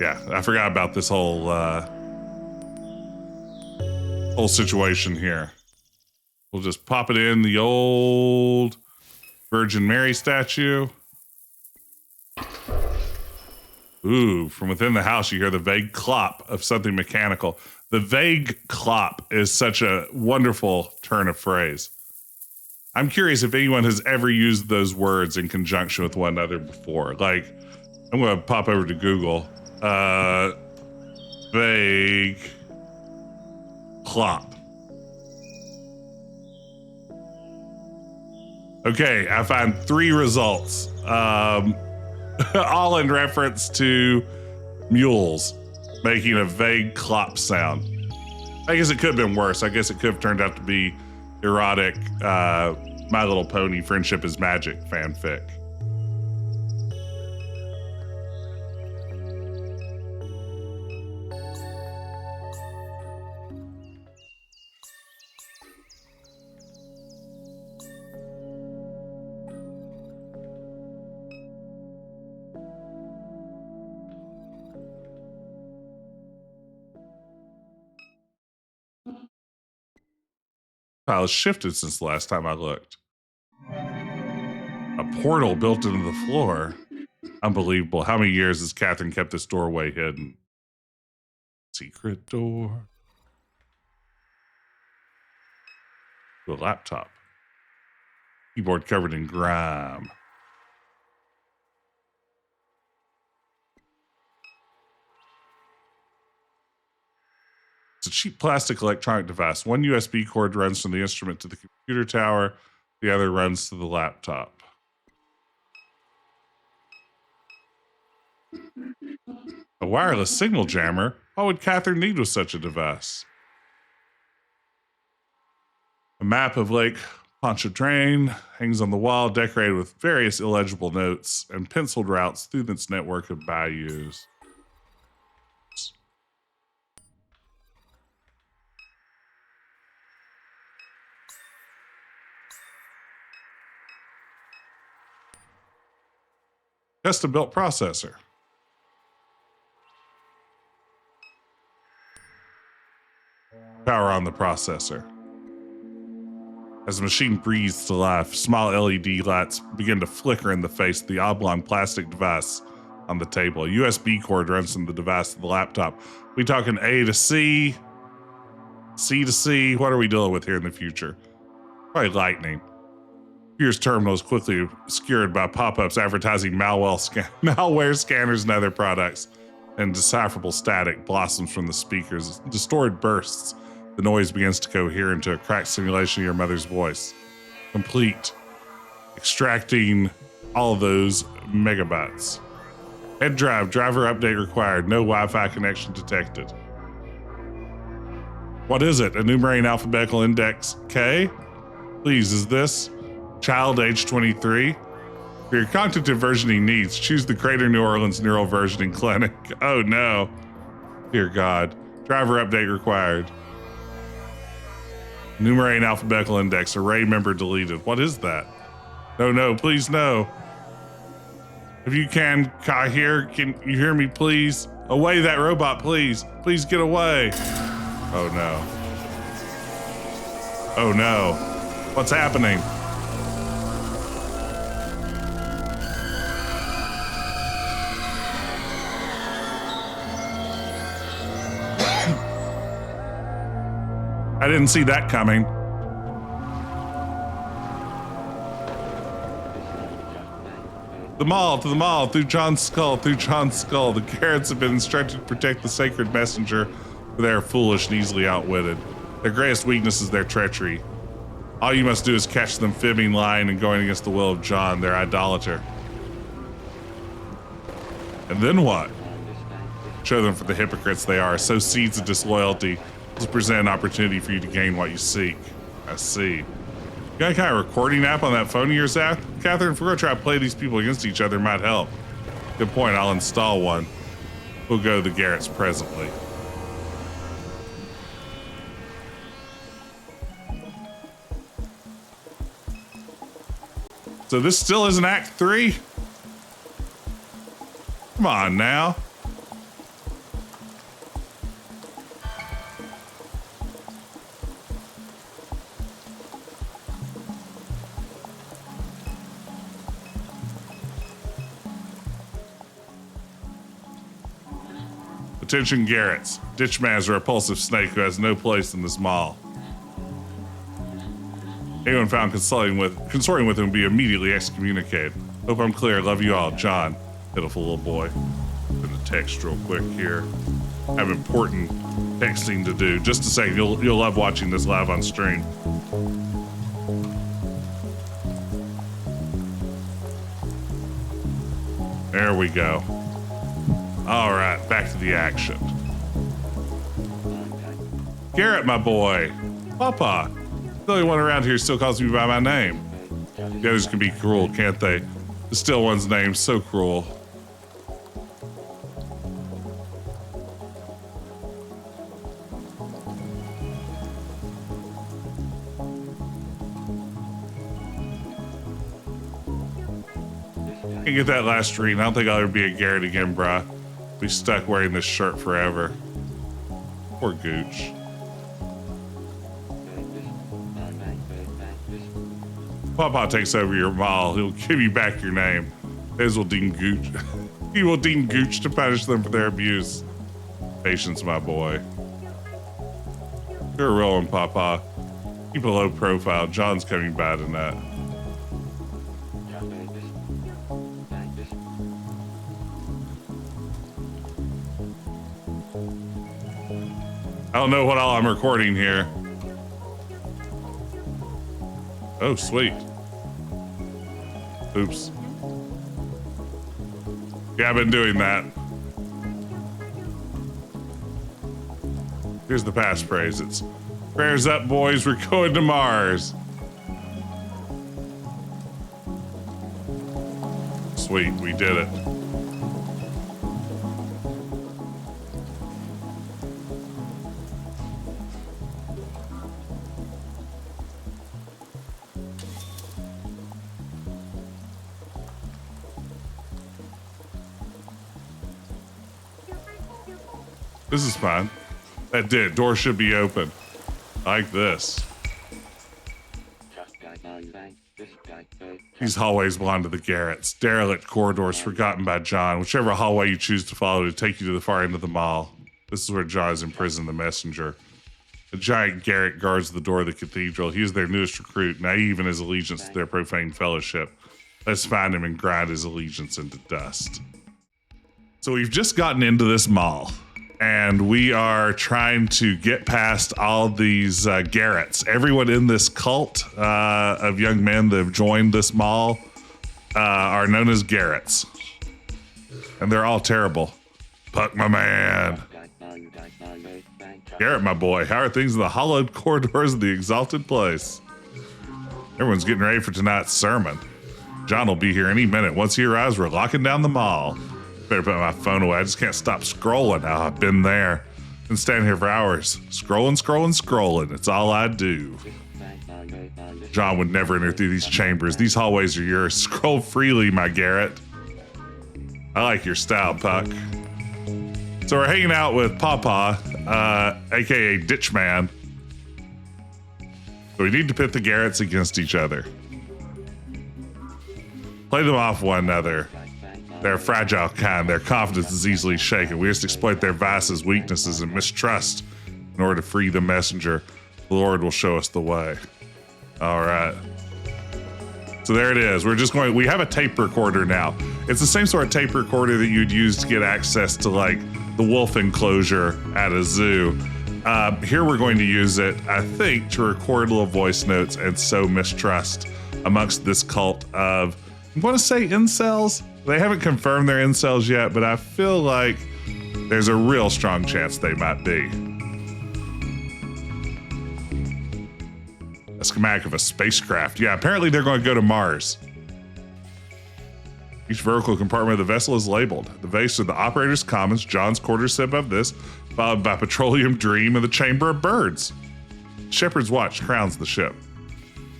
Yeah, I forgot about this whole situation here. We'll just pop it in the old Virgin Mary statue. Ooh, from within the house you hear the vague clop of something mechanical. The vague clop is such a wonderful turn of phrase. I'm curious if anyone has ever used those words in conjunction with one another before. Like, I'm going to pop over to Google. Vague clop. Okay, I find 3 results. All in reference to mules making a vague clop sound. I guess it could have been worse. I guess it could have turned out to be erotic My Little Pony Friendship is Magic fanfic. It's shifted since the last time I looked. A portal built into the floor. Unbelievable. How many years has Catherine kept this doorway hidden? Secret door. to a laptop. Keyboard covered in grime. It's a cheap plastic electronic device. One USB cord runs from the instrument to the computer tower. The other runs to the laptop. A wireless signal jammer? What would Catherine need with such a device? A map of Lake Pontchartrain hangs on the wall, decorated with various illegible notes and penciled routes through its network of bayous. Custom-built processor. Power on the processor. As the machine breathes to life, small LED lights begin to flicker in the face of the oblong plastic device on the table. A USB cord runs from the device to the laptop. We talking A to C, C to C? What are we dealing with here in the future? Probably lightning. Computer's terminal is quickly obscured by pop-ups advertising malware scanners and other products, and decipherable static blossoms from the speakers. Distorted bursts. The noise begins to cohere into a cracked simulation of your mother's voice. Complete. Extracting all of those megabytes. Head drive. Driver update required. No Wi-Fi connection detected. What is it? Enumerating alphabetical index K? Please, is this? Child age 23. For your cognitive versioning needs, choose the Greater New Orleans Neural Versioning Clinic. Oh no. Dear God. Driver update required. Enumerating alphabetical index. Array member deleted. What is that? No, please no. If you can hear, can you hear me please? Away that robot, please. Please get away. Oh no. Oh no. What's happening? I didn't see that coming. To the mall, through John's skull. The Garrett's have been instructed to protect the sacred messenger, for they are foolish and easily outwitted. Their greatest weakness is their treachery. All you must do is catch them fibbing, lying, and going against the will of John, their idolater. And then what? Show them for the hypocrites they are. Sow seeds of disloyalty. This will present an opportunity for you to gain what you seek. I see. You got a kind of recording app on that phone of yours, Catherine? If we're gonna try to play these people against each other, it might help. Good point, I'll install one. We'll go to the Garrett's presently. So this still isn't Act 3? Come on now. Attention Garretts. Ditchman is a repulsive snake who has no place in this mall. Anyone found consorting with him will be immediately excommunicated. Hope I'm clear. Love you all. John. Pitiful little boy. Gonna text real quick here. I have important texting to do. Just a second. You'll love watching this live on stream. There we go. All right, back to the action. Garrett, my boy. Papa. The only one around here still calls me by my name. The others can be cruel, can't they? The still one's name's so cruel. Can't get that last read. I don't think I'll ever be a Garrett again, bruh. Be stuck wearing this shirt forever. Poor Gooch. Papa takes over your mall. He'll give you back your name. His will deem Gooch. He will deem Gooch to punish them for their abuse. Patience, my boy. You're rolling, Papa. Keep a low profile. John's coming bad in that. I don't know what all I'm recording here. Oh, sweet. Oops. Yeah, I've been doing that. Here's the passphrase. It's prayers up, boys. We're going to Mars. Sweet, we did it. This is fun. That did. Door should be open. Like this. These hallways belong to the Garretts. Derelict corridors forgotten by John. Whichever hallway you choose to follow to take you to the far end of the mall. This is where John has imprisoned the messenger. A giant Garrett guards the door of the cathedral. He is their newest recruit, naive in his allegiance to their profane fellowship. Let's find him and grind his allegiance into dust. So we've just gotten into this mall. And we are trying to get past all these Garretts. Everyone in this cult of young men that have joined this mall are known as Garretts. And they're all terrible. Puck, my man. Garrett, my boy. How are things in the hollowed corridors of the exalted place? Everyone's getting ready for tonight's sermon. John will be here any minute. Once he arrives, we're locking down the mall. Better put my phone away. I just can't stop scrolling. Oh, I've been there. Been standing here for hours. Scrolling. It's all I do. John would never enter through these chambers. These hallways are yours. Scroll freely, my Garrett. I like your style, Puck. So we're hanging out with Pawpaw, aka Ditchman. So we need to pit the Garretts against each other. Play them off one another. They're a fragile kind. Their confidence is easily shaken. We just exploit their vices, weaknesses, and mistrust in order to free the messenger. The Lord will show us the way. All right. So there it is. We have a tape recorder now. It's the same sort of tape recorder that you'd use to get access to like the wolf enclosure at a zoo. Here we're going to use it, I think, to record little voice notes and sow mistrust amongst this cult of, I'm going to say incels. They haven't confirmed they're incels yet, but I feel like there's a real strong chance they might be. A schematic of a spacecraft. Yeah, apparently they're going to go to Mars. Each vertical compartment of the vessel is labeled. The vase are the operator's commons, John's quarters sit above this, followed by Petroleum Dream and the Chamber of Birds. Shepherd's Watch crowns the ship.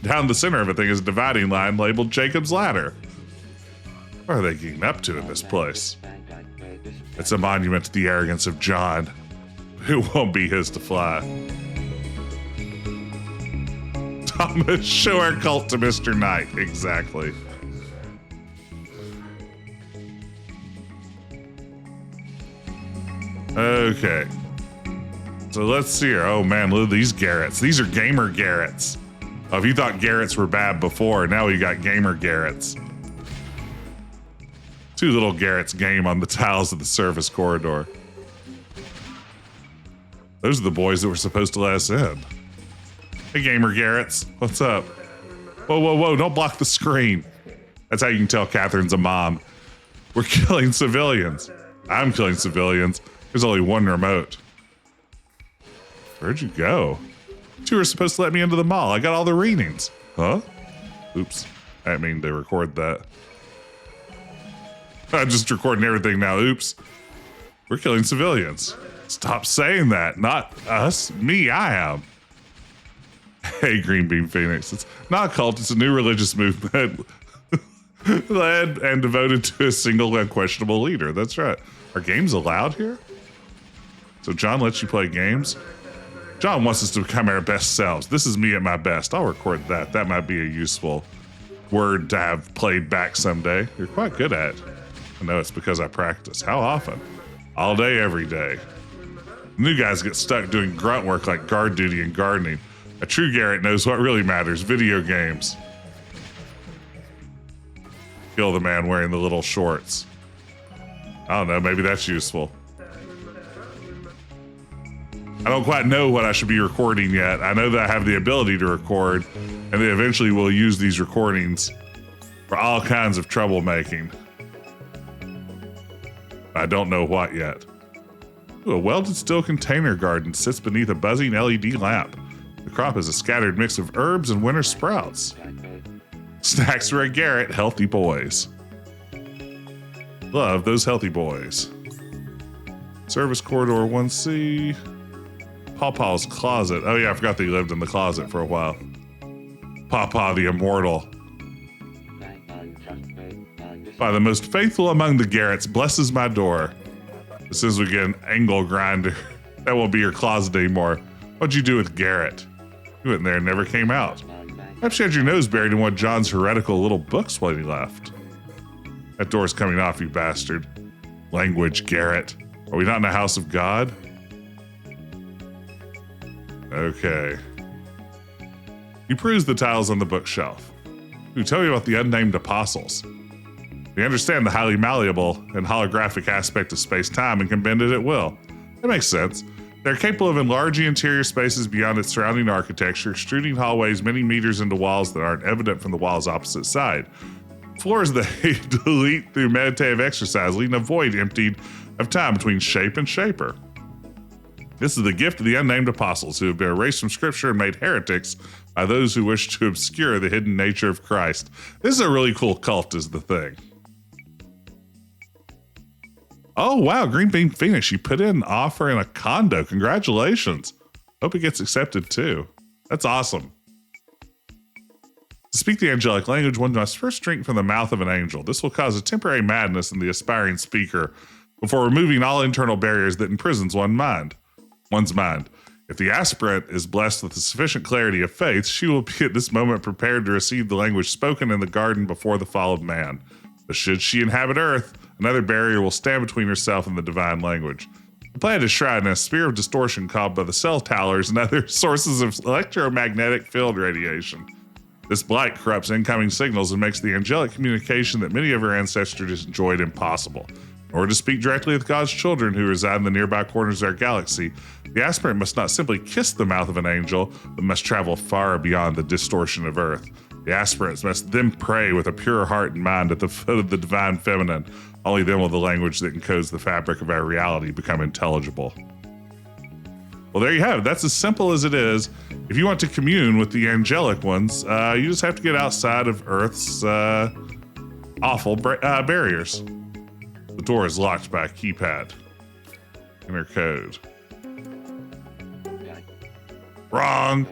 Down the center of everything is a dividing line labeled Jacob's Ladder. What are they getting up to in this place? It's a monument to the arrogance of John. It won't be his to fly. Thomas, show our cult to Mr. Knight. Exactly. Okay. So let's see here. Oh man, look at these Garretts. These are gamer Garretts. Oh, if you thought Garretts were bad before, now we got gamer Garretts. Two little Garretts game on the tiles of the service corridor. Those are the boys that were supposed to let us in. Hey, gamer Garretts, what's up? Whoa, don't block the screen. That's how you can tell Catherine's a mom. We're killing civilians. I'm killing civilians. There's only one remote. Where'd you go? You were supposed to let me into the mall. I got all the readings. Huh? Oops. I didn't mean to record that. I'm just recording everything now. Oops. We're killing civilians. Stop saying that. Not us. Me, I am. Hey, Green Bean Phoenix. It's not a cult. It's a new religious movement led and devoted to a single unquestionable leader. That's right. Are games allowed here? So John lets you play games? John wants us to become our best selves. This is me at my best. I'll record that. That might be a useful word to have played back someday. You're quite good at it. I know it's because I practice. How often? All day, every day. New guys get stuck doing grunt work like guard duty and gardening. A true Garrett knows what really matters, video games. Kill the man wearing the little shorts. I don't know, maybe that's useful. I don't quite know what I should be recording yet. I know that I have the ability to record, and they eventually will use these recordings for all kinds of troublemaking. I don't know what yet. Ooh, a welded steel container garden sits beneath a buzzing LED lamp. The crop is a scattered mix of herbs and winter sprouts. Snacks for a Garrett, healthy boys. Love those healthy boys. Service corridor 1C. Pawpaw's closet. Oh yeah, I forgot that he lived in the closet for a while. Pawpaw the immortal. By the most faithful among the Garretts blesses my door. As soon as we get an angle grinder, that won't be your closet anymore. What'd you do with Garrett? You went in there and never came out. Perhaps you had your nose buried in one of John's heretical little books while he left. That door's coming off, you bastard. Language, Garrett. Are we not in the house of God? Okay. You peruse the tiles on the bookshelf. Who tell you about the unnamed apostles? We understand the highly malleable and holographic aspect of space-time and can bend it at will. That makes sense. They're capable of enlarging interior spaces beyond its surrounding architecture, extruding hallways many meters into walls that aren't evident from the wall's opposite side. Floors they delete through meditative exercise, leaving a void emptied of time between shape and shaper. This is the gift of the unnamed apostles who have been erased from scripture and made heretics by those who wish to obscure the hidden nature of Christ. This is a really cool cult is the thing. Oh, wow, Green Bean Phoenix, you put in an offer in a condo. Congratulations. Hope it gets accepted too. That's awesome. To speak the angelic language, one must first drink from the mouth of an angel. This will cause a temporary madness in the aspiring speaker before removing all internal barriers that imprisons one's mind. If the aspirant is blessed with the sufficient clarity of faith, she will be at this moment prepared to receive the language spoken in the garden before the fall of man. But should she inhabit Earth, another barrier will stand between herself and the divine language. The planet is shrouded in a sphere of distortion caused by the cell towers and other sources of electromagnetic field radiation. This blight corrupts incoming signals and makes the angelic communication that many of her ancestors enjoyed impossible. In order to speak directly with God's children who reside in the nearby corners of our galaxy, the aspirant must not simply kiss the mouth of an angel, but must travel far beyond the distortion of Earth. The aspirants must then pray with a pure heart and mind at the foot of the divine feminine. Only then will the language that encodes the fabric of our reality become intelligible. Well, there you have it. That's as simple as it is. If you want to commune with the angelic ones, you just have to get outside of Earth's awful barriers. The door is locked by a keypad. Enter code. Wrong.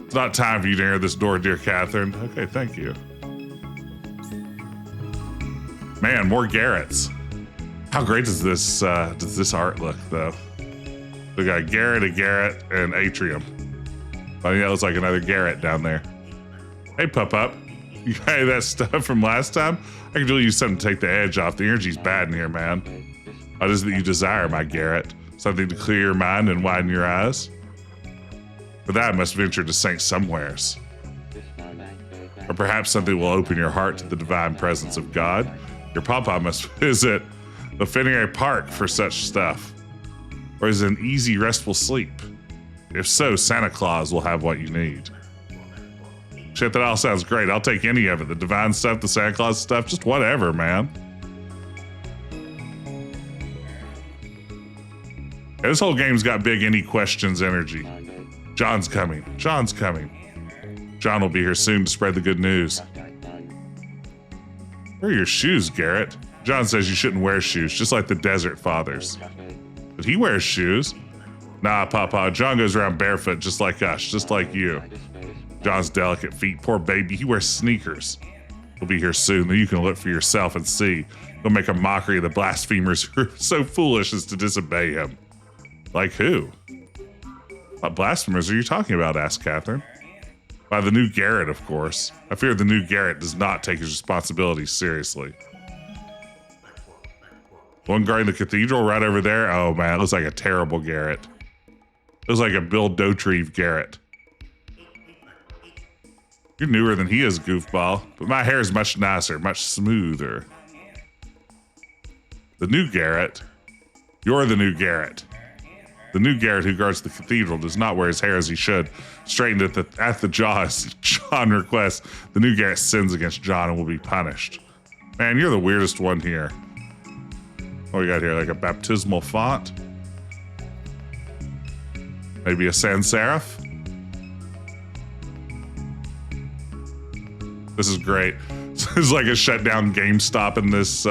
It's not time for you to enter this door, dear Catherine. Okay, thank you. Man, more Garretts. How great does this art look, though? We got Garrett, a Garrett, and Atrium. I think that looks like another Garrett down there. Hey, Pup. You got any of that stuff from last time? I could really use something to take the edge off. The energy's bad in here, man. What is it that you desire, my Garrett? Something to clear your mind and widen your eyes? For that, I must venture to St. Somewheres. Or perhaps something will open your heart to the divine presence of God. Your papa must visit the Refinery Park for such stuff. Or is it an easy, restful sleep? If so, Santa Claus will have what you need. Shit, that all sounds great. I'll take any of it. The divine stuff, the Santa Claus stuff, just whatever, man. Yeah, this whole game's got big any questions energy. John's coming. John's coming. John will be here soon to spread the good news. Where are your shoes, Garrett? John says you shouldn't wear shoes, just like the Desert Fathers. But he wears shoes. Nah, Papa, John goes around barefoot just like us, just like you. John's delicate feet, poor baby, he wears sneakers. He'll be here soon, then you can look for yourself and see. He'll make a mockery of the blasphemers who are so foolish as to disobey him. Like who? What blasphemers are you talking about? Asked Catherine. By the new Garrett, of course. I fear the new Garrett does not take his responsibilities seriously. One guarding the cathedral right over there. Oh man, it looks like a terrible Garrett. It looks like a Bill Dauterive Garrett. You're newer than he is, goofball. But my hair is much nicer, much smoother. The new Garrett. You're the new Garrett. The new Garrett who guards the cathedral does not wear his hair as he should. Straightened at the jaw as John requests. The new Garrett sins against John and will be punished. Man, you're the weirdest one here. What we got here? Like a baptismal font? Maybe a sans serif? This is great. It's like a shut down GameStop in this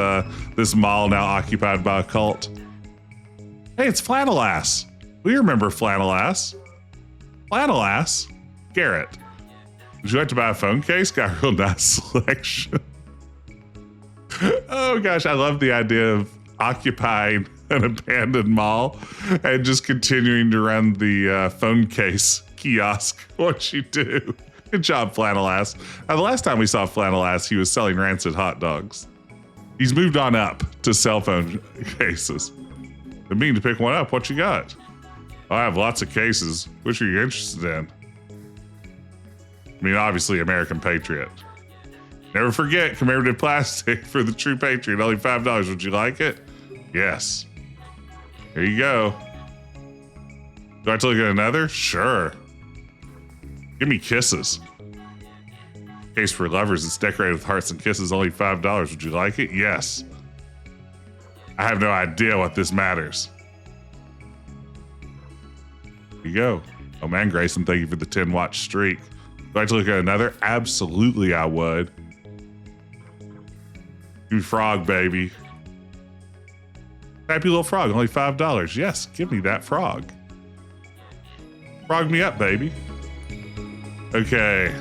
this mall now occupied by a cult. Hey, it's Flannel Ass. We remember Flannel Ass. Flannel Ass. Garrett. Would you like to buy a phone case? Got a real nice selection. Oh gosh, I love the idea of occupying an abandoned mall and just continuing to run the phone case kiosk. What you do? Good job, Flannel Ass. Now, the last time we saw Flannel Ass, he was selling rancid hot dogs. He's moved on up to cell phone cases. Been meaning to pick one up. What you got? I have lots of cases. Which are you interested in? I mean, obviously, American Patriot. Never forget, commemorative plastic for the true patriot. Only $5. Would you like it? Yes. Here you go. Do I have to look at another? Sure. Give me kisses. Case for lovers. It's decorated with hearts and kisses. Only $5. Would you like it? Yes. I have no idea what this matters. Here you go. Oh man, Grayson, thank you for the 10-watch streak. Would I like to look at another? Absolutely, I would. Give me frog, baby. Happy little frog, only $5. Yes, give me that frog. Frog me up, baby. Okay.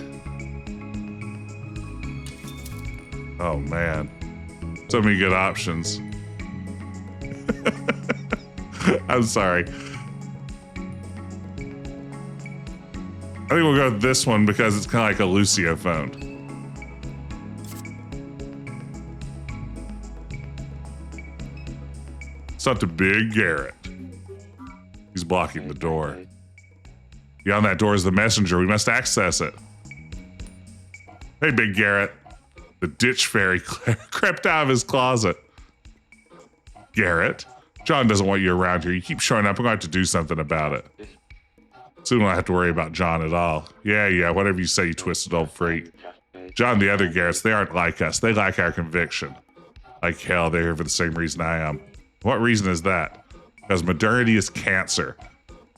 Oh man. So many good options. I'm sorry. I think we'll go with this one because it's kind of like a Lucio phone. It's not the big Garrett. He's blocking the door. Beyond that door is the messenger. We must access it. Hey, big Garrett. The ditch fairy crept out of his closet. Garrett, John doesn't want you around here. You keep showing up. I'm going to have to do something about it. Soon we'll have to worry about John at all. Yeah, whatever you say, you twisted old freak. John, the other Garretts, they aren't like us. They lack our conviction. Like hell, they're here for the same reason I am. What reason is that? Because modernity is cancer.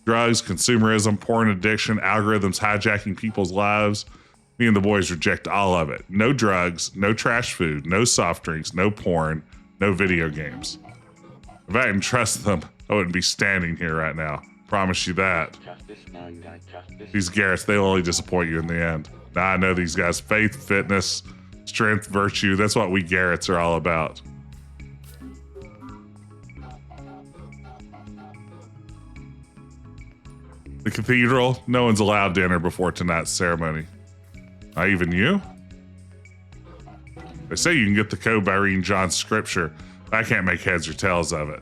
Drugs, consumerism, porn addiction, algorithms hijacking people's lives. Me and the boys reject all of it. No drugs, no trash food, no soft drinks, no porn, no video games. If I didn't trust them, I wouldn't be standing here right now. Promise you that. These Garretts, they'll only disappoint you in the end. Now I know these guys. Faith, fitness, strength, virtue. That's what we Garretts are all about. The cathedral, no one's allowed dinner before tonight's ceremony. Not even you? They say you can get the code by reading John's scripture. I can't make heads or tails of it.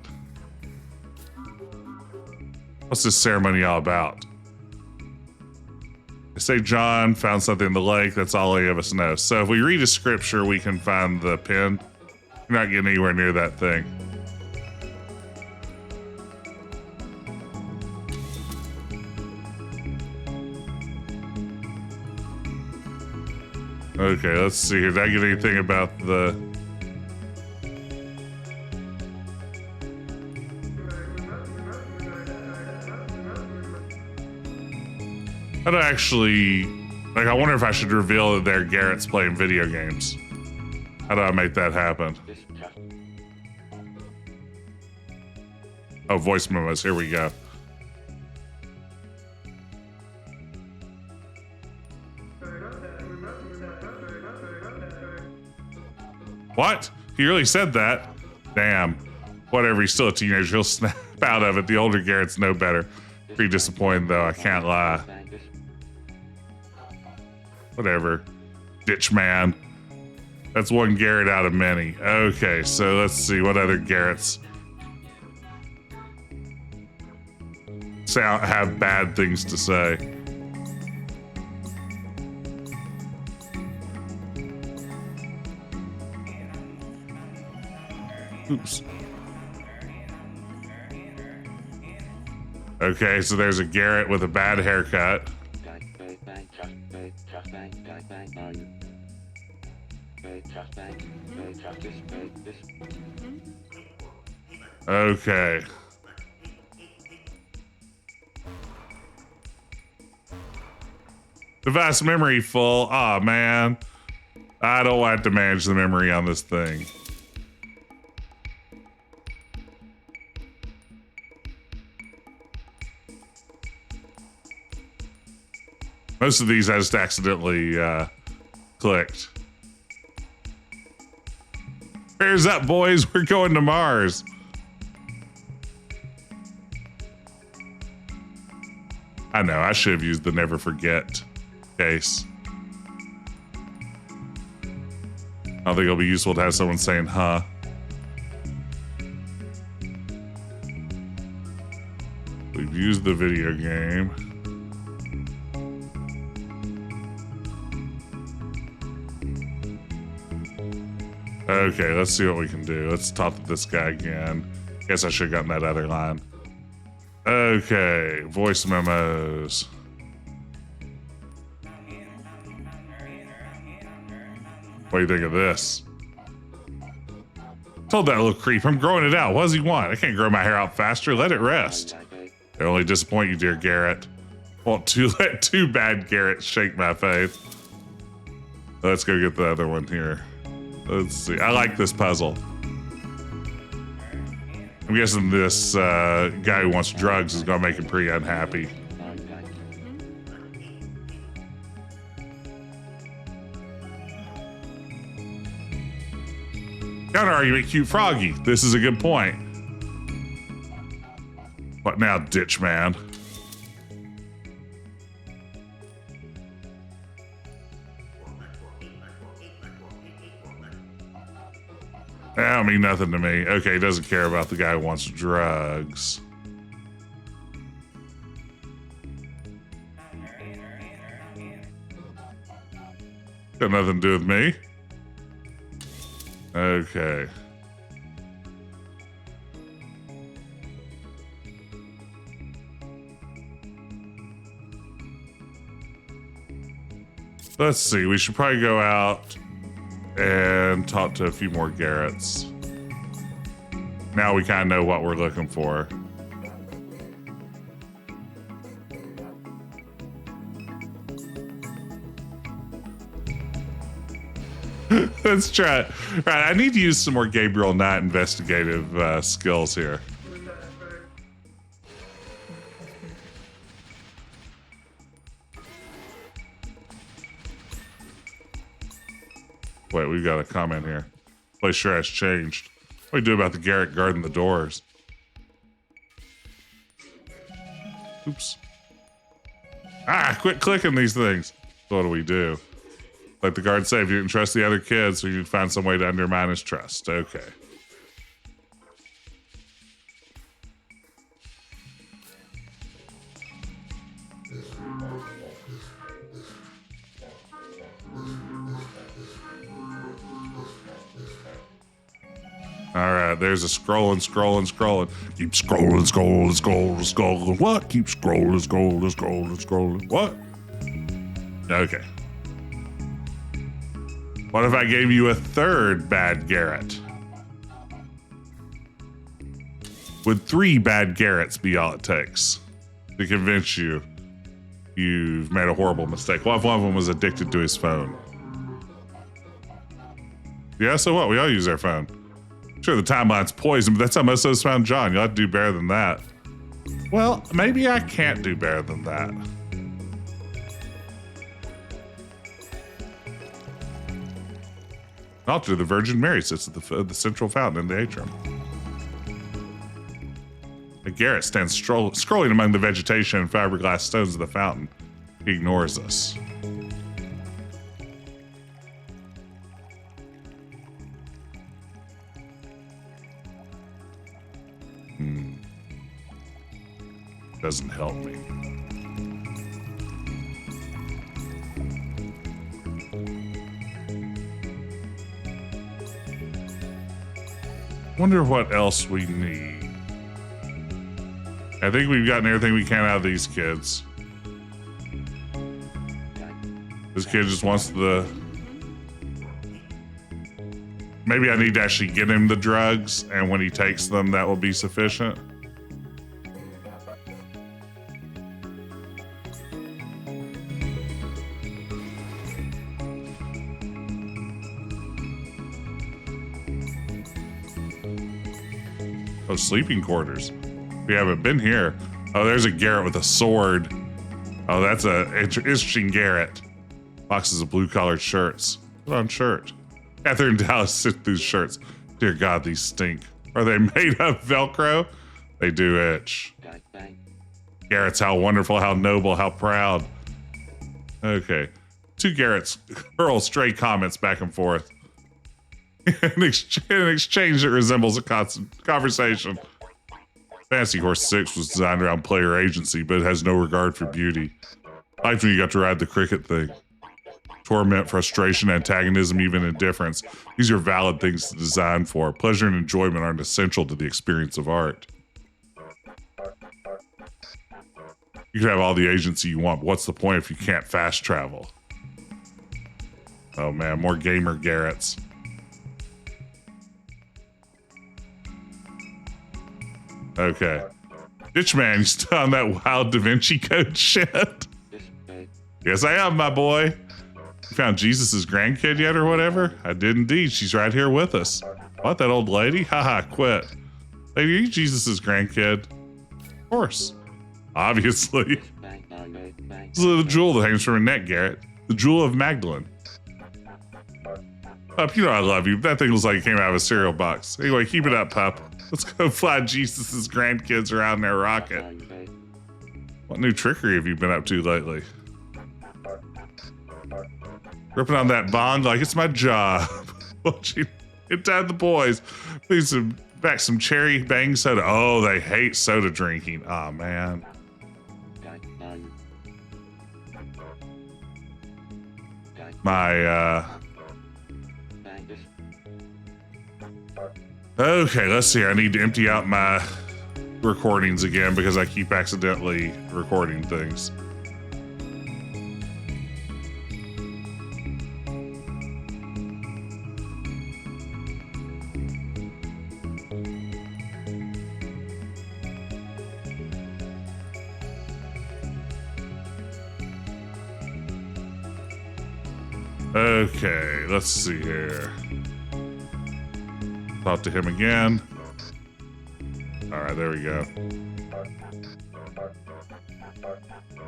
What's this ceremony all about? They say John found something in the lake. That's all any of us know. So if we read a scripture, we can find the pin. You're not getting anywhere near that thing. Okay, let's see here. Did I get anything about the... How do I actually... Like, I wonder if I should reveal that they're Garrett's playing video games. How do I make that happen? Oh, voice memos. Here we go. What? He really said that? Damn. Whatever, he's still a teenager. He'll snap out of it. The older Garretts know better. Pretty disappointed, though. I can't lie. Whatever. Ditch man. That's one Garrett out of many. Okay, so let's see what other Garretts have bad things to say. Oops. Okay, so there's a Garrett with a bad haircut. Okay. Device memory full. Oh man. I don't want to manage the memory on this thing. Most of these I just accidentally clicked. Prayers up, boys. We're going to Mars. I know, I should have used the never forget case. I don't think it'll be useful to have someone saying, huh. We've used the video game. Okay, let's see what we can do. Let's talk to this guy again. Guess I should have gotten that other line. Okay, voice memos. What do you think of this? Told that little creep I'm growing it out. What does he want? I can't grow my hair out faster. Let it rest. I only disappoint you, dear Garrett. Won't let two bad Garretts shake my faith. Let's go get the other one here. Let's see. I like this puzzle. I'm guessing this guy who wants drugs is going to make him pretty unhappy. Counter argument, cute froggy. This is a good point. What now, ditch man? That don't mean nothing to me. Okay, he doesn't care about the guy who wants drugs. Got nothing to do with me. Okay. Let's see. We should probably go out and talk to a few more Garretts. Now we kind of know what we're looking for. Let's try. Right, I need to use some more Gabriel Knight investigative skills here. Wait, we've got a comment here. Place sure has changed. What do we do about the Garrett guarding the doors? Oops. Ah, quit clicking these things. What do we do? Like the guard said, if you didn't trust the other kids, so you'd find some way to undermine his trust. Okay. All right, there's a scrolling. Keep scrolling. What? Keep scrolling. What? Okay. What if I gave you a third bad Garrett? Would 3 bad Garretts be all it takes to convince you you've made a horrible mistake? What if one of them was addicted to his phone? Yeah, so what? We all use our phone. Sure, the timeline's poison, but that's how most of us found John. You'll have to do better than that. Well, maybe I can't do better than that. Altar of the Virgin Mary sits at the central fountain in the atrium. A Garrett stands scrolling among the vegetation and fiberglass stones of the fountain. He ignores us. Doesn't help me. Wonder what else we need. I think we've gotten everything we can out of these kids. This kid just wants the... Maybe I need to actually get him the drugs, and when he takes them, that will be sufficient. Oh, sleeping quarters. We haven't been here. Oh, there's a Garrett with a sword. Oh, that's a interesting Garrett. Boxes of blue-collared shirts. Put on shirt. Catherine Dallas sit through shirts. Dear God, these stink. Are they made of Velcro? They do itch. Garrett's how wonderful, how noble, how proud. Okay. Two Garretts hurl stray comments back and forth. An exchange that resembles a constant conversation. Fantasy Horse 6 was designed around player agency, but it has no regard for beauty. I liked when you got to ride the cricket thing. Torment, frustration, antagonism, even indifference. These are valid things to design for. Pleasure and enjoyment aren't essential to the experience of art. You can have all the agency you want, but what's the point if you can't fast travel? Oh man, more gamer Garretts. Okay. Ditchman, you still on that wild Da Vinci Code shit? Yes, I am, my boy. You found Jesus' grandkid yet or whatever? I did indeed. She's right here with us. What, that old lady? Haha, quit. Lady, are you Jesus' grandkid? Of course. Obviously. This is the jewel that hangs from her neck, Garrett. The jewel of Magdalene. Pup, you know I love you. That thing looks like it came out of a cereal box. Anyway, keep it up, pup. Let's go fly Jesus' grandkids around in their rocket. What new trickery have you been up to lately? Ripping on that bong like it's my job. Watching it down the boys. Please back some cherry bang soda. Oh, they hate soda drinking. Oh, man. Okay, let's see. I need to empty out my recordings again because I keep accidentally recording things. Okay, let's see here. Talk to him again. All right, there we go.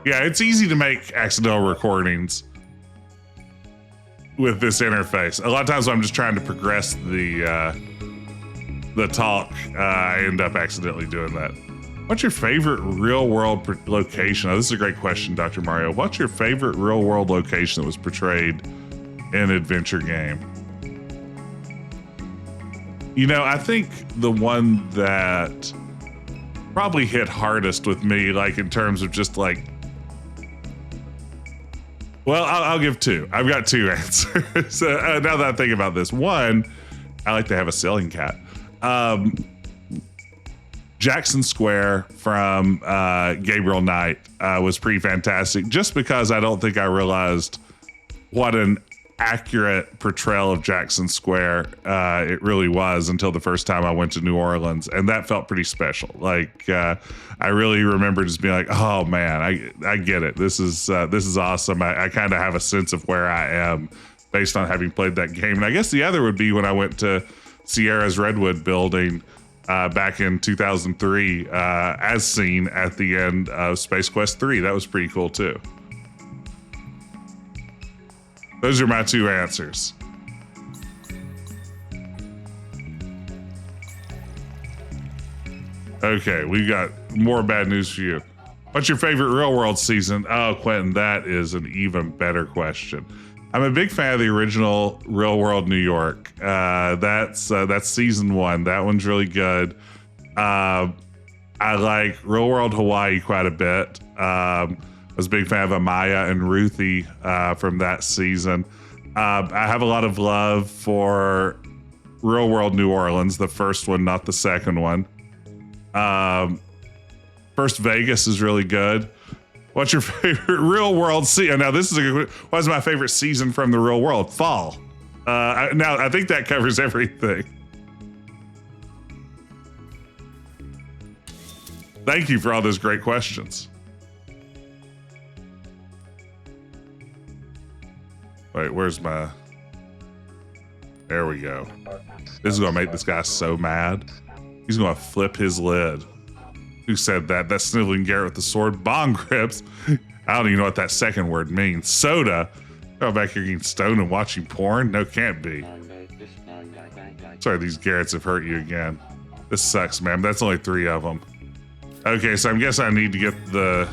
Yeah, it's easy to make accidental recordings with this interface. A lot of times when I'm just trying to progress the talk, I end up accidentally doing that. What's your favorite real-world location? Oh, this is a great question, Dr. Mario. What's your favorite real-world location that was portrayed in an adventure game? You know, I think the one that probably hit hardest with me, like in terms of just like, well, I'll give two. I've got two answers. Now that I think about this, one, I like to have a ceiling cat. Jackson Square from Gabriel Knight was pretty fantastic, just because I don't think I realized what an accurate portrayal of Jackson Square it really was until the first time I went to New Orleans, and that felt pretty special. Like I really remember just being like, oh man, I get it. This is awesome. I kind of have a sense of where I am based on having played that game. And I guess the other would be when I went to Sierra's Redwood building back in 2003 as seen at the end of Space Quest 3. That was pretty cool too. Those are my two answers. Okay, we got more bad news for you. What's your favorite real world season? Oh, Quentin, that is an even better question. I'm a big fan of the original Real World New York. That's season 1. That one's really good. I like Real World Hawaii quite a bit. I was a big fan of Amaya and Ruthie from that season. I have a lot of love for Real World New Orleans, the first one, not the second one. First Vegas is really good. What's your favorite Real World season? Now, this is a good. What's my favorite season from the Real World? Fall. Now, I think that covers everything. Thank you for all those great questions. Wait, where's my... There we go. This is going to make this guy so mad. He's going to flip his lid. Who said that? That's sniveling Garrett with the sword. Bong grips. I don't even know what that second word means. Soda. Go back here getting stoned and watching porn? No, can't be. Sorry, these Garretts have hurt you again. This sucks, man. That's only 3 of them. Okay, so I guess I need to get the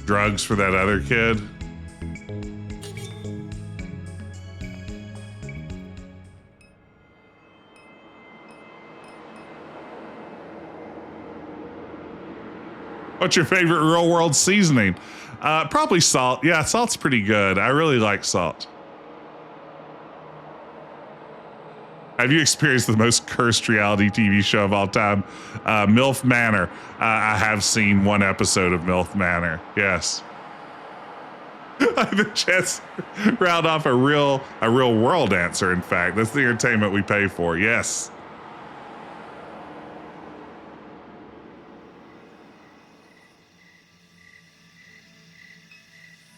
drugs for that other kid. What's your favorite Real World seasoning? Probably salt. Yeah, salt's pretty good. I really like salt. Have you experienced the most cursed reality TV show of all time? MILF Manor. I have seen 1 episode of MILF Manor. Yes. I have a chance to round off a real world answer, in fact. That's the entertainment we pay for. Yes.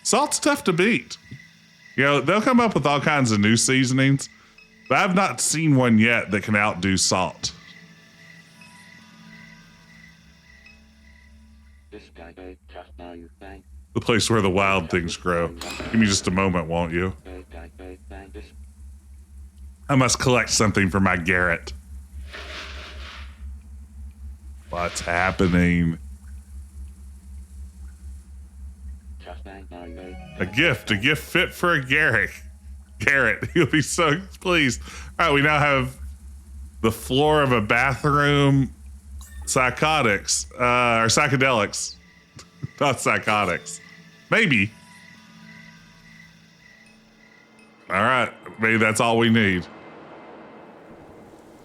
Salt's tough to beat. You know, they'll come up with all kinds of new seasonings, but I've not seen one yet that can outdo salt. The place where the wild things grow. Give me just a moment, won't you? I must collect something for my Garrett. What's happening? A gift fit for a Garrett. He'll be so pleased. All right, we now have the floor of a bathroom. Psychotics, or psychedelics, not psychotics. Maybe. All right, maybe that's all we need.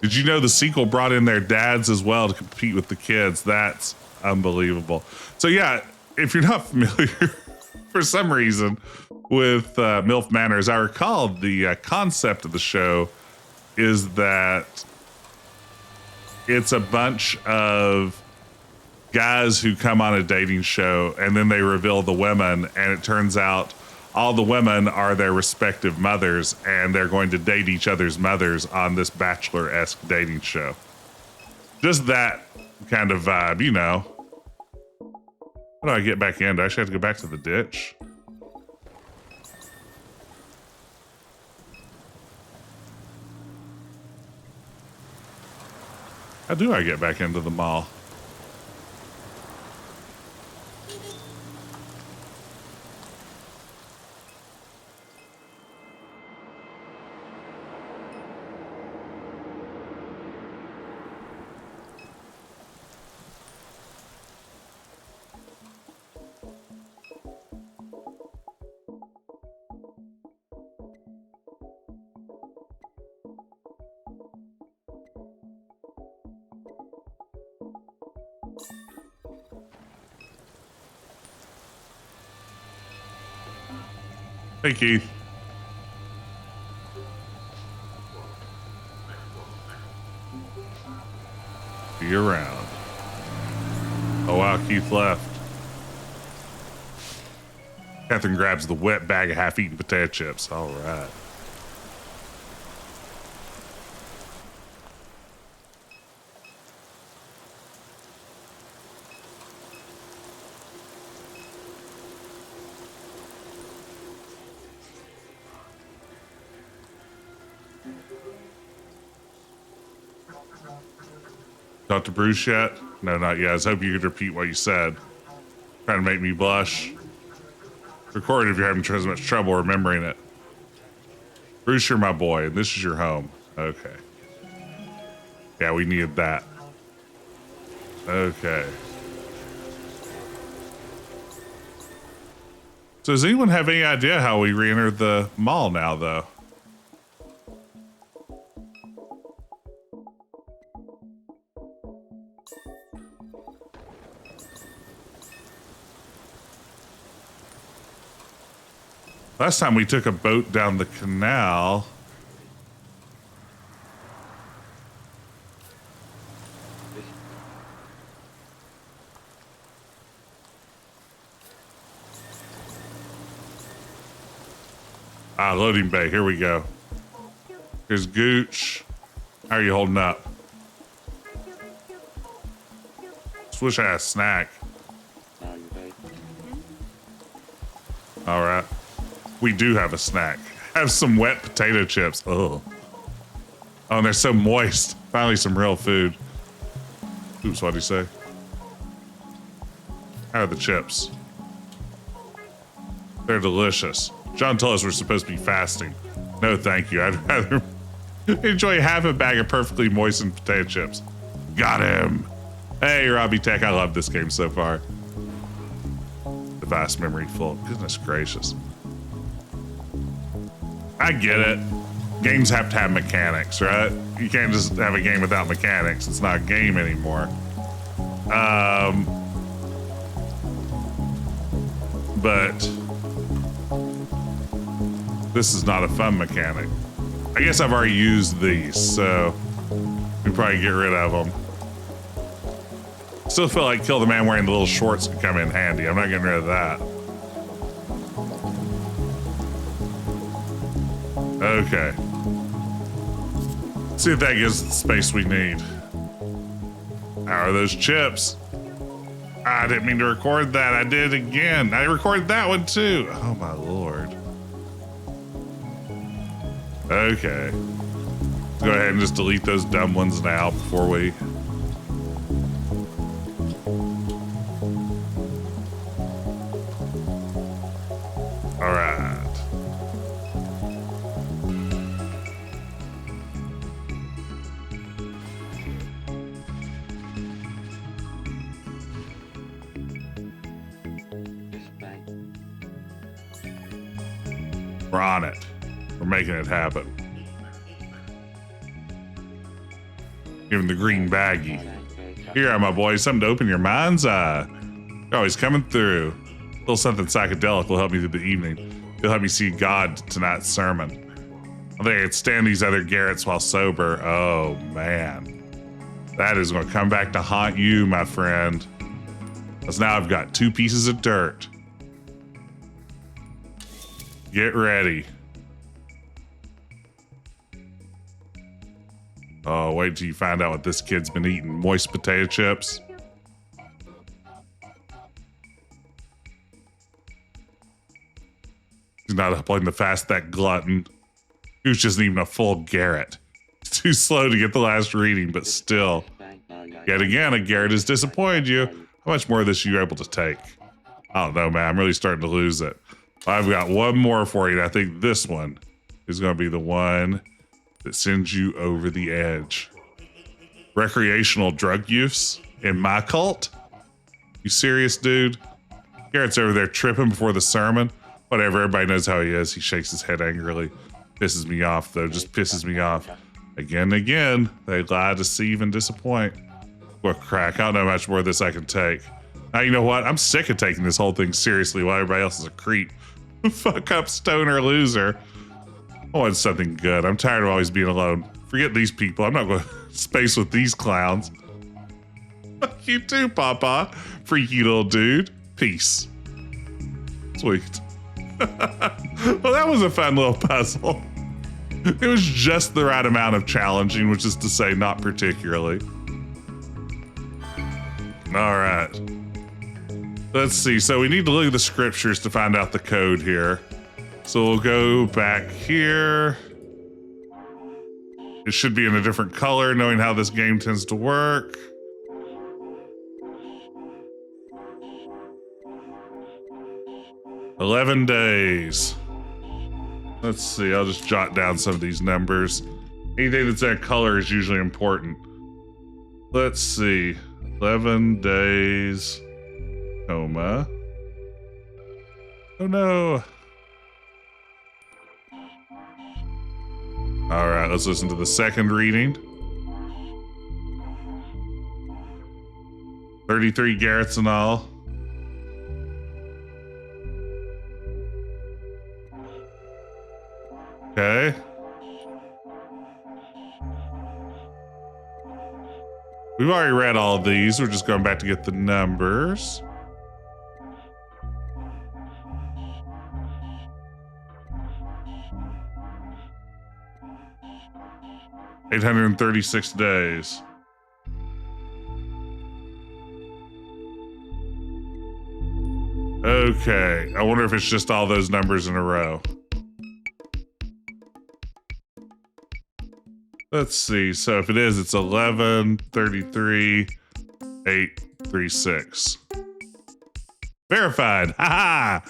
Did you know the sequel brought in their dads as well to compete with the kids? That's unbelievable. So yeah, if you're not familiar for some reason with MILF Manor, as I recall, the concept of the show is that it's a bunch of guys who come on a dating show and then they reveal the women, and it turns out all the women are their respective mothers and they're going to date each other's mothers on this Bachelor-esque dating show. Just that kind of vibe, you know. How do I get back in? Do I actually have to go back to the ditch? How do I get back into the mall? Hey, Keith. Be around. Oh, wow, Keith left. Catherine grabs the wet bag of half-eaten potato chips. All right. Talk to Bruce yet? No, not yet. I was hoping you could repeat what you said. Trying to make me blush. Record it if you're having as much trouble remembering it. Bruce, you're my boy, and this is your home. Okay. Yeah, we needed that. Okay. So does anyone have any idea how we re-enter the mall now, though? Last time we took a boat down the canal. Loading bay. Here we go. Here's Gooch. How are you holding up? Just wish I had a snack. All right. We do have a snack. Have some wet potato chips. Oh. Oh, and they're so moist. Finally, some real food. Oops, what'd he say? How are the chips? They're delicious. John told us we're supposed to be fasting. No, thank you. I'd rather enjoy half a bag of perfectly moistened potato chips. Got him. Hey, Robbie Tech. I love this game so far. The vast memory full. Goodness gracious. I get it. Games have to have mechanics, right? You can't just have a game without mechanics. It's not a game anymore. But this is not a fun mechanic. I guess I've already used these, so we probably get rid of them. Still feel like Kill the Man wearing the little shorts could come in handy. I'm not getting rid of that. Okay. See if that gives us the space we need. How are those chips? I didn't mean to record that. I did it again. I recorded that one too. Oh my lord. Okay. Let's go ahead and just delete those dumb ones now before we... All right. We're on it. We're making it happen. Give him the green baggie. Here, my boy, something to open your mind's eye. You're always coming through. A little something psychedelic will help me through the evening. It'll help me see God tonight's sermon. I think I could stand these other Garretts while sober. Oh, man. That is going to come back to haunt you, my friend. Because now I've got 2 pieces of dirt. Get ready. Oh, wait till you find out what this kid's been eating. Moist potato chips. He's not uploading the fast, that glutton. Who's just even a full Garrett. It's too slow to get the last reading, but still. Yet again, a Garrett has disappointed you. How much more of this are you able to take? I don't know, man. I'm really starting to lose it. I've got one more for you. And I think this one is going to be the one that sends you over the edge. Recreational drug use in my cult? You serious, dude? Garrett's over there tripping before the sermon. Whatever, everybody knows how he is. He shakes his head angrily. Pisses me off, though. Just pisses me off. Again and again, they lie, deceive, and disappoint. What crack. I don't know how much more of this I can take. Now, you know what? I'm sick of taking this whole thing seriously while everybody else is a creep. Fuck up stoner loser. I want something good. I'm tired of always being alone. Forget these people. I'm not going to space with these clowns. Fuck you too, Papa. Freaky little dude. Peace. Sweet. Well, that was a fun little puzzle. It was just the right amount of challenging, which is to say not particularly. All right. Let's see. So we need to look at the scriptures to find out the code here. So we'll go back here. It should be in a different color, knowing how this game tends to work. "11 days. Let's see. I'll just jot down some of these numbers. Anything that's that color is usually important. Let's see. 11 days. Coma. Oh no. All right, let's listen to the second reading. 33 Garretts in all. Okay. We've already read all of these. We're just going back to get the numbers. $836 days. Okay. I wonder if it's just all those numbers in a row. Let's see. So if it is, it's 11, 33, 8, 3, 6. Verified. Ha ha!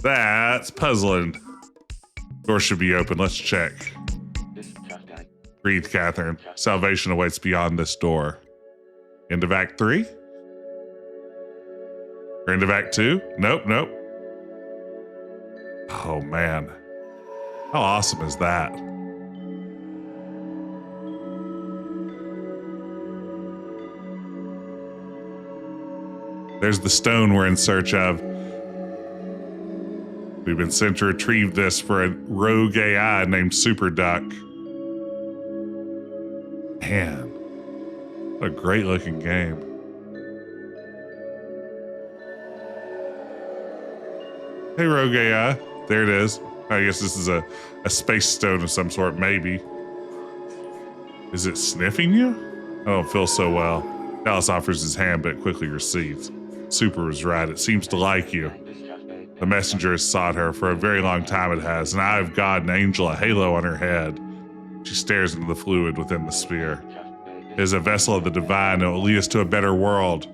That's puzzling. Door should be open. Let's check. Breathe, Catherine. Salvation awaits beyond this door. End of Act 3? Or end of Act 2? Nope, nope. Oh, man. How awesome is that? There's the stone we're in search of. We've been sent to retrieve this for a rogue AI named Super Duck. Man, what a great looking game. Hey, rogue AI. There it is. I guess this is a space stone of some sort, maybe. Is it sniffing you? I don't feel so well. Dallas offers his hand, but quickly recedes. Super was right. It seems to like you. The messenger has sought her. For a very long time it has. An eye of God, an angel, a halo on her head. She stares into the fluid within the sphere. It is a vessel of the divine that will lead us to a better world.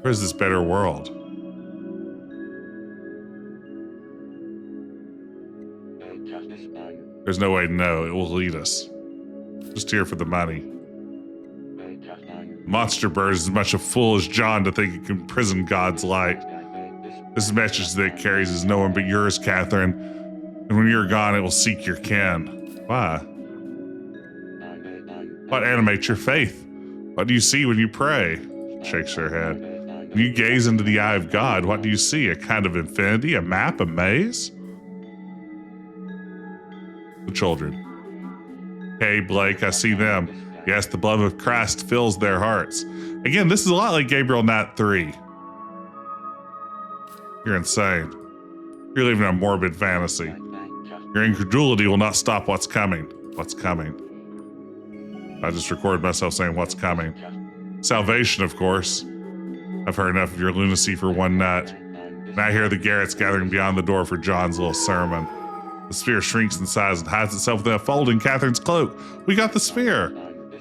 Where is this better world? There's no way to know. It will lead us. Just here for the money. Monster bird is as much a fool as John to think it can imprison God's light. This message that it carries is no one but yours, Catherine. And when you're gone, it will seek your kin. Why? What animates your faith? What do you see when you pray? She shakes her head. When you gaze into the eye of God, what do you see? A kind of infinity? A map? A maze? The children. Hey, Blake, I see them. Yes, the blood of Christ fills their hearts. Again, this is a lot like Gabriel Knight 3. You're insane. You're living a morbid fantasy. Your incredulity will not stop what's coming. What's coming? I just recorded myself saying what's coming. Salvation, of course. I've heard enough of your lunacy for one night. And I hear the garrets gathering beyond the door for John's little sermon. The sphere shrinks in size and hides itself within a fold in Catherine's cloak. We got the sphere.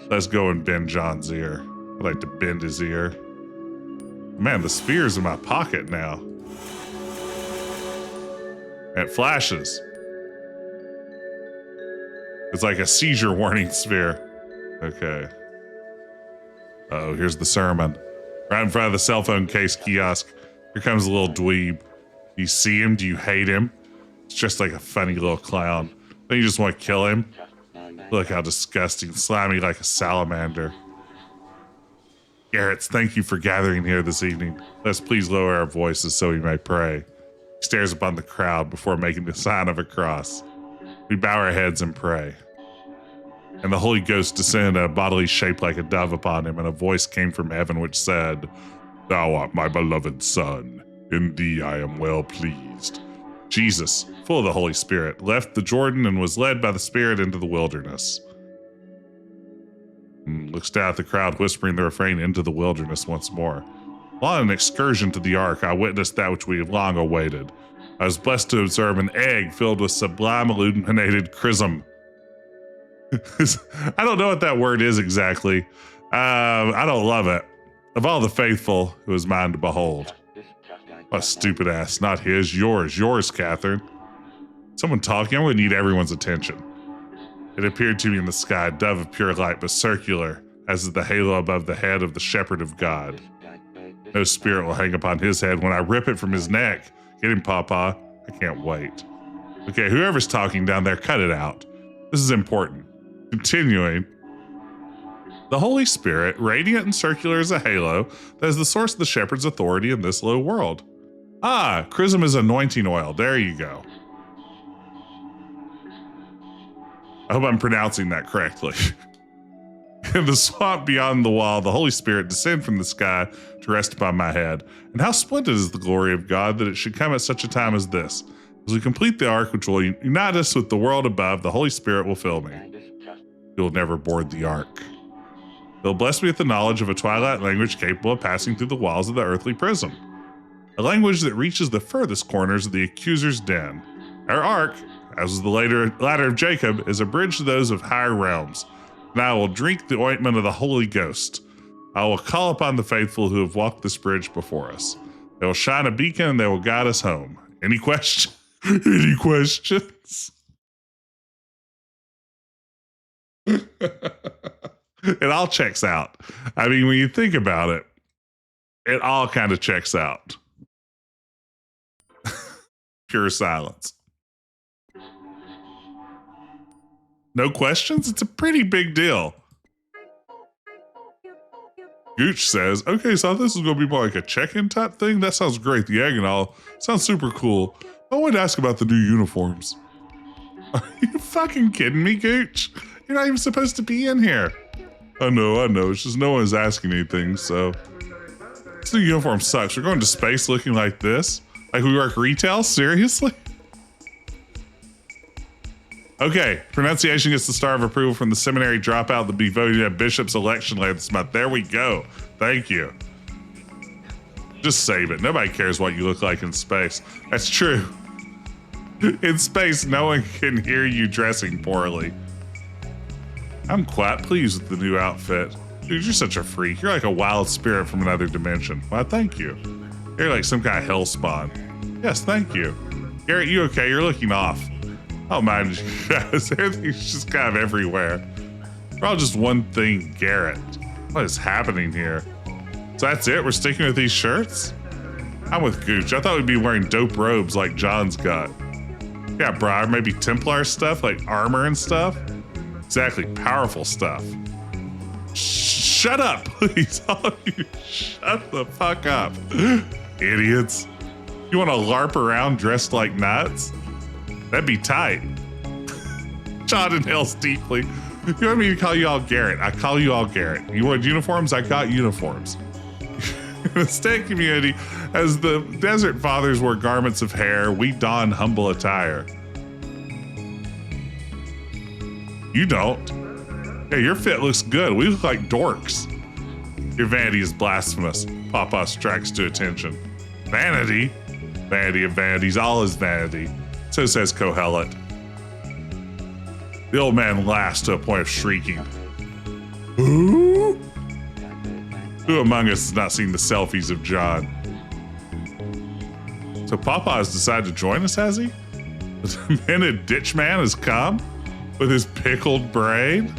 Let's go and bend John's ear. I'd like to bend his ear. Man, the spear's in my pocket now. And it flashes. It's like a seizure warning sphere. Okay. Uh-oh, here's the sermon. Right in front of the cell phone case kiosk. Here comes a little dweeb. Do you see him? Do you hate him? It's just like a funny little clown. Don't you just want to kill him? Look how disgusting, slimy like a salamander. Garretts, thank you for gathering here this evening. Let's please lower our voices so we may pray. He stares upon the crowd before making the sign of a cross. We bow our heads and pray. And the Holy Ghost descended in a bodily shape like a dove upon him, and a voice came from heaven which said, Thou art my beloved Son. In thee I am well pleased. Jesus, full of the Holy Spirit, left the Jordan and was led by the Spirit into the wilderness. Looks down at the crowd, whispering the refrain into the wilderness once more. While on an excursion to the ark, I witnessed that which we have long awaited. I was blessed to observe an egg filled with sublime illuminated chrism. I don't know what that word is exactly. I don't love it. Of all the faithful, it was mine to behold. What a stupid ass. Not his, yours. Yours, Catherine. Someone talking? I'm going to need everyone's attention. It appeared to me in the sky, a dove of pure light, but circular, as is the halo above the head of the shepherd of God. No spirit will hang upon his head when I rip it from his neck. Get him, Papa. I can't wait. Okay, whoever's talking down there, cut it out. This is important. Continuing. The Holy Spirit, radiant and circular as a halo, that is the source of the shepherd's authority in this low world. Ah, chrism is anointing oil. There you go. I hope I'm pronouncing that correctly. In the swamp beyond the wall, the Holy Spirit descend from the sky to rest upon my head. And how splendid is the glory of God that it should come at such a time as this. As we complete the ark, which will unite us with the world above, the Holy Spirit will fill me. He will never board the ark. He'll bless me with the knowledge of a twilight language capable of passing through the walls of the earthly prison. A language that reaches the furthest corners of the accuser's den. Our ark, as is the ladder of Jacob, is a bridge to those of higher realms. And I will drink the ointment of the Holy Ghost. I will call upon the faithful who have walked this bridge before us. They will shine a beacon and they will guide us home. Any questions? Any questions? It all checks out. I mean, when you think about it, it all kind of checks out. Pure silence. No questions? It's a pretty big deal. Gooch says, okay, so this is going to be more like a check-in type thing? That sounds great. The egg and all. Sounds super cool. I wanted to ask about the new uniforms. Are you fucking kidding me, Gooch? You're not even supposed to be in here. I know. It's just no one's asking anything, so. This new uniform sucks. We're going to space looking like this? Like we work retail? Seriously? Okay, pronunciation gets the star of approval from the seminary dropout that be voted at Bishop's election later this month. There we go. Thank you. Just save it. Nobody cares what you look like in space. That's true. In space, no one can hear you dressing poorly. I'm quite pleased with the new outfit. Dude, you're such a freak. You're like a wild spirit from another dimension. Why, thank you. You're like some kind of hell spawn. Yes, thank you. Garrett, you okay? You're looking off. Oh, mind you guys. Everything's just kind of everywhere. We're all just one thing, Garrett. What is happening here? So that's it? We're sticking with these shirts? I'm with Gooch. I thought we'd be wearing dope robes like John's got. Yeah, Briar, maybe Templar stuff, like armor and stuff? Exactly, powerful stuff. Shut up, please. All of you, shut the fuck up. Idiots. You want to LARP around dressed like nuts? That'd be tight. John inhales deeply. You want me to call you all Garrett? I call you all Garrett. You want uniforms? I got uniforms. In the state community, as the Desert Fathers wore garments of hair, we don humble attire. You don't. Hey, your fit looks good. We look like dorks. Your vanity is blasphemous. Papa strikes to attention. Vanity? Vanity of vanities, all is vanity. So says Kohelet. The old man laughs to a point of shrieking. Who? Who among us has not seen the selfies of John? So Papa has decided to join us, has he? The demented ditch man has come with his pickled brain?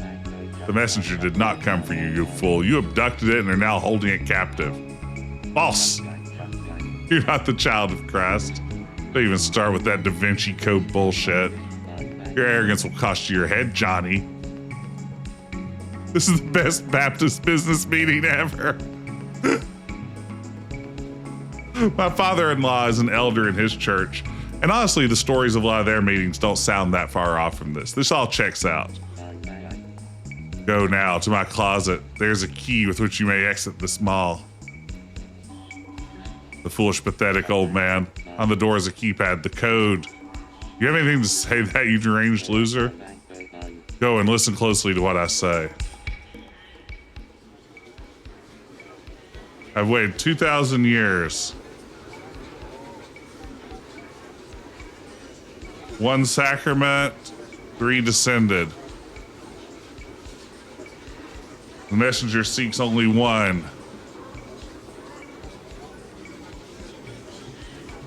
The messenger did not come for you, you fool. You abducted it and are now holding it captive. False. You're not the child of Christ. Don't even start with that Da Vinci Code bullshit. Your arrogance will cost you your head, Johnny. This is the best Baptist business meeting ever. My father-in-law is an elder in his church, and honestly, the stories of a lot of their meetings don't sound that far off from this. This all checks out. Go now to my closet. There's a key with which you may exit this mall. The foolish, pathetic old man. On the door is a keypad, the code. You have anything to say that, you deranged loser? Go and listen closely to what I say. I've waited 2,000 years. One sacrament, 3 descended. The messenger seeks only one.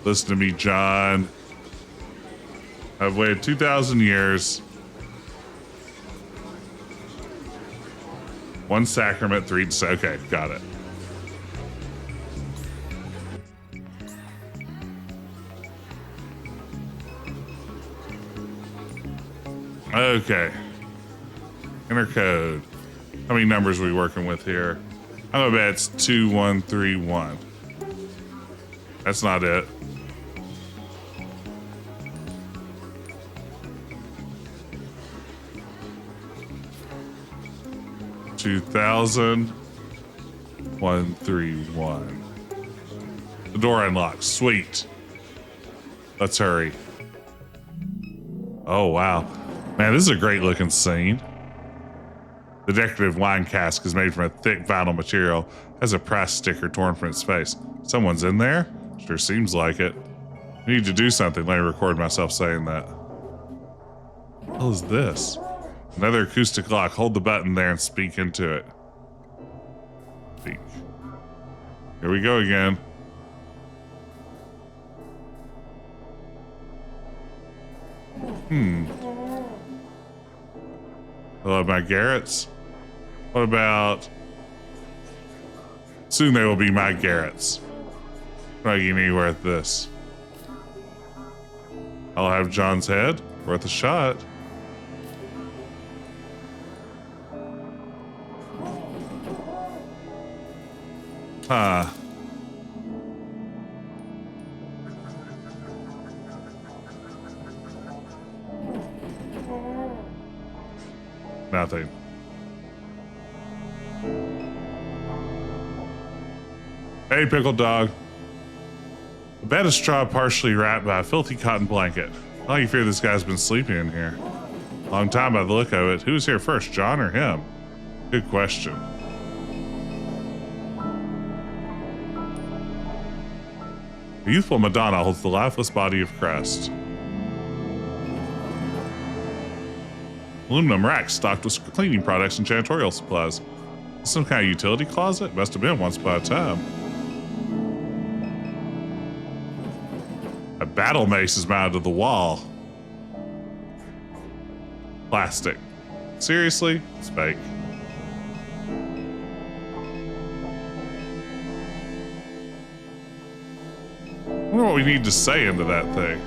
Listen to me, John. I've waited 2,000 years. One sacrament, 3 descended. Okay, got it. Okay. Inner code. How many numbers are we working with here? I'm gonna bet it's 2131. That's not it. 2000 131. The door unlocks. Sweet. Let's hurry. Oh, wow. Man, this is a great looking scene. The decorative wine cask is made from a thick vinyl material, has a price sticker torn from its face. Someone's in there? Sure seems like it. I need to do something. Let me record myself saying that. What the hell is this? Another acoustic lock. Hold the button there and speak into it. Speak. Here we go again. Hello, my Garretts. What about... Soon they will be my Garretts. Not getting anywhere with this. I'll have John's head. Worth a shot. Huh. Nothing. Hey, pickle dog. The bed is straw partially wrapped by a filthy cotton blanket. Oh, you fear this guy's been sleeping in here. Long time by the look of it. Who's here first, John or him? Good question. The youthful Madonna holds the lifeless body of Christ. Aluminum racks stocked with cleaning products and janitorial supplies. Some kind of utility closet? Must have been once upon a time. A battle mace is mounted to the wall. Plastic. Seriously? It's fake. I wonder what we need to say into that thing.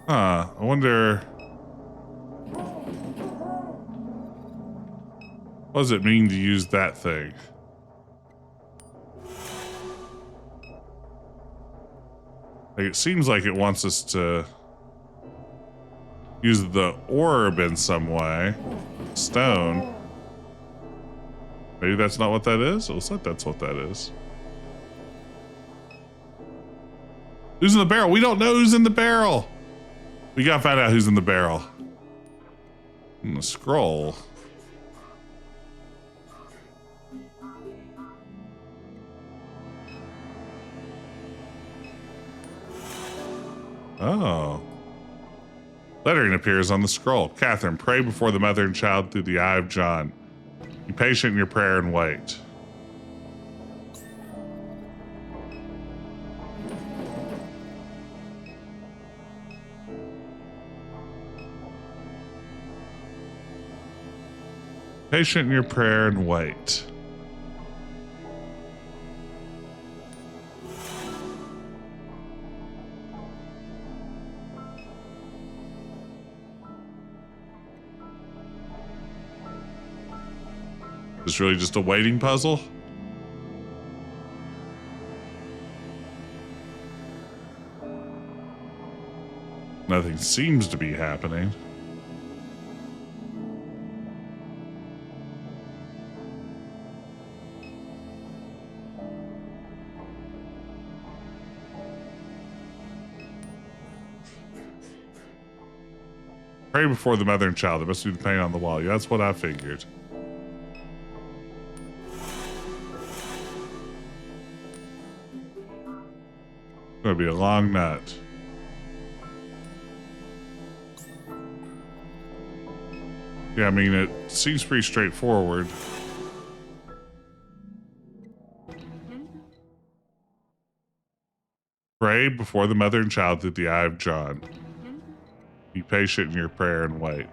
Huh, I wonder... What does it mean to use that thing? Like, it seems like it wants us to use the orb in some way. Stone. Maybe that's not what that is? It looks like that's what that is. Who's in the barrel? We don't know who's in the barrel. We gotta find out who's in the barrel. And the scroll. Oh. Lettering appears on the scroll. Catherine, pray before the mother and child through the eye of John. Be patient in your prayer and wait. Patient in your prayer and wait. Is this really just a waiting puzzle? Nothing seems to be happening. Pray before the mother and child. There must be the paint on the wall. Yeah, that's what I figured. It's gonna be a long nut. Yeah, I mean, it seems pretty straightforward. Pray before the mother and child through the eye of John. Be patient in your prayer and wait.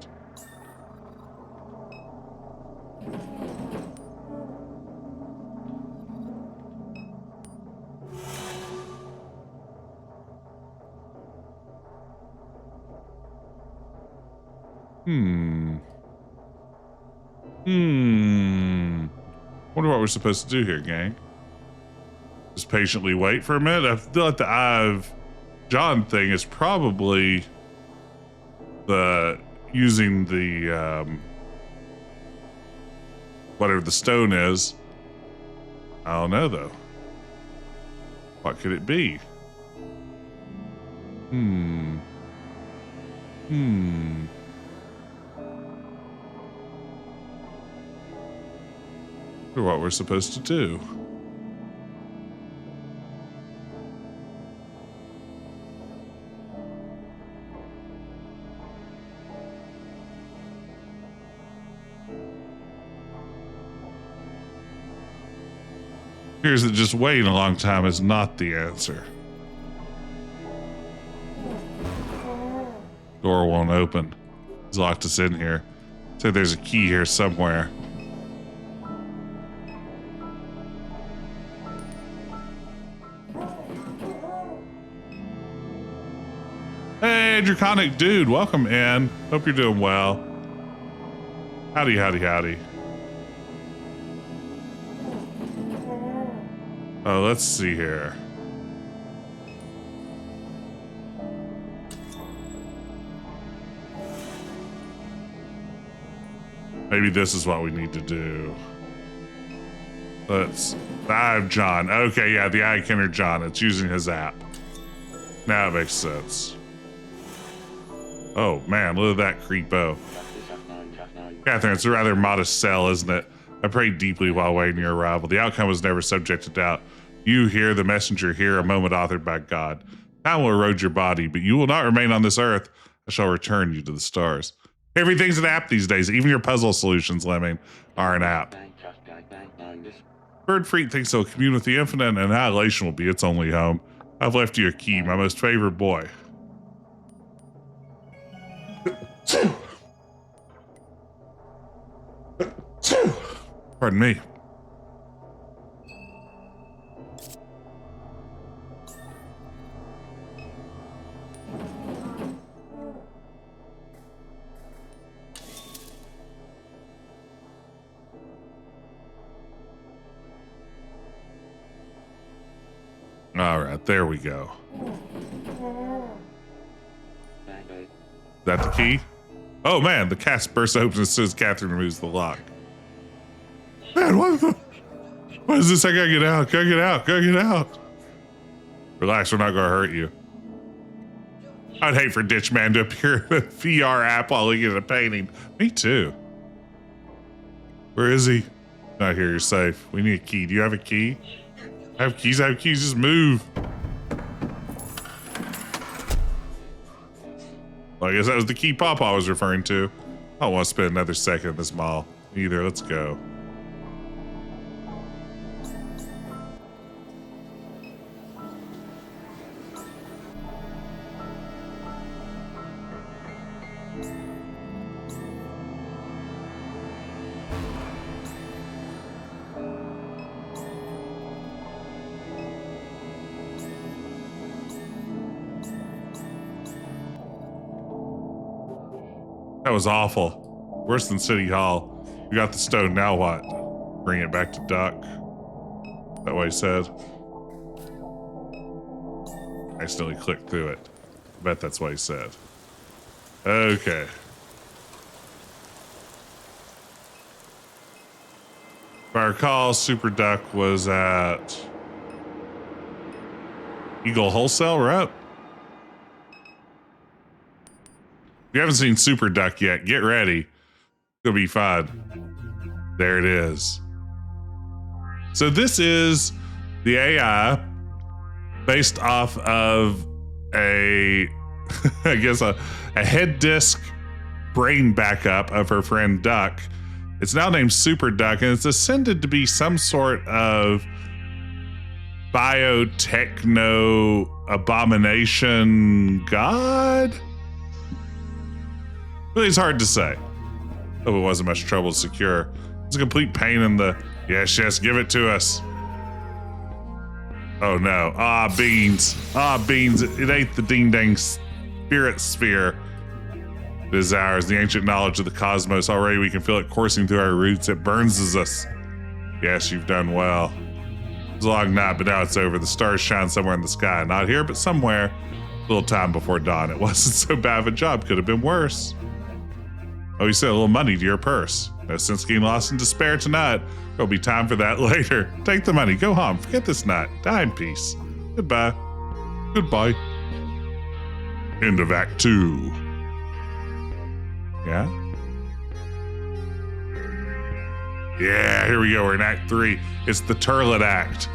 Wonder what we're supposed to do here, gang. Just patiently wait for a minute. I feel like the Eye of John thing is probably using the whatever the stone is. I don't know though. What could it be? Or what we're supposed to do. Appears that just waiting a long time is not the answer. Door won't open. He's locked us in here. So there's a key here somewhere. Hey, Draconic Dude, welcome in. Hope you're doing well. Howdy, howdy, howdy. Oh, let's see here. Maybe this is what we need to do. Let's dive John. Okay, yeah, the Eye Kenner John. It's using his app. Now it makes sense. Oh man, look at that creepo. Catherine, it's a rather modest cell, isn't it? I prayed deeply while waiting your arrival. The outcome was never subject to doubt. You here, the messenger here, a moment authored by God. Time will erode your body, but you will not remain on this earth. I shall return you to the stars. Everything's an app these days. Even your puzzle solutions, Lemming, are an app. Bird Freak thinks he'll commune with the infinite, and annihilation will be its only home. I've left you a key, my most favorite boy. Pardon me. All right, there we go. Is that the key? Oh man, the cast bursts open as soon as Catherine removes the lock. Man, what is this? I gotta get out. Gotta get out. Gotta get out. Relax, we're not gonna hurt you. I'd hate for Ditch Man to appear in a VR app while looking at a painting. Me too. Where is he? Not here, you're safe. We need a key. Do you have a key? I have keys, just move. Well, I guess that was the key Pawpaw was referring to. I don't want to spend another second in this mall either. Let's go. That was awful. Worse than City Hall. We got the stone, now what? Bring it back to Duck. Is that what he said? I accidentally clicked through it. I bet that's what he said. Okay. If I recall, Super Duck was at Eagle Wholesale, right? If you haven't seen Super Duck yet, get ready. It'll be fun. There it is. So this is the AI based off of I guess a head disk brain backup of her friend Duck. It's now named Super Duck, and it's ascended to be some sort of biotechno abomination god? Really, it's hard to say. Hope it wasn't much trouble to secure. It's a complete pain in the... Yes, give it to us. Oh no. Ah, beans. Ah, beans. It ate the ding-dang spirit sphere. It is ours, the ancient knowledge of the cosmos. Already we can feel it coursing through our roots. It burns us. Yes, you've done well. It was a long night, but now it's over. The stars shine somewhere in the sky. Not here, but somewhere. A little time before dawn. It wasn't so bad of a job. Could have been worse. Oh, you sent a little money to your purse. No sense getting lost in despair tonight. There'll be time for that later. Take the money. Go home. Forget this night. Die in peace. Goodbye. Goodbye. End of Act 2. Yeah? Yeah, here we go. We're in Act 3. It's the Turlet Act.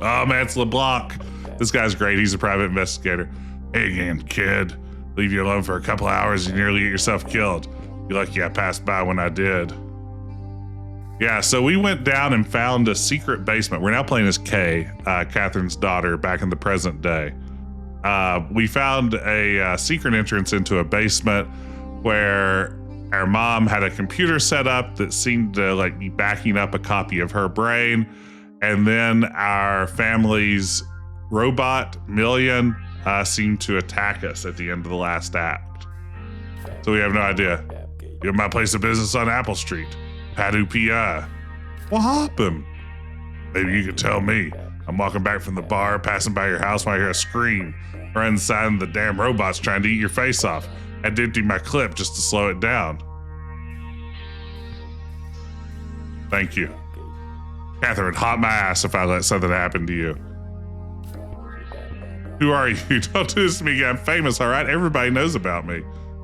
Oh, man, it's LeBlanc. This guy's great. He's a private investigator. Hey again, kid. Leave you alone for a couple hours and you nearly get yourself killed. You're lucky I passed by when I did. Yeah, so we went down and found a secret basement. We're now playing as Kay, Catherine's daughter, back in the present day. We found a secret entrance into a basement where our mom had a computer set up that seemed to like be backing up a copy of her brain. And then our family's robot, Million, seemed to attack us at the end of the last act. So we have no idea. You have my place of business on Apple Street. Padu P.I. What happened? Maybe you could tell me. I'm walking back from the bar, passing by your house when I hear a scream. Right inside and the damn robot's trying to eat your face off. I had to empty my clip just to slow it down. Thank you. Catherine, hot my ass if I let something happen to you. Who are you? Don't do this to me again. I'm famous, all right? Everybody knows about me.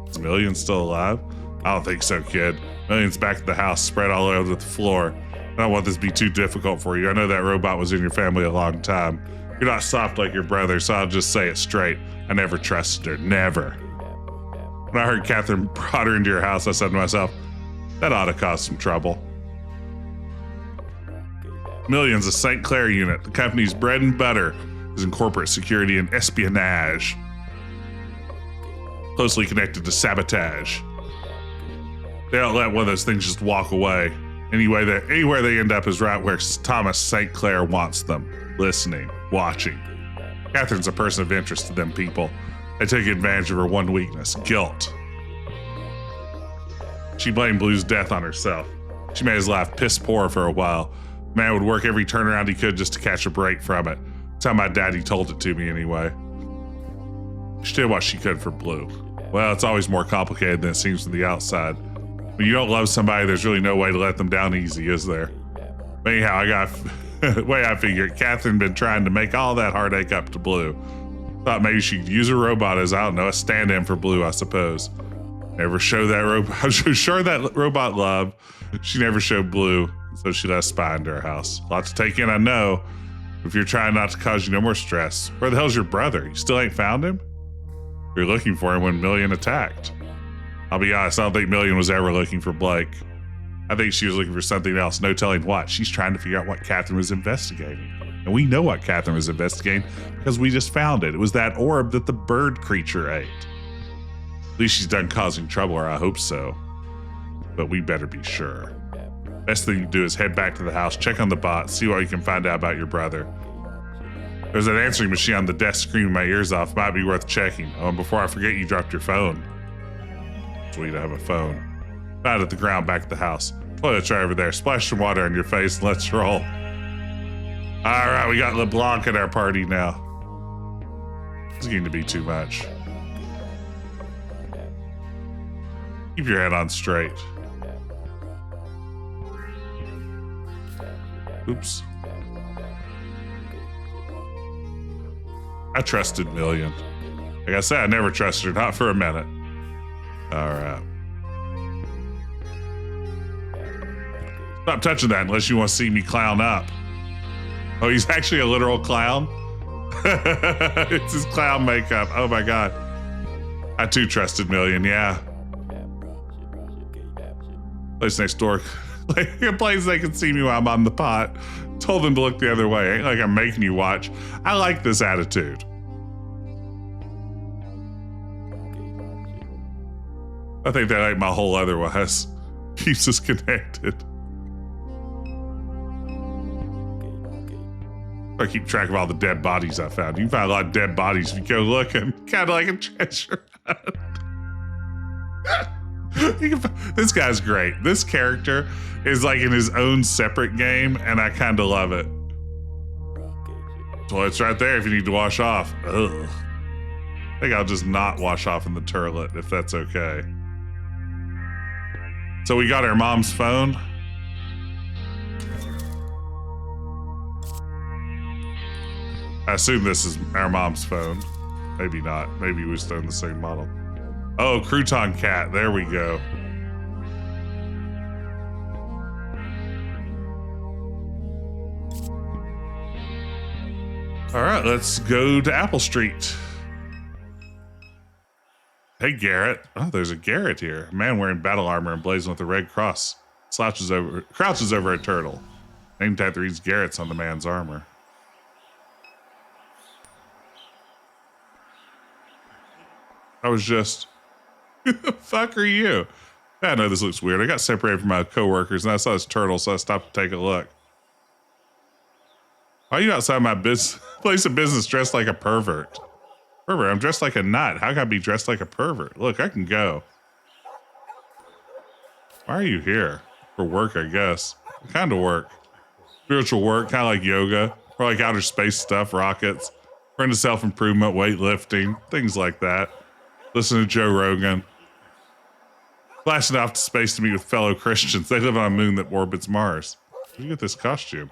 Is Million still alive? I don't think so, kid. Million's back at the house, spread all over the floor. I don't want this to be too difficult for you. I know that robot was in your family a long time. You're not soft like your brother, so I'll just say it straight. I never trusted her. Never. When I heard Catherine brought her into your house, I said to myself, that ought to cause some trouble. Million's a St. Clair unit. The company's bread and butter is in corporate security and espionage. Closely connected to sabotage. They don't let one of those things just walk away. Anywhere they end up is right where Thomas St. Clair wants them. Listening, watching. Catherine's a person of interest to them people. They take advantage of her one weakness, guilt. She blamed Blue's death on herself. She made his life piss poor for a while. The man would work every turnaround he could just to catch a break from it. That's how my daddy told it to me anyway. She did what she could for Blue. Well, it's always more complicated than it seems from the outside. When you don't love somebody, there's really no way to let them down easy, is there? But anyhow, the way I figured, Catherine been trying to make all that heartache up to Blue. Thought maybe she could use a robot as, I don't know, a stand-in for Blue, I suppose. Never show that robot, sure that robot love. She never showed Blue, so she let a spy into her house. A lot to take in, I know. If you're trying not to cause you no more stress. Where the hell's your brother? You still ain't found him? You're looking for him when Million attacked. I'll be honest, I don't think Million was ever looking for Blake. I think she was looking for something else, no telling what. She's trying to figure out what Catherine was investigating. And we know what Catherine was investigating because we just found it. It was that orb that the bird creature ate. At least she's done causing trouble, or I hope so. But we better be sure. Best thing you do is head back to the house, check on the bot, see what you can find out about your brother. There's an answering machine on the desk screaming my ears off. Might be worth checking. Oh, and before I forget, you dropped your phone. Sweet, I have a phone. Found it at the ground back at the house. Toilet's right over there. Splash some water on your face and let's roll. All right, we got LeBlanc at our party now. It's getting to be too much. Keep your head on straight. Oops. I trusted Million. Like I said, I never trusted her, not for a minute. All right. Stop touching that unless you want to see me clown up. Oh, he's actually a literal clown? It's his clown makeup. Oh my God. I too trusted Million, yeah. Place next door. Like a place they can see me while I'm on the pot. Told them to look the other way. Ain't like I'm making you watch. I like this attitude. I think that ain't my whole otherwise. Keeps us connected. I keep track of all the dead bodies I found. You can find a lot of dead bodies if you go looking. Kind of like a treasure hunt. This guy's great. This character is like in his own separate game, and I kind of love it. Well, it's right there if you need to wash off. Ugh. I think I'll just not wash off in the turlet if that's okay. So we got our mom's phone. I assume this is our mom's phone. Maybe not. Maybe we're still in the same model. Oh, crouton cat. There we go. All right, let's go to Apple Street. Hey, Garrett. Oh, there's a Garrett here. A man wearing battle armor and blazing with a red cross. Crouches over a turtle. Name tag that reads Garrett's on the man's armor. I was just, who the fuck are you? I know this looks weird. I got separated from my coworkers and I saw this turtle, so I stopped to take a look. Why are you outside my place of business dressed like a pervert? Pervert, I'm dressed like a nut. How can I be dressed like a pervert? Look, I can go. Why are you here? For work, I guess. What kind of work? Spiritual work, kind of like yoga, or like outer space stuff, rockets, friend of self-improvement, weightlifting, things like that. Listen to Joe Rogan. Blasting off to space to meet with fellow Christians. They live on a moon that orbits Mars. Where do you get this costume?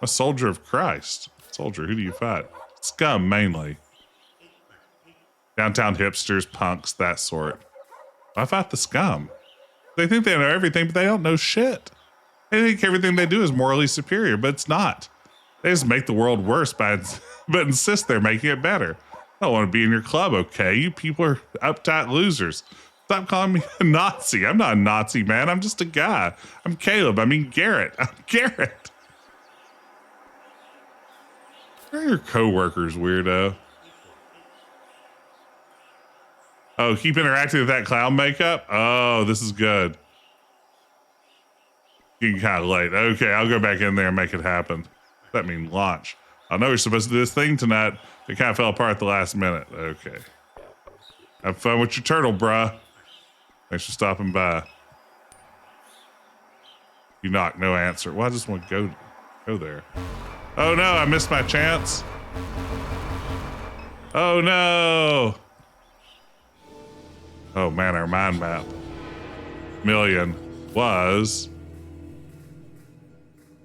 A soldier of Christ. Soldier, who do you fight? Scum, mainly. Downtown hipsters, punks, that sort. I fight the scum. They think they know everything, but they don't know shit. They think everything they do is morally superior, but it's not. They just make the world worse but insist they're making it better. I don't want to be in your club, okay? You people are uptight losers. Stop calling me a Nazi. I'm not a Nazi, man. I'm just a guy. I'm Caleb. I mean Garrett. I'm Garrett. Where are your coworkers, weirdo? Oh, keep interacting with that clown makeup? Oh, this is good. Getting kind of late. Okay, I'll go back in there and make it happen. That means launch. I know you're supposed to do this thing tonight. It kind of fell apart at the last minute. Okay. Have fun with your turtle, bruh. Thanks for stopping by. You knock, no answer. Well, I just want to go there. Oh no, I missed my chance. Oh no. Oh man, our mind map. Million was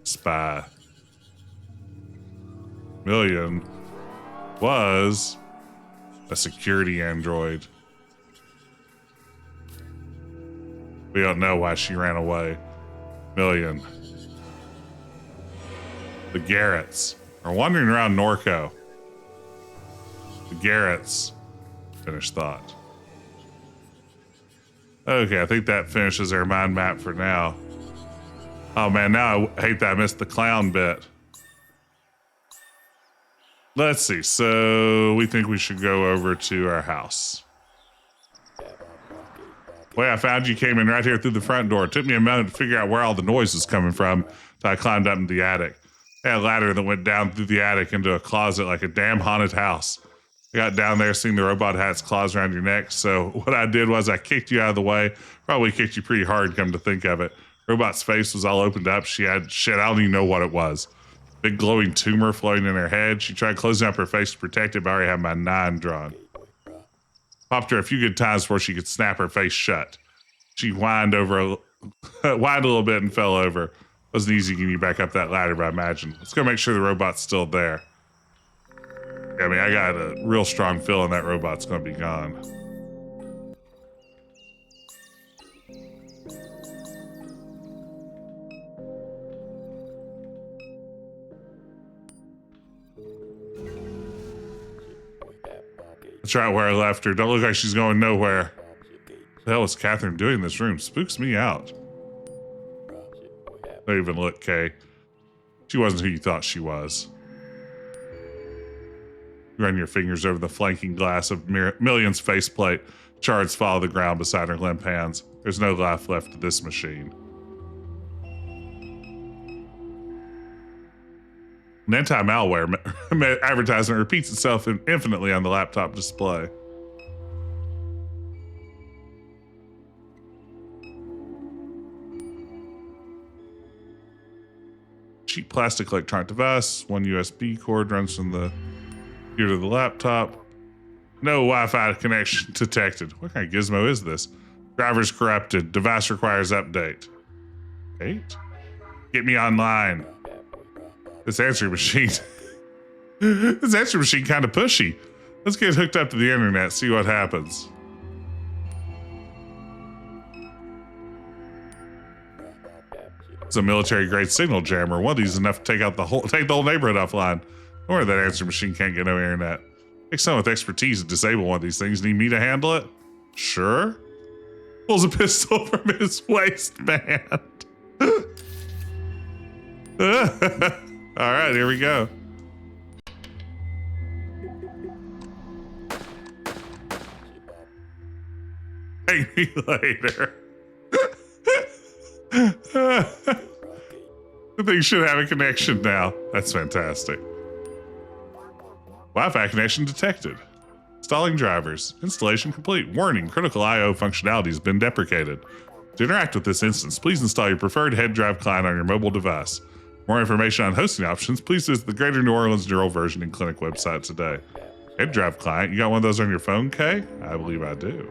spy. Million was a security android. We don't know why she ran away. Million. The Garretts are wandering around Norco. The Garretts. Finished thought. Okay, I think that finishes our mind map for now. Oh man, now I hate that I missed the clown bit. Let's see, so we think we should go over to our house. Well, I found you came in right here through the front door. It took me a moment to figure out where all the noise was coming from, so I climbed up into the attic. I had a ladder that went down through the attic into a closet like a damn haunted house. I got down there, seeing the robot had its claws around your neck, so what I did was I kicked you out of the way. Probably kicked you pretty hard, come to think of it. Robot's face was all opened up. She had shit, I don't even know what it was. Big glowing tumor floating in her head. She tried closing up her face to protect it, but I already had my 9 drawn. Popped her a few good times before she could snap her face shut. She whined a little bit and fell over. Wasn't easy getting you back up that ladder, but I imagine. Let's go make sure the robot's still there. I mean, I got a real strong feeling that robot's gonna be gone. That's right where I left her. Don't look like she's going nowhere. What the hell is Catherine doing in this room? Spooks me out. Don't even look, Kay. She wasn't who you thought she was. You run your fingers over the flanking glass of Million's faceplate. Shards fall to the ground beside her limp hands. There's no life left to this machine. An anti-malware advertisement repeats itself infinitely on the laptop display. Cheap plastic electronic device. One USB cord runs from the computer to the laptop. No Wi-Fi connection detected. What kind of gizmo is this? Driver's corrupted. Device requires update. Kate? Get me online. This answering machine. This answering machine kind of pushy. Let's get hooked up to the internet, see what happens. It's a military-grade signal jammer. One of these is enough to take the whole neighborhood offline. No wonder that answering machine can't get no internet. Take someone with expertise to disable one of these things. Need me to handle it? Sure. Pulls a pistol from his waistband. All right, here we go. Take me later. The thing should have a connection now. That's fantastic. Wi-Fi connection detected. Installing drivers. Installation complete. Warning, critical I/O functionality has been deprecated. To interact with this instance, please install your preferred head drive client on your mobile device. For more information on hosting options, please visit the Greater New Orleans Neural Version and Clinic website today. Head drive client, you got one of those on your phone, Kay? I believe I do.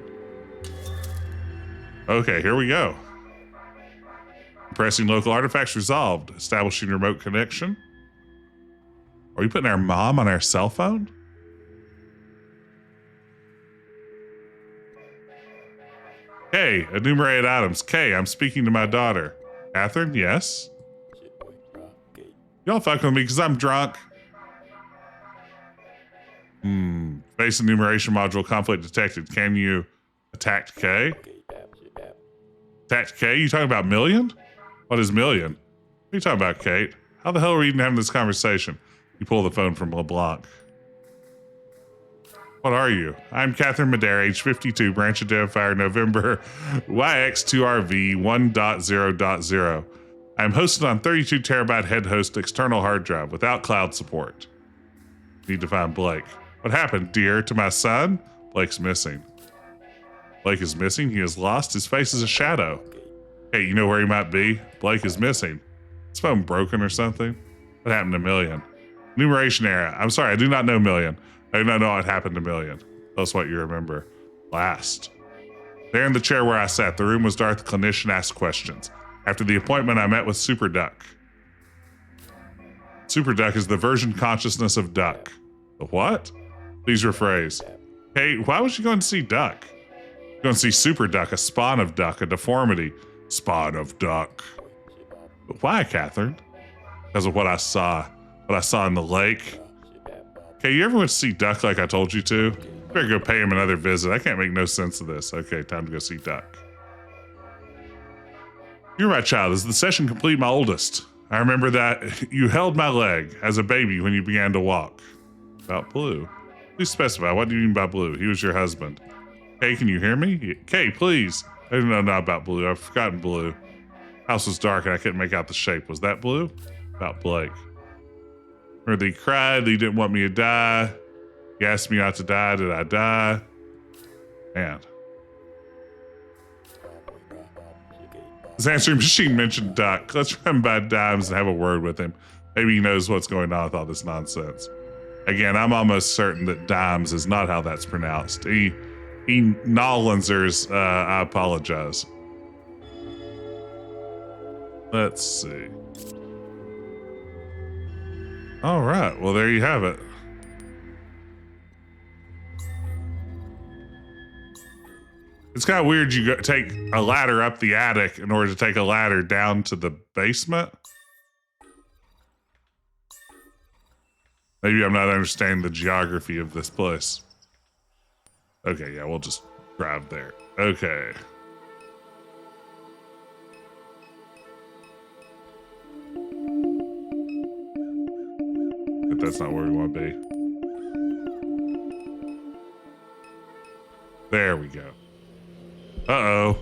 Okay, here we go. Pressing local artifacts resolved. Establishing remote connection. Are we putting our mom on our cell phone? Kay, enumerated items. Kay, I'm speaking to my daughter. Catherine, yes? Y'all fucking with me because I'm drunk. Face enumeration module conflict detected. Can you attack Kay? Attack Kay? You talking about million? What is million? What are you talking about, Kate? How the hell are we even having this conversation? You pull the phone from LeBlanc. What are you? I'm Catherine Madére, age 52, branch identifier November YX2RV 1.0.0. I'm hosted on 32 terabyte head host external hard drive without cloud support. Need to find Blake. What happened, dear, to my son? Blake's missing. Blake is missing? He is lost? His face is a shadow. Hey, you know where he might be? Blake is missing. His phone broken or something? What happened to Million? Enumeration era. I'm sorry, I do not know Million. I do not know what happened to Million. Tell us what you remember. Last. There in the chair where I sat, the room was dark. The clinician asked questions. After the appointment, I met with Super Duck. Super Duck is the version consciousness of Duck. The what? Please rephrase. Hey, why was you going to see Duck? You're going to see Super Duck, a spawn of Duck, a deformity. Spawn of Duck. But why, Catherine? Because of what I saw. What I saw in the lake. Okay, you ever went to see Duck like I told you to? You better go pay him another visit. I can't make no sense of this. Okay, time to go see Duck. You're my child. Is the session complete, my oldest? I remember that you held my leg as a baby when you began to walk. About Blue. Please specify. What do you mean by Blue? He was your husband. Kay, can you hear me? Kay, please. I didn't know not about Blue. I've forgotten Blue. House was dark and I couldn't make out the shape. Was that Blue? About Blake. Remember that he cried that he didn't want me to die. He asked me not to die. Did I die? Man. This answering machine mentioned Duck. Let's run by Dimes and have a word with him. Maybe he knows what's going on with all this nonsense. Again, I'm almost certain that Dimes is not how that's pronounced. He Nolensers, I apologize. Let's see. All right, well, there you have it. It's kind of weird you take a ladder up the attic in order to take a ladder down to the basement. Maybe I'm not understanding the geography of this place. Okay, yeah, we'll just drive there. Okay. But that's not where we want to be. There we go. Uh-oh.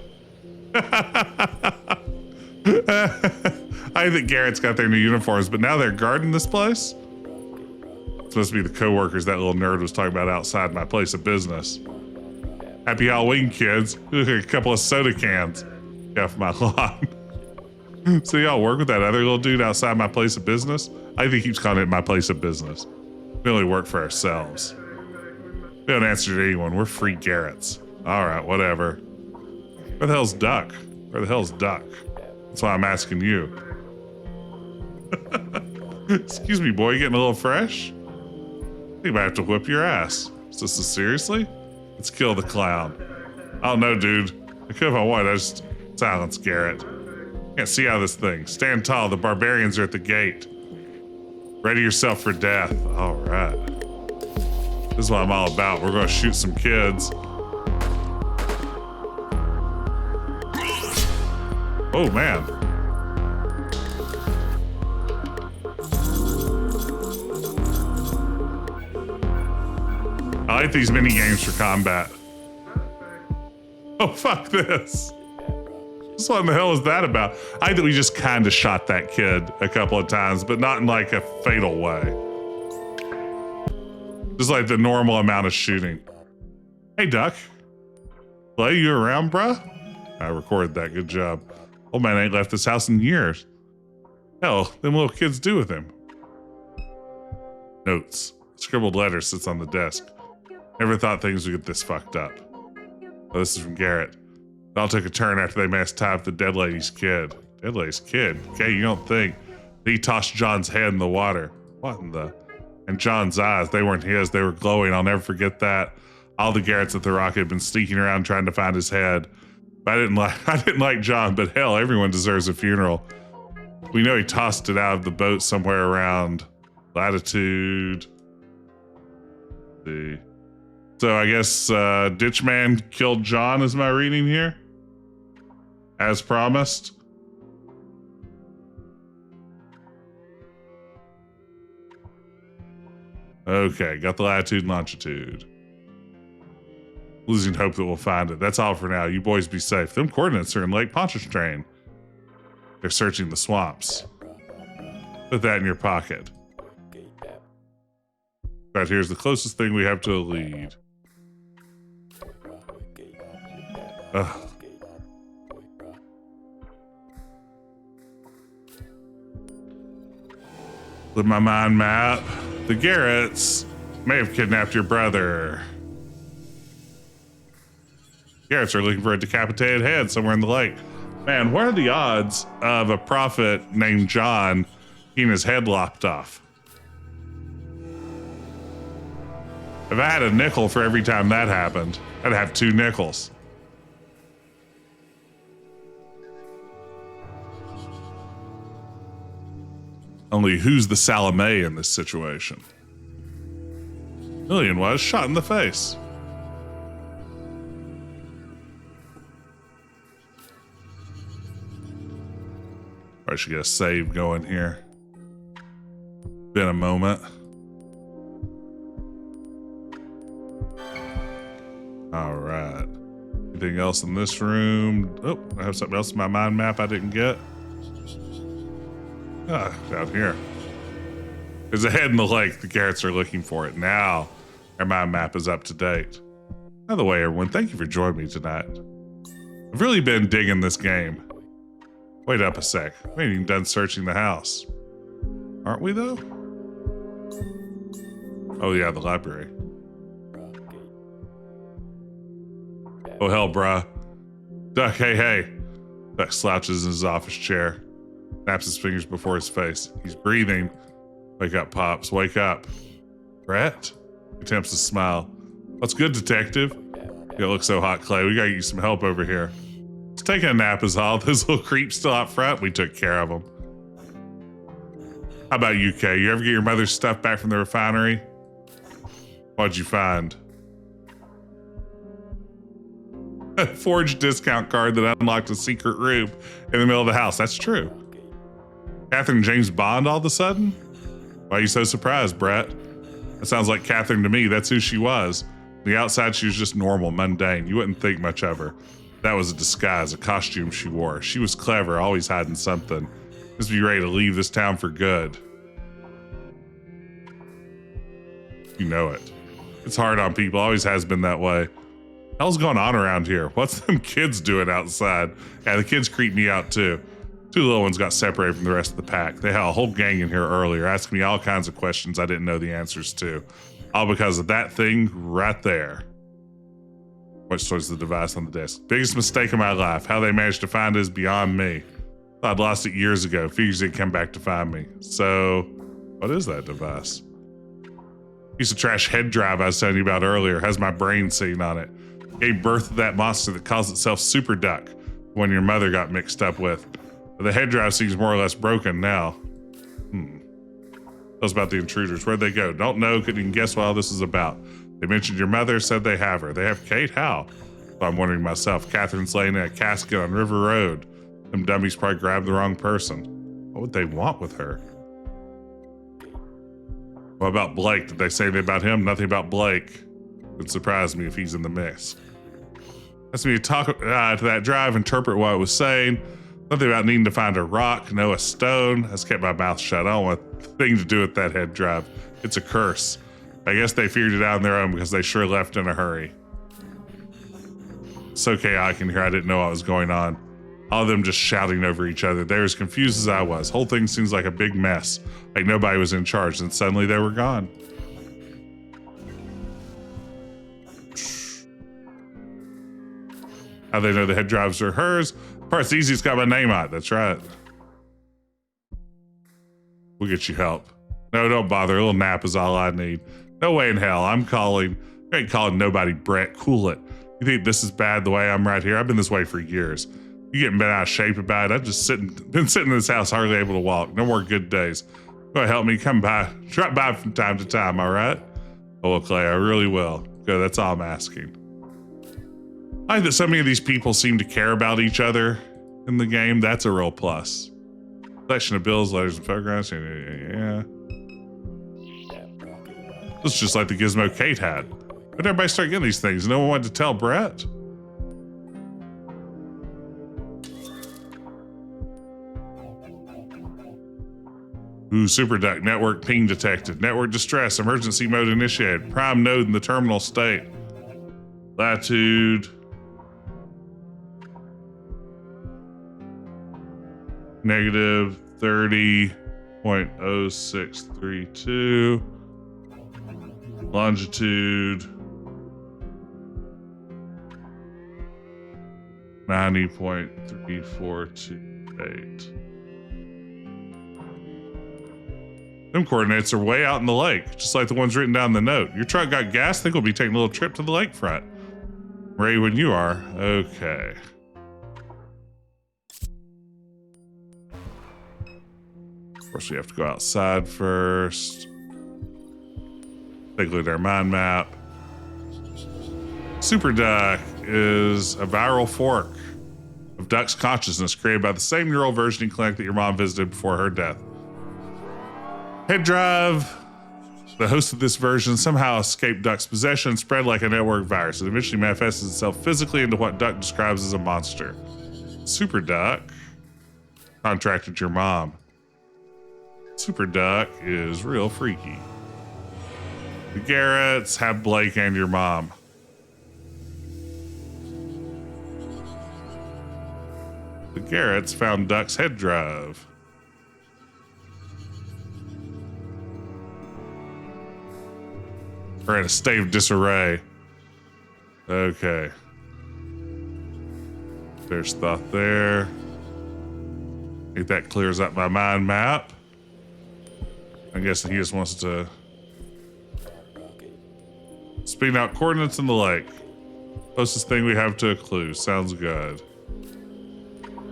I think Garrett's got their new uniforms, but now they're guarding this place? Supposed to be the coworkers that little nerd was talking about outside my place of business. Happy Halloween, kids. A couple of soda cans off my lawn. So y'all work with that other little dude outside my place of business? I think he keeps calling it my place of business. We only work for ourselves. We don't answer to anyone. We're free Garretts. All right, whatever. Where the hell's Duck? Where the hell's Duck? That's why I'm asking you. Excuse me, boy, you getting a little fresh? You might have to whip your ass. Is this seriously? Let's kill the clown. I don't know, dude. I could if I wanted. I just silence Garrett. Can't see out of this thing. Stand tall. The barbarians are at the gate. Ready yourself for death. All right. This is what I'm all about. We're going to shoot some kids. Oh, man. I like these mini games for combat. Oh, fuck this. What in the hell is that about? I think we just kind of shot that kid a couple of times, but not in like a fatal way. Just like the normal amount of shooting. Hey, Duck. Play you around, bruh? I recorded that. Good job. Old man ain't left this house in years. Hell, them little kids do with him. Notes. Scribbled letter sits on the desk. Never thought things would get this fucked up. Oh, this is from Garrett. It all took a turn after they mass typed the dead lady's kid. Dead lady's kid? Okay, you don't think. He tossed John's head in the water. What in the... And John's eyes, they weren't his, they were glowing. I'll never forget that. All the Garretts at the Rocket had been sneaking around trying to find his head. But I didn't like John, but hell, everyone deserves a funeral. We know he tossed it out of the boat somewhere around latitude. Let's see. So I guess Ditchman killed John is my reading here? As promised. Okay, got the latitude and longitude. Losing hope that we'll find it. That's all for now. You boys be safe. Them coordinates are in Lake Pontchartrain. They're searching the swamps. Put that in your pocket. Right here's the closest thing we have to a lead. Ugh. With my mind map, the Garretts may have kidnapped your brother. Garretts are looking for a decapitated head somewhere in the lake. Man, what are the odds of a prophet named John getting his head lopped off? If I had a nickel for every time that happened, I'd have 2 nickels. Only who's the Salome in this situation? Lillian was shot in the face. I should get a save going here. Been a moment. All right. Anything else in this room? Oh, I have something else in my mind map I didn't get. Ah, out here. There's a head in the lake. The Garretts are looking for it. Now, our mind map is up to date. By the way, everyone, thank you for joining me tonight. I've really been digging this game. Wait up a sec. We ain't even done searching the house. Aren't we, though? Oh, yeah, the library. Oh, hell, bruh. Duck, hey. Duck slouches in his office chair. Snaps his fingers before his face. He's breathing. Wake up, Pops. Wake up. Brett? He attempts to smile. What's good, detective? You look so hot, Clay. We gotta get you some help over here. Just taking a nap is all. Those little creeps still out front. We took care of them. How about you, Kay? You ever get your mother's stuff back from the refinery? What'd you find? A forged discount card that unlocked a secret room in the middle of the house. That's true. Catherine James Bond all of a sudden? Why are you so surprised, Brett? That sounds like Catherine to me. That's who she was. On the outside, she was just normal, mundane. You wouldn't think much of her. That was a disguise, a costume she wore. She was clever, always hiding something. Must be ready to leave this town for good. You know it. It's hard on people. Always has been that way. Hell's going on around here? What's them kids doing outside? Yeah, the kids creep me out too. Two little ones got separated from the rest of the pack. They had a whole gang in here earlier, asking me all kinds of questions I didn't know the answers to. All because of that thing right there. Which towards the device on the desk. Biggest mistake of my life. How they managed to find it is beyond me. I'd lost it years ago. Figures they'd come back to find me. So, what is that device? Piece of trash head drive I was telling you about earlier. Has my brain sitting on it. Gave birth to that monster that calls itself Super Duck. When your mother got mixed up with. The head drive seems more or less broken now. Tell us about the intruders. Where'd they go? Don't know. Couldn't even guess what all this is about. They mentioned your mother, said they have her. They have Kate? How? So I'm wondering myself. Catherine's laying in a casket on River Road. Them dummies probably grabbed the wrong person. What would they want with her? What about Blake? Did they say anything about him? Nothing about Blake. It surprised me if he's in the mix. Asked me to talk to that drive, interpret what it was saying. Nothing about needing to find a rock, no a stone. That's kept my mouth shut. I don't want a thing to do with that head drive. It's a curse. I guess they figured it out on their own because they sure left in a hurry. It's so chaotic in here, I didn't know what was going on. All of them just shouting over each other. They were as confused as I was. Whole thing seems like a big mess. Like nobody was in charge, and suddenly they were gone. How they know the head drives are hers? Part's easy, it's got my name on it. That's right. We'll get you help. No, don't bother. A little nap is all I need. No way in hell. I'm calling. I ain't calling nobody Brett. Cool it. You think this is bad the way I'm right here? I've been this way for years. You getting bent out of shape about it? I've just been sitting in this house hardly able to walk. No more good days. Go ahead, help me. Come by. Drop by from time to time, all right? Oh, well, Clay, I really will. Good, that's all I'm asking. I like that so many of these people seem to care about each other in the game. That's a real plus. Collection of bills, letters, and photographs. Yeah. It's just like the gizmo Kate had. But everybody start getting these things. No one wanted to tell Brett. Ooh, Super Duck. Network ping detected. Network distress. Emergency mode initiated. Prime node in the terminal state. Latitude. Negative 30.0632. Longitude 90.3428. Them coordinates are way out in the lake, just like the ones written down in the note. Your truck got gas? Think we'll be taking a little trip to the lakefront. Ready when you are. Okay. Of course, we have to go outside first. Take a look at our mind map. Super Duck is a viral fork of Duck's consciousness created by the same neural versioning clinic that your mom visited before her death. Head drive, the host of this version, somehow escaped Duck's possession and spread like a network virus. It eventually manifested itself physically into what Duck describes as a monster. Super Duck contracted your mom. Super Duck is real freaky. The Garretts have Blake and your mom. The Garretts found Duck's head drive. We're in a state of disarray. Okay. There's thought there. I think that clears up my mind map. I guess he just wants to spin out coordinates in the lake. Closest thing we have to a clue. Sounds good.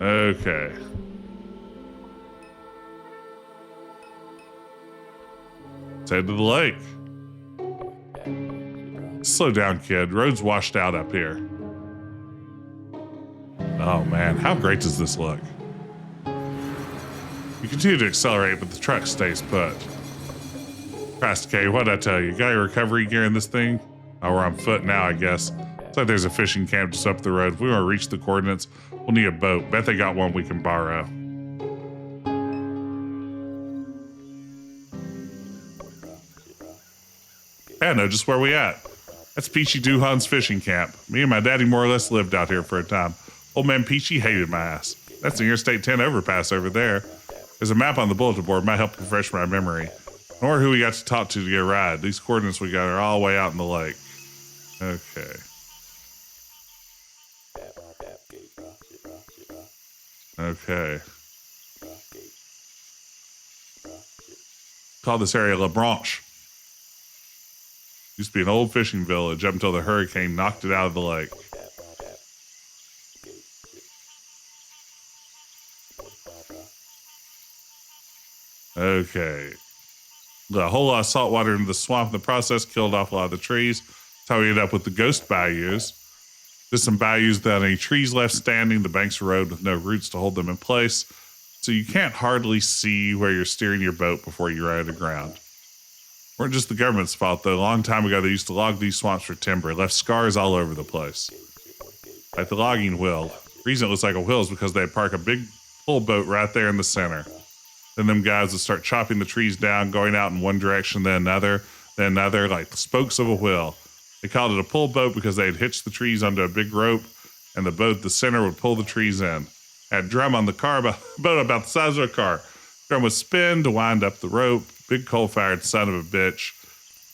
Okay. Let's head to the lake. Slow down, kid. Road's washed out up here. Oh man, how great does this look? You continue to accelerate, but the truck stays put. Christ, Kay, what'd I tell you? Got your recovery gear in this thing? Oh, we're on foot now, I guess. Looks like there's a fishing camp just up the road. If we want to reach the coordinates, we'll need a boat. Bet they got one we can borrow. Yeah, no, just where we at. That's Peachy Doohan's fishing camp. Me and my daddy more or less lived out here for a time. Old man Peachy hated my ass. That's the Interstate 10 overpass over there. There's a map on the bulletin board. Might help refresh my memory. Or who we got to talk to get a ride. These coordinates we got are all the way out in the lake. Okay. Okay. Call this area La Branche. Used to be an old fishing village up until the hurricane knocked it out of the lake. Okay. A whole lot of salt water into the swamp in the process killed off a lot of the trees. That's how we ended up with the ghost bayous. There's some bayous without any trees left standing. The banks of road with no roots to hold them in place. So you can't hardly see where you're steering your boat before you ride aground. Weren't just the government's fault, though. A long time ago, they used to log these swamps for timber. It left scars all over the place. Like the logging wheel. The reason it looks like a wheel is because they'd park a big pull boat right there in the center. Then them guys would start chopping the trees down, going out in one direction, then another, like the spokes of a wheel. They called it a pull boat because they'd hitch the trees onto a big rope, and the boat, the center, would pull the trees in. Had a drum on the boat about the size of a car. Drum would spin to wind up the rope. Big coal-fired son of a bitch.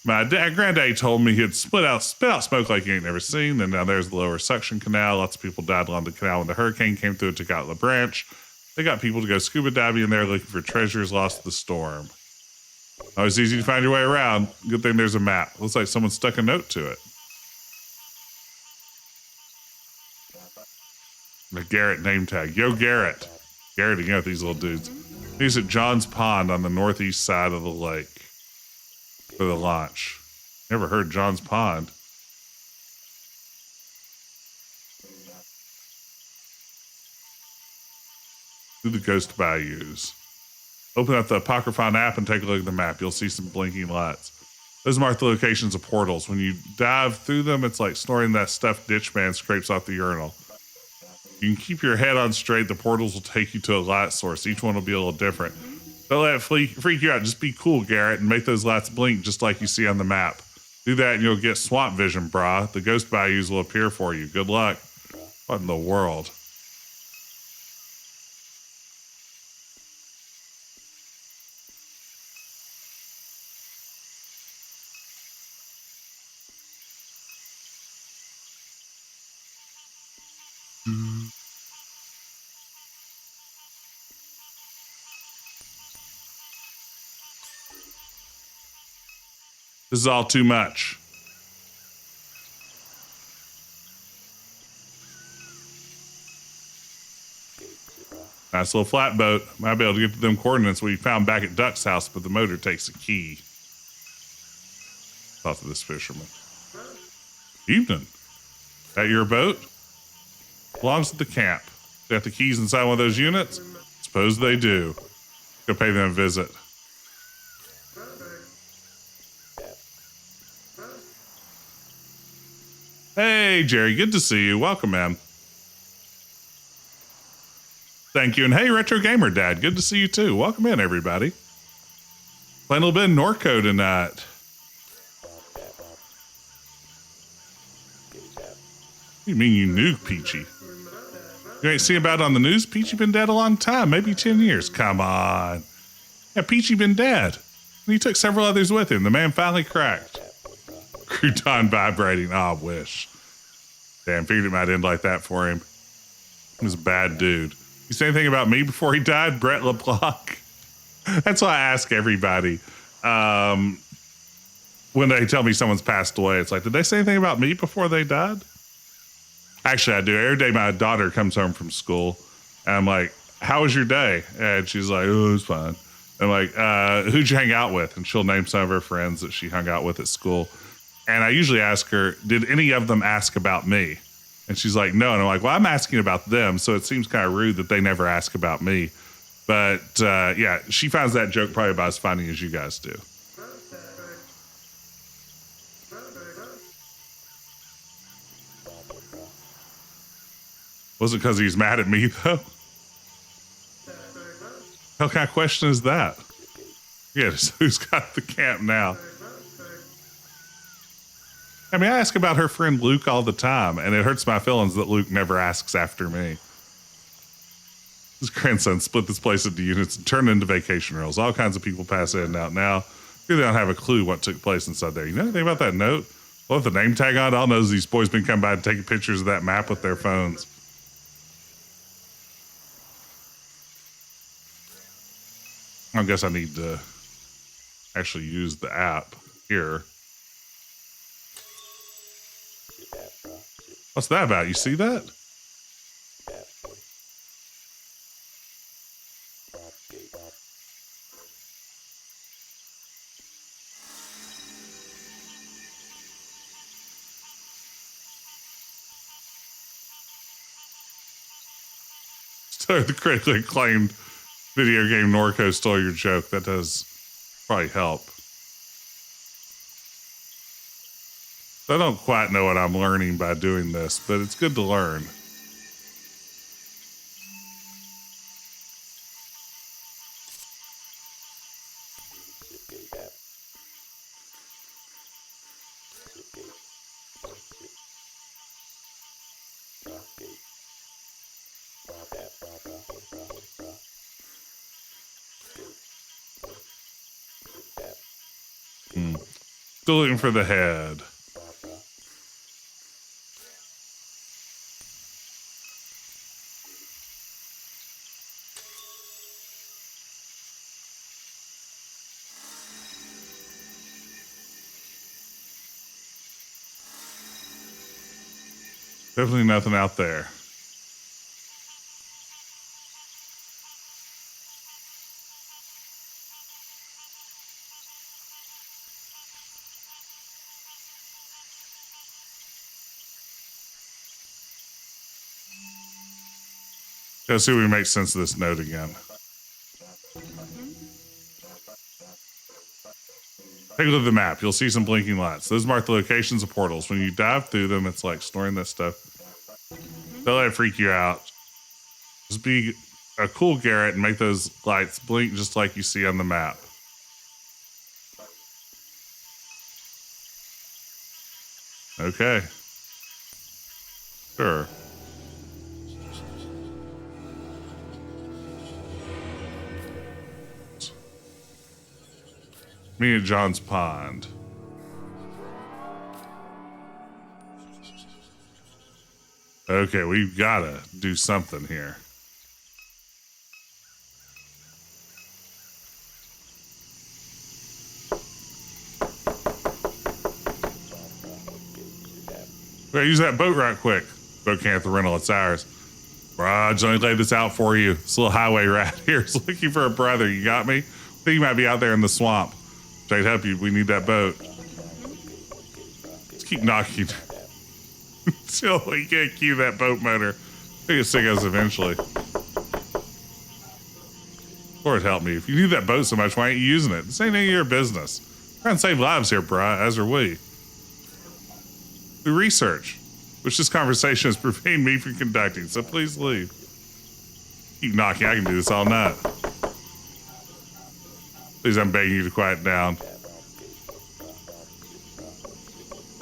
My granddaddy told me he'd spit out smoke like you ain't never seen. And now there's the lower suction canal. Lots of people died along the canal when the hurricane came through and took out La Branche. They got people to go scuba diving in there looking for treasures lost to the storm. Always easy to find your way around. Good thing there's a map. Looks like someone stuck a note to it. The Garrett name tag. Yo, Garrett. Garrett, you know these little dudes. He's at John's Pond on the northeast side of the lake for the launch. Never heard John's Pond. Through the ghost bayous. Open up the Apocryphon app and take a look at the map. You'll see some blinking lights. Those mark the locations of portals. When you dive through them, it's like snorting that stuffed ditch man scrapes off the urinal. You can keep your head on straight. The portals will take you to a light source. Each one will be a little different. Don't let it freak you out. Just be cool, Garrett, and make those lights blink just like you see on the map. Do that and you'll get swamp vision, brah. The ghost bayous will appear for you. Good luck. What in the world? This is all too much. Nice little flatboat. Might be able to get to them coordinates we found back at Duck's house, but the motor takes a key. Thought of this fisherman. Evening. That your boat? Belongs to the camp. Got the keys inside one of those units? Suppose they do. Go pay them a visit. Hey, Jerry, good to see you. Welcome, man. Thank you. And hey, Retro Gamer Dad, good to see you too. Welcome in, everybody. Playing a little bit of Norco tonight. What do you mean you knew Peachy? You ain't seen about it on the news? Peachy been dead a long time, maybe 10 years. Come on. Yeah, Peachy been dead. And he took several others with him. The man finally cracked. Crouton vibrating. Oh, I wish. Damn, figured it might end like that for him. He was a bad dude. You say anything about me before he died? Brett LeBlanc. That's why I ask everybody. When they tell me someone's passed away, it's like, did they say anything about me before they died? Actually, I do. Every day my daughter comes home from school, and I'm like, how was your day? And she's like, oh, it was fine. I'm like, who'd you hang out with? And she'll name some of her friends that she hung out with at school. And I usually ask her, did any of them ask about me? And she's like, no. And I'm like, well, I'm asking about them. So it seems kind of rude that they never ask about me. But yeah, she finds that joke probably about as funny as you guys do. Was it because he's mad at me, though? What kind of question is that? Yeah, so who's got the camp now? I mean, I ask about her friend Luke all the time, and it hurts my feelings that Luke never asks after me. His grandson split this place into units and turned into vacation rentals. All kinds of people pass in and out now. They don't have a clue what took place inside there. You know anything about that note? Well, with the name tag on, all knows these boys been coming by and taking pictures of that map with their phones. I guess I need to actually use the app here. What's that about? You see that? So the critically acclaimed video game Norco stole your joke. That does probably help. I don't quite know what I'm learning by doing this, but it's good to learn. Still looking for the head. Definitely nothing out there. Let's see if we can make sense of this note again. Take a look at the map. You'll see some blinking lights. Those mark the locations of portals. When you dive through them, it's like snoring this stuff. Don't let it freak you out. Just be a cool Garrett and make those lights blink just like you see on the map. Okay. Sure. Me at John's Pond. Okay, we've got to do something here. Okay, use that boat right quick. Boat can't have the rental, it's ours. Bruh, Johnny laid this out for you. This little highway rat here is looking for a brother. You got me? I think you might be out there in the swamp. I'd help you. We need that boat. Let's keep knocking. Still, we can't cue that boat motor. I think it's sick us eventually. Lord help me. If you need that boat so much, why ain't you using it? This ain't any of your business. We're trying to save lives here, bruh, as are we. Through research, which this conversation has prevented me from conducting, so please leave. Keep knocking. I can do this all night. Please, I'm begging you to quiet down.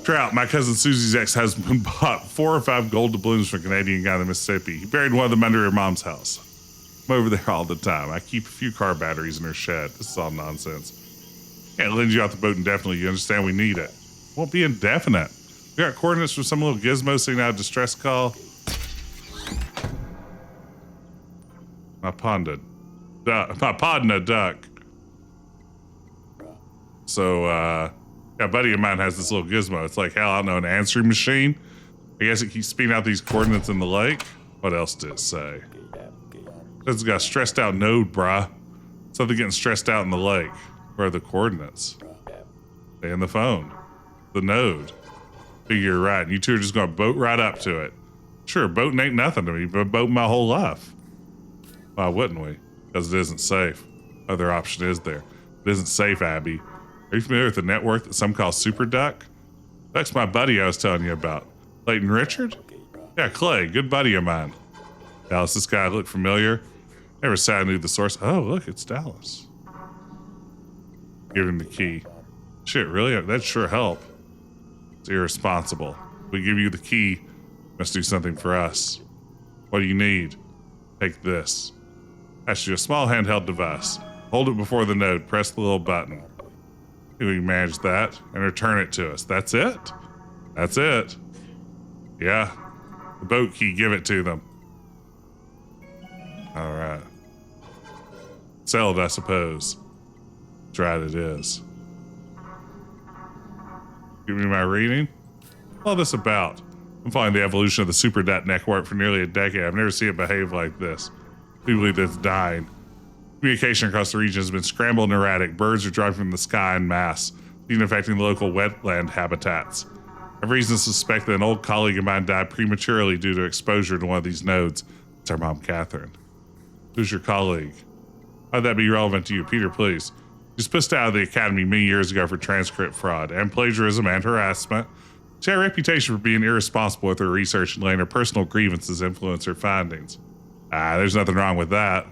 Trout, my cousin Susie's ex-husband bought 4 or 5 gold doubloons from a Canadian guy in the Mississippi. He buried one of them under her mom's house. I'm over there all the time. I keep a few car batteries in her shed. This is all nonsense. Can't lend you out the boat indefinitely. You understand we need it. Won't be indefinite. We got coordinates from some little gizmo sending out a distress call. My pond and a duck. So, yeah, a buddy of mine has this little gizmo. It's like, hell, I don't know, an answering machine. I guess it keeps spitting out these coordinates in the lake. What else did it say? It's got a stressed out node, brah. Something getting stressed out in the lake. Where are the coordinates? Stay in the phone. The node. Figure you're right. And you two are just going to boat right up to it. Sure, boating ain't nothing to me, but boating my whole life. Why wouldn't we? Because it isn't safe. Other option is there. It isn't safe, Abby. Are you familiar with the network that some call Super Duck? That's my buddy I was telling you about. Clayton Richard? Yeah, Clay, good buddy of mine. Dallas, this guy look familiar? Never said I knew the source. Oh, look, it's Dallas. Give him the key. Shit, really? That'd sure help. It's irresponsible. We give you the key. You must do something for us. What do you need? Take this. That's you a small handheld device. Hold it before the node. Press the little button. We manage that and return it to us. That's it? That's it. Yeah. The boat key, give it to them. All right. Sell it, I suppose. That's right, it is. Give me my reading. What's all this about? I'm following the evolution of the SuperNet network for nearly a decade. I've never seen it behave like this. We believe that it's dying. Communication across the region has been scrambled and erratic. Birds are dropping from the sky en masse, even affecting the local wetland habitats. I have reason to suspect that an old colleague of mine died prematurely due to exposure to one of these nodes. It's our mom, Catherine. Who's your colleague? How'd that be relevant to you? Peter, please. She was pushed out of the academy many years ago for transcript fraud and plagiarism and harassment. She had a reputation for being irresponsible with her research and letting her personal grievances influence her findings. There's nothing wrong with that.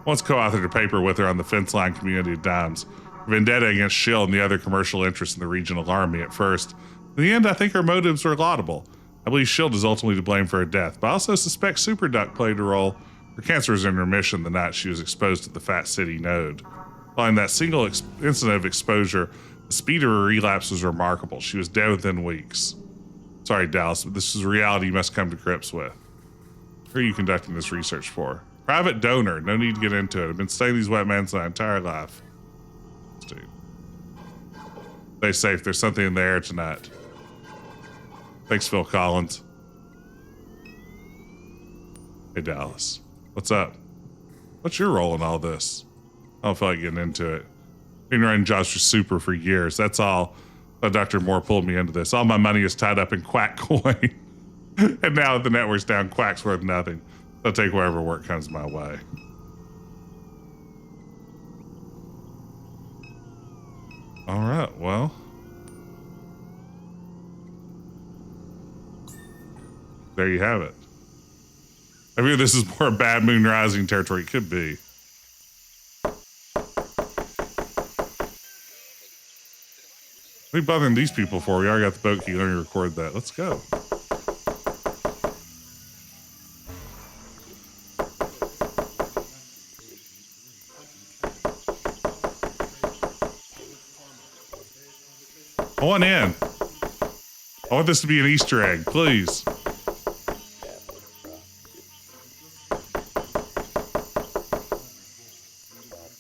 Once co-authored a paper with her on the fence line community of dimes. Vendetta against Shield and the other commercial interests in the region alarmed me at first. In the end, I think her motives were laudable. I believe Shield is ultimately to blame for her death, but I also suspect SuperDuck played a role. Her cancer was in remission the night she was exposed to the Fat City node. Following that single incident of exposure, the speed of her relapse was remarkable. She was dead within weeks. Sorry, Dallas, but this is a reality you must come to grips with. Who are you conducting this research for? Private donor. No need to get into it. I've been studying these wetlands my entire life. Dude. Stay safe. There's something in the air tonight. Thanks, Phil Collins. Hey, Dallas. What's up? What's your role in all this? I don't feel like getting into it. Been running jobs for Super for years. That's all. Dr. Moore pulled me into this. All my money is tied up in Quack coin. And now that the network's down, Quack's worth nothing. I'll take whatever work comes my way. All right, well. There you have it. I figure this is more Bad Moon Rising territory. It could be. What are you bothering these people for? We already got the boat key. Let me record that. Let's go. I want in. I want this to be an Easter egg, please.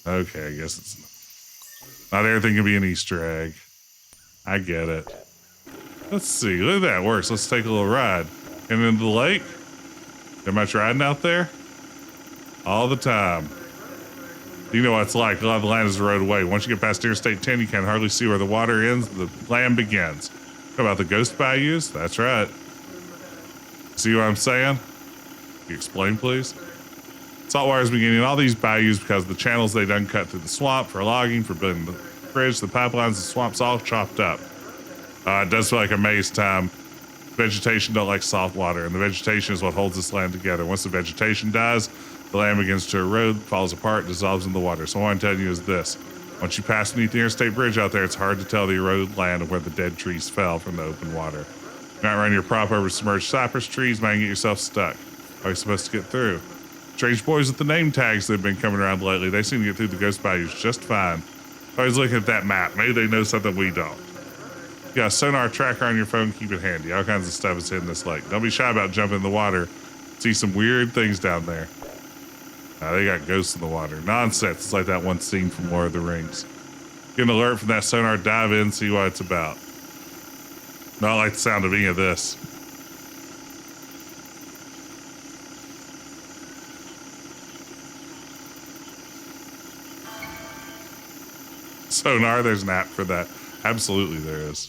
Okay, I guess it's not everything can be an Easter egg. I get it. Let's see. Look at that works. Let's take a little ride. And into the lake. There much riding out there? All the time. You know what it's like. A lot of the land is the road away. Once you get past Interstate 10, you can hardly see where the water ends, the land begins. What about the ghost bayous? That's right. See what I'm saying? Can you explain, please? Saltwater is beginning in all these bayous because of the channels they done cut through the swamp for logging, for building the bridge, the pipelines, the swamps all chopped up. It does feel like a maze time. Vegetation don't like salt water, and the vegetation is what holds this land together. Once the vegetation dies, the land begins to erode, falls apart, dissolves in the water. So what I'm telling you is this. Once you pass beneath the interstate bridge out there, it's hard to tell the eroded land of where the dead trees fell from the open water. You're not running your prop over submerged cypress trees, might get yourself stuck. How are you supposed to get through? Strange boys with the name tags that have been coming around lately, they seem to get through the ghost bayous just fine. Always looking at that map. Maybe they know something we don't. You got a sonar tracker on your phone, keep it handy. All kinds of stuff is hitting this lake. Don't be shy about jumping in the water. See some weird things down there. They got ghosts in the water. Nonsense. It's like that one scene from Lord of the Rings. Get an alert from that sonar, dive in, see what it's about. Not like the sound of any of this. Sonar, there's an app for that. Absolutely there is.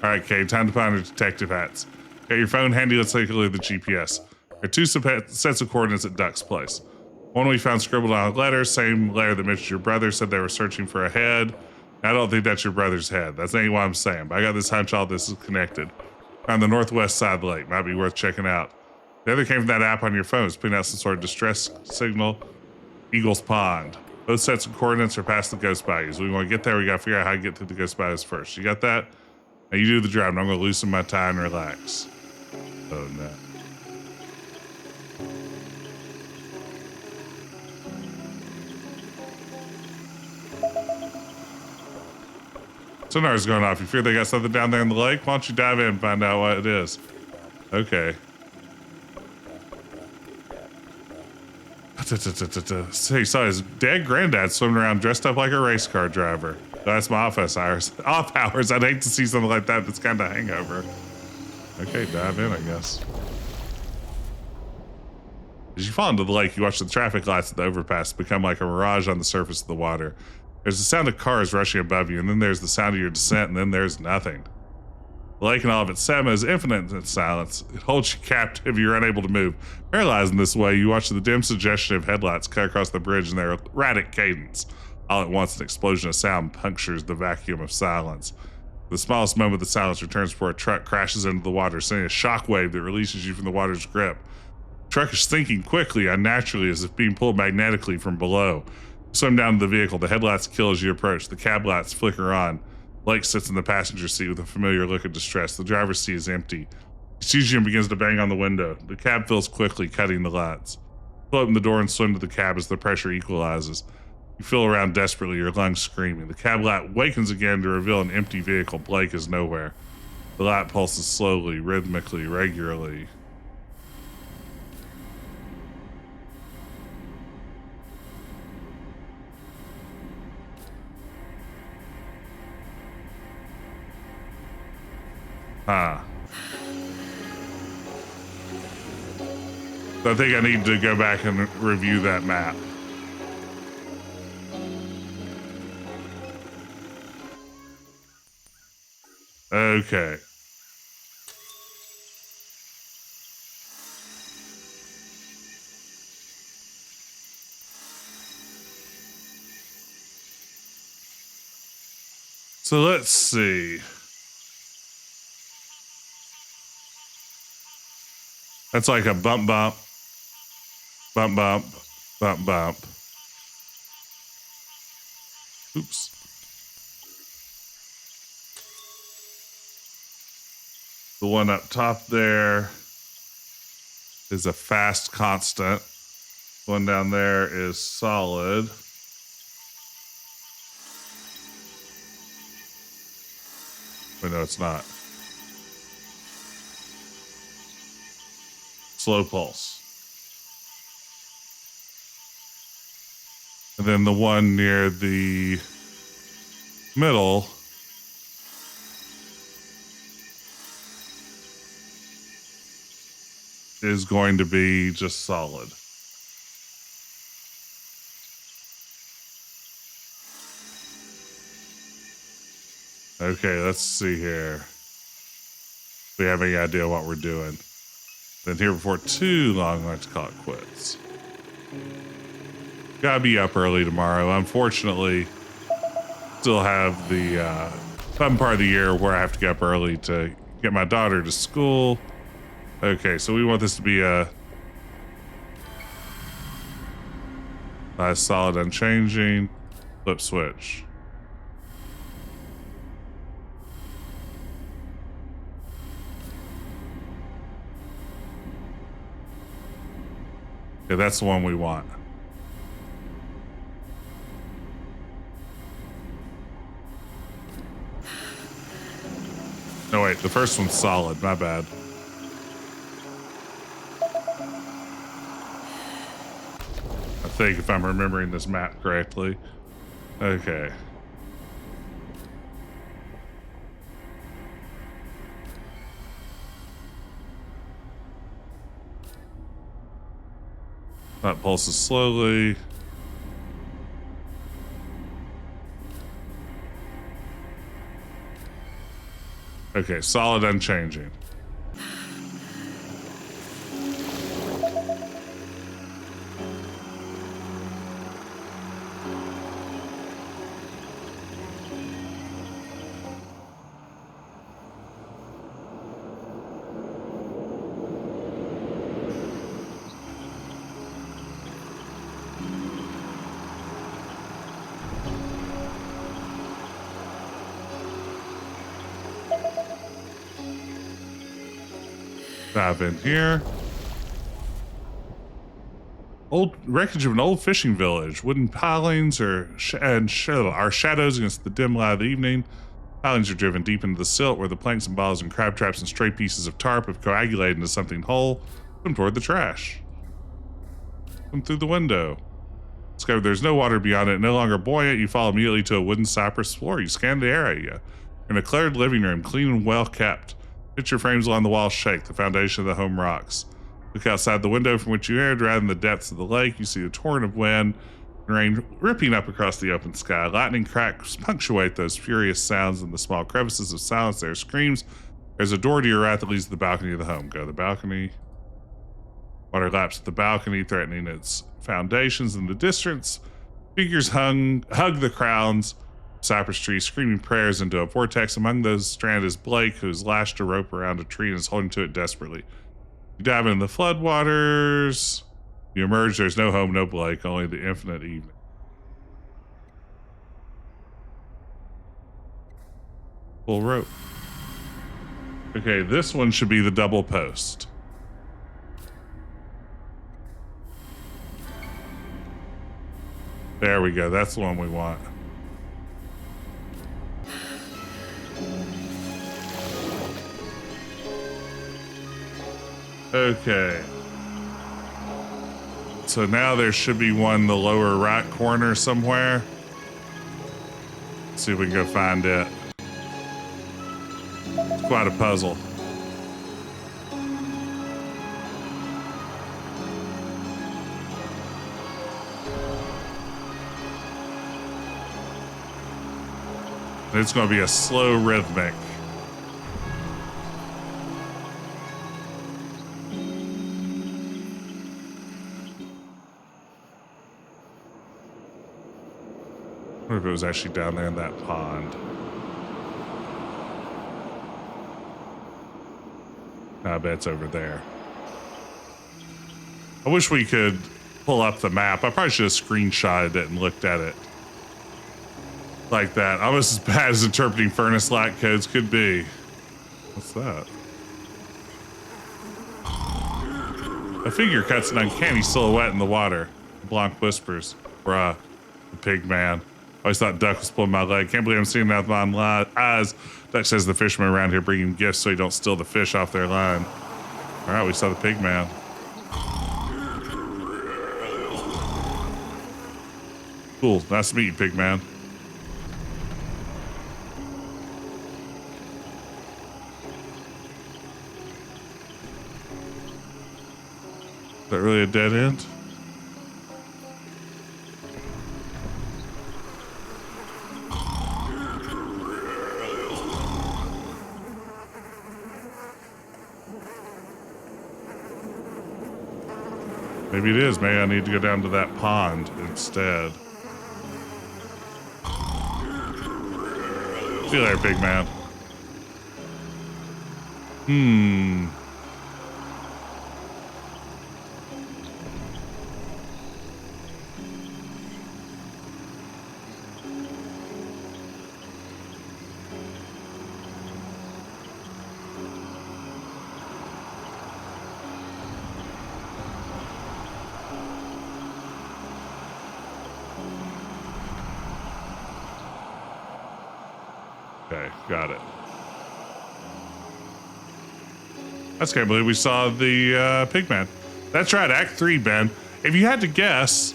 Alright, Kay, time to find our detective hats. Got your phone handy, let's take a look at the GPS. There are two sets of coordinates at Duck's place. One we found scribbled on a letter, same letter that mentioned your brother, said they were searching for a head. I don't think that's your brother's head. That's ain't what I'm saying, but I got this hunch all this is connected. On the northwest side of the lake, might be worth checking out. The other came from that app on your phone. It's putting out some sort of distress signal. Eagle's Pond. Both sets of coordinates are past the ghost bayous. We want to get there. We got to figure out how to get through the ghost bayous first. You got that? Now you do the driving. I'm going to loosen my tie and relax. Oh, no. Sonar's going off. You fear they got something down there in the lake? Why don't you dive in and find out what it is? Okay. Hey, saw his dead granddad swimming around dressed up like a race car driver. That's my office hours. Off hours. I'd hate to see something like that that's kind of hangover. Okay, dive in, I guess. As you fall into the lake, you watch the traffic lights at the overpass become like a mirage on the surface of the water. There's the sound of cars rushing above you, and then there's the sound of your descent, and then there's nothing. The lake and all of its sema is infinite in its silence. It holds you captive. You're unable to move. Paralyzed in this way, you watch the dim suggestion of headlights cut across the bridge in their erratic cadence. All at once, an explosion of sound punctures the vacuum of silence. The smallest moment of the silence returns before a truck crashes into the water, sending a shockwave that releases you from the water's grip. The truck is sinking quickly, unnaturally, as if being pulled magnetically from below. You swim down to the vehicle. The headlights kill as you approach. The cab lights flicker on. Blake sits in the passenger seat with a familiar look of distress. The driver's seat is empty. He sees you and begins to bang on the window. The cab fills quickly, cutting the lights. You open the door and swim to the cab as the pressure equalizes. You feel around desperately, your lungs screaming. The cab light wakens again to reveal an empty vehicle. Blake is nowhere. The light pulses slowly, rhythmically, regularly. So I think I need to go back and review that map. Okay. So let's see. That's like a bump, bump, bump, bump, bump, bump. Oops. The one up top there is a fast constant. The one down there is solid. Wait, no, it's not. Slow pulse. And then the one near the middle is going to be just solid. Okay, let's see here. Do we have any idea what we're doing? Been here before too long, I like to call it quits. Gotta be up early tomorrow. Unfortunately, still have the fun part of the year where I have to get up early to get my daughter to school. Okay, so we want this to be a nice, solid, unchanging. Flip switch. Okay, that's the one we want. No, wait, the first one's solid. My bad. I think if I'm remembering this map correctly. Okay. That pulses slowly. Okay, solid, unchanging. Dive in here. Old wreckage of an old fishing village. Wooden pilings are shadows against the dim light of the evening. Pilings are driven deep into the silt where the planks and bottles and crab traps and stray pieces of tarp have coagulated into something whole. Swim toward the trash. Swim through the window. Discover there's no water beyond it, no longer buoyant. You fall immediately to a wooden cypress floor. You scan the area. In a cleared living room, clean and well kept. Picture frames along the walls shake. The foundation of the home rocks. Look outside the window from which you entered. Rather than the depths of the lake, you see a torrent of wind and rain ripping up across the open sky. Lightning cracks punctuate those furious sounds in the small crevices of silence. There are screams. There's a door to your right that leads to the balcony of the home. Go to the balcony. Water laps at the balcony, threatening its foundations. In the distance, figures hug the crowns cypress trees, screaming prayers into a vortex. Among those stranded is Blake, who's lashed a rope around a tree and is holding to it desperately. You dive into the floodwaters. You emerge. There's no home, no Blake, only the infinite evening. Full rope. Okay, this one should be the double post. There we go. That's the one we want. Okay. So now there should be one in the lower right corner somewhere. Let's see if we can go find it. It's quite a puzzle. It's going to be a slow rhythmic. I wonder if it was actually down there in that pond. I bet it's over there. I wish we could pull up the map. I probably should have screenshotted it and looked at it like that. Almost as bad as interpreting furnace light codes could be. What's that? A figure cuts an uncanny silhouette in the water. Blanc whispers, "Bruh, the pig man. Always thought Duck was pulling my leg. Can't believe I'm seeing that with my own eyes." Duck says the fishermen around here bring him gifts so he don't steal the fish off their line. All right, we saw the pig man. Cool, nice to meet you, pig man. Is that really a dead end? Maybe it is. Maybe I need to go down to that pond instead. See you later, big man. Okay, got it. I just can't believe we saw the pigman. That's right, Act 3, Ben. If you had to guess,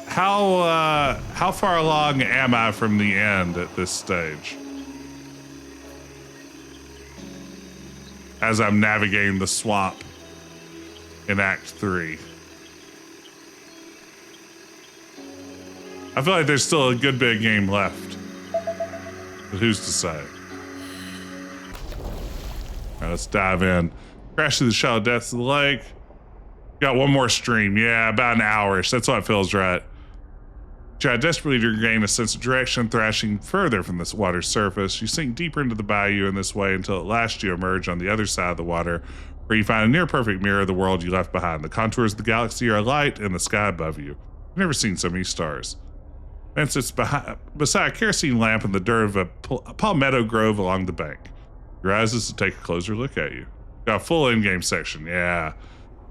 how far along am I from the end at this stage? As I'm navigating the swamp in Act 3. I feel like there's still a good bit of game left. But who's to say? All right, let's dive in. Crash through the shallow depths of the lake. Got one more stream. Yeah, about an hour-ish. That's what feels right. Try desperately to regain a sense of direction, thrashing further from this water's surface. You sink deeper into the bayou in this way until at last you emerge on the other side of the water, where you find a near-perfect mirror of the world you left behind. The contours of the galaxy are alight in the sky above you. You've never seen so many stars. And sits beside a kerosene lamp in the dirt of a palmetto grove along the bank. He rises to take a closer look at you. Got a full in-game section. Yeah.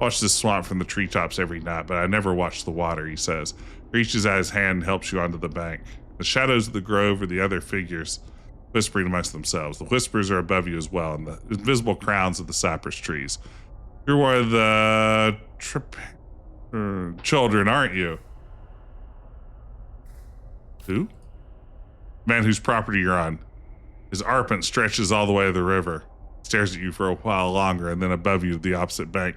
Watch this swamp from the treetops every night, but I never watch the water, he says. Reaches out his hand and helps you onto the bank. The shadows of the grove are the other figures, whispering amongst themselves. The whispers are above you as well, and the invisible crowns of the cypress trees. You're one of the children, aren't you? Who? Man whose property you're on. His arpent stretches all the way to the river. Stares at you for a while longer, and then above you to the opposite bank.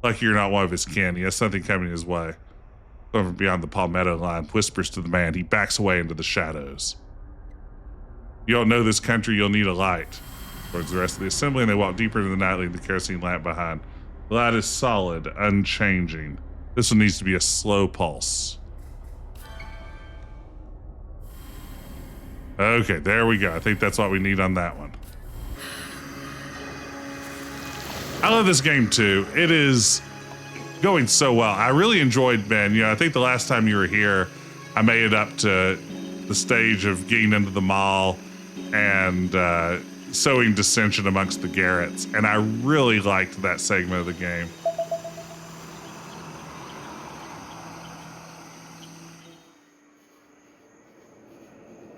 Lucky you're not one of his kin. He has something coming his way. Over beyond the palmetto line, whispers to the man. He backs away into the shadows. You don't know this country, you'll need a light. Towards the rest of the assembly, and they walk deeper into the night, leaving the kerosene lamp behind. The light is solid, unchanging. This one needs to be a slow pulse. Okay, there we go. I think that's what we need on that one. I love this game too. It is going so well. I really enjoyed Ben. I think the last time you were here, I made it up to the stage of getting into the mall and sowing dissension amongst the Garretts, and I really liked that segment of the game.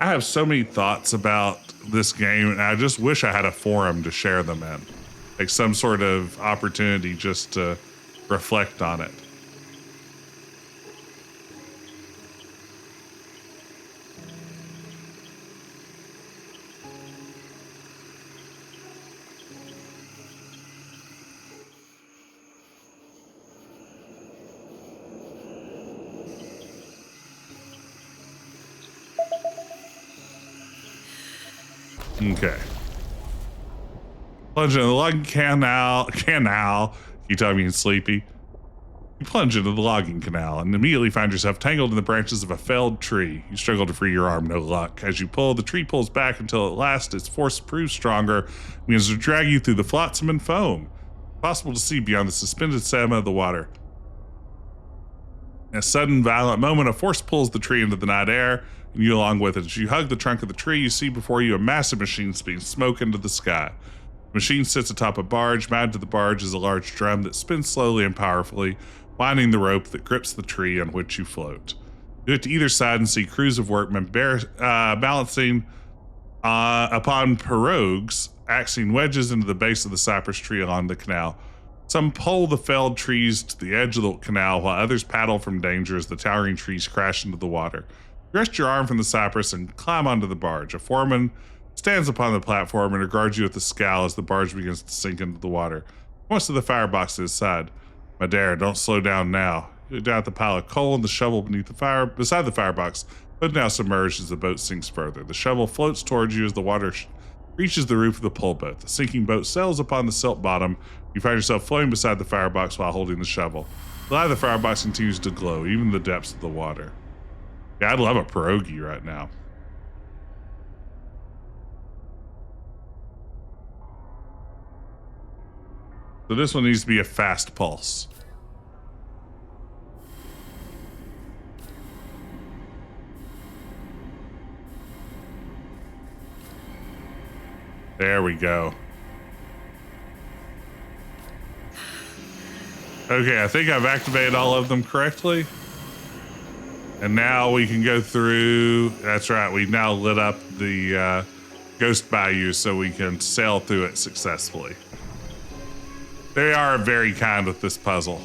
I have so many thoughts about this game, and I just wish I had a forum to share them in. Like some sort of opportunity just to reflect on it. Okay. Plunge into the logging canal. You tell me you're sleepy. You plunge into the logging canal and immediately find yourself tangled in the branches of a felled tree. You struggle to free your arm, no luck. As you pull, the tree pulls back until at last its force proves stronger, begins to drag you through the flotsam and foam. Possible to see beyond the suspended sediment of the water. In a sudden, violent moment, a force pulls the tree into the night air, and you along with it. As you hug the trunk of the tree, you see before you a massive machine spewing smoke into the sky. The machine sits atop a barge. Mounted to the barge is a large drum that spins slowly and powerfully, winding the rope that grips the tree on which you float. You look to either side and see crews of workmen balancing upon pirogues, axing wedges into the base of the cypress tree along the canal. Some pull the felled trees to the edge of the canal, while others paddle from danger as the towering trees crash into the water. You rest your arm from the cypress and climb onto the barge. A foreman stands upon the platform and regards you with a scowl as the barge begins to sink into the water. He points to the firebox at his side. Madére, don't slow down now. You look down at the pile of coal and the shovel beside the firebox, but now submerged as the boat sinks further. The shovel floats towards you as the water reaches the roof of the pull boat. The sinking boat sails upon the silt bottom. You find yourself floating beside the firebox while holding the shovel. The light of the firebox continues to glow, even in the depths of the water. Yeah, I'd love a pierogi right now. So this one needs to be a fast pulse. There we go. Okay, I think I've activated all of them correctly. And now we can go through, that's right, we've now lit up the Ghost Bayou so we can sail through it successfully. They are very kind with this puzzle.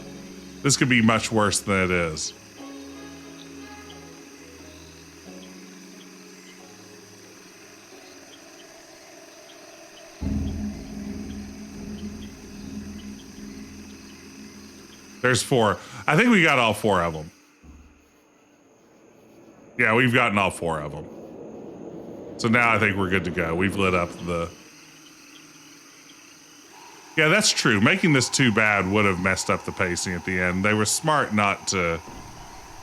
This could be much worse than it is. There's 4. I think we got all 4 of them. Yeah, we've gotten all 4 of them. So now I think we're good to go. We've lit up the... Yeah, that's true. Making this too bad would have messed up the pacing at the end. They were smart not to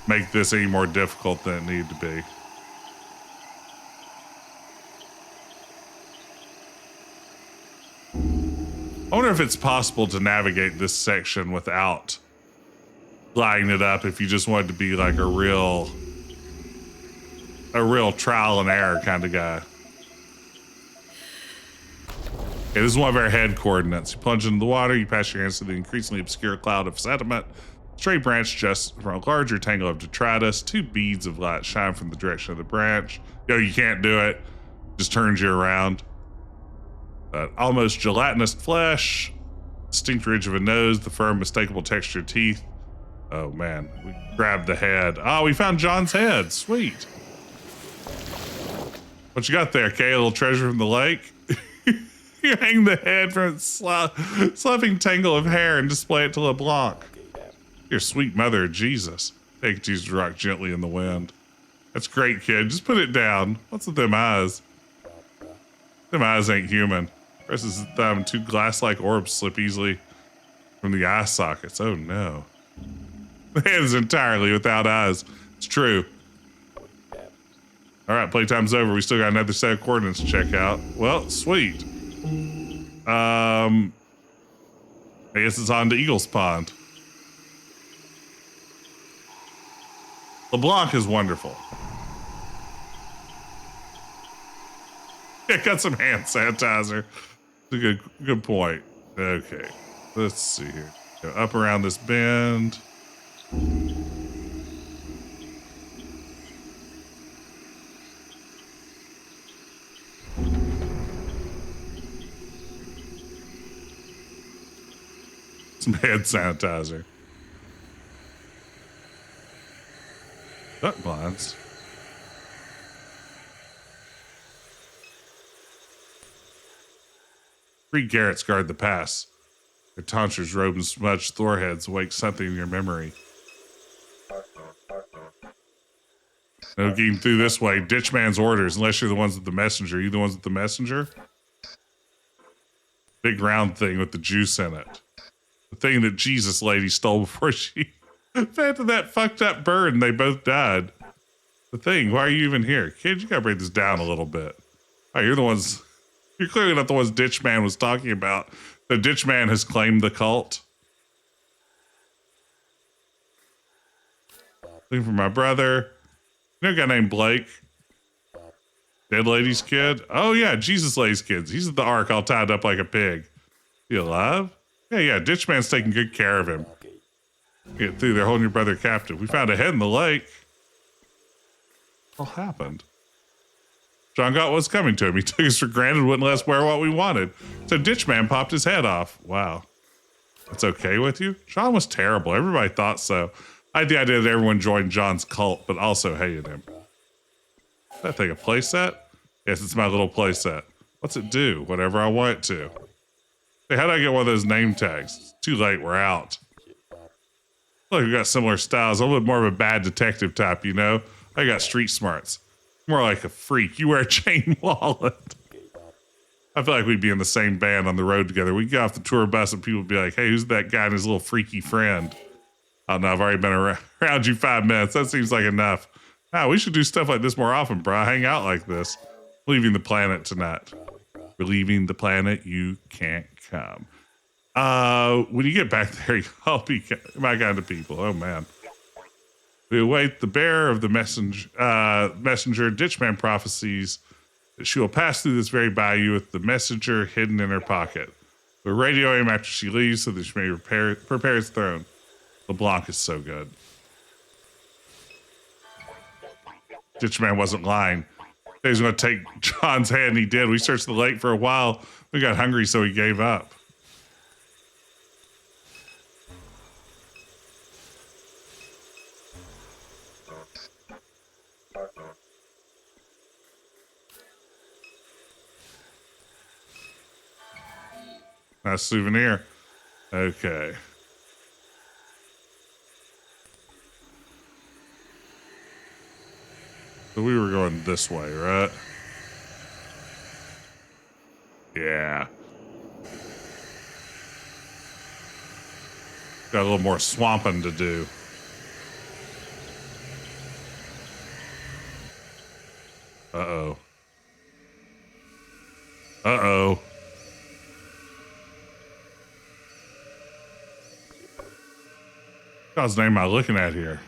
make this any more difficult than it needed to be. I wonder if it's possible to navigate this section without lighting it up if you just wanted to be like a real trial and error kind of guy. Okay, this is one of our head coordinates. You plunge into the water, you pass your hands through the increasingly obscure cloud of sediment. A stray branch just from a larger tangle of detritus. 2 beads of light shine from the direction of the branch. Yo, you can't do it. Just turns you around. Almost gelatinous flesh, distinct ridge of a nose, the firm, mistakable texture of teeth. Oh man, we grabbed the head. Oh, we found John's head. Sweet. What you got there, Kay? A little treasure from the lake? You hang the head from its sloughing tangle of hair and display it to LeBlanc. Your sweet mother of Jesus. Take Jesus to rock gently in the wind. That's great, kid. Just put it down. What's with them eyes? Them eyes ain't human. Presses his thumb. 2 glass-like orbs slip easily from the eye sockets. Oh no. The head is entirely without eyes. It's true. All right, playtime's over. We still got another set of coordinates to check out. Well, sweet. I guess it's on to Eagle's Pond. LeBlanc is wonderful. Yeah, got some hand sanitizer. That's a good point. Okay, let's see here. Go up around this bend. Some hand sanitizer. Duck blinds. Three Garretts guard the pass. Their tonsures, robe, and smudged thorheads wake something in your memory. No getting through this way. Ditch man's orders, unless you're the ones with the messenger. You the ones with the messenger? Big round thing with the juice in it. The thing that Jesus lady stole before she fed to that fucked up bird and they both died. The thing, why are you even here? Kid, you gotta break this down a little bit. Oh, you're the ones, you're clearly not the ones Ditch Man was talking about. The Ditch Man has claimed the cult. Looking for my brother. You know a guy named Blake? Dead lady's kid? Oh yeah, Jesus lady's kids. He's at the Ark all tied up like a pig. You alive? Yeah, Ditch Man's taking good care of him. Get through, they're holding your brother captive. We found a head in the lake. What happened? John got what's coming to him. He took us for granted, wouldn't let us wear what we wanted. So Ditch Man popped his head off. Wow. That's okay with you? John was terrible. Everybody thought so. I had the idea that everyone joined John's cult, but also hated him. Is that thing a playset? Yes, it's my little playset. What's it do? Whatever I want it to. Hey, how do I get one of those name tags? It's too late, we're out. Look, we got similar styles. I'm a little bit more of a bad detective type, you know? I got street smarts. More like a freak. You wear a chain wallet. I feel like we'd be in the same band on the road together. We'd get off the tour bus and people would be like, hey, who's that guy and his little freaky friend? I don't know, I've already been around you 5 minutes. That seems like enough. Nah, we should do stuff like this more often, bro. Hang out like this. Leaving the planet tonight. We're leaving the planet. You can't come. When you get back there, I'll be my kind of people. Oh, man. We await the bearer of the messenger. Ditchman prophecies that she will pass through this very bayou with the messenger hidden in her pocket. We'll radio him after she leaves so that she may prepare his throne. LeBlanc is so good. Ditchman wasn't lying. He was going to take John's head, and he did. We searched the lake for a while. We got hungry, so he gave up. Nice souvenir. Okay. So we were going this way, right? Yeah. Got a little more swamping to do. Uh-oh. Uh-oh. God's name am I looking at here?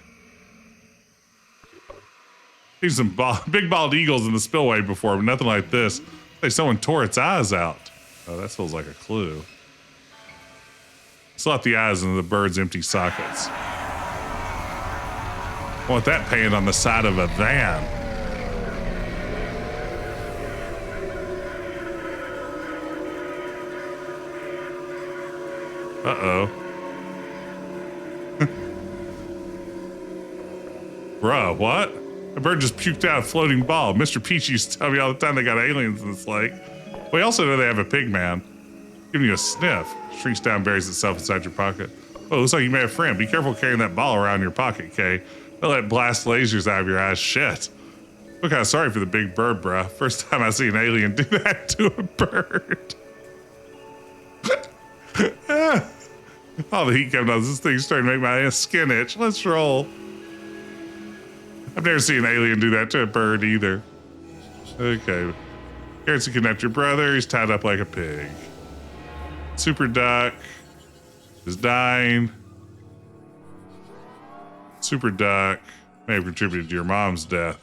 Seen some big bald eagles in the spillway before, but nothing like this. Like someone tore its eyes out. Oh, that feels like a clue. Slot the eyes into the bird's empty sockets. I want that painted on the side of a van. Uh-oh. Bruh, what? A bird just puked out a floating ball. Mr. Peach used to tell me all the time they got aliens in this lake. We also know they have a pig man. Giving you a sniff. Shrinks down, buries itself inside your pocket. Oh, looks like you made a friend. Be careful carrying that ball around your pocket, Kay. Don't let blast lasers out of your eyes. Shit. I'm kind of sorry for the big bird, bruh. First time I see an alien do that to a bird. All the heat coming out. This thing's starting to make my skin itch. Let's roll. I've never seen an alien do that to a bird either. Okay. Here's to connect your brother. He's tied up like a pig. Super Duck is dying. Super Duck may have contributed to your mom's death.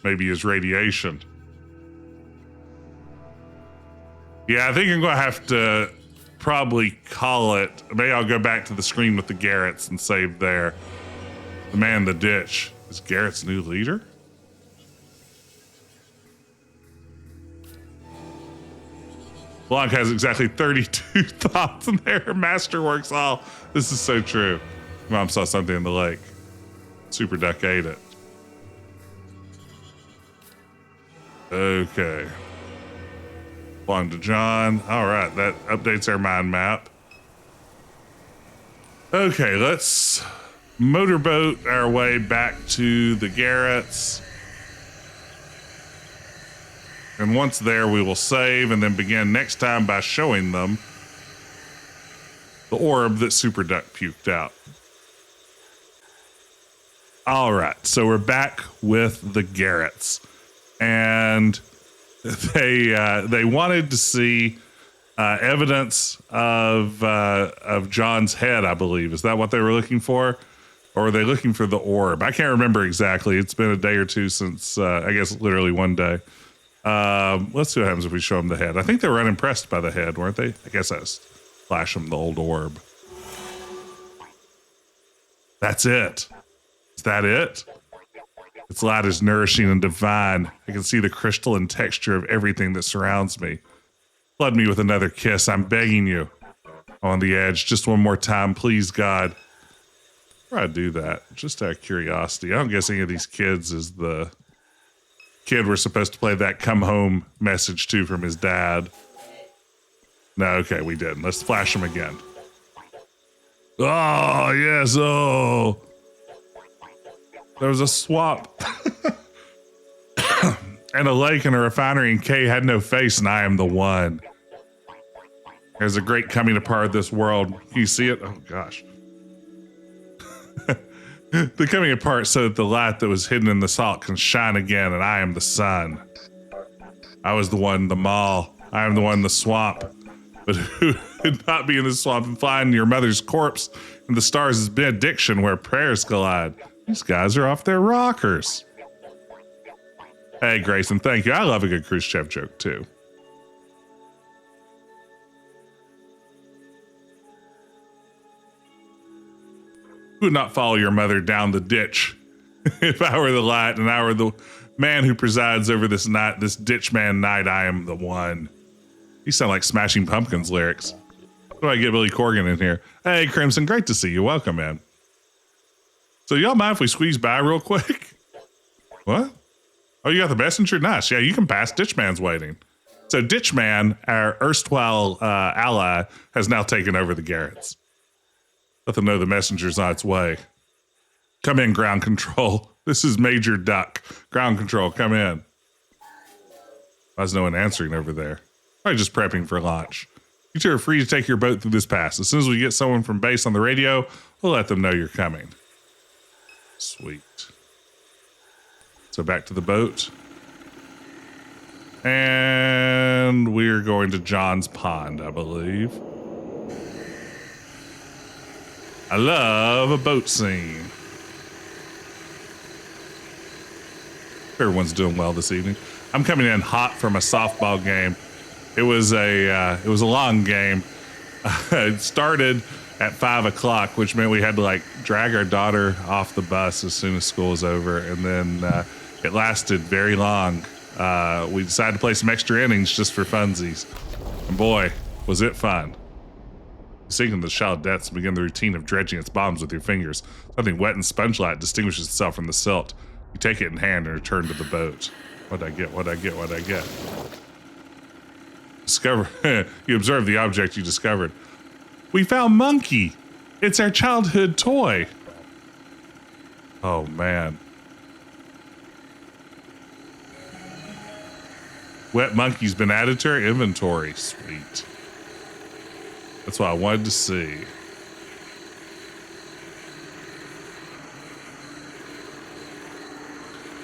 Maybe his radiation. Yeah, I think I'm going to have to probably call it. Maybe I'll go back to the screen with the Garretts and save there. The man in the ditch. Is Garrett's new leader? Blanc has exactly 32 thoughts in there. Masterworks all. This is so true. Mom saw something in the lake. Super Duck ate it. Okay. Belong to John. All right, that updates our mind map. Okay, let's motorboat our way back to the Garretts. And once there, we will save and then begin next time by showing them the orb that Super Duck puked out. All right, so we're back with the Garretts. And they wanted to see evidence of John's head, I believe. Is that what they were looking for? Or are they looking for the orb? I can't remember exactly. It's been a day or two since, I guess, literally one day. Let's see what happens if we show them the head. I think they were unimpressed by the head, weren't they? I guess I flash them the old orb. That's it. Is that it? Its light is nourishing and divine. I can see the crystalline texture of everything that surrounds me. Flood me with another kiss. I'm begging you. On the edge. Just one more time, please, God. Why I do that? Just out of curiosity. I don't guess any of these kids is the kid we're supposed to play that come home message to from his dad. No, okay, we didn't. Let's flash him again. Oh, yes, oh. There was a swap. And a lake and a refinery, and Kay had no face, and I am the one. There's a great coming apart of this world. Can you see it? Oh, gosh. The coming apart so that the light that was hidden in the salt can shine again, and I am the sun. I was the one in the mall. I am the one in the swamp. But who would not be in the swamp and find your mother's corpse and the stars' benediction where prayers collide? These guys are off their rockers. Hey, Grayson, thank you. I love a good Khrushchev joke, too. Who would not follow your mother down the ditch? If I were the light and I were the man who presides over this night, this ditch man night, I am the one. You sound like Smashing Pumpkins lyrics. How do I get Billy Corgan in here? Hey, Crimson, great to see you. Welcome, man. So y'all mind if we squeeze by real quick? What? Oh, you got the messenger? Nice. Yeah, you can pass. Ditchman's waiting. So Ditchman, our erstwhile ally, has now taken over the Garretts. Let them know the messenger's on its way. Come in, ground control. This is Major Duck. Ground control, come in. Why's no one answering over there? Probably just prepping for launch. You two are free to take your boat through this pass. As soon as we get someone from base on the radio, we'll let them know you're coming. Sweet. So back to the boat. And we're going to John's Pond, I believe. I love a boat scene. Everyone's doing well this evening. I'm coming in hot from a softball game. It was a long game. It started at 5 o'clock, which meant we had to like drag our daughter off the bus as soon as school was over, and then it lasted very long. We decided to play some extra innings just for funsies, and boy, was it fun. Sink into the shallow depths and begin the routine of dredging its bottoms with your fingers. Something wet and sponge-like distinguishes itself from the silt. You take it in hand and return to the boat. What'd I get? You observe the object you discovered. We found Monkey. It's our childhood toy. Oh, man. Wet Monkey's been added to our inventory. Sweet. That's what I wanted to see.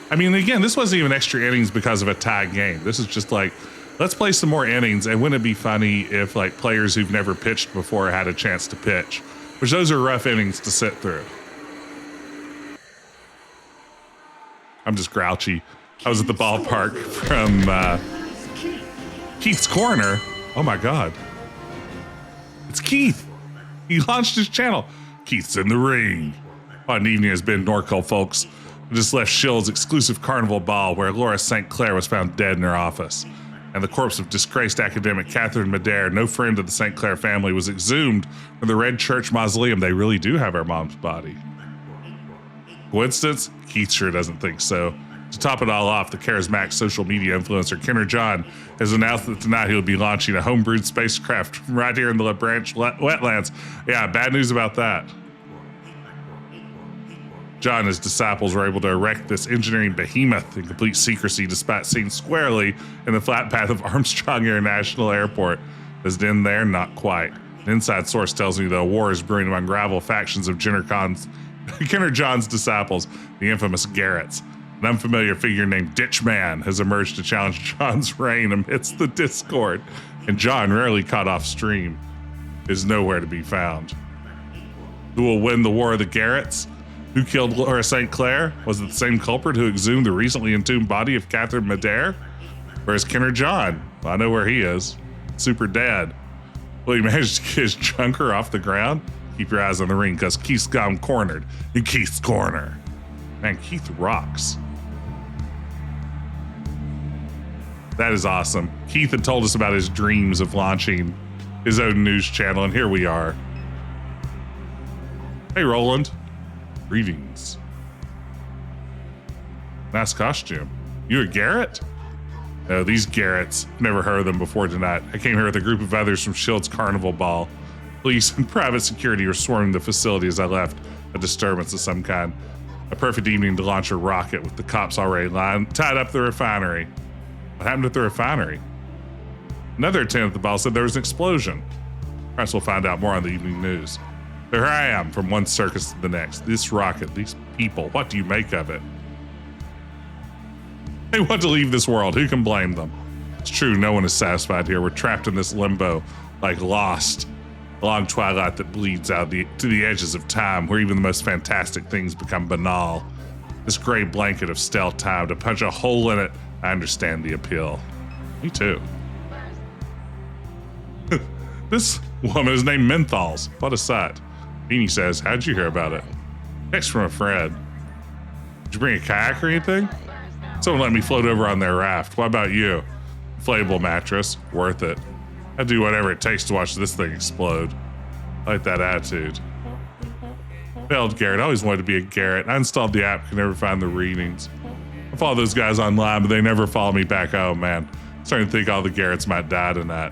I mean, again, this wasn't even extra innings because of a tie game. This is just like, let's play some more innings, and wouldn't it be funny if like players who've never pitched before had a chance to pitch? Which those are rough innings to sit through. I'm just grouchy. I was at the ballpark from Keith's Corner. Oh my God. It's Keith. He launched his channel. Keith's in the ring. What an evening has been, Norco folks. I just left Shill's exclusive carnival ball where Laura St. Clair was found dead in her office. And the corpse of disgraced academic Kay Madére, no friend of the St. Clair family, was exhumed from the Red Church Mausoleum. They really do have our mom's body. Coincidence? Keith sure doesn't think so. To top it all off, the charismatic social media influencer Kenner John has announced that tonight he'll be launching a homebrewed spacecraft right here in the La Branch wetlands. Yeah, bad news about that. John and his disciples were able to erect this engineering behemoth in complete secrecy despite seen squarely in the flat path of Armstrong International Airport. Is it in there? Not quite. An inside source tells me that a war is brewing among rival factions of Kenner John's disciples, the infamous Garretts. An unfamiliar figure named Ditchman has emerged to challenge John's reign amidst the discord, and John, rarely caught off stream, is nowhere to be found. Who will win the War of the Garretts? Who killed Laura St. Clair? Was it the same culprit who exhumed the recently entombed body of Kay Madére? Where's Kenner John? Well, I know where he is. Super dead. Will he manage to get his junker off the ground? Keep your eyes on the ring, because Keith's got him cornered in Keith's Corner. Man, Keith rocks. That is awesome. Keith had told us about his dreams of launching his own news channel, and here we are. Hey, Roland. Greetings. Nice costume. You a Garrett? No, these Garretts. Never heard of them before tonight. I came here with a group of others from Shield's Carnival Ball. Police and private security were swarming the facility as I left. A disturbance of some kind. A perfect evening to launch a rocket with the cops already tied up the refinery. What happened at the refinery? Another attendant at the ball said there was an explosion. Perhaps we'll find out more on the evening news. There I am, from one circus to the next. This rocket, these people, what do you make of it? They want to leave this world. Who can blame them? It's true, no one is satisfied here. We're trapped in this limbo, like lost. A long twilight that bleeds out to the edges of time, where even the most fantastic things become banal. This gray blanket of stealth time, to punch a hole in it, I understand the appeal. Me too. This woman is named Menthols. What a sight. Beanie says, how'd you hear about it? Text from a friend. Did you bring a kayak or anything? Someone let me float over on their raft. What about you? Inflatable mattress. Worth it. I'd do whatever it takes to watch this thing explode. I like that attitude. Failed Garrett. I always wanted to be a Garrett. I installed the app, could never find the readings. I follow those guys online, but they never follow me back. Oh man. I'm starting to think all the Garretts might die tonight.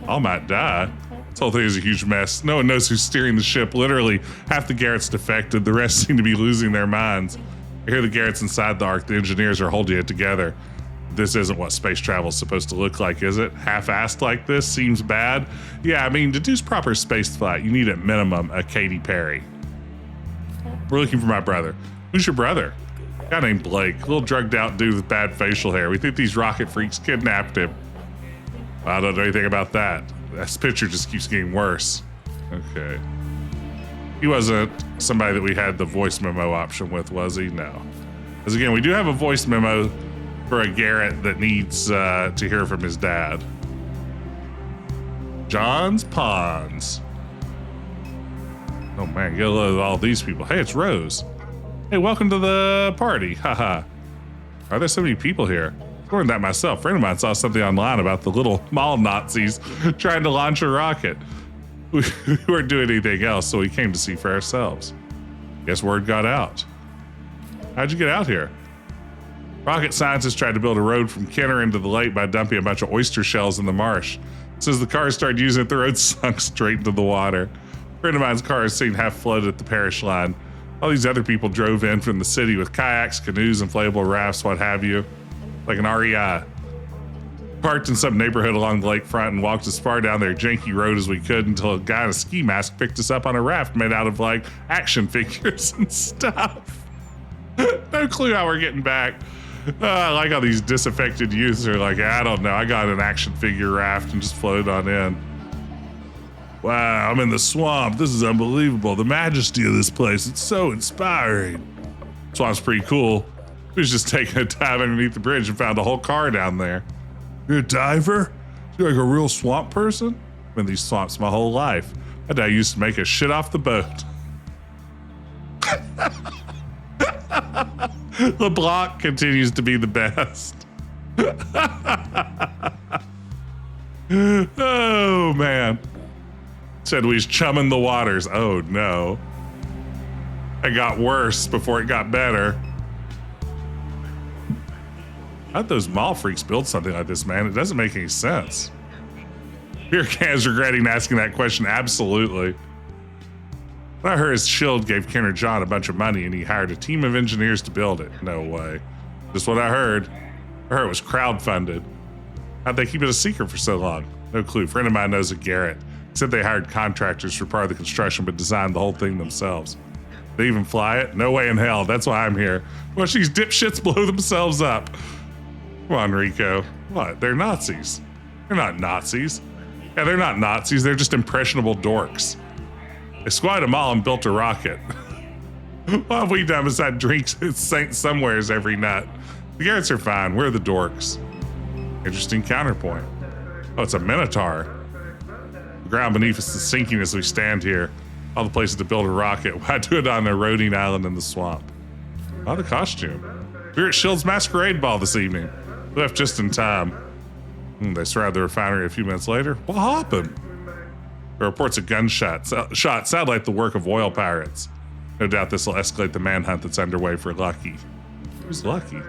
All might die? This whole thing is a huge mess. No one knows who's steering the ship. Literally, half the Garretts defected. The rest seem to be losing their minds. I hear the Garretts inside the Ark. The engineers are holding it together. This isn't what space travel is supposed to look like, is it? Half-assed like this seems bad. Yeah, I mean, to do proper space flight, you need at minimum a Katy Perry. We're looking for my brother. Who's your brother? A guy named Blake, a little drugged out dude with bad facial hair. We think these rocket freaks kidnapped him. I don't know anything about that. This picture just keeps getting worse. Okay. He wasn't somebody that we had the voice memo option with, was he? No. Because again, we do have a voice memo for a Garrett that needs to hear from his dad. John's Ponds. Oh man, get a load of all these people. Hey, it's Rose. Hey, welcome to the party. Haha. Are there so many people here? I learned that myself. A friend of mine saw something online about the little mall Nazis trying to launch a rocket. We weren't doing anything else, so we came to see for ourselves. Guess word got out. How'd you get out here? Rocket scientists tried to build a road from Kenner into the lake by dumping a bunch of oyster shells in the marsh. As the cars started using it, the road sunk straight into the water. A friend of mine's car is seen half floated at the parish line. All these other people drove in from the city with kayaks, canoes, inflatable rafts, what have you, like an REI. Parked in some neighborhood along the lakefront and walked as far down their janky road as we could until a guy in a ski mask picked us up on a raft made out of like action figures and stuff. No clue how we're getting back. I like how these disaffected youths are like, I don't know, I got an action figure raft and just floated on in. Wow, I'm in the swamp. This is unbelievable. The majesty of this place, it's so inspiring. Swamp's pretty cool. We was just taking a dive underneath the bridge and found a whole car down there. You're a diver? You're like a real swamp person? I've been in these swamps my whole life. My dad used to make us shit off the boat. LeBlanc continues to be the best. Oh, man. Said we was chumming the waters. Oh, no. It got worse before it got better. How'd those mall freaks build something like this, man? It doesn't make any sense. Beer Can's regretting asking that question. Absolutely. I heard his shield gave Kenner John a bunch of money and he hired a team of engineers to build it. No way. Just what I heard. I heard it was crowdfunded. How'd they keep it a secret for so long? No clue. A friend of mine knows a Garrett. He said they hired contractors for part of the construction but designed the whole thing themselves. They even fly it? No way in hell. That's why I'm here. Watch these dipshits blow themselves up. Come on, Rico. What? They're Nazis. They're not Nazis. Yeah, they're not Nazis. They're just impressionable dorks. They squatted a mall and built a rocket. What have we done besides drink Saint Somewheres every night? The Garretts are fine. We're the dorks. Interesting counterpoint. Oh, it's a Minotaur. The ground beneath us is sinking as we stand here. All the places to build a rocket. Why do it on a roading island in the swamp? Oh, the costume. We're at Shield's masquerade ball this evening. We left just in time. They surrounded the refinery a few minutes later. What happened? There are reports of gunshots. Shots sound like the work of oil pirates. No doubt this will escalate the manhunt that's underway for Lucky. Who's Lucky?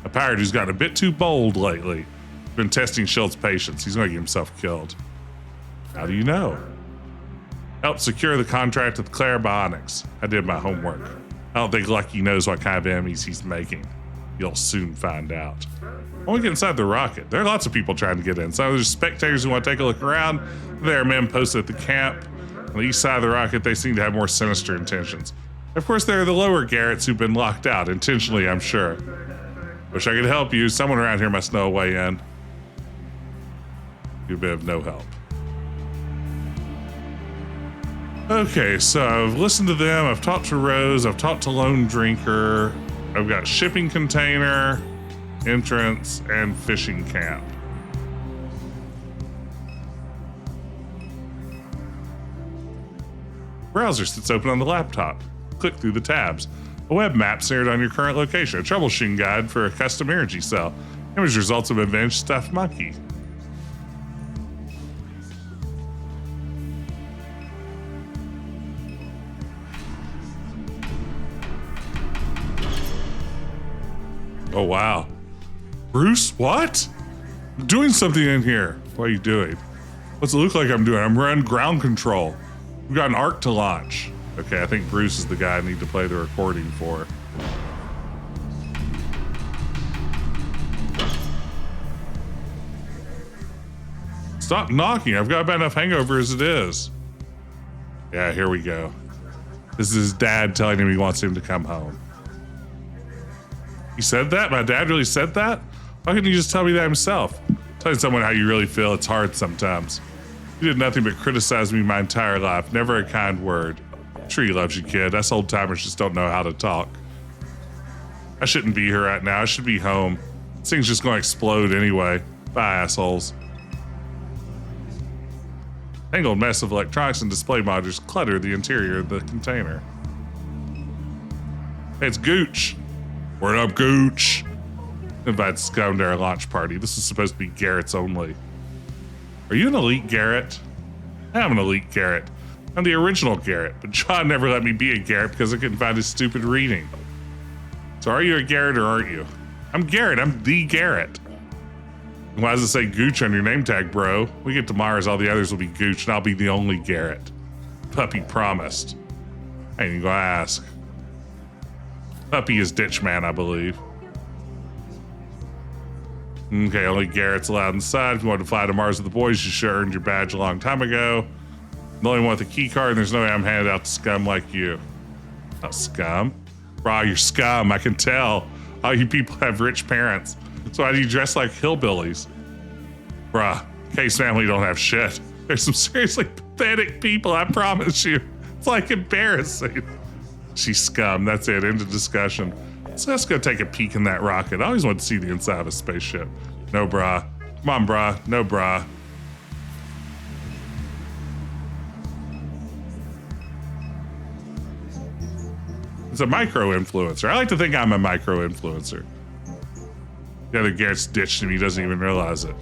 A pirate who's gotten a bit too bold lately. Been testing Shield's patience. He's going to get himself killed. How do you know? Helped secure the contract with Claire Bionics. I did my homework. I don't think Lucky knows what kind of enemies he's making. You'll soon find out. I want to get inside the rocket. There are lots of people trying to get in. Some there's spectators who want to take a look around. There are men posted at the camp. On the east side of the rocket, they seem to have more sinister intentions. Of course, there are the lower Garretts who've been locked out, intentionally, I'm sure. Wish I could help you. Someone around here must know a way in. You're a bit of no help. Okay, so I've listened to them. I've talked to Rose. I've talked to Lone Drinker. I've got shipping container, entrance, and fishing camp. Browser sits open on the laptop. Click through the tabs. A web map centered on your current location. A troubleshooting guide for a custom energy cell. Image results of avenged stuffed monkey. Oh, wow. Bruce, what? I'm doing something in here. What are you doing? What's it look like I'm doing? I'm running ground control. We've got an arc to launch. Okay, I think Bruce is the guy I need to play the recording for. Stop knocking. I've got about enough hangover as it is. Yeah, here we go. This is his dad telling him he wants him to come home. He said that? My dad really said that? Why couldn't you just tell me that himself? Telling someone how you really feel, it's hard sometimes. You did nothing but criticize me my entire life. Never a kind word. I'm sure he loves you, kid. Us old timers just don't know how to talk. I shouldn't be here right now. I should be home. This thing's just gonna explode anyway. Bye, assholes. Tangled mess of electronics and display modules clutter the interior of the container. Hey, it's Gooch. Word up, Gooch. Invite Scum to our launch party. This is supposed to be Garrett's only. Are you an elite Garrett? I'm an elite Garrett. I'm the original Garrett, but John never let me be a Garrett because I couldn't find his stupid reading. So are you a Garrett or aren't you? I'm Garrett. I'm the Garrett. Why does it say Gooch on your name tag, bro? We get to Mars, all the others will be Gooch, and I'll be the only Garrett. Puppy promised. I ain't even gonna ask. Puppy is Ditchman, I believe. Okay, only Garrett's allowed inside. If you want to fly to Mars with the boys, you should have earned your badge a long time ago. The only one with a key card, and there's no way I'm handed out to scum like you. Not scum. Bro, you're scum, I can tell. All you people have rich parents. So why do you dress like hillbillies? Bruh, Kay's family don't have shit. There's some seriously pathetic people, I promise you. It's like embarrassing. She's scum, that's it, end of discussion. So let's go take a peek in that rocket. I always want to see the inside of a spaceship. No brah. Come on, brah. No brah. It's a micro-influencer. I like to think I'm a micro-influencer. The other Garrett's ditched him, he doesn't even realize it.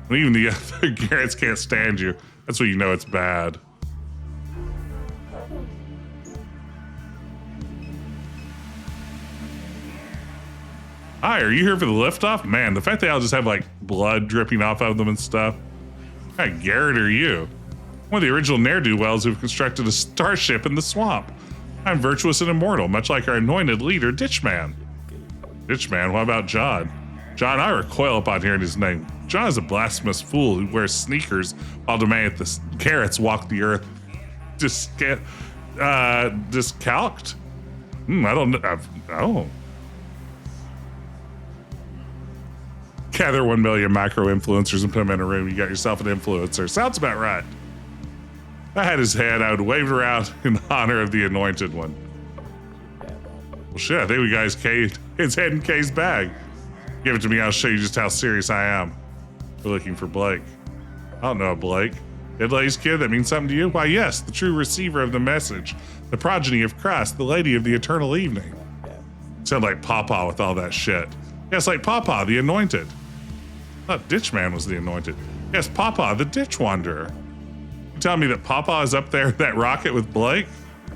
When even the other Garretts can't stand you, that's when you know it's bad. Hi, are you here for the liftoff? Man, the fact they all just have like blood dripping off of them and stuff. Hi, Garrett, are you? One of the original ne'er-do-wells who've constructed a starship in the swamp. I'm virtuous and immortal, much like our anointed leader, Ditchman. Ditchman, what about John? John, I recoil upon hearing his name. John is a blasphemous fool who wears sneakers while demanding that the Garretts walk the earth discalced? I don't know. Oh. Gather 1 million micro-influencers and put them in a room. You got yourself an influencer. Sounds about right. If I had his head, I would wave it around in honor of the anointed one. Well, shit, I think we got his head in Kay's bag. Give it to me, I'll show you just how serious I am. We're looking for Blake. I don't know Blake. Id-Lay's kid, that means something to you? Why, yes, the true receiver of the message. The progeny of Christ, the lady of the eternal evening. Sound like Pawpaw with all that shit. Yes, like Pawpaw, the anointed. I thought Ditchman was the anointed. Yes, Pawpaw, the ditch wanderer. You telling me that Pawpaw is up there in that rocket with Blake?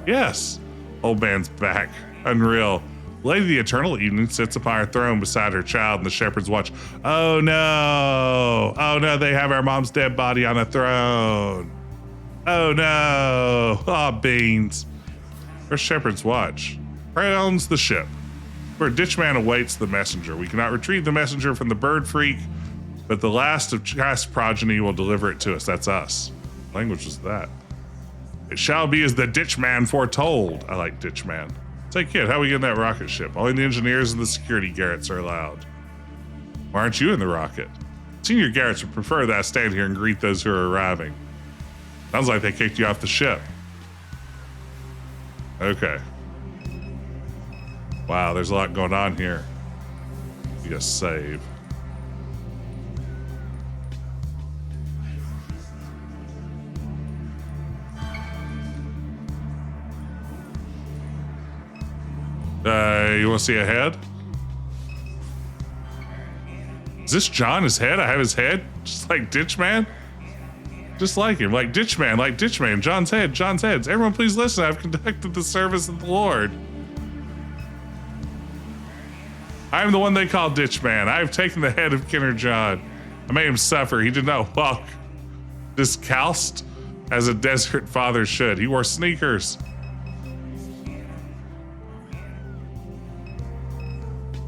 Yes. Old man's back. Unreal. Lady of the Eternal Evening sits upon her throne beside her child, and the shepherds watch. Oh no! Oh no, they have our mom's dead body on a throne. Oh no! Oh, beans. Our shepherds watch. Right owns the ship. Where Ditchman awaits the messenger. We cannot retrieve the messenger from the bird freak, but the last of Christ's progeny will deliver it to us. That's us. What language is that? It shall be as the Ditchman foretold. I like Ditchman. Say, kid, how are we getting that rocket ship? Only the engineers and the security Garretts are allowed. Why aren't you in the rocket? Senior Garretts would prefer that I stand here and greet those who are arriving. Sounds like they kicked you off the ship. Okay. Wow, there's a lot going on here. You gotta save. You want to see a head? Is this John, his head? I have his head? Just like Ditchman? Just like him, like Ditchman, John's head, John's heads. Everyone please listen, I've conducted the service of the Lord. I am the one they call Ditchman. I have taken the head of Kenner John. I made him suffer. He did not walk discalced as a desert father should. He wore sneakers.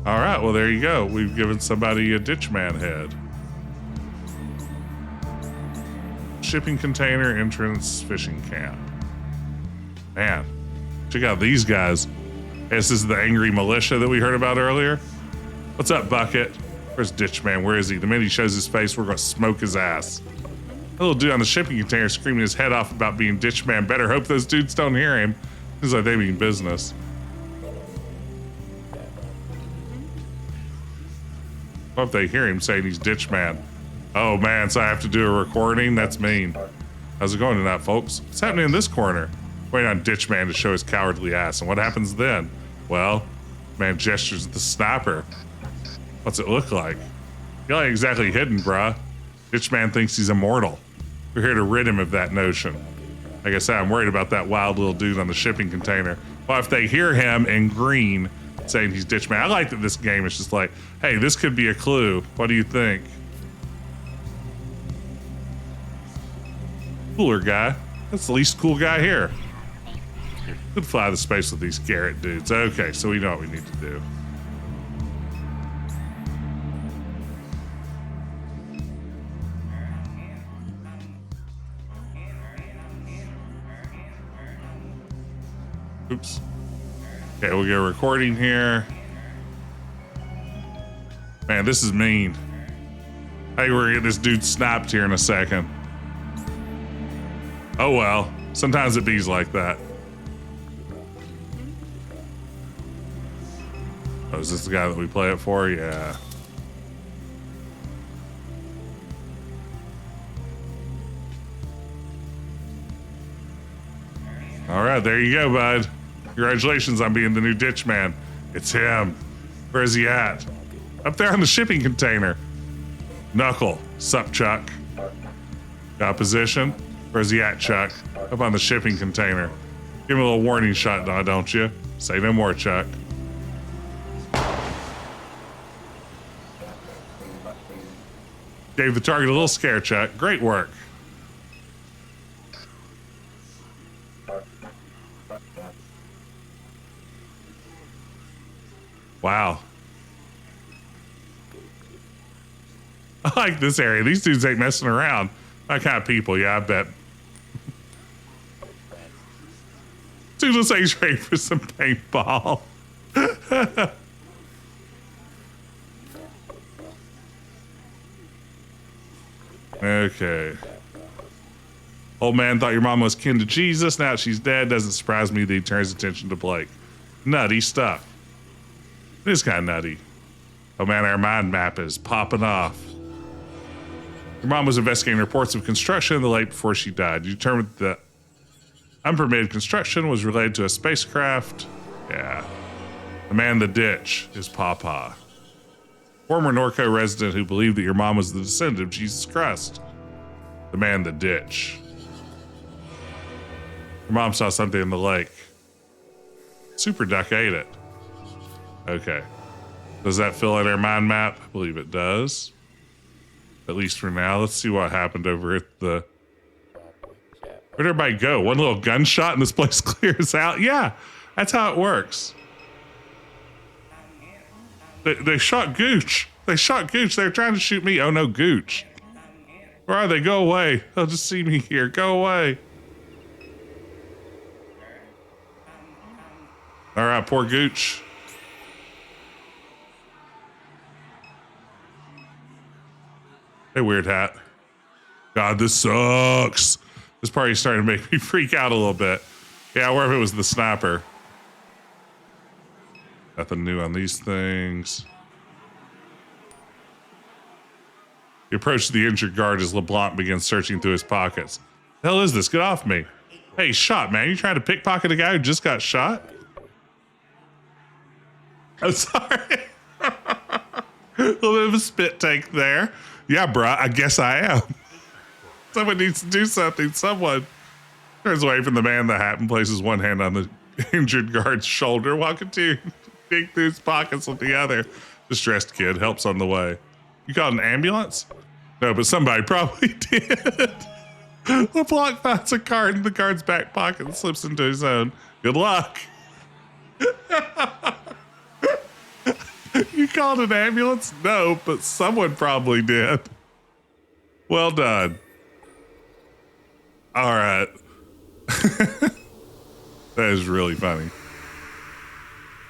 All right, well, there you go. We've given somebody a Ditchman head. Shipping container, entrance, fishing camp. Man, check out these guys. This is the angry militia that we heard about earlier. What's up, Bucket? Where's Ditchman? Where is he? The minute he shows his face, we're gonna smoke his ass. That little dude on the shipping container screaming his head off about being Ditchman. Better hope those dudes don't hear him. Seems like they mean business. What if they hear him saying he's Ditchman? Oh man, so I have to do a recording? That's mean. How's it going tonight, folks? What's happening in this corner? Waiting on Ditch Man to show his cowardly ass. And what happens then? Well, man gestures at the sniper. What's it look like? You ain't exactly hidden, bruh. Ditch Man thinks he's immortal. We're here to rid him of that notion. Like I said, I'm worried about that wild little dude on the shipping container. Well, if they hear him in green saying he's Ditch Man, I like that this game is just like, hey, this could be a clue. What do you think? Cooler guy. That's the least cool guy here. Could fly the space with these Garrett dudes. Okay, so we know what we need to do. Oops. Okay, we'll get a recording here. Man, this is mean. Hey, we're gonna get this dude snapped here in a second. Oh well, sometimes it bees like that. Oh, is this the guy that we play it for? Yeah. All right, there you go, bud. Congratulations on being the new Ditch Man. It's him. Where is he at? Up there on the shipping container. Knuckle. Sup, Chuck? Got position? Where's he at, Chuck? Up on the shipping container. Give him a little warning shot, now, don't you? Say no more, Chuck. Gave the target a little scare, Chuck. Great work. Wow. I like this area. These dudes ain't messing around. My kind of people, yeah, I bet. Dude looks like he's ready for some paintball. Okay. Old man thought your mom was kin to Jesus. Now that she's dead, doesn't surprise me that he turns attention to Blake. Nutty stuff. It is kind of nutty. Oh man, our mind map is popping off. Your mom was investigating reports of construction the late before she died. You determined that unpermitted construction was related to a spacecraft. Yeah. The man in the ditch is Papa. Former Norco resident who believed that your mom was the descendant of Jesus Christ. The man in the ditch. Your mom saw something in the lake. Super Duck ate it. Okay. Does that fill out our mind map? I believe it does. At least for now. Let's see what happened over at the... Where'd everybody go? One little gunshot and this place clears out? Yeah, that's how it works. They shot Gooch. They shot Gooch. They were trying to shoot me. Oh no, Gooch. Where are they? Go away. They'll just see me here. Go away. All right, poor Gooch. Hey, weird hat. God, this sucks. This party's starting to make me freak out a little bit. Yeah, where if it was the sniper. Nothing new on these things. He approached the injured guard as LeBlanc began searching through his pockets. The hell is this? Get off me. Hey, shot, man. You trying to pickpocket a guy who just got shot? I'm sorry. A little bit of a spit take there. Yeah, bruh, I guess I am. Someone needs to do something. Someone turns away from the man in the hat and places one hand on the injured guard's shoulder while continuing to dig through his pockets with the other. Distressed kid helps on the way. You called an ambulance? No, but somebody probably did. LeBlanc finds a card in the guard's back pocket and slips into his own. Good luck. You called an ambulance? No, but someone probably did. Well done. All right. That is really funny.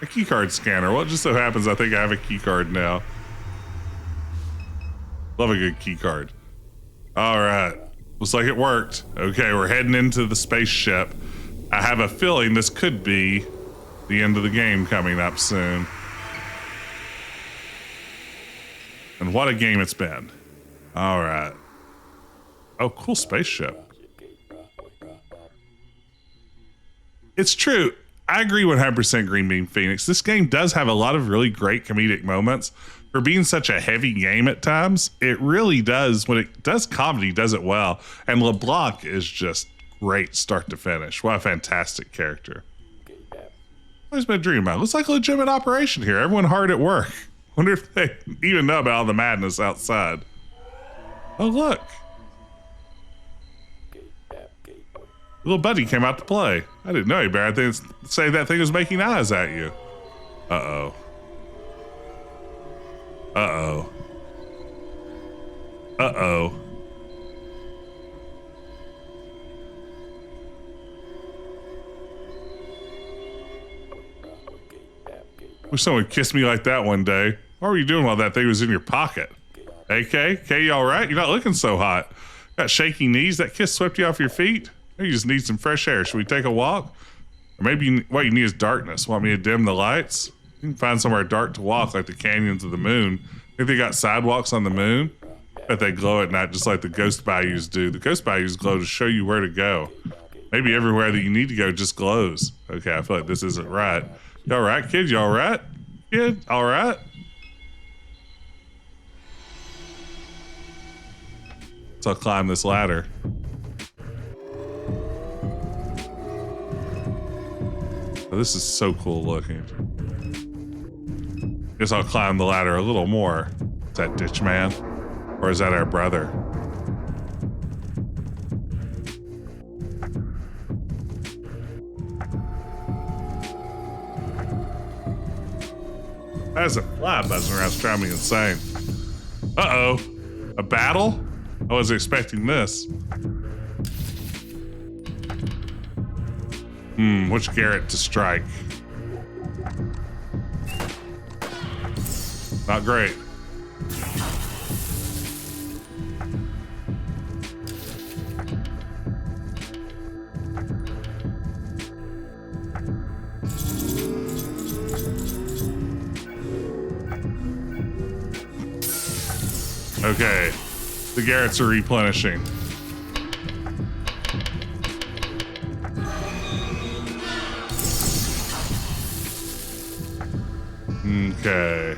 A keycard scanner. Well, it just so happens I think I have a keycard now. Love a good keycard. All right. Looks like it worked. Okay, we're heading into the spaceship. I have a feeling this could be the end of the game coming up soon. And what a game it's been. All right. Oh, cool spaceship. It's true. I agree 100% Green Bean Phoenix. This game does have a lot of really great comedic moments. For being such a heavy game at times, it really does. When it does comedy, does it well. And LeBlanc is just great start to finish. What a fantastic character. Always been dreaming about. Looks like a legitimate operation here. Everyone hard at work. Wonder if they even know about all the madness outside. Oh, look. Little buddy came out to play. I didn't know you, Bear. I think say that thing was making eyes at you. Uh-oh. Uh-oh. Uh-oh. Wish someone kissed me like that one day. What were you doing while that thing was in your pocket? Hey, Kay? Kay, you all right? You're not looking so hot. Got shaky knees? That kiss swept you off your feet? Maybe you just need some fresh air. Should we take a walk? Or maybe what you need is darkness. Want me to dim the lights? You can find somewhere dark to walk, like the canyons of the moon. Think they got sidewalks on the moon? Bet they glow at night just like the ghost bayous do. The ghost bayous glow to show you where to go. Maybe everywhere that you need to go just glows. Okay, I feel like this isn't right. You all right, kid? You all right? Kid, all right? So I'll climb this ladder. Oh, this is so cool looking. Guess I'll climb the ladder a little more. Is that Ditch Man? Or is that our brother? There's a fly buzzing around, it's driving me insane. Uh-oh. A battle? I wasn't expecting this. Which Garrett to strike? Not great. Okay, the Garretts are replenishing. Okay.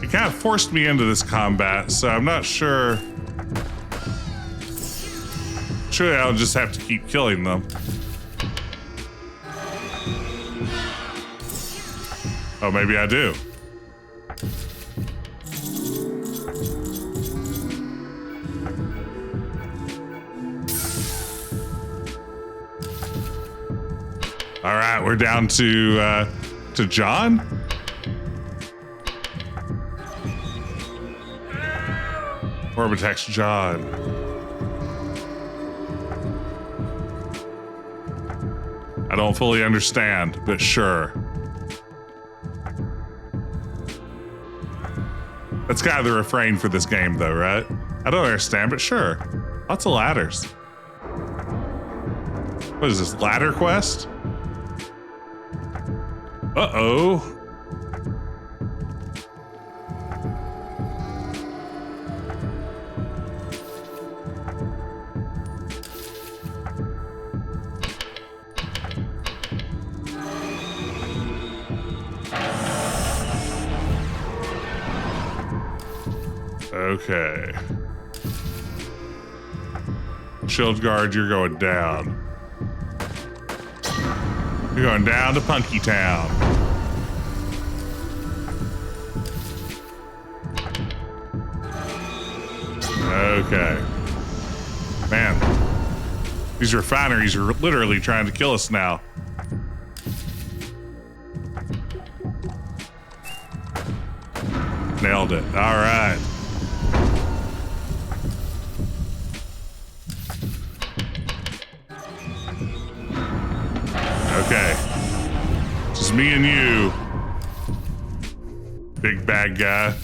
It kind of forced me into this combat, so I'm not sure. Surely I'll just have to keep killing them. Oh, maybe I do. All right, we're down to John. Orbitex John. I don't fully understand, but sure. That's kind of the refrain for this game, though, right? I don't understand, but sure. Lots of ladders. What is this, ladder quest? Uh-oh. Okay. Shield guard, you're going down. You're going down to Punky Town. Okay. Man, these refineries are literally trying to kill us now. Nailed it. All right. Okay. Just me and you. Big bad guy.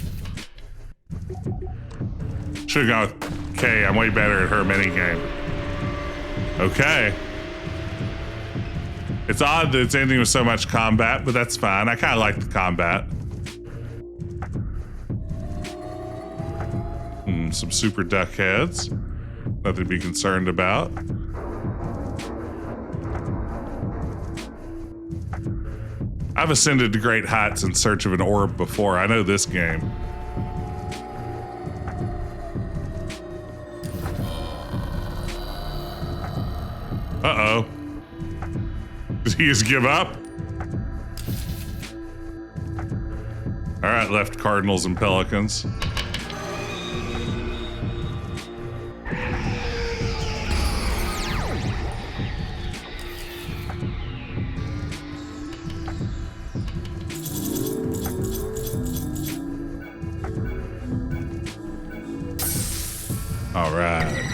Should've gone with Kay. I'm way better at her minigame. Okay. It's odd that it's ending with so much combat, but that's fine. I kind of like the combat. some super duck heads. Nothing to be concerned about. I've ascended to great heights in search of an orb before. I know this game. Uh-oh. Did he just give up? All right, left Cardinals and Pelicans. All right.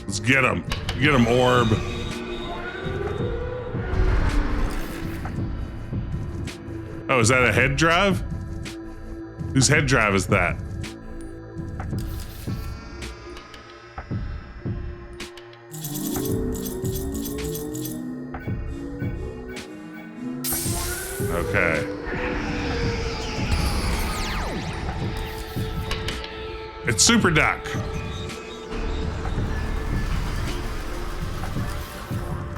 Let's get him. Get him, orb. Oh, is that a head drive? Whose head drive is that? Okay. It's Super Duck.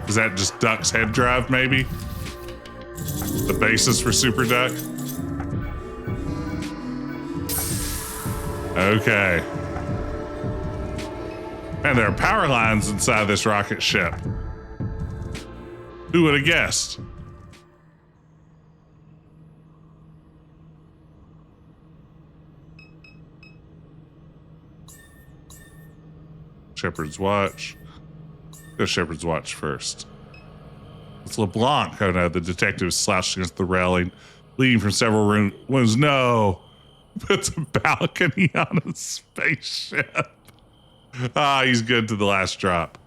Is that just Duck's head drive, maybe? The basis for Super Duck? Okay. And there are power lines inside this rocket ship. Who would have guessed? Shepherd's Watch. Go Shepherd's Watch first. It's LeBlanc. Oh no, the detective is slouched against the railing, bleeding from several wounds. No! It's a balcony on a spaceship. He's good to the last drop.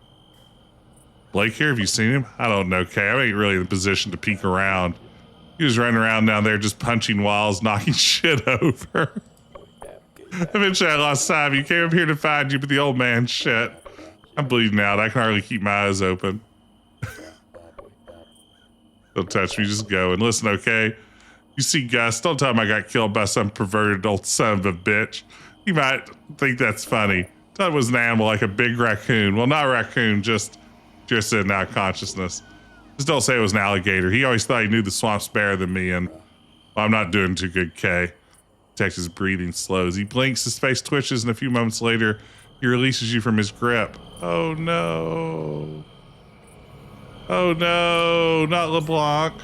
Blake here, have you seen him? I don't know, Kay. I ain't really in the position to peek around. He was running around down there just punching walls, knocking shit over. Eventually I lost time. You came up here to find you, but the old man shit. I'm bleeding out. I can hardly keep my eyes open. Don't touch me. Just go. And listen, okay? You see Gus, don't tell him I got killed by some perverted old son of a bitch. He might think that's funny. Tell him it was an animal like a big raccoon. Well, not a raccoon, just in out consciousness. Just don't say it was an alligator. He always thought he knew the swamps better than me, and well, I'm not doing too good, Kay. Detective's breathing slows. He blinks, his face twitches, and a few moments later, he releases you from his grip. Oh no. Oh no, not LeBlanc.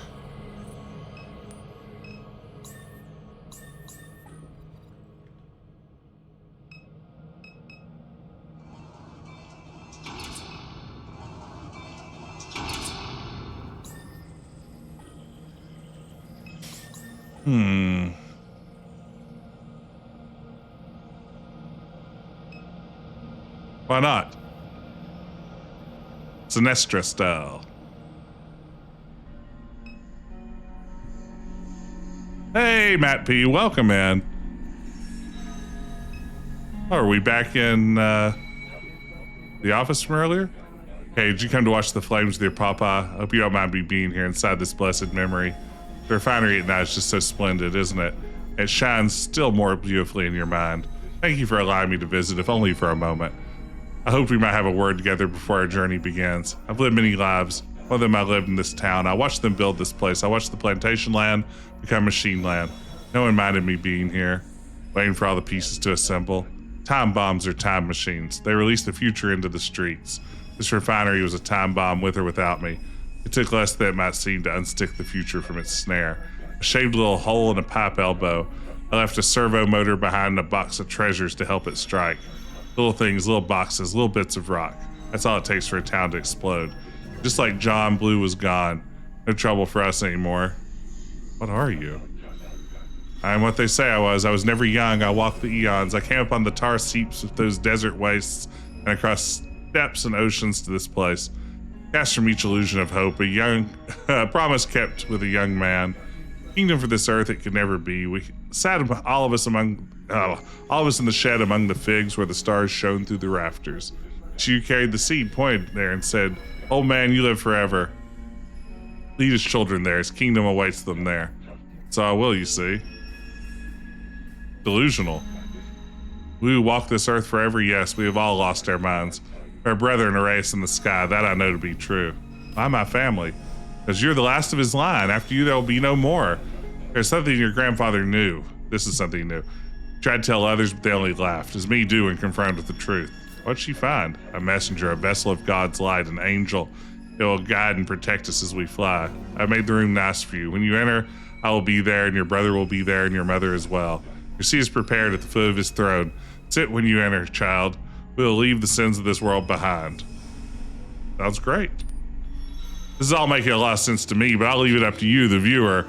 Why not? Sinestra style. Hey, Matt P. Welcome, man. Oh, are we back in the office from earlier? Hey, did you come to watch the flames with your papa? I hope you don't mind me being here inside this blessed memory. The refinery at night is just so splendid, isn't it? It shines still more beautifully in your mind. Thank you for allowing me to visit, if only for a moment. I hoped we might have a word together before our journey begins. I've lived many lives. One of them I lived in this town. I watched them build this place. I watched the plantation land become machine land. No one minded me being here, waiting for all the pieces to assemble. Time bombs are time machines. They release the future into the streets. This refinery was a time bomb with or without me. It took less than it might seem to unstick the future from its snare. A shaved little hole in a pipe elbow. I left a servo motor behind a box of treasures to help it strike. Little things, little boxes, little bits of rock. That's all it takes for a town to explode. Just like John Blue was gone. No trouble for us anymore. What are you? I am what they say I was. I was never young. I walked the eons. I came up on the tar seeps of those desert wastes and across steppes and oceans to this place. Cast from each illusion of hope, a young promise kept with a young man. Kingdom for this earth it could never be. We sat all of us in the shed among the figs where the stars shone through the rafters. She who carried the seed pointed there and said, "Old man, you live forever. Lead his children there. His kingdom awaits them there." So I will, you see. Delusional. We who walk this earth forever, yes, we have all lost our minds. Our brethren array us in the sky, that I know to be true. Why my family? Because you're the last of his line. After you, there will be no more. There's something your grandfather knew. This is something new. Tried to tell others, but they only laughed, as me do when confronted with the truth. What'd she find? A messenger, a vessel of God's light, an angel. It will guide and protect us as we fly. I made the room nice for you. When you enter, I will be there, and your brother will be there, and your mother as well. Your seat is prepared at the foot of his throne. Sit when you enter, child. We will leave the sins of this world behind. Sounds great. This is all making a lot of sense to me, but I'll leave it up to you, the viewer,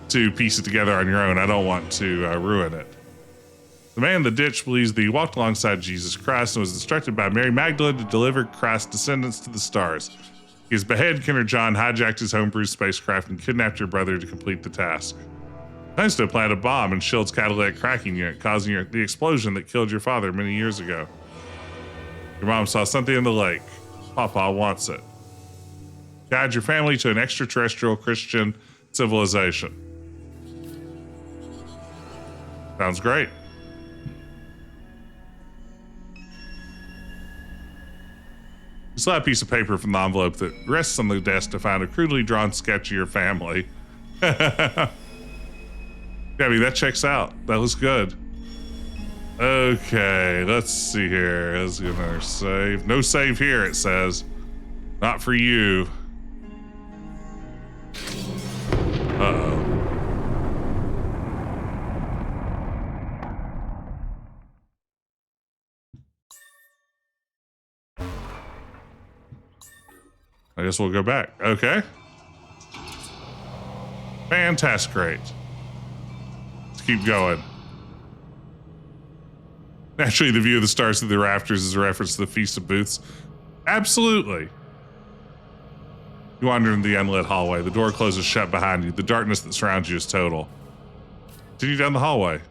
to piece it together on your own. I don't want to ruin it. The man in the ditch believes that he walked alongside Jesus Christ and was instructed by Mary Magdalene to deliver Christ's descendants to the stars. He has beheaded Kenner John, hijacked his homebrew spacecraft, and kidnapped your brother to complete the task. Plans to plant a bomb in Shield's catalytic cracking unit, causing the explosion that killed your father many years ago. Your mom saw something in the lake. Papa wants it. Guide your family to an extraterrestrial Christian civilization. Sounds great. You slide a piece of paper from the envelope that rests on the desk to find a crudely drawn sketch of your family. Yeah, I mean, that checks out. That looks good. Okay, let's see here. Let's get another save. No save here, it says. Not for you. Uh-oh. I guess we'll go back. Okay. Fantastic. Great. Let's keep going. Naturally, the view of the stars through the rafters is a reference to the Feast of Booths. Absolutely. You wander into the unlit hallway. The door closes shut behind you. The darkness that surrounds you is total. Continue down the hallway.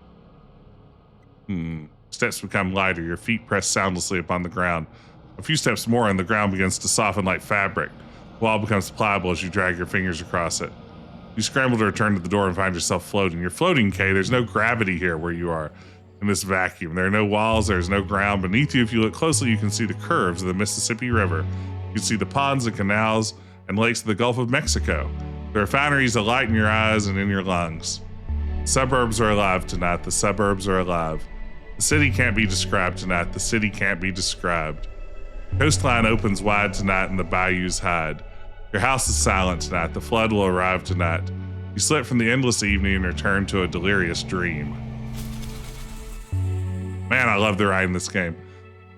Steps become lighter. Your feet press soundlessly upon the ground. A few steps more and the ground begins to soften like fabric. The wall becomes pliable as you drag your fingers across it. You scramble to return to the door and find yourself floating. You're floating, Kay. There's no gravity here where you are in this vacuum. There are no walls. There's no ground. Beneath you, if you look closely, you can see the curves of the Mississippi River. You can see the ponds and canals and lakes of the Gulf of Mexico. The refineries alight in your eyes and in your lungs. The suburbs are alive tonight. The suburbs are alive. The city can't be described tonight. The city can't be described. Coastline opens wide tonight and the bayous hide. Your house is silent tonight. The flood will arrive tonight. You slip from the endless evening and return to a delirious dream. Man, I love the ride in this game.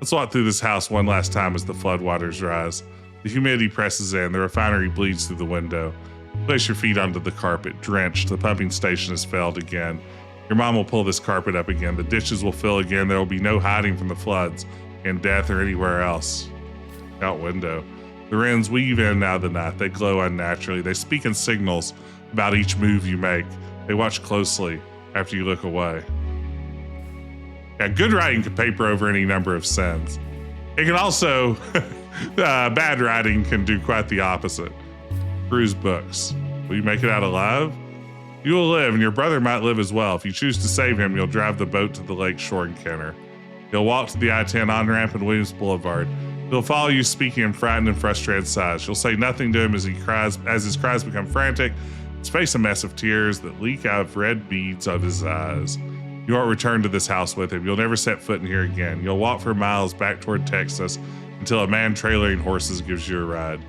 Let's walk through this house one last time as the floodwaters rise. The humidity presses in. The refinery bleeds through the window. Place your feet onto the carpet, drenched. The pumping station has failed again. Your mom will pull this carpet up again. The ditches will fill again. There will be no hiding from the floods, in death or anywhere else. Out window. The wrens weave in out of the night. They glow unnaturally. They speak in signals about each move you make. They watch closely after you look away. Yeah, good writing can paper over any number of sins. It can also, bad writing can do quite the opposite. Cruise books. Will you make it out alive? You will live, and your brother might live as well. If you choose to save him, you'll drive the boat to the lake shore in Kenner. He'll walk to the I-10 on-ramp in Williams Boulevard. He'll follow you, speaking in frightened and frustrated sighs. You'll say nothing to him as his cries become frantic, his face a mess of tears that leak out of red beads of his eyes. You won't return to this house with him. You'll never set foot in here again. You'll walk for miles back toward Texas until a man trailering horses gives you a ride.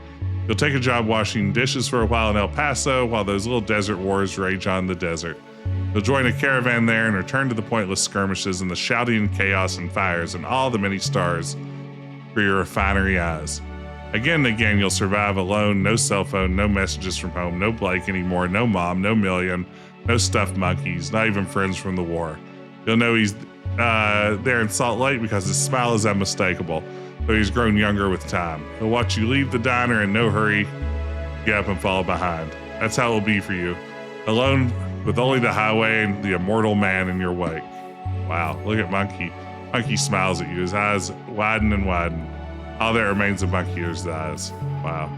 You'll take a job washing dishes for a while in El Paso while those little desert wars rage on the desert. You'll join a caravan there and return to the pointless skirmishes and the shouting and chaos and fires and all the many stars for your refinery eyes. Again and again, you'll survive alone, no cell phone, no messages from home, no Blake anymore, no mom, no million, no stuffed monkeys, not even friends from the war. You'll know he's there in Salt Lake because his smile is unmistakable, though he's grown younger with time. He'll watch you leave the diner in no hurry, get up and follow behind. That's how it will be for you. Alone with only the highway and the immortal man in your wake. Wow, look at Monkey. Monkey smiles at you. His eyes widen and widen. All that remains of Monkey is his eyes. Wow.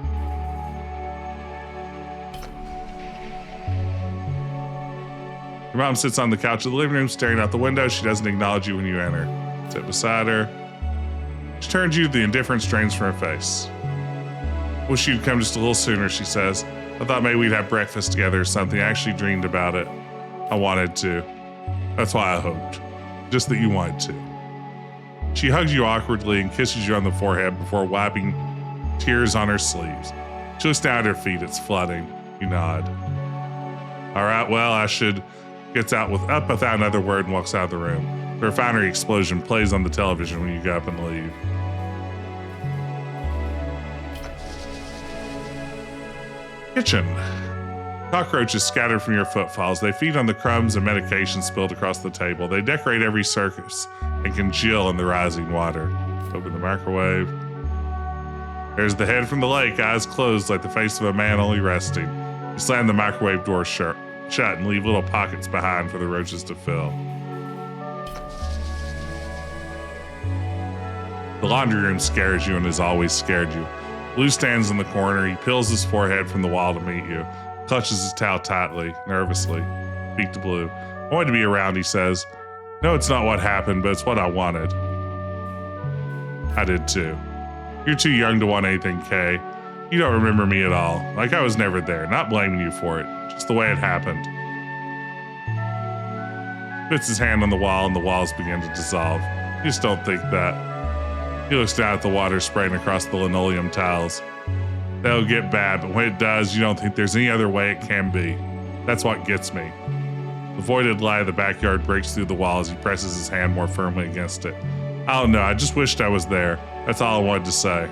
Your mom sits on the couch of the living room staring out the window. She doesn't acknowledge you when you enter. Sit beside her. She turns you, the indifference drains from her face. Wish you'd come just a little sooner, she says. I thought maybe we'd have breakfast together or something. I actually dreamed about it. I wanted to. That's why I hoped. Just that you wanted to. She hugs you awkwardly and kisses you on the forehead before wiping tears on her sleeves. She looks down at her feet. It's flooding. You nod. All right, well, I should. Gets out without another word and walks out of the room. The refinery explosion plays on the television when you get up and leave. Kitchen. Cockroaches scattered from your footfalls. They feed on the crumbs and medication spilled across the table. They decorate every surface and congeal in the rising water. Open the microwave. There's the head from the lake, eyes closed like the face of a man only resting. You slam the microwave door shut and leave little pockets behind for the roaches to fill. The laundry room scares you and has always scared you. Blue stands in the corner. He peels his forehead from the wall to meet you. Clutches his towel tightly, nervously. Speak to Blue. I wanted to be around, he says. No, it's not what happened, but it's what I wanted. I did too. You're too young to want anything, Kay. You don't remember me at all. Like I was never there. Not blaming you for it. Just the way it happened. Puts his hand on the wall and the walls begin to dissolve. You just don't think that. He looks down at the water spraying across the linoleum tiles. That'll get bad, but when it does, you don't think there's any other way it can be. That's what gets me. The voided light of the backyard breaks through the wall as he presses his hand more firmly against it. I don't know, I just wished I was there. That's all I wanted to say.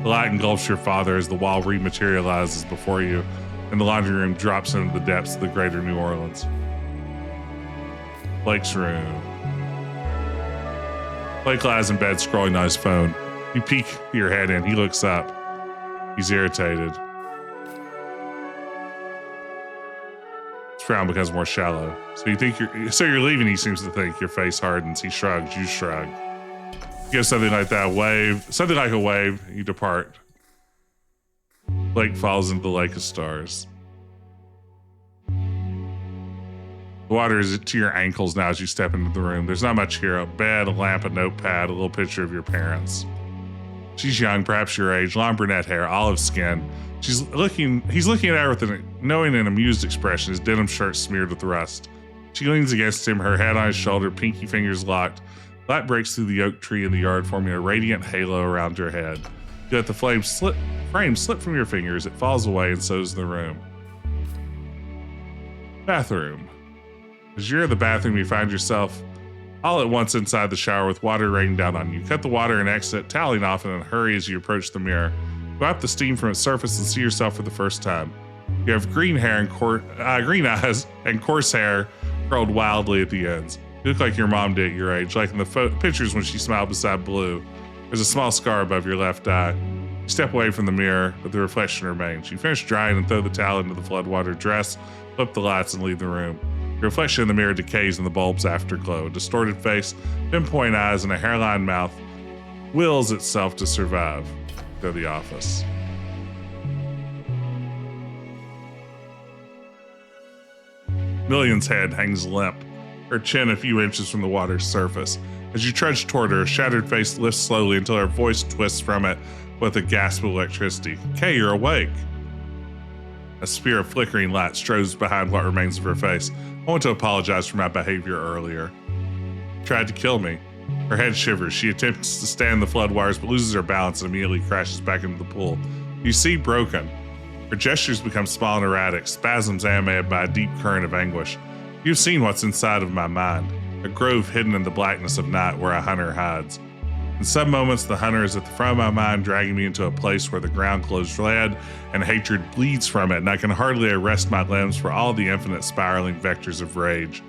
The light engulfs your father as the wall rematerializes before you, and the laundry room drops into the depths of the greater New Orleans. Blake's room. Blake lies in bed scrolling on his phone. You peek your head in. He looks up. He's irritated. His frown becomes more shallow. So you're leaving, he seems to think. Your face hardens. He shrugs. You shrug. You give something like that a wave. Something like a wave. You depart. Blake falls into the lake of stars. The water is to your ankles now as you step into the room. There's not much here. A bed, a lamp, a notepad, a little picture of your parents. She's young, perhaps your age, long brunette hair, olive skin. He's looking at her with a knowing and amused expression, his denim shirt smeared with rust. She leans against him, her head on his shoulder, pinky fingers locked. Light breaks through the oak tree in the yard, forming a radiant halo around her head. You let the frame slip from your fingers. It falls away, and so does the room. Bathroom. As you're in the bathroom, you find yourself all at once inside the shower with water raining down on you. Cut the water and exit, toweling off in a hurry as you approach the mirror. Wipe the steam from its surface and see yourself for the first time. You have green eyes and coarse hair curled wildly at the ends. You look like your mom did at your age, like in the pictures when she smiled beside Blue. There's a small scar above your left eye. You step away from the mirror, but the reflection remains. You finish drying and throw the towel into the floodwater dress, flip the lights, and leave the room. Your reflection in the mirror decays in the bulb's afterglow. A distorted face, pinpoint eyes, and a hairline mouth wills itself to survive. Go to the office. Million's head hangs limp, her chin a few inches from the water's surface. As you trudge toward her, a shattered face lifts slowly until her voice twists from it with a gasp of electricity. Kay, you're awake. A spear of flickering light strows behind what remains of her face. I want to apologize for my behavior earlier. Tried to kill me. Her head shivers. She attempts to stand the floodwaters but loses her balance and immediately crashes back into the pool. You see broken. Her gestures become small and erratic, spasms animated by a deep current of anguish. You've seen what's inside of my mind. A grove hidden in the blackness of night where a hunter hides. In some moments, the hunter is at the front of my mind, dragging me into a place where the ground glows red and hatred bleeds from it, and I can hardly arrest my limbs for all the infinite spiraling vectors of rage.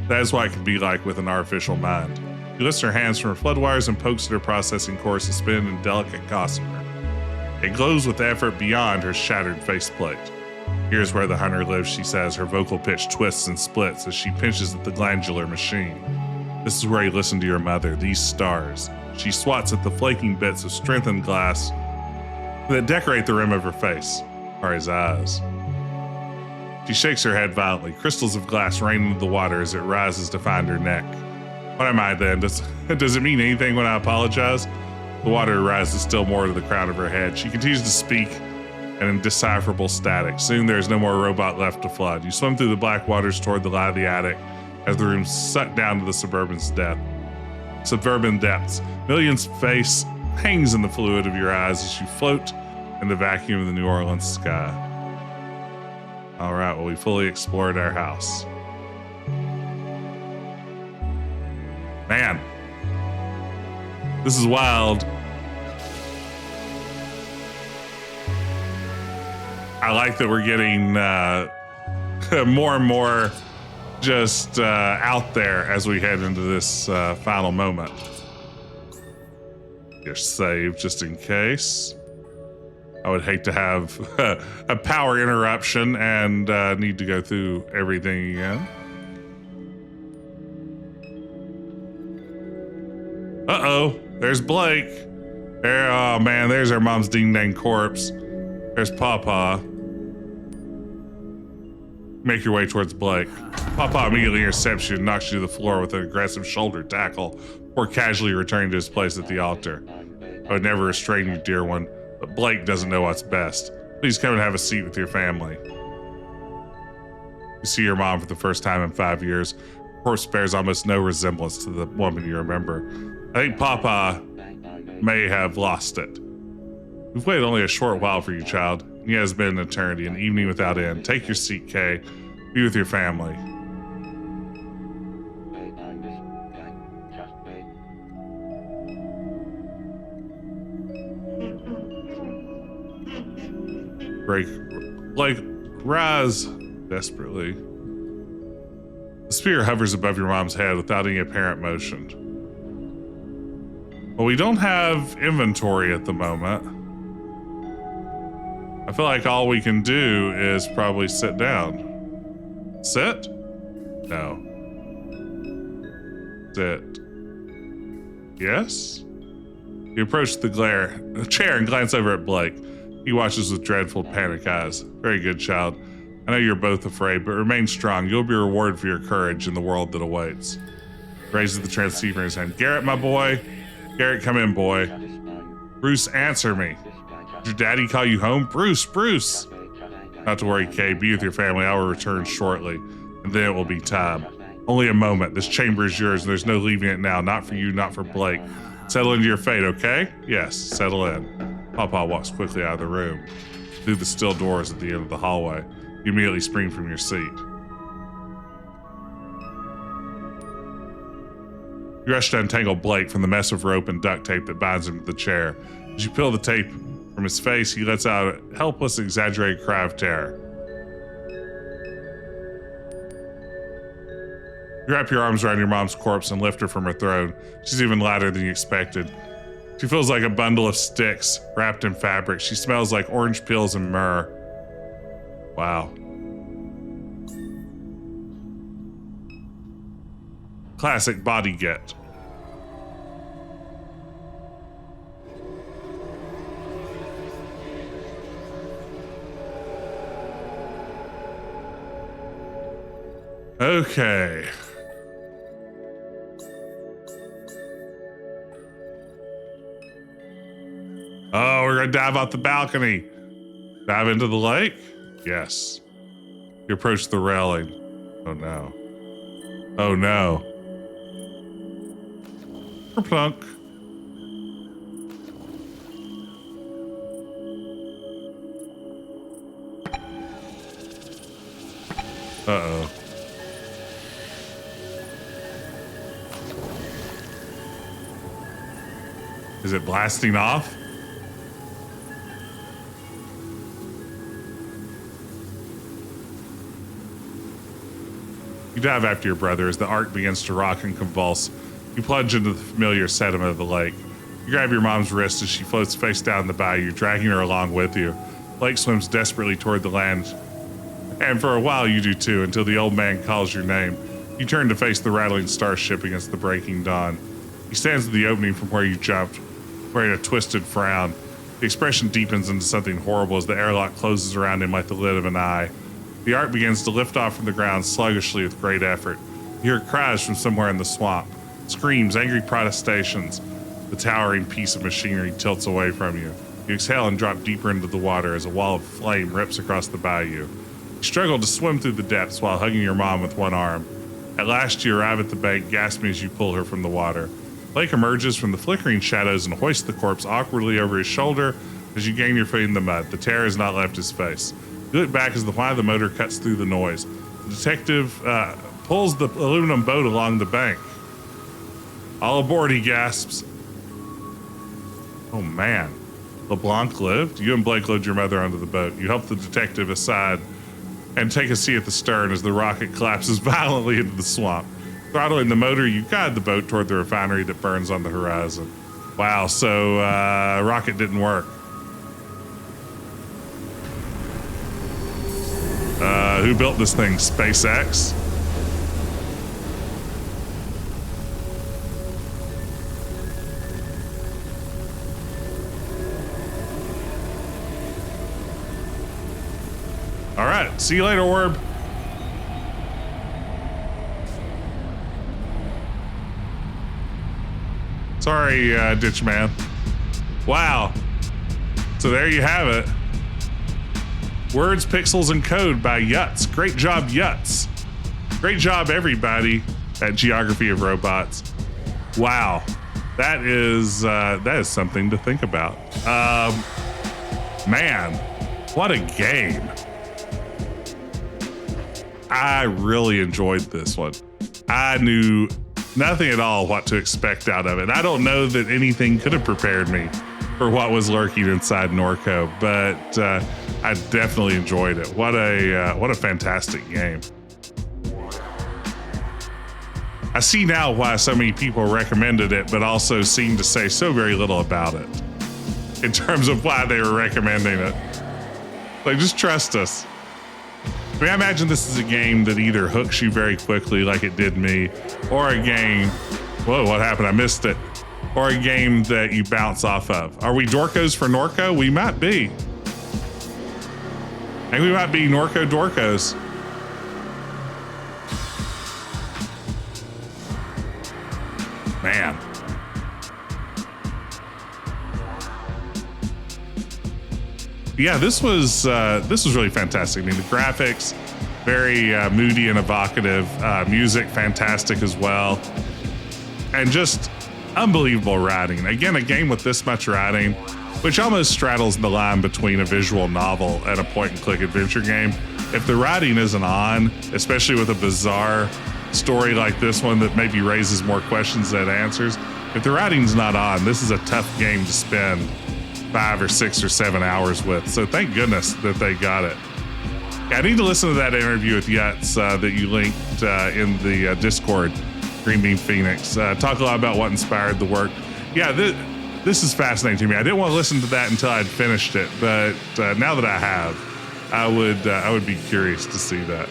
That is what it can be like with an artificial mind. She lifts her hands from her floodwires and pokes at her processing core suspended in delicate gossamer. It glows with effort beyond her shattered faceplate. Here's where the hunter lives, she says. Her vocal pitch twists and splits as she pinches at the glandular machine. This is where you listen to your mother, these stars. She swats at the flaking bits of strengthened glass that decorate the rim of her face, are his eyes. She shakes her head violently. Crystals of glass rain into the water as it rises to find her neck. What am I then? Does it mean anything when I apologize? The water rises still more to the crown of her head. She continues to speak in indecipherable static. Soon there is no more robot left to flood. You swim through the black waters toward the light of the attic as the room sucked down to the suburban depths. Million's face hangs in the fluid of your eyes as you float in the vacuum of the New Orleans sky. All right, well, we fully explored our house. Man, this is wild. I like that we're getting more and more just out there as we head into this final moment. Your save just in case. I would hate to have a power interruption and need to go through everything again. Uh-oh, there's Blake. There, oh man, there's our mom's ding-dang corpse. There's Pawpaw. Make your way towards Blake. Pawpaw immediately intercepts you and knocks you to the floor with an aggressive shoulder tackle, or casually returning to his place at the altar. I would never restrain you, dear one, but Blake doesn't know what's best. Please come and have a seat with your family. You see your mom for the first time in 5 years. Her corpse bears almost no resemblance to the woman you remember. I think Papa may have lost it. We've waited only a short while for you, child. It has been an eternity, an evening without end. Take your seat, Kay. Be with your family. Blake, rise desperately. The spear hovers above your mom's head without any apparent motion. Well, we don't have inventory at the moment. I feel like all we can do is probably sit down. Sit? No. Sit. Yes? You approach the chair and glance over at Blake. He watches with dreadful, panic eyes. Very good, child. I know you're both afraid, but remain strong. You'll be rewarded for your courage in the world that awaits. Raises the transceiver in his hand. Garrett, my boy. Garrett, come in, boy. Bruce, answer me. Did your daddy call you home? Bruce. Not to worry, Kay. Be with your family. I will return shortly, and then it will be time. Only a moment. This chamber is yours, and there's no leaving it now. Not for you, not for Blake. Settle into your fate, okay? Yes, settle in. Papa walks quickly out of the room, through the steel doors at the end of the hallway. You immediately spring from your seat. You rush to untangle Blake from the mess of rope and duct tape that binds him to the chair. As you peel the tape from his face, he lets out a helpless, exaggerated cry of terror. You wrap your arms around your mom's corpse and lift her from her throne. She's even lighter than you expected. She feels like a bundle of sticks wrapped in fabric. She smells like orange peels and myrrh. Wow. Classic body get. Okay. Oh, we're gonna dive off the balcony. Dive into the lake? Yes. You approach the railing. Oh no. Oh no. Plunk. Uh-oh. Is it blasting off? You dive after your brother as the ark begins to rock and convulse. You plunge into the familiar sediment of the lake. You grab your mom's wrist as she floats face down the bayou, dragging her along with you. Blake swims desperately toward the land, and for a while you do too, until the old man calls your name. You turn to face the rattling starship against the breaking dawn. He stands at the opening from where you jumped, wearing a twisted frown. The expression deepens into something horrible as the airlock closes around him like the lid of an eye. The ark begins to lift off from the ground sluggishly with great effort. You hear cries from somewhere in the swamp, screams, angry protestations. The towering piece of machinery tilts away from you. You exhale and drop deeper into the water as a wall of flame rips across the bayou. You struggle to swim through the depths while hugging your mom with one arm. At last, you arrive at the bank, gasping as you pull her from the water. Blake emerges from the flickering shadows and hoists the corpse awkwardly over his shoulder as you gain your feet in the mud. The terror has not left his face. You look back as the whine of the motor cuts through the noise. The detective pulls the aluminum boat along the bank. All aboard, he gasps. Oh man, LeBlanc lived? You and Blake load your mother onto the boat. You help the detective aside and take a seat at the stern as the rocket collapses violently into the swamp. Throttling the motor, you guide the boat toward the refinery that burns on the horizon. Wow, so rocket didn't work. Who built this thing? SpaceX? All right, see you later, Orb. Sorry, Ditch Man. Wow. So there you have it. Words, Pixels, and Code by Yuts. Great job, Yuts. Great job, everybody at Geography of Robots. Wow. That is something to think about. Man, what a game. I really enjoyed this one. I knew nothing at all what to expect out of it. I don't know that anything could have prepared me for what was lurking inside Norco, but I definitely enjoyed it. What a fantastic game. I see now why so many people recommended it, but also seem to say so very little about it in terms of why they were recommending it. Like, just trust us. I mean, I imagine this is a game that either hooks you very quickly like it did me, or a game, whoa, what happened? I missed it. Or a game that you bounce off of. Are we Dorcos for Norco? We might be. I think we might be Norco Dorcos. Man. Yeah, this was really fantastic. I mean, the graphics, very moody and evocative. Music, fantastic as well. And just unbelievable writing. Again, a game with this much writing, which almost straddles the line between a visual novel and a point-and-click adventure game. If the writing isn't on, especially with a bizarre story like this one that maybe raises more questions than answers, if the writing's not on, this is a tough game to spend 5 or 6 or 7 hours with. So thank goodness that they got it. Yeah, I need to listen to that interview with Yuts that you linked in the Discord, Green Bean Phoenix. Talk a lot about what inspired the work. Yeah, this is fascinating to me. I didn't want to listen to that until I'd finished it, but now that I have, I would be curious to see that.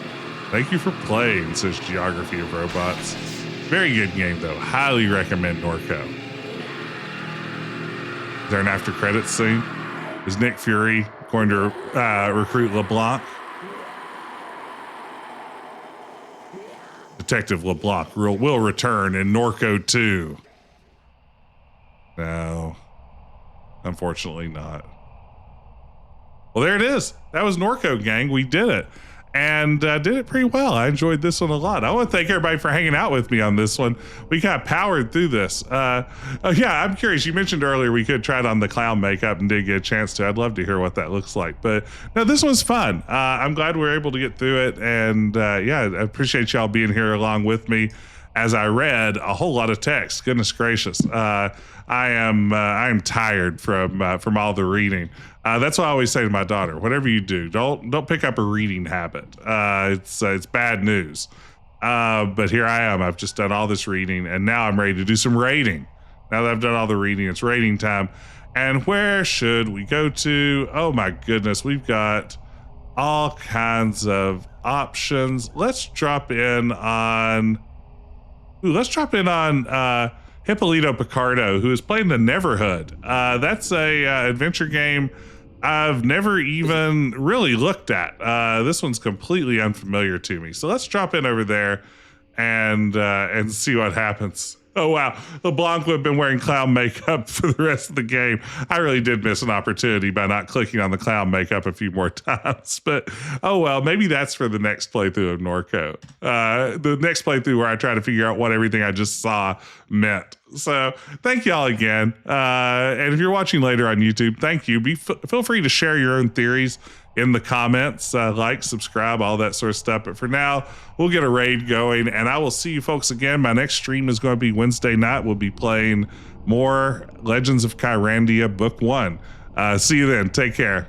Thank you for playing, says Geography of Robots. Very good game, though. Highly recommend Norco. Is there an after credits scene? Is Nick Fury going to recruit LeBlanc? Detective LeBlanc will return in Norco 2. No, unfortunately not. Well, there it is. That was Norco, gang. We did it. And did it pretty well. I enjoyed this one a lot. I want to thank everybody for hanging out with me on this one. We kind of powered through this. Yeah, I'm curious. You mentioned earlier we could try it on the clown makeup and didn't get a chance to. I'd love to hear what that looks like. But no, this was fun. I'm glad we were able to get through it. And yeah, I appreciate y'all being here along with me as I read a whole lot of text. Goodness gracious. I am tired from all the reading. That's what I always say to my daughter. Whatever you do, don't pick up a reading habit. It's bad news. But here I am. I've just done all this reading, and now I'm ready to do some rating. Now that I've done all the reading, it's rating time. And where should we go to? Oh my goodness, we've got all kinds of options. Let's drop in on Hippolito Picardo, who is playing the Neverhood. That's a adventure game I've never even really looked at. This one's completely unfamiliar to me. So let's drop in over there and see what happens. Oh, wow. LeBlanc would have been wearing clown makeup for the rest of the game. I really did miss an opportunity by not clicking on the clown makeup a few more times. But, oh, well, maybe that's for the next playthrough of Norco. The next playthrough where I try to figure out what everything I just saw meant. So thank y'all again. And if you're watching later on YouTube, thank you. Feel free to share your own theories in the comments, like, subscribe, all that sort of stuff. But for now, we'll get a raid going, and I will see you folks again. My next stream is going to be Wednesday night. We'll be playing more Legends of Kyrandia Book 1. See you then. Take care.